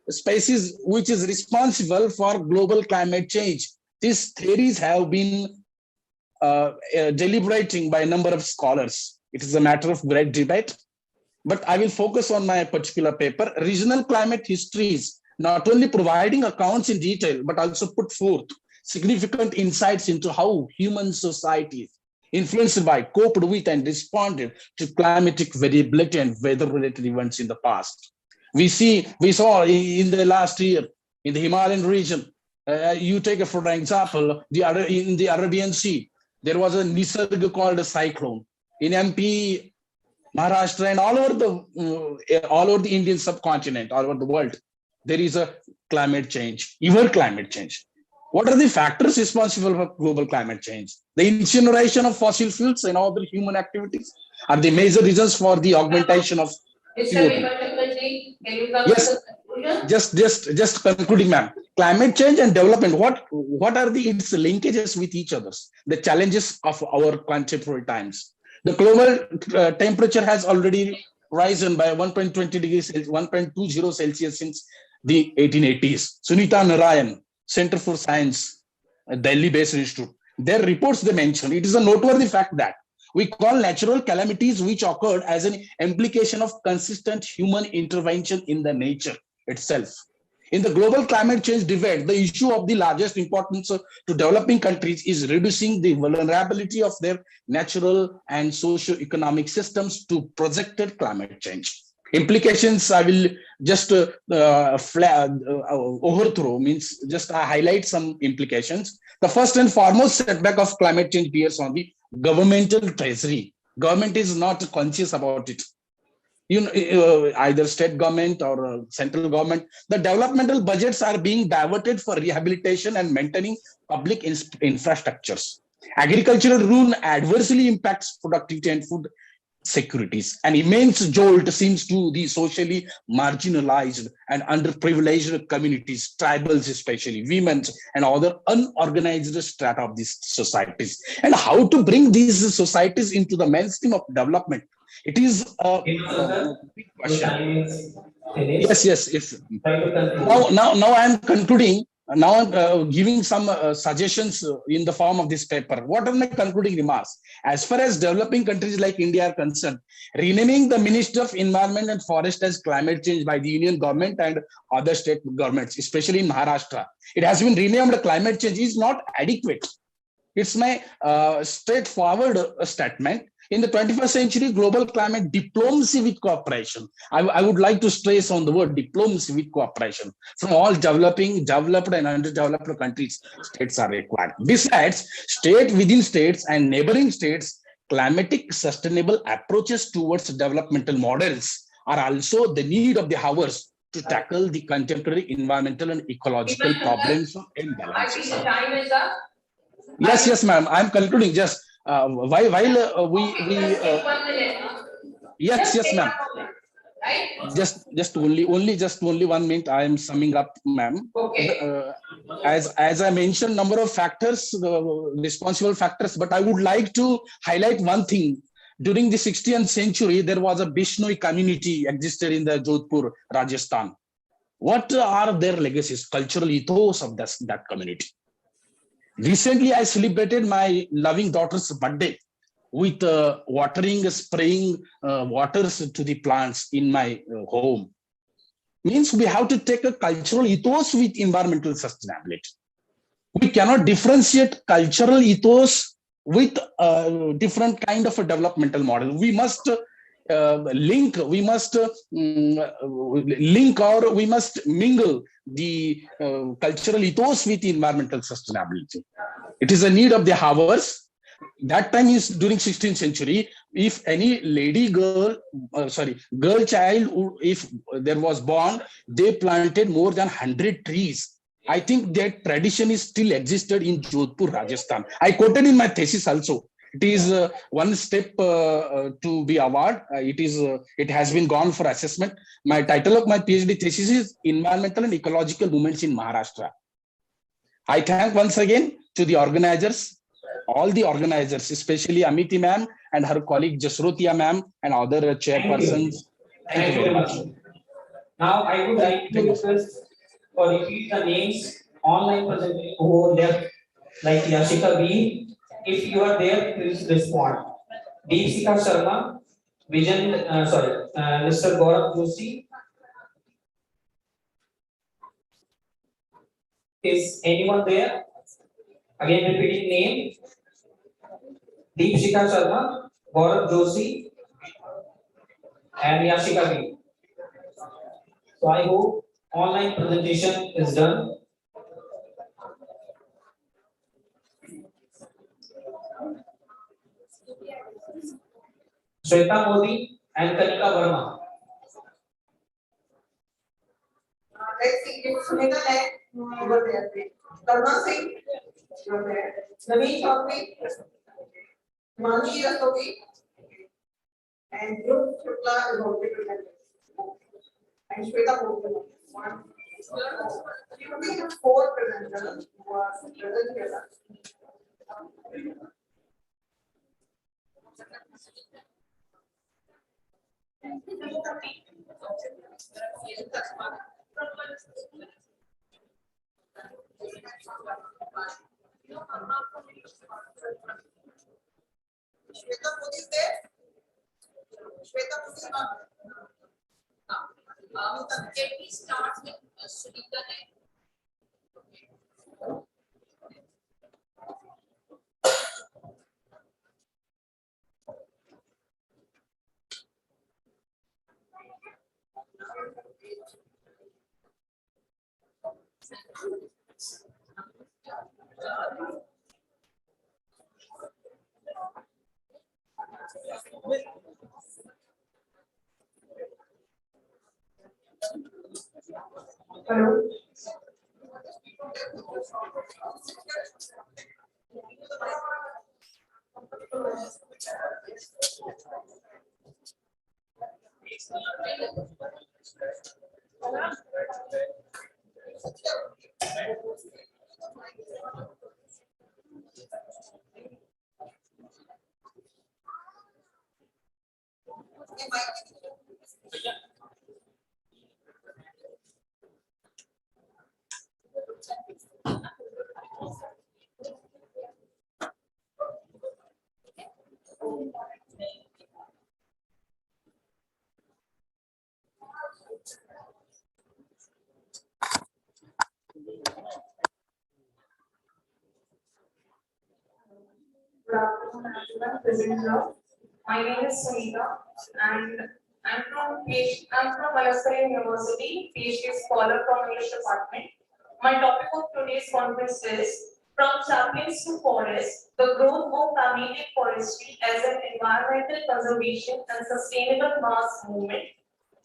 species which is responsible for global climate change. These theories have been deliberating by a number of scholars. It is a matter of great debate, but I will focus on my particular paper. Regional climate histories not only providing accounts in detail, but also put forth significant insights into how human societies influenced by, coped with, and responded to climatic variability and weather-related events in the past. We saw in the last year in the Himalayan region. You take for example in the Arabian Sea, there was a Nisarga called a cyclone. In MP, Maharashtra, and all over the Indian subcontinent, all over the world, there is a climate change, even climate change. What are the factors responsible for global climate change? The incineration of fossil fuels and other human activities are the major reasons for the augmentation of CO2. Yes, just concluding, ma'am. Climate change and development, what are its linkages with each other? The challenges of our contemporary times. The global temperature has already risen by 1.20 degrees, 1.20 Celsius since the 1880s. Sunita Narayan, Center for Science, Delhi-based institute, their reports they mention, it is a noteworthy fact that we call natural calamities which occurred as an implication of consistent human intervention in the nature itself. In the global climate change debate, the issue of the largest importance to developing countries is reducing the vulnerability of their natural and socio-economic systems to projected climate change. Implications, I will just overthrow, means just highlight some implications. The first and foremost setback of climate change bears on the governmental treasury. Government is not conscious about it. Either state government or central government, the developmental budgets are being diverted for rehabilitation and maintaining public infrastructures. Agricultural ruin adversely impacts productivity and food securities. An immense jolt seems to the socially marginalized and underprivileged communities, tribals especially, women and other unorganized strata of these societies. And how to bring these societies into the mainstream of development? It is a big question. Yes. Now I am concluding. Now I'm giving some suggestions in the form of this paper. What are my concluding remarks? As far as developing countries like India are concerned, renaming the Ministry of Environment and Forest as climate change by the Union government and other state governments, especially in Maharashtra, it has been renamed climate change, is not adequate. It's my straightforward statement. In the 21st century, global climate diplomacy with cooperation. I would like to stress on the word diplomacy with cooperation from all developed and underdeveloped countries. States are required. Besides, state within states and neighboring states, climatic sustainable approaches towards developmental models are also the need of the hours to tackle the contemporary environmental and ecological problems of imbalances. Yes, ma'am. I'm concluding. Just yes, ma'am. Just only 1 minute. I am summing up, ma'am. Okay. As I mentioned, number of factors, responsible factors, but I would like to highlight one thing. During the 16th century, there was a Bishnoi community existed in the Jodhpur, Rajasthan. What are their legacies, cultural ethos of that community? Recently, I celebrated my loving daughter's birthday with spraying waters to the plants in my home. Means we have to take a cultural ethos with environmental sustainability. We cannot differentiate cultural ethos with a different kind of a developmental model. We must link or we must mingle the cultural ethos with environmental sustainability. It is a need of the hours. That time is during 16th century. If any girl child, if there was born, they planted more than 100 trees. I think that tradition is still existed in Jodhpur, Rajasthan. I quoted in my thesis also. It is one step to be awarded. It has been gone for assessment. My title of my PhD thesis is Environmental and Ecological Movements in Maharashtra. I thank once again to the organizers, all the organizers, especially Amity ma'am and her colleague Jasrotia ma'am and other chairpersons. Thank you very much. Now I would like to request or repeat the names online present who left, like Yashika B. If you are there, please respond. Deepsika Sharma, Mr. Gaurav Joshi. Is anyone there? Again, repeating name. Deepsika Sharma, Gaurav Joshi, and Yashika B. So I hope online presentation is done. Shweta Modi and Kanika Verma. Let's see if Sunita Naik, you were there. Karma Singh, you were there. Naveen Chaudhary, Manji Rastogi, and Dhruv Shukla is already presented. And Shweta Modi. We have 4 presenters who are present here. Shweta Modi is there? Shweta Modi is not there. Can we start with Sunita Naik? Hello. Good afternoon, everyone. Present here. My name is Sunita, and I'm from Malaspuri University, PhD scholar from English department. My topic of today's conference is From Saplings to Forests: The Growth of Familial Forestry as an Environmental Conservation and Sustainable Mass Movement.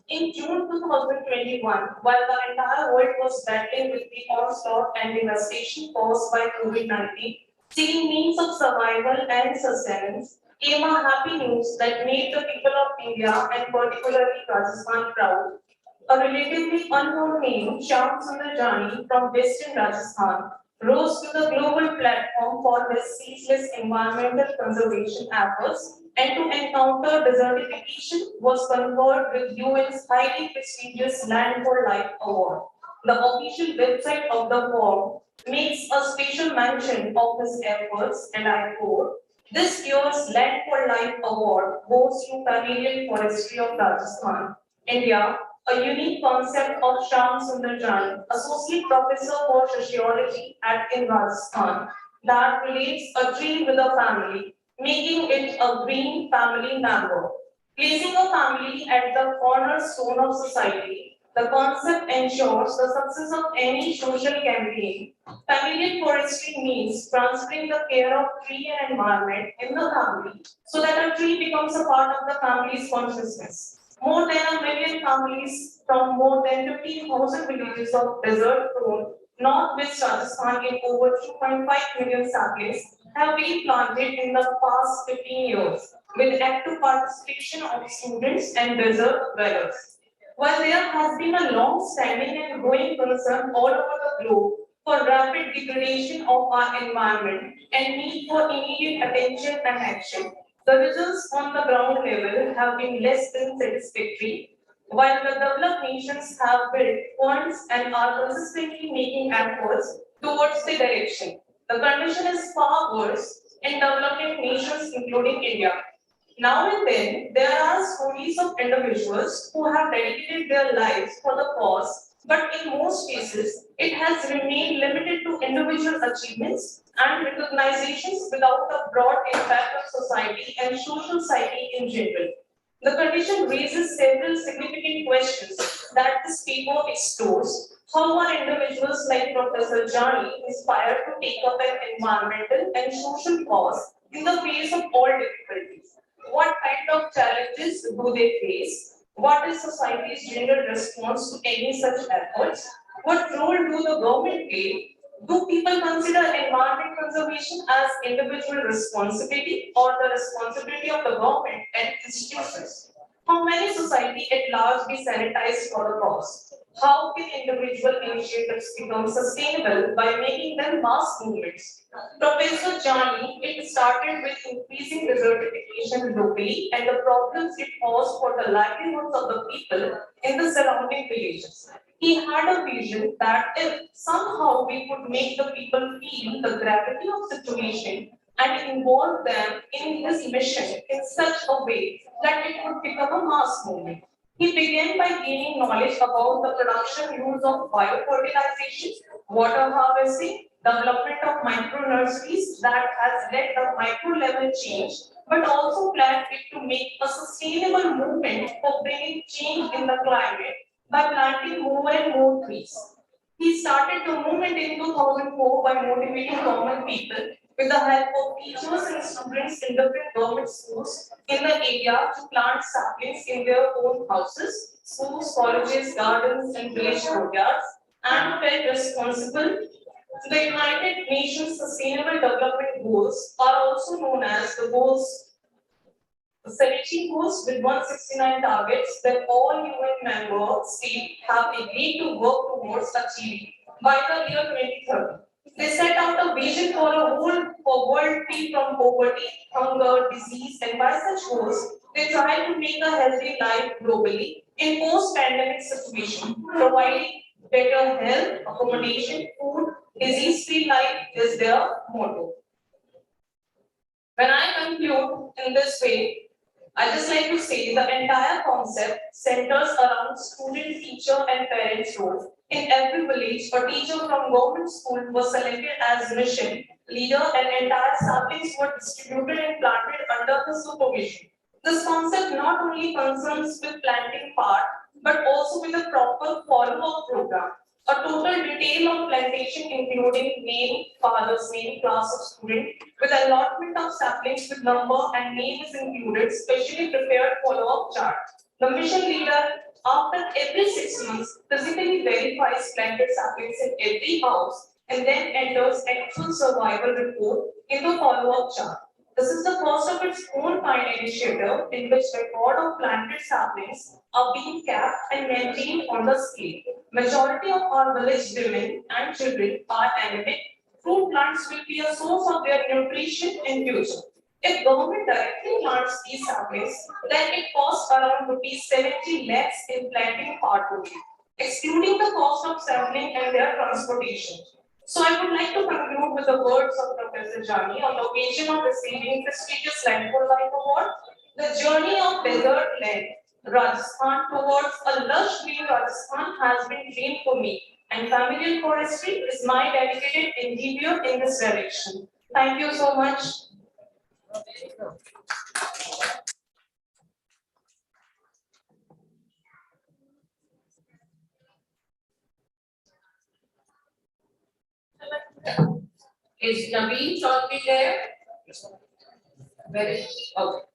In June 2021, while the entire world was battling with the onslaught and devastation caused by COVID-19, seeking means of survival and sustenance, came a happy news that made the people of India and particularly Rajasthan proud. A relatively unknown name, Shyam Sundar Jani from Western Rajasthan, rose to the global platform for his ceaseless environmental conservation efforts, and to encounter desertification was conferred with UN's highly prestigious Land for Life Award. The official website of the forum makes a special mention of his efforts, and I quote, "This year's Land for Life Award goes to Familial Forestry of Rajasthan, India, a unique concept of Shyam Sundar Jani, Associate Professor for Sociology in Rajasthan, that relates a tree with a family, making it a green family member. Placing a family at the cornerstone of society, the concept ensures the success of any social campaign. Familial forestry means transferring the care of tree and environment in the family so that a tree becomes a part of the family's consciousness. More than 1 million families from more than 15,000 villages of desert-prone Northwest Rajasthan in over 2.5 million saplings have been planted in the past 15 years, with active participation of students and desert dwellers. While there has been a long-standing and growing concern all over the globe for rapid degradation of our environment and need for immediate attention and action, The results on the ground level have been less than satisfactory. While the developed nations have built funds and are consistently making efforts towards the direction, the condition is far worse in developing nations, including India. Now and then, there are stories of individuals who have dedicated their lives for the cause, but in most cases, it has remained limited to individual achievements and recognitions without a broad impact on society and social psyche in general. The condition raises several significant questions that this paper explores. How are individuals like Professor Jani inspired to take up an environmental and social cause in the face of all difficulties? What kind of challenges do they face? What is society's general response to any such efforts? What role do the government play? Do people consider environment conservation as individual responsibility or the responsibility of the government and institutions? How many society at large be sanitized for the cause? How can individual initiatives become sustainable by making them mass movements? Professor Jani, it started with increasing desertification locally and the problems it posed for the livelihoods of the people in the surrounding villages. He had a vision that if somehow we could make the people feel the gravity of situation and involve them in his mission in such a way that it would become a mass movement. He began by gaining knowledge about the production use of biofertilization, water harvesting, development of micro nurseries that has led the micro level change, but also planned it to make a sustainable movement for bringing change in the climate by planting more and more trees. He started the movement in 2004 by motivating common people with the help of teachers and students in different government schools in the area to plant saplings in their own houses, schools, colleges, gardens, and village courtyards, and felt responsible. The United Nations Sustainable Development Goals are also known as the goals 17 goals with 169 targets that all UN member states have agreed to work towards achieving by the year 2030. They set out a vision for a whole for world free from poverty, hunger, disease, and by such goals, they try to make a healthy life globally in post-pandemic situation, providing better health, accommodation, food, disease-free life is their motto. When I conclude in this way, I just like to say the entire concept centers around student, teacher, and parents' role. In every village, a teacher from government school was selected as mission leader, and entire saplings were distributed and planted under his supervision. This concept not only concerns with planting part, but also with a proper follow-up program. A total detail of plantation including name, father's name, class of student, with allotment of saplings with number and name is included, specially prepared follow-up chart. The mission leader, after every 6 months, physically verifies planted saplings in every house and then enters actual survival report in the follow-up chart. This is the first of its own kind initiative in which record of planted saplings are being kept and maintained on the scale. Majority of our village women and children are anemic. Fruit plants will be a source of their nutrition in future. If government directly plants these saplings, then it costs around rupees 70 lakhs in planting part only, excluding the cost of sampling and their transportation. So I would like to conclude with the words of Professor Jani on the occasion of receiving prestigious Land for Life Award. The journey of desert land, Rajasthan towards a lush green Rajasthan has been dreamed for me, and familial forestry is my dedicated endeavor in this direction. Thank you so much. Is Naveen Chaudhary there? Where is he? Okay.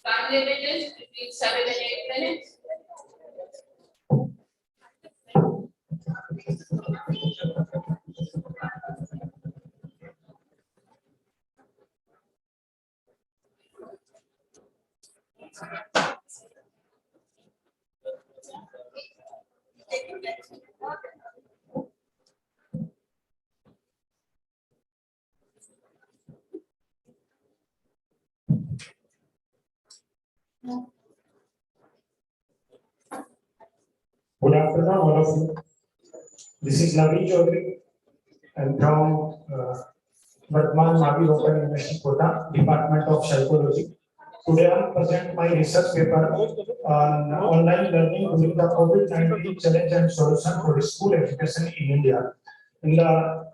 Time limit is between 7 and 8 minutes. Good afternoon, all of you. This is Naveen Chaudhary. I'm from Vartman Mavi Local University, Kota, Department of Psychology. Today I will present my research paper on online learning during the COVID-19 challenge and solution for school education in India. In the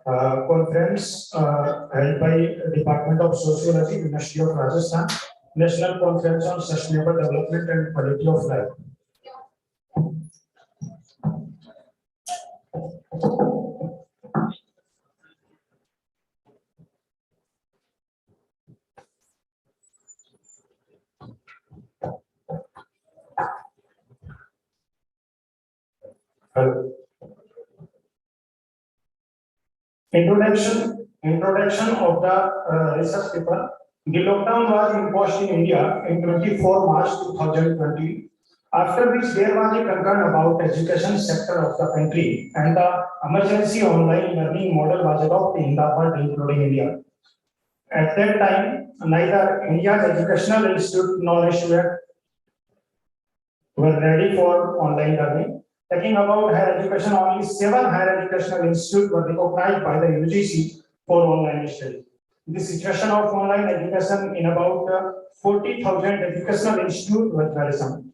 conference held by Department of Sociology, University of Rajasthan, National Conference on Sustainable Development and Quality of Life. Hello. Introduction of the research paper. The lockdown was imposed in India in 24 March 2020. After which there was a concern about education sector of the country and the emergency online learning model was adopted in the world including India. At that time, neither India's educational institute nor students were ready for online learning. Talking about higher education, only 7 higher educational institutes were recognized by the UGC for online study. The situation of online education in about 40,000 educational institutes was worrisome.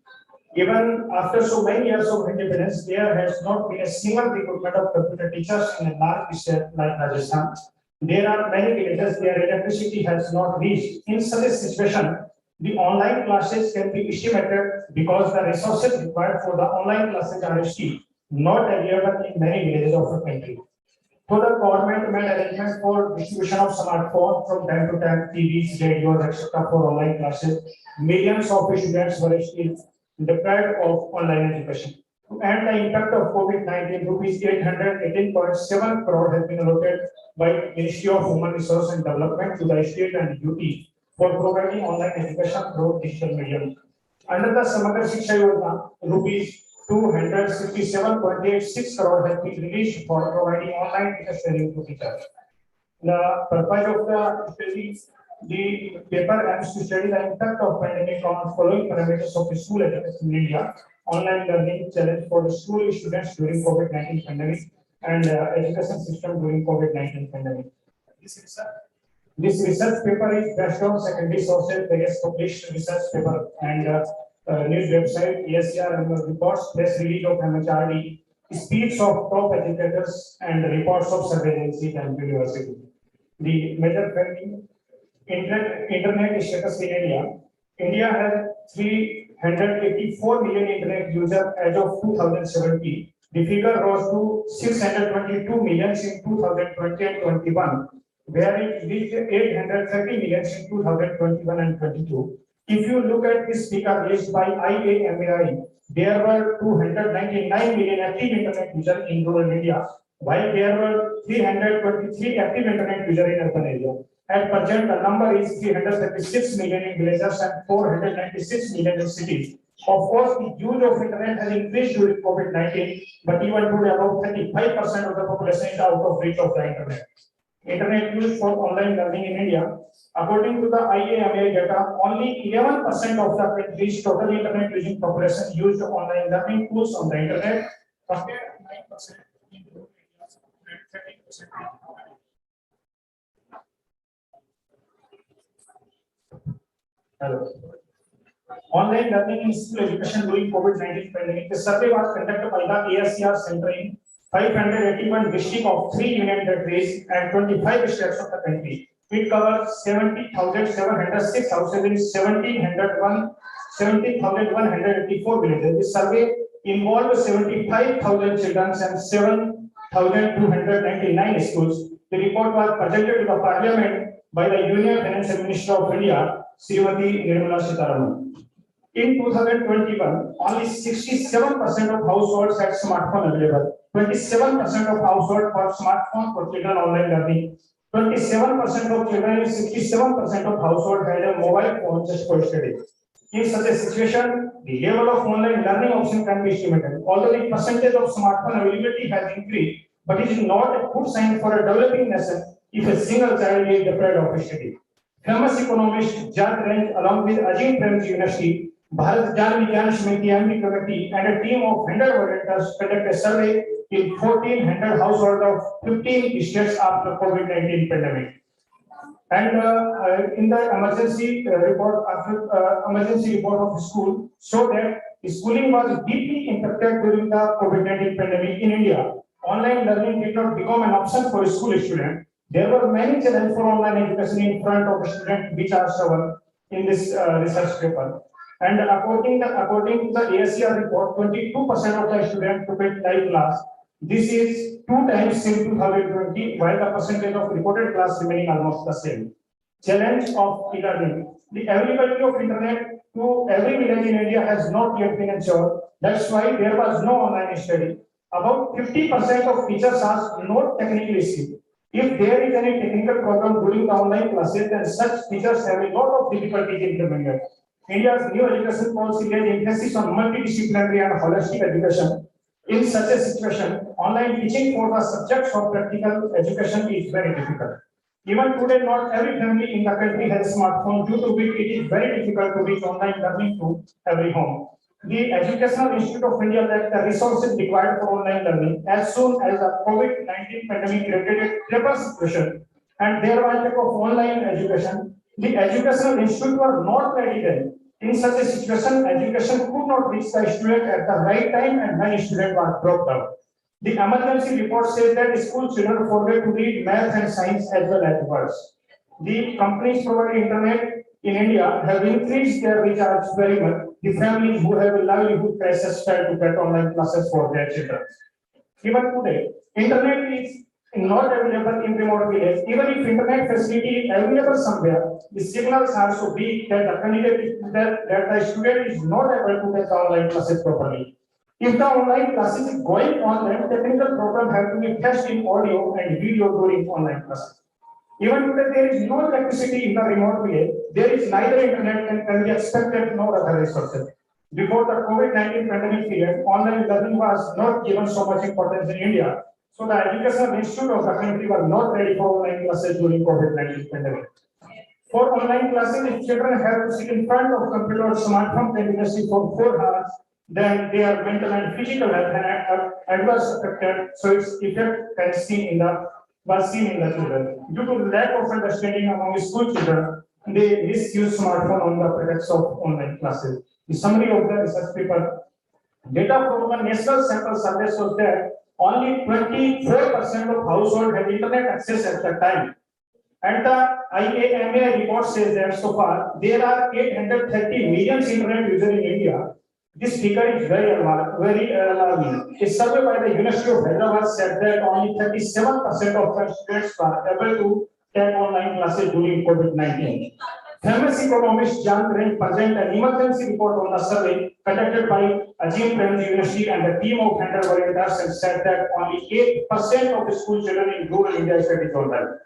Even after so many years of independence, there has not been a single recruitment of computer teachers in a large state like Rajasthan. There are many villages where electricity has not reached. In such a situation, the online classes can be estimated because the resources required for the online classes are still not available in many villages of the country. So the government made arrangements for distribution of smartphones from time to time, TVs, radios, etc. for online classes. Millions of students were still deprived of online education. To end the impact of COVID-19, rupees 818.7 crore has been allocated by Ministry of Human Resource and Development to the state and UT for providing online education through digital medium. Under the Samagra Shiksha Yojana, rupees 267.86 crore has been released for providing online teacher training to teachers. The purpose of the study, the paper aims to study the impact of pandemic on following parameters of school education in India: online learning challenge for the school students during COVID-19 pandemic and education system during COVID-19 pandemic. This research paper is based on secondary sources, various published research paper and news website, ESCR reports, press release of MHRD, speech of top educators, and reports of survey agencies and university. The major finding: internet status in India. India has 384 million internet users as of 2017. The figure rose to 622 million in 2020 and 21, where it reached 830 million in 2021 and 22. If you look at this figure released by IAMAI, there were 299 million active internet users in rural India, while there were 323 active internet users in urban area. At present, the number is 336 million in villages and 496 million in cities. Of course, the use of internet has increased during COVID-19, but even today, about 35% of the population is out of reach of the internet. Internet use for online learning in India. According to the IAMA data, only 11% of the country's total internet using population used online learning tools on the internet, compared to 9% in rural areas and 13%. Hello. Online learning in school education during COVID-19 pandemic. The survey was conducted by the ASCR Center in 581 districts of 3 union territories and 25 states of the country. It covers 70,706 houses in 17,184 villages. The survey involved 75,000 children and 7,299 schools. The report was presented to the Parliament by the Union Finance Minister of India, Srimati Nirmala Sitharaman. In 2021, only 67% of households had smartphone available. 27% of households bought smartphone for children online learning. 27% of children and 67% of households had a mobile phone just for study. In such a situation, the level of online learning option can be estimated. Although the percentage of smartphone availability has increased, but it is not a good sign for a developing nation if a single child is deprived of study. Famous economist Jack Range, along with Ajim Premji University, Bharat Jan Vigyan Samiti MD committee and a team of 100 volunteers conduct a survey in 1,400 households of 15 states after COVID-19 pandemic. And in the emergency report of the school showed that schooling was deeply impacted during the COVID-19 pandemic in India. Online learning did not become an option for school students. There were many challenges for online education in front of students, which are shown in this research paper. And according to the ASCR report, 22% of the students took a live class. This is 2 times since 2020, while the percentage of reported class remaining almost the same. Challenge of e-learning. The availability of internet to every village in India has not yet been ensured. That's why there was no online study. About 50% of teachers are not technically skilled. If there is any technical problem during the online classes, then such teachers have a lot of difficulty implementing it. India's new education policy lays emphasis on multidisciplinary and holistic education. In such a situation, online teaching for the subjects of practical education is very difficult. Even today, not every family in the country has a smartphone, due to which it is very difficult to reach online learning to every home. The Educational Institute of India lacked the resources required for online learning as soon as the COVID-19 pandemic created a triple situation and there was lack of online education. The Educational Institute were not ready then. In such a situation, education could not reach the student at the right time and many students were dropped out. The emergency report says that school children forget to read math and science as well as words. The companies providing internet in India have increased their recharge very much. The families who have a livelihood crisis try to get online classes for their children. Even today, internet is not available in remote villages. Even if internet facility is available somewhere, the signals are so weak that the student is not able to get the online classes properly. If the online classes is going on, then technical problem have to be tested in audio and video during online classes. Even today, there is no electricity in the remote village. There is neither internet and can be expected no other resources. Before the COVID-19 pandemic period, online learning was not given so much importance in India. So the educational institute of the country was not ready for online classes during COVID-19 pandemic. For online classes, if children have to sit in front of computer or smartphone continuously for 4 hours, then their mental and physical health and adverse affected. So its effect can was seen in the children. Due to lack of understanding among school children, they misuse smartphone on the pretext of online classes. The summary of the research paper: data from the national sample survey shows that only 24% of households had internet access at the time. And the IAMA report says that so far there are 830 million internet users in India. This figure is very alarming. A survey by the University of Hyderabad said that only 37% of the students were able to take online classes during COVID-19. Famous economist John Grant present an emergency report on the survey conducted by Ajim Premji University and a team of 100 volunteers and said that only 8% of the school children in rural India studied online.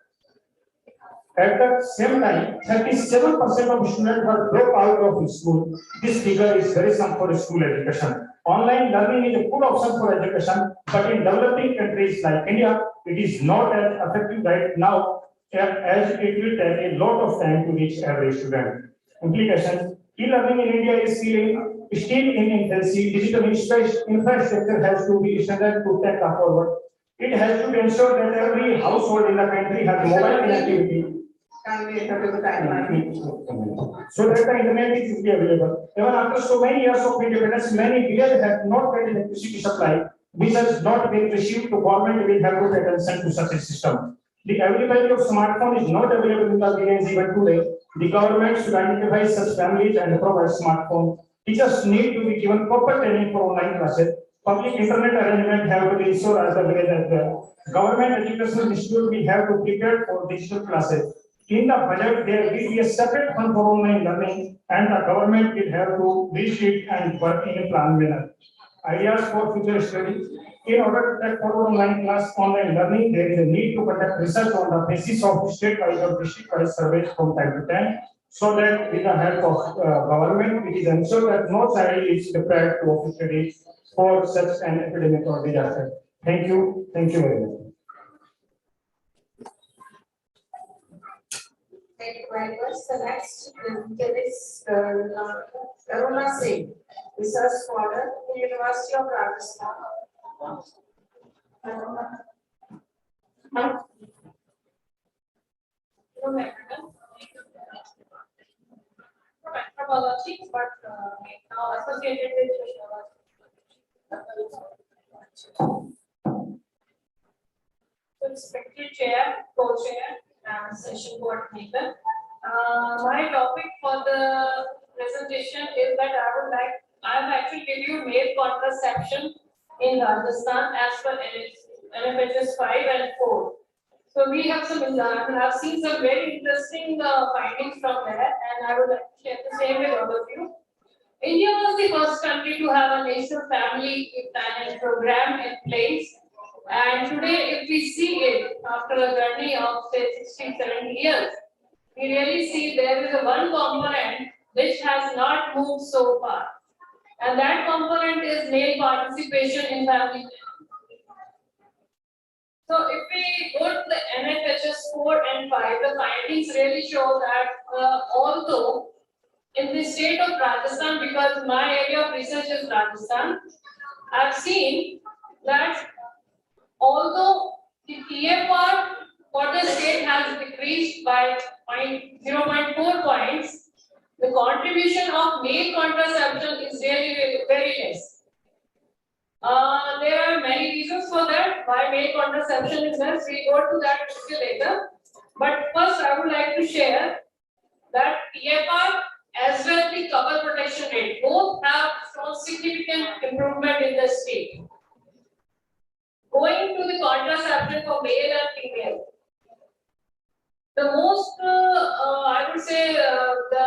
At the same time, 37% of students were dropped out of school. This figure is very some for school education. Online learning is a good option for education, but in developing countries like India, it is not as effective right now as it will take a lot of time to reach every student. Implications: e-learning in India is still in infancy. Digital infrastructure has to be standard to take forward. It has to be ensured that every household in the country has mobile connectivity. Kindly enter to the timeline. So that the internet is easily available. Even after so many years of independence, many villages have not got electricity supply, which has not been received. The government will have to pay attention to such a system. The availability of smartphone is not available in the village even today. The government should identify such families and provide smartphone. Teachers need to be given proper training for online classes. Public internet arrangement have to be ensured as the village as well. Government educational institute will have to prepare for digital classes. In the budget, there will be a separate fund for online learning, and the government will have to reach it and work in a planned manner. Ideas for future study: in order to take forward online learning, there is a need to conduct research on the basis of state-wise or district-wise surveys from time to time, so that with the help of government, it is ensured that no child is prepared to study for such an epidemic or disaster. Thank you. Thank you very much. The next is Karuna Singh, research scholar in the University of Rajasthan. Anthropology, but now associated with sociology. Respected chair, co-chair, and session coordinator. My topic for the presentation is that I have actually give you male contraception in Rajasthan as per NFHS 5 and 4. So we have I've seen some very interesting findings from there, and I would like to share the same with all of you. India was the first country to have a national family planning program in place. And today, if we see it after a journey of say 60, 70 years, we really see there is a one component which has not moved so far. And that component is male participation in family. So if we go to the NFHS 4 and 5, the findings really show that although in the state of Rajasthan, because my area of research is Rajasthan, I've seen that although the TFR for the state has decreased by 0.4 points, the contribution of male contraception is really very less. There are many reasons for that, why male contraception is less. We go to that later. But first, I would like to share that TFR as well the couple protection rate both have shown significant improvement in the state. Going to the contraception for male and female, the most I would say the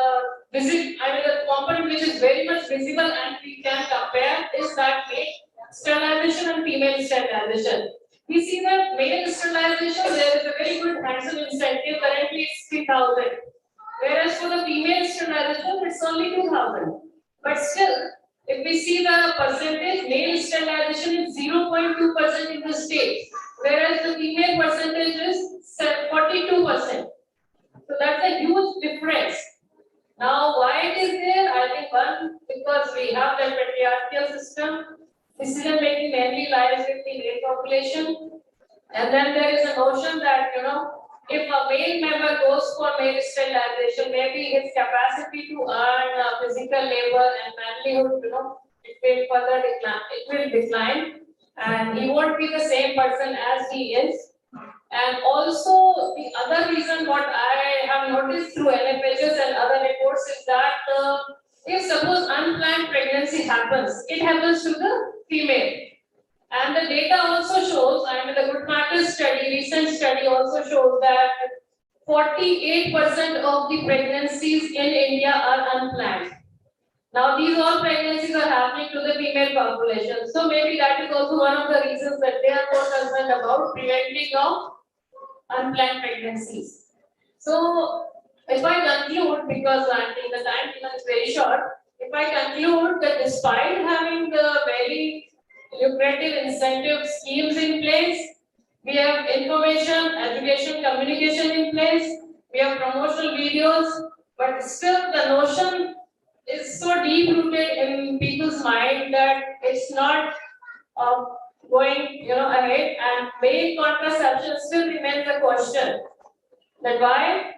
component which is very much visible and we can compare is that male sterilization and female sterilization. We see that male sterilization there is a very good handsome incentive. Currently it's 3,000. Whereas for the female sterilization, it's only 2,000. But still, if we see the percentage, male sterilization is 0.2% in the state, whereas the female percentage is 42%. So that's a huge difference. Now, why it is there? I think one, because we have that patriarchal system, decision making mainly lies with the male population, and then there is a notion that if a male member goes for male sterilization, maybe his capacity to earn physical labor and manlyhood, it will further decline. It will decline, and he won't be the same person as he is. And also, the other reason what I have noticed through NFHS and other reports is that if suppose unplanned pregnancy happens, it happens to the female. And the data also shows, the Good Matters study, recent study also shows that 48% of the pregnancies in India are unplanned. Now, these all pregnancies are happening to the female population. So maybe that is also one of the reasons that they are more concerned about preventing of unplanned pregnancies. So, if I conclude, because I think the time is very short, if I conclude that despite having the very lucrative incentive schemes in place, we have information, education, communication in place, we have promotional videos, but still the notion is so deep rooted in people's mind that it's not going ahead, and male contraception still remains a question. That why,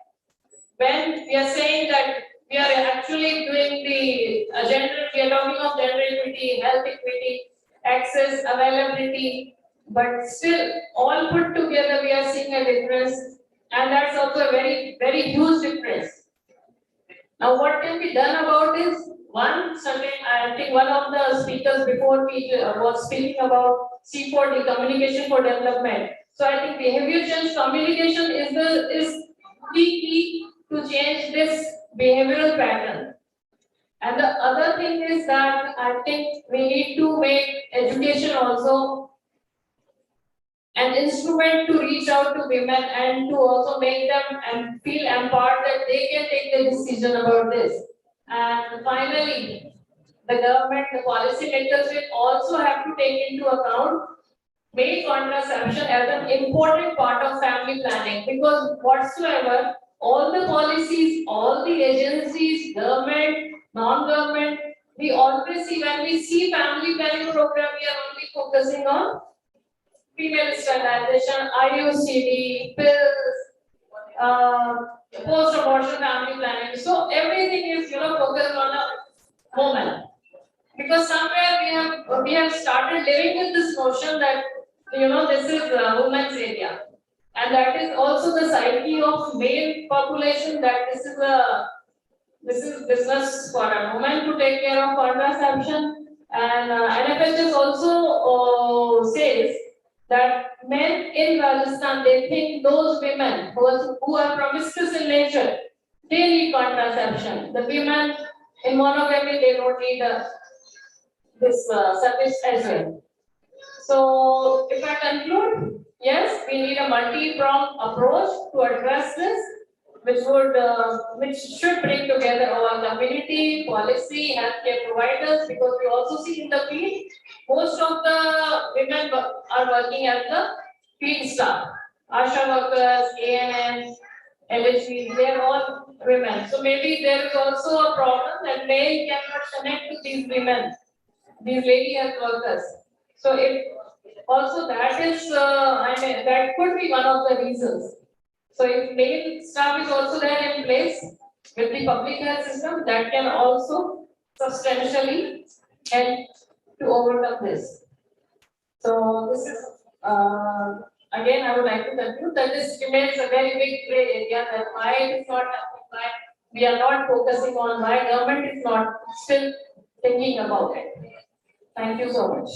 when we are saying that we are actually doing the gender, we are talking of gender equity, health equity, access, availability, but still all put together we are seeing a difference, and that's also a very, very huge difference. Now, what can be done about this? One, certain, I think one of the speakers before me was speaking about C4D, communication for development. So I think behavior change communication is the key to change this behavioral pattern. And the other thing is that I think we need to make education also an instrument to reach out to women and to also make them and feel empowered that they can take the decision about this. And finally, the government, the policy makers will also have to take into account male contraception as an important part of family planning, because whatsoever all the policies, all the agencies, government, non-government, we always see when we see family planning program, we are only focusing on female sterilization, IUCD, pills, post-abortion family planning. So everything is, focused on a woman. Because somewhere we have started living with this notion that, this is a woman's area. And that is also the psyche of male population, that this is business for a woman to take care of contraception. And NFHS also says that men in Rajasthan, they think those women who are promiscuous in nature, they need contraception. The women in monogamy, they don't need this service as well. So if I conclude, yes, we need a multi-pronged approach to address this, which should bring together our community, policy, healthcare providers, because we also see in the field, most of the women are working as the field staff, ASHA workers, ANMs, LHVs, they are all women. So maybe there is also a problem that male cannot connect to these women, these lady health workers. So if also that is, that could be one of the reasons. So if male staff is also there in place with the public health system, that can also substantially help to overcome this. So this is, again, I would like to conclude that this remains a very big gray area, that why it is not happening, why we are not focusing on, why government is not still thinking about it. Thank you so much.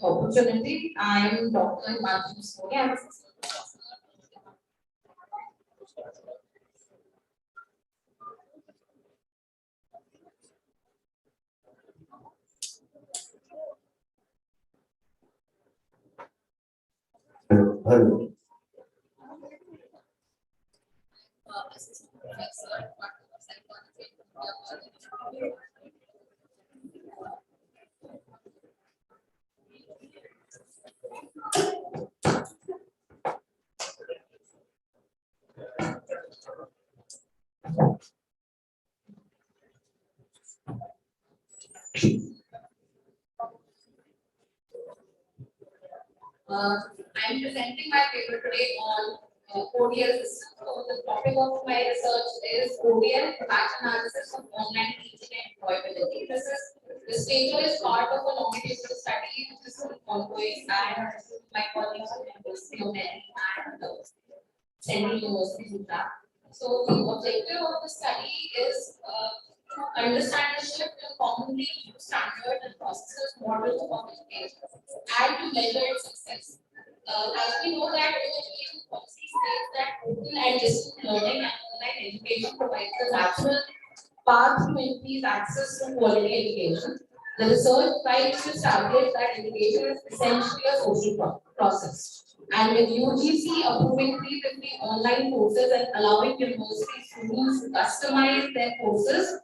Opportunity. I am Dr. Manju Sonia. Hello. I am presenting my paper today on ODL system. So the topic of my research is ODL, impact analysis of online teaching and employability. This paper is part of a longitudinal study which is ongoing, and my colleagues at the University of Delhi and Central University in that. So the objective of the study is to understand the shift in commonly used standards and processes models of education and to measure its success. As we know that education policy states that open and distance learning and online education provides a natural path to increase access to quality education. The research tries to establish that education is essentially a social process. And with UGC approving 350 online courses and allowing university students to customize their courses,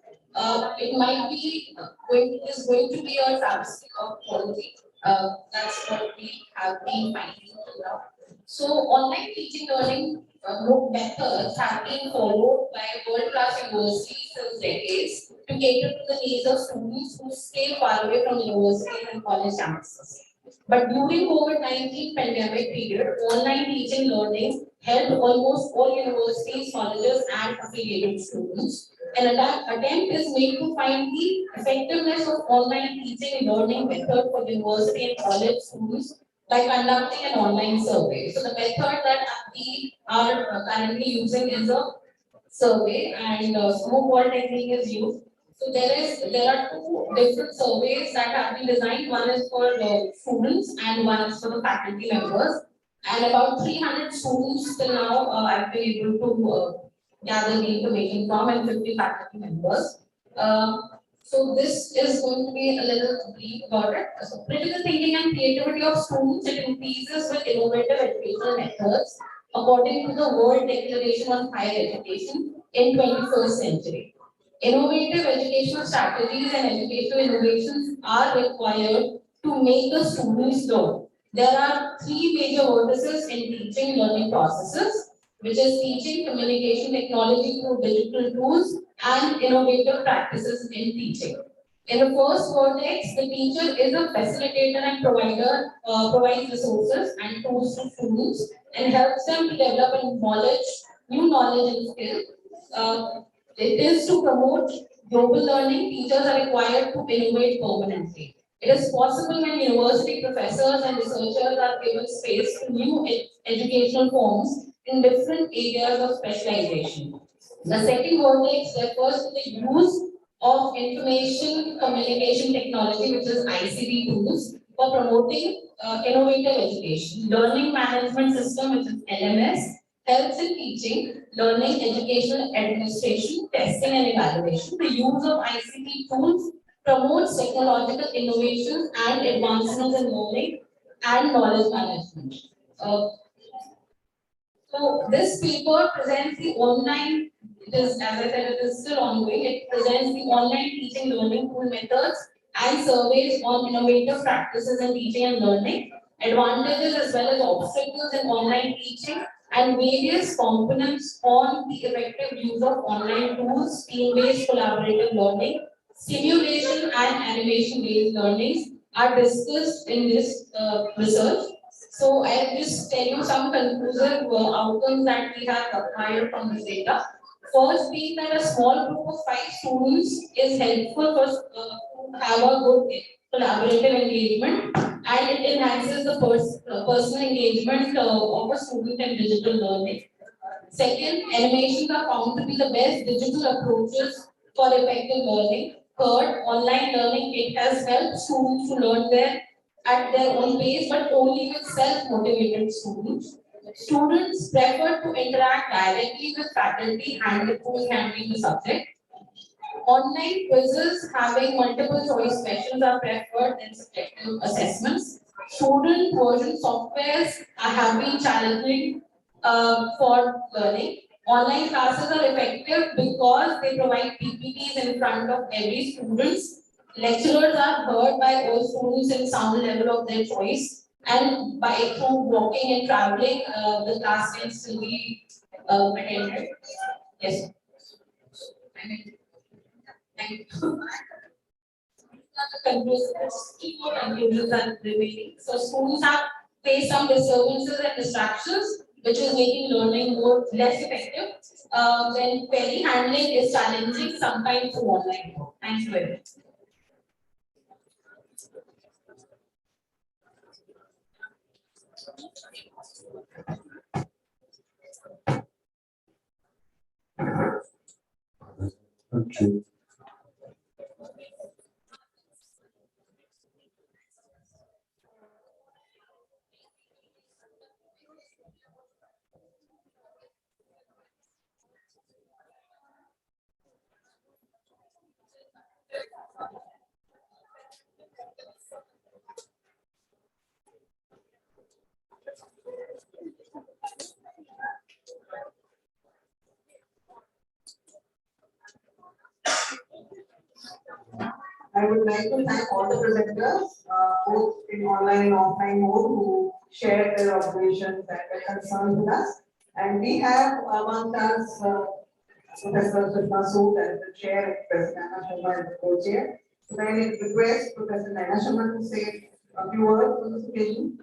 it might be going to be a travesty of quality. That's what we have been finding now. So online teaching learning methods have been followed by world-class universities since decades to cater to the needs of students who stay far away from universities and college campuses. But during COVID-19 pandemic period, online teaching learning helped almost all universities, colleges, and affiliated students. An attempt is made to find the effectiveness of online teaching and learning method for university and college students by conducting an online survey. So the method that we are currently using is a survey, and smoke wall technique is used. So there are two different surveys that have been designed. One is for the students and one is for the faculty members. And about 300 students till now have been able to gather the information from, and 50 faculty members. So this is going to be a little brief about it. So critical thinking and creativity of students, it increases with innovative educational methods according to the World Declaration on Higher Education in 21st century. Innovative educational strategies and educational innovations are required to make the students learn. There are three major vertices in teaching learning processes, which is teaching, communication technology through digital tools, and innovative practices in teaching. In the first vortex, the teacher is a facilitator and provider, provides resources and tools to students and helps them to develop new knowledge and skill. It is to promote global learning. Teachers are required to innovate permanently. It is possible when university professors and researchers are given space to new educational forms in different areas of specialization. The second vortex refers to the use of information communication technology, which is ICT tools, for promoting innovative education. Learning management system, which is LMS, helps in teaching, learning, educational administration, testing and evaluation. The use of ICT tools promotes technological innovations and advancements in learning and knowledge management. So this paper presents the online, it is, as I said, it is still ongoing. It presents the online teaching learning tool methods and surveys on innovative practices in teaching and learning, advantages as well as obstacles in online teaching, and various components on the effective use of online tools, team-based collaborative learning, simulation and animation-based learnings are discussed in this research. So I'll just tell you some conclusive outcomes that we have acquired from this data. First being that a small group of 5 students is helpful for to have a good collaborative engagement, and it enhances the personal engagement of a student in digital learning. Second, animations are found to be the best digital approaches for effective learning. Third, online learning, it has helped students to learn at their own pace, but only with self-motivated students. Students prefer to interact directly with faculty and who is handling the subject. Online quizzes having multiple choice questions are preferred in subjective assessments. Student version softwares have been challenging for learning. Online classes are effective because they provide PPTs in front of every student. Lecturers are heard by all students in sound level of their choice, and by through walking and traveling, the class can still be attended. Yes. Thank you. Conclusions are remaining. So schools have faced some disturbances and distractions, which is making learning less effective. Then telehandling is challenging, sometimes through online. Thank you very much. Okay. I would like to thank all the presenters, both in online and offline mode, who shared their observations and their concerns with us. And we have among us Professor Shilpa Sood as the chair, Professor Naina Sharma as the co-chair. So I request Professor Naina Sharma to say a few words on this occasion.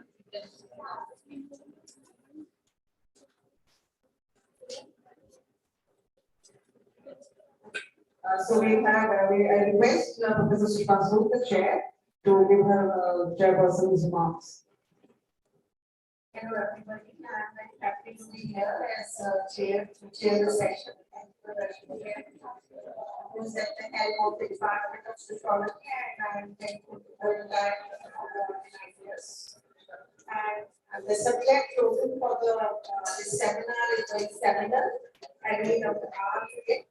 So we have, I request Professor Shilpa Sood, the chair, to give her chairperson's remarks. Hello everybody, I'm very happy to be here as chair to chair the session. And who's at the help of the Department of Sociology, and I'm thankful to the entire ideas. And the subject chosen for this seminar is very seminar, admin of the hour today.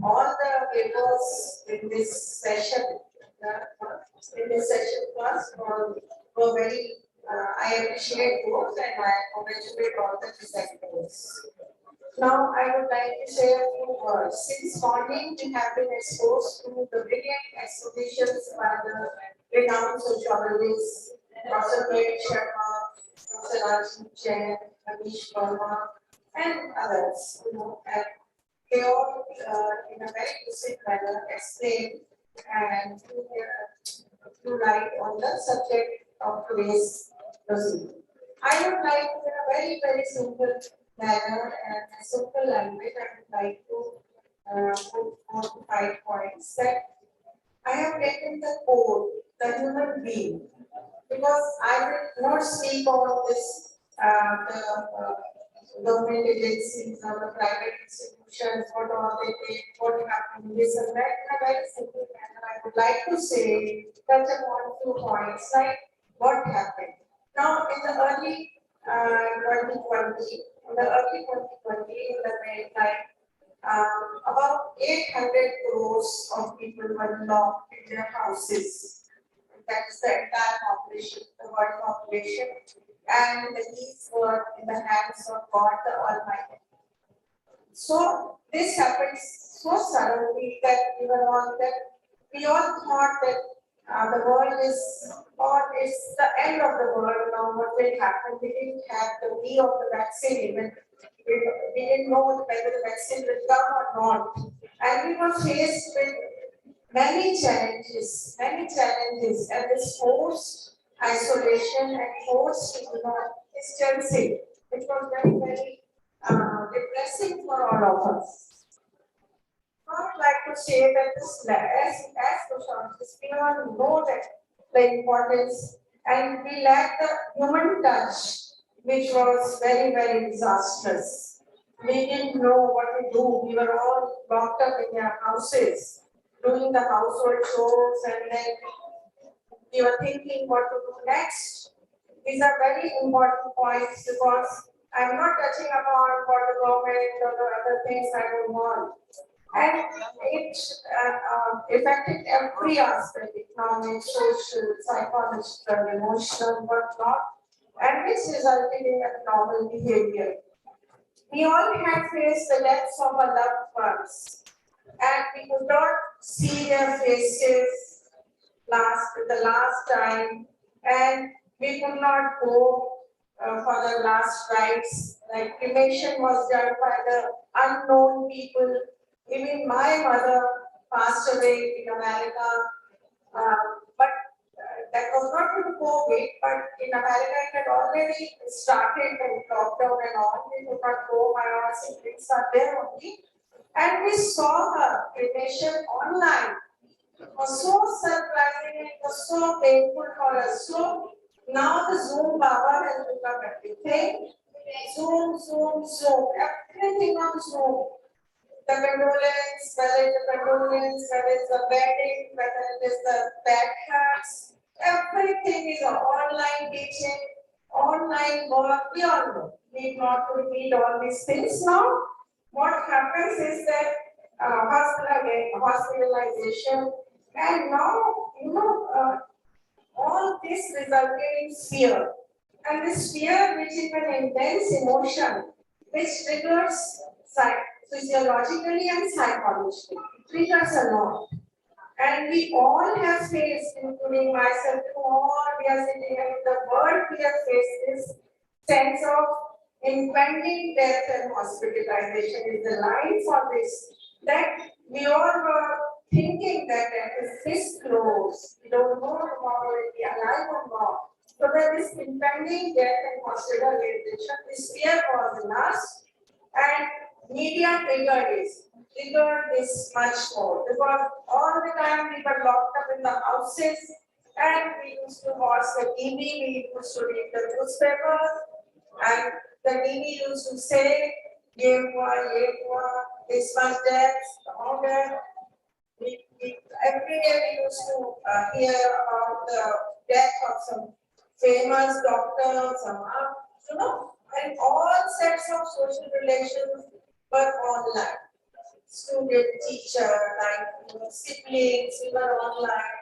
All the papers in this session, first were very, I appreciate those and I congratulate all the presenters. Now, I would like to say a few words. Since morning, we have been exposed to the brilliant expositions by the renowned sociologists, Dr. K. Sharma, Sociology, Chen, Anish Verma, and others, and they all, in a very lucid manner, explain and to light on the subject of today's proceeding. I would like to, in a very, very simple manner and a simple language, I would like to put 4 to 5 points that I have taken the code, the human being, because I will not speak on this, the government agencies or the private institutions, what all they did, what happened, this and that, in a very simple manner. I would like to say, touch upon 2 points, like what happened. Now, in the early 2020, in the maritime, about 800 crores of people were locked in their houses. That is the entire population, the world population, and these were in the hands of God the Almighty. So this happened so suddenly that we all thought that the world is, or it's the end of the world now. What will happen? We didn't have the V of the vaccine even. We didn't know whether the vaccine will come or not, and we were faced with many challenges, and this forced isolation and forced distancing, which was very, very depressing for all of us. I would like to say that this, as sociologists, we all know that the importance, and we lack the human touch, which was very, very disastrous. We didn't know what to do. We were all locked up in our houses, doing the household chores, and then we were thinking what to do next. These are very important points because I'm not touching upon what the government or the other things I don't want. And it affected every aspect, economic, social, psychological, emotional, whatnot, and which resulted in abnormal behavior. We all had faced the deaths of our loved ones, and we could not see their faces the last time, and we could not go for the last rites. Like cremation was done by the unknown people. Even my mother passed away in America, but that was not due to COVID, but in America it had already started the lockdown and all. We could not go, my siblings are there only. And we saw her cremation online. It was so surprising, it was so painful for us. So now the Zoom power has become everything. Zoom, everything on Zoom. The condolence, whether it's the wedding, whether it is the bad cards, everything is online teaching, online work. We all know. Need not to repeat all these things now. What happens is that hospitalization, and now all this resulted in fear, and this fear, which is an intense emotion, which triggers physiologically and psychologically, it triggers a lot. And we all have faced, including myself, we are sitting in the world, we have faced this sense of impending death and hospitalization is the line for this. That we all were thinking that if this close, we don't know tomorrow if we are alive or not. So there is impending death and hospitalization. This fear was in us, and media triggered this much more, because all the time we were locked up in the houses, and we used to watch the TV, we used to read the newspaper, and the TV used to say, this much death, all that. Every day we used to hear about the death of some famous doctor, and all sets of social relations were online. Student, teacher, siblings, we were online.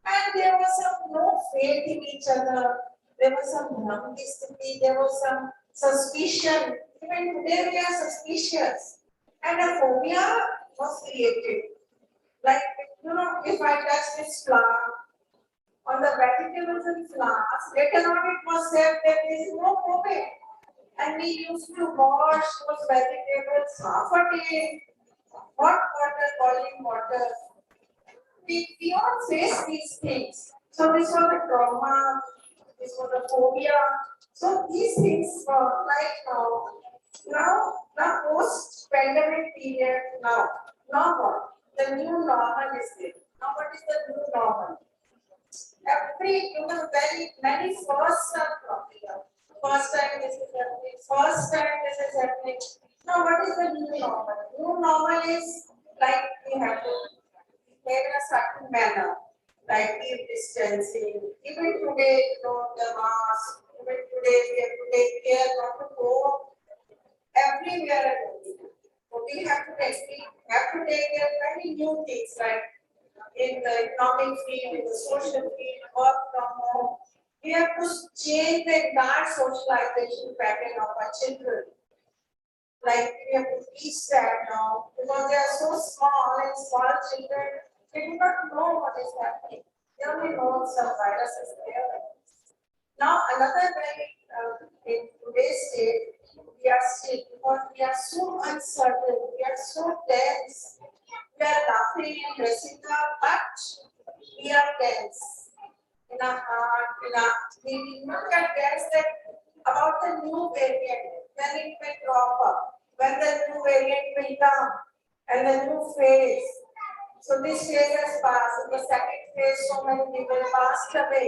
And there was some no faith in each other. There was some non-discipline. There was some suspicion. Even today we are suspicious. And a phobia was created. Like, if I touch this flower, on the vegetables and flowers, later on it was said that there is no phobia. And we used to wash those vegetables half a day, hot water, boiling water. We all face these things. So this was a trauma, this was a phobia. So these things were like now post-pandemic period now what? The new normal is there. Now what is the new normal? Very many firsts are cropping up. First time this is happening, first time this is happening. Now what is the new normal? New normal is like we have to behave in a certain manner, like keep distancing. Even today, the mask, even today we have to take care not to go everywhere. So we have to take care of many new things like in the economic field, in the social field, work from home. We have to change the entire socialization pattern of our children. Like we have to teach that now because they are so small and small children, they do not know what is happening. They only know some viruses there. Now another way in today's state, we are sick because we are so uncertain, we are so tense. We are laughing and dressing up, but we are tense in our heart, we look at tense that about the new variant, when it will drop up, when the new variant will come, and the new phase. So this phase has passed. In the second phase, so many people passed away.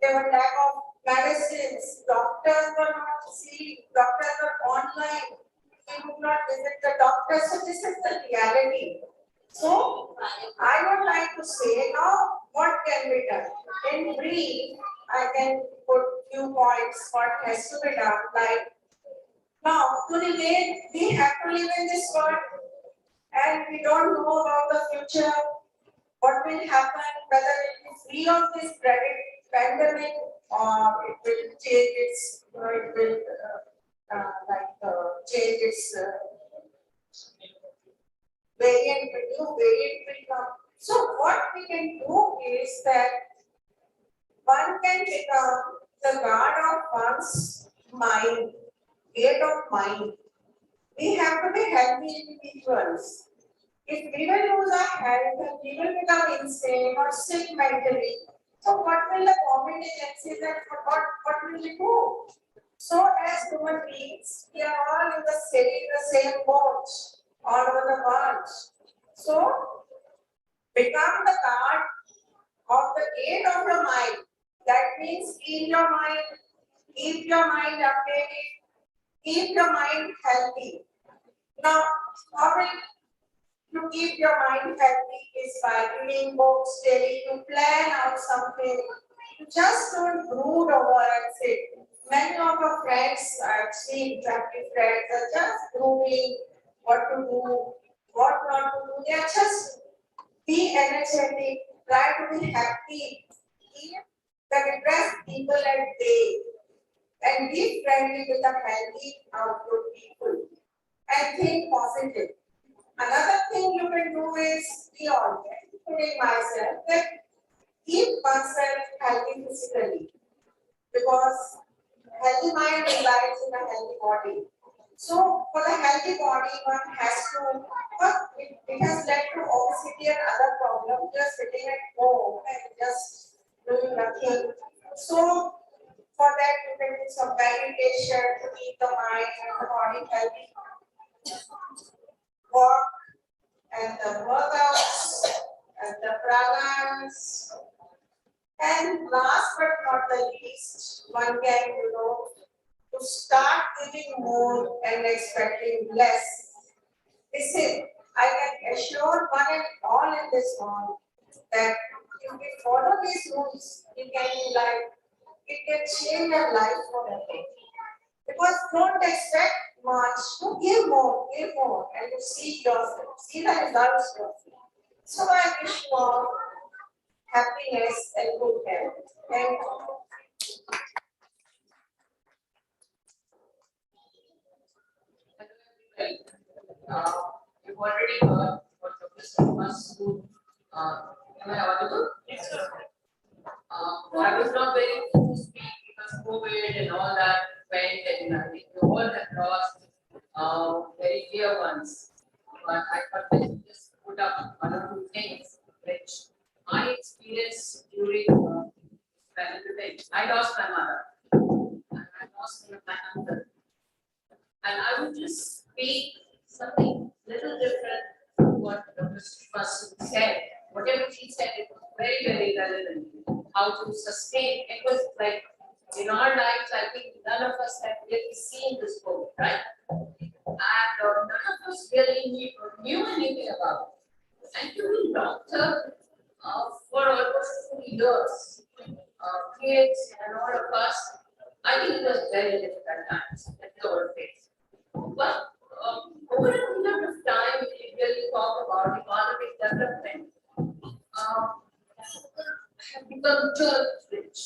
There were lack of medicines. Doctors were not seen. Doctors were online. We could not visit the doctor. So this is the reality. So I would like to say now what can be done. In brief, I can put few points what has to be done. Like now, today we have to live in this world, and we don't know about the future. What will happen? Whether it will be free of this pandemic or it will change its, change its variant, new variant will come. So what we can do is that one can become the guard of one's mind, gate of mind. We have to be healthy individuals. If we will lose our health, we will become insane or sick mentally. So what will the government agencies and what will we do? So as human beings, we are all in the same boat all over the world. So become the guard of the gate of your mind. That means keep your mind updated, keep your mind healthy. Now, how will you keep your mind healthy is by reading books daily, you plan out something. You just don't brood over and sit. Many of our friends, I've seen family friends, are just brooding what to do, what not to do. They are just be energetic, try to be happy, keep the depressed people at bay, and be friendly with the healthy, outgoing people, and think positive. Another thing you can do is be organic, including myself, that keep oneself healthy physically, because healthy mind resides in a healthy body. So for the healthy body, one has to, it has led to obesity and other problems, just sitting at home and just doing nothing. So for that, you can do some meditation to keep the mind and the body healthy. Walk and the workouts and the pranayams. And last but not the least, one can, to start giving more and expecting less. Listen, I can assure one and all in this hall that if we follow these rules, it can change your life forever. Because don't expect much. No, give more, and you see yourself, see the results yourself. So I wish you all happiness and good health. Thank you. You've already heard what Professor was do. Am I audible? Yes, sir. I was not very good to speak because COVID and all that went, and I think we all have lost very dear ones. But I thought I should just put up one or two things which I experienced during pandemic. I lost my mother, and I lost my uncle. And I would just speak something little different from what Dr. Srivasu said. Whatever she said, it was very, very relevant. How to sustain. It was like in our lives, I think none of us have really seen this book, right? And none of us really knew anything about it. And to be doctor for almost 2 years, kids and all of us, I think it was very difficult times that we all faced. But over a period of time, we really talk about economic development. Have become church rich,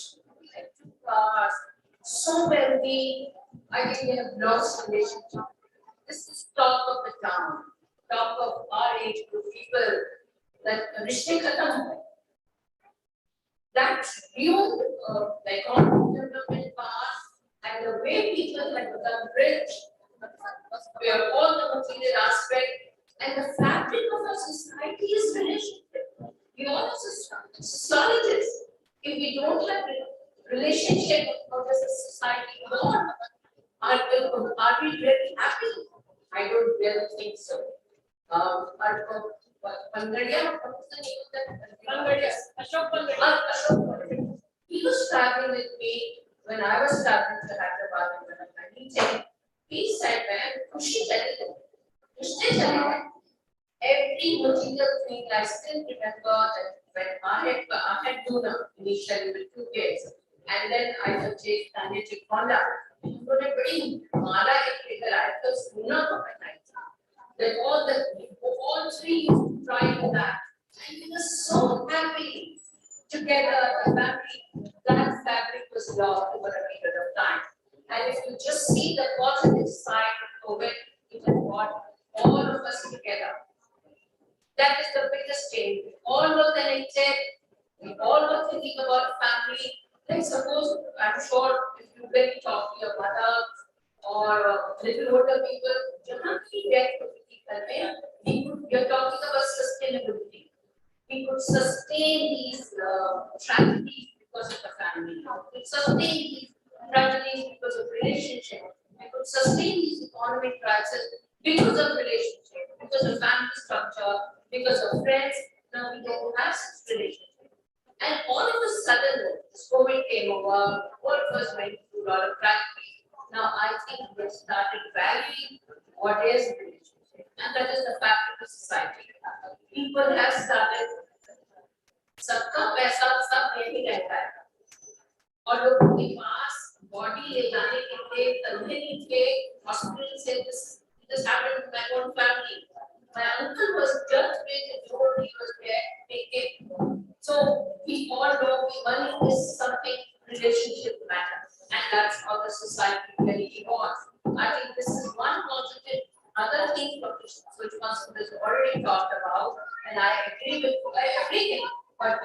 like 2 cars, so wealthy. I think we have lost relationship. This is talk of the town, talk of our age group people that rishte khatam hai. That view the economic development path and the way people have become rich, we have all the material aspect, and the fabric of our society is relationship. We all are sociologists. If we don't have a relationship of the society alone, are we really happy? I don't really think so. Pangadia, Ashok Pangadia. He was traveling with me when I was traveling to Hyderabad in 2010. He said, "Man, Kushi chali gayi. Every material thing I still remember that when I had Duna initially with 2 kids, and then I purchased Tanjik Honda. उन्होंने बड़ी माला एक लेकर आए थे उस Duna को पहनाई थी. Then all three used to try with that, and we were so happy together. The family, that fabric was lost over a period of time. And if you just see the positive side of it, it has brought all of us together. That is the biggest change. We all were connected. We all were thinking about family. Like suppose, I'm sure if you really talk to your mother or little older people, you're talking about sustainability. We could sustain these tragedies because of the family. We could sustain these tragedies because of relationship. We could sustain these economic crises because of relationship, because of family structure, because of friends. Now we don't have such relationship. And all of a sudden, this COVID came over, all of us went through a lot of tragedy. Now I think we have started valuing what is relationship, and that is the fabric of society. People have started सबका पैसा सब यही रहता है और लोगों के पास body ले जाने के लिए कंधे नीचे हॉस्पिटल से this happened in my own family. My uncle was just before he was there taken. So we all know money is something relationship matters, and that's how the society really evolves. I think this is one positive. Other thing which Masood has already talked about, and I agree with everything. But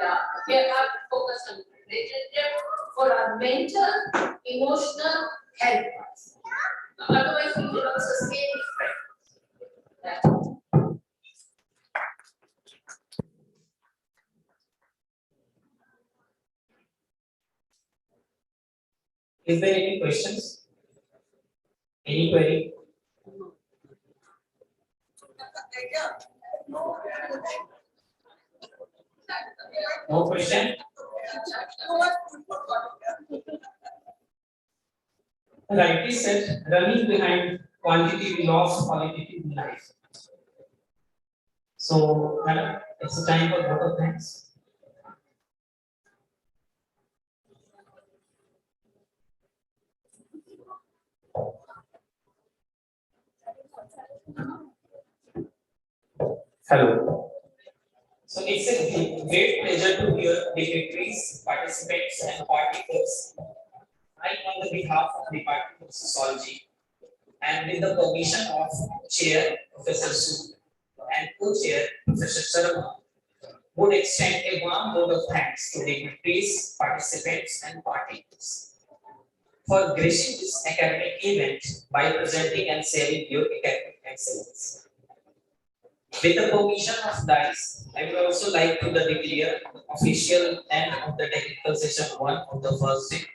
we have to focus on relationship for our mental, emotional health. Otherwise, we will not sustain this friend. Is there any questions? Any query? No question? Rightly said, running behind quantity we lost qualitative in life. So, madam, it's a time for vote of thanks. Hello. So it's a great pleasure to hear dignitaries, participants, and participants. I, on the behalf of the Department of Sociology, and with the permission of Chair Professor Su and Co-Chair Professor Sharma, would extend a warm vote of thanks to dignitaries, participants, and participants for gracing this academic event by presenting and sharing your academic excellence. With the permission of DICE, I would also like to declare official end of the technical session 1 of the first day.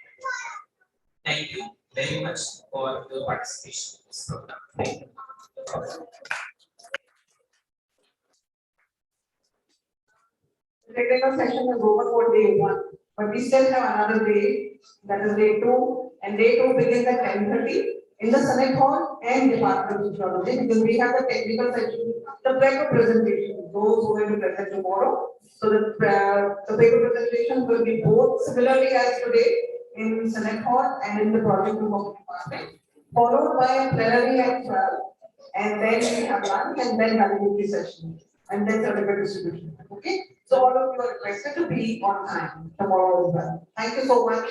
Thank you very much for your participation in this program. Thank you. The technical session is over for day 1, but we still have another day, that is day 2, and day 2 begins at 10:30 in the Senate Hall and Department of Sociology, because we have the technical session, the paper presentation, those who are going to present tomorrow. So the paper presentation will be both similarly as today in Senate Hall and in the project room of the department, followed by a plenary at 12, and then we have lunch and then valuability session, and then certificate distribution. Okay, so all of you are requested to be on time tomorrow as well. Thank you so much.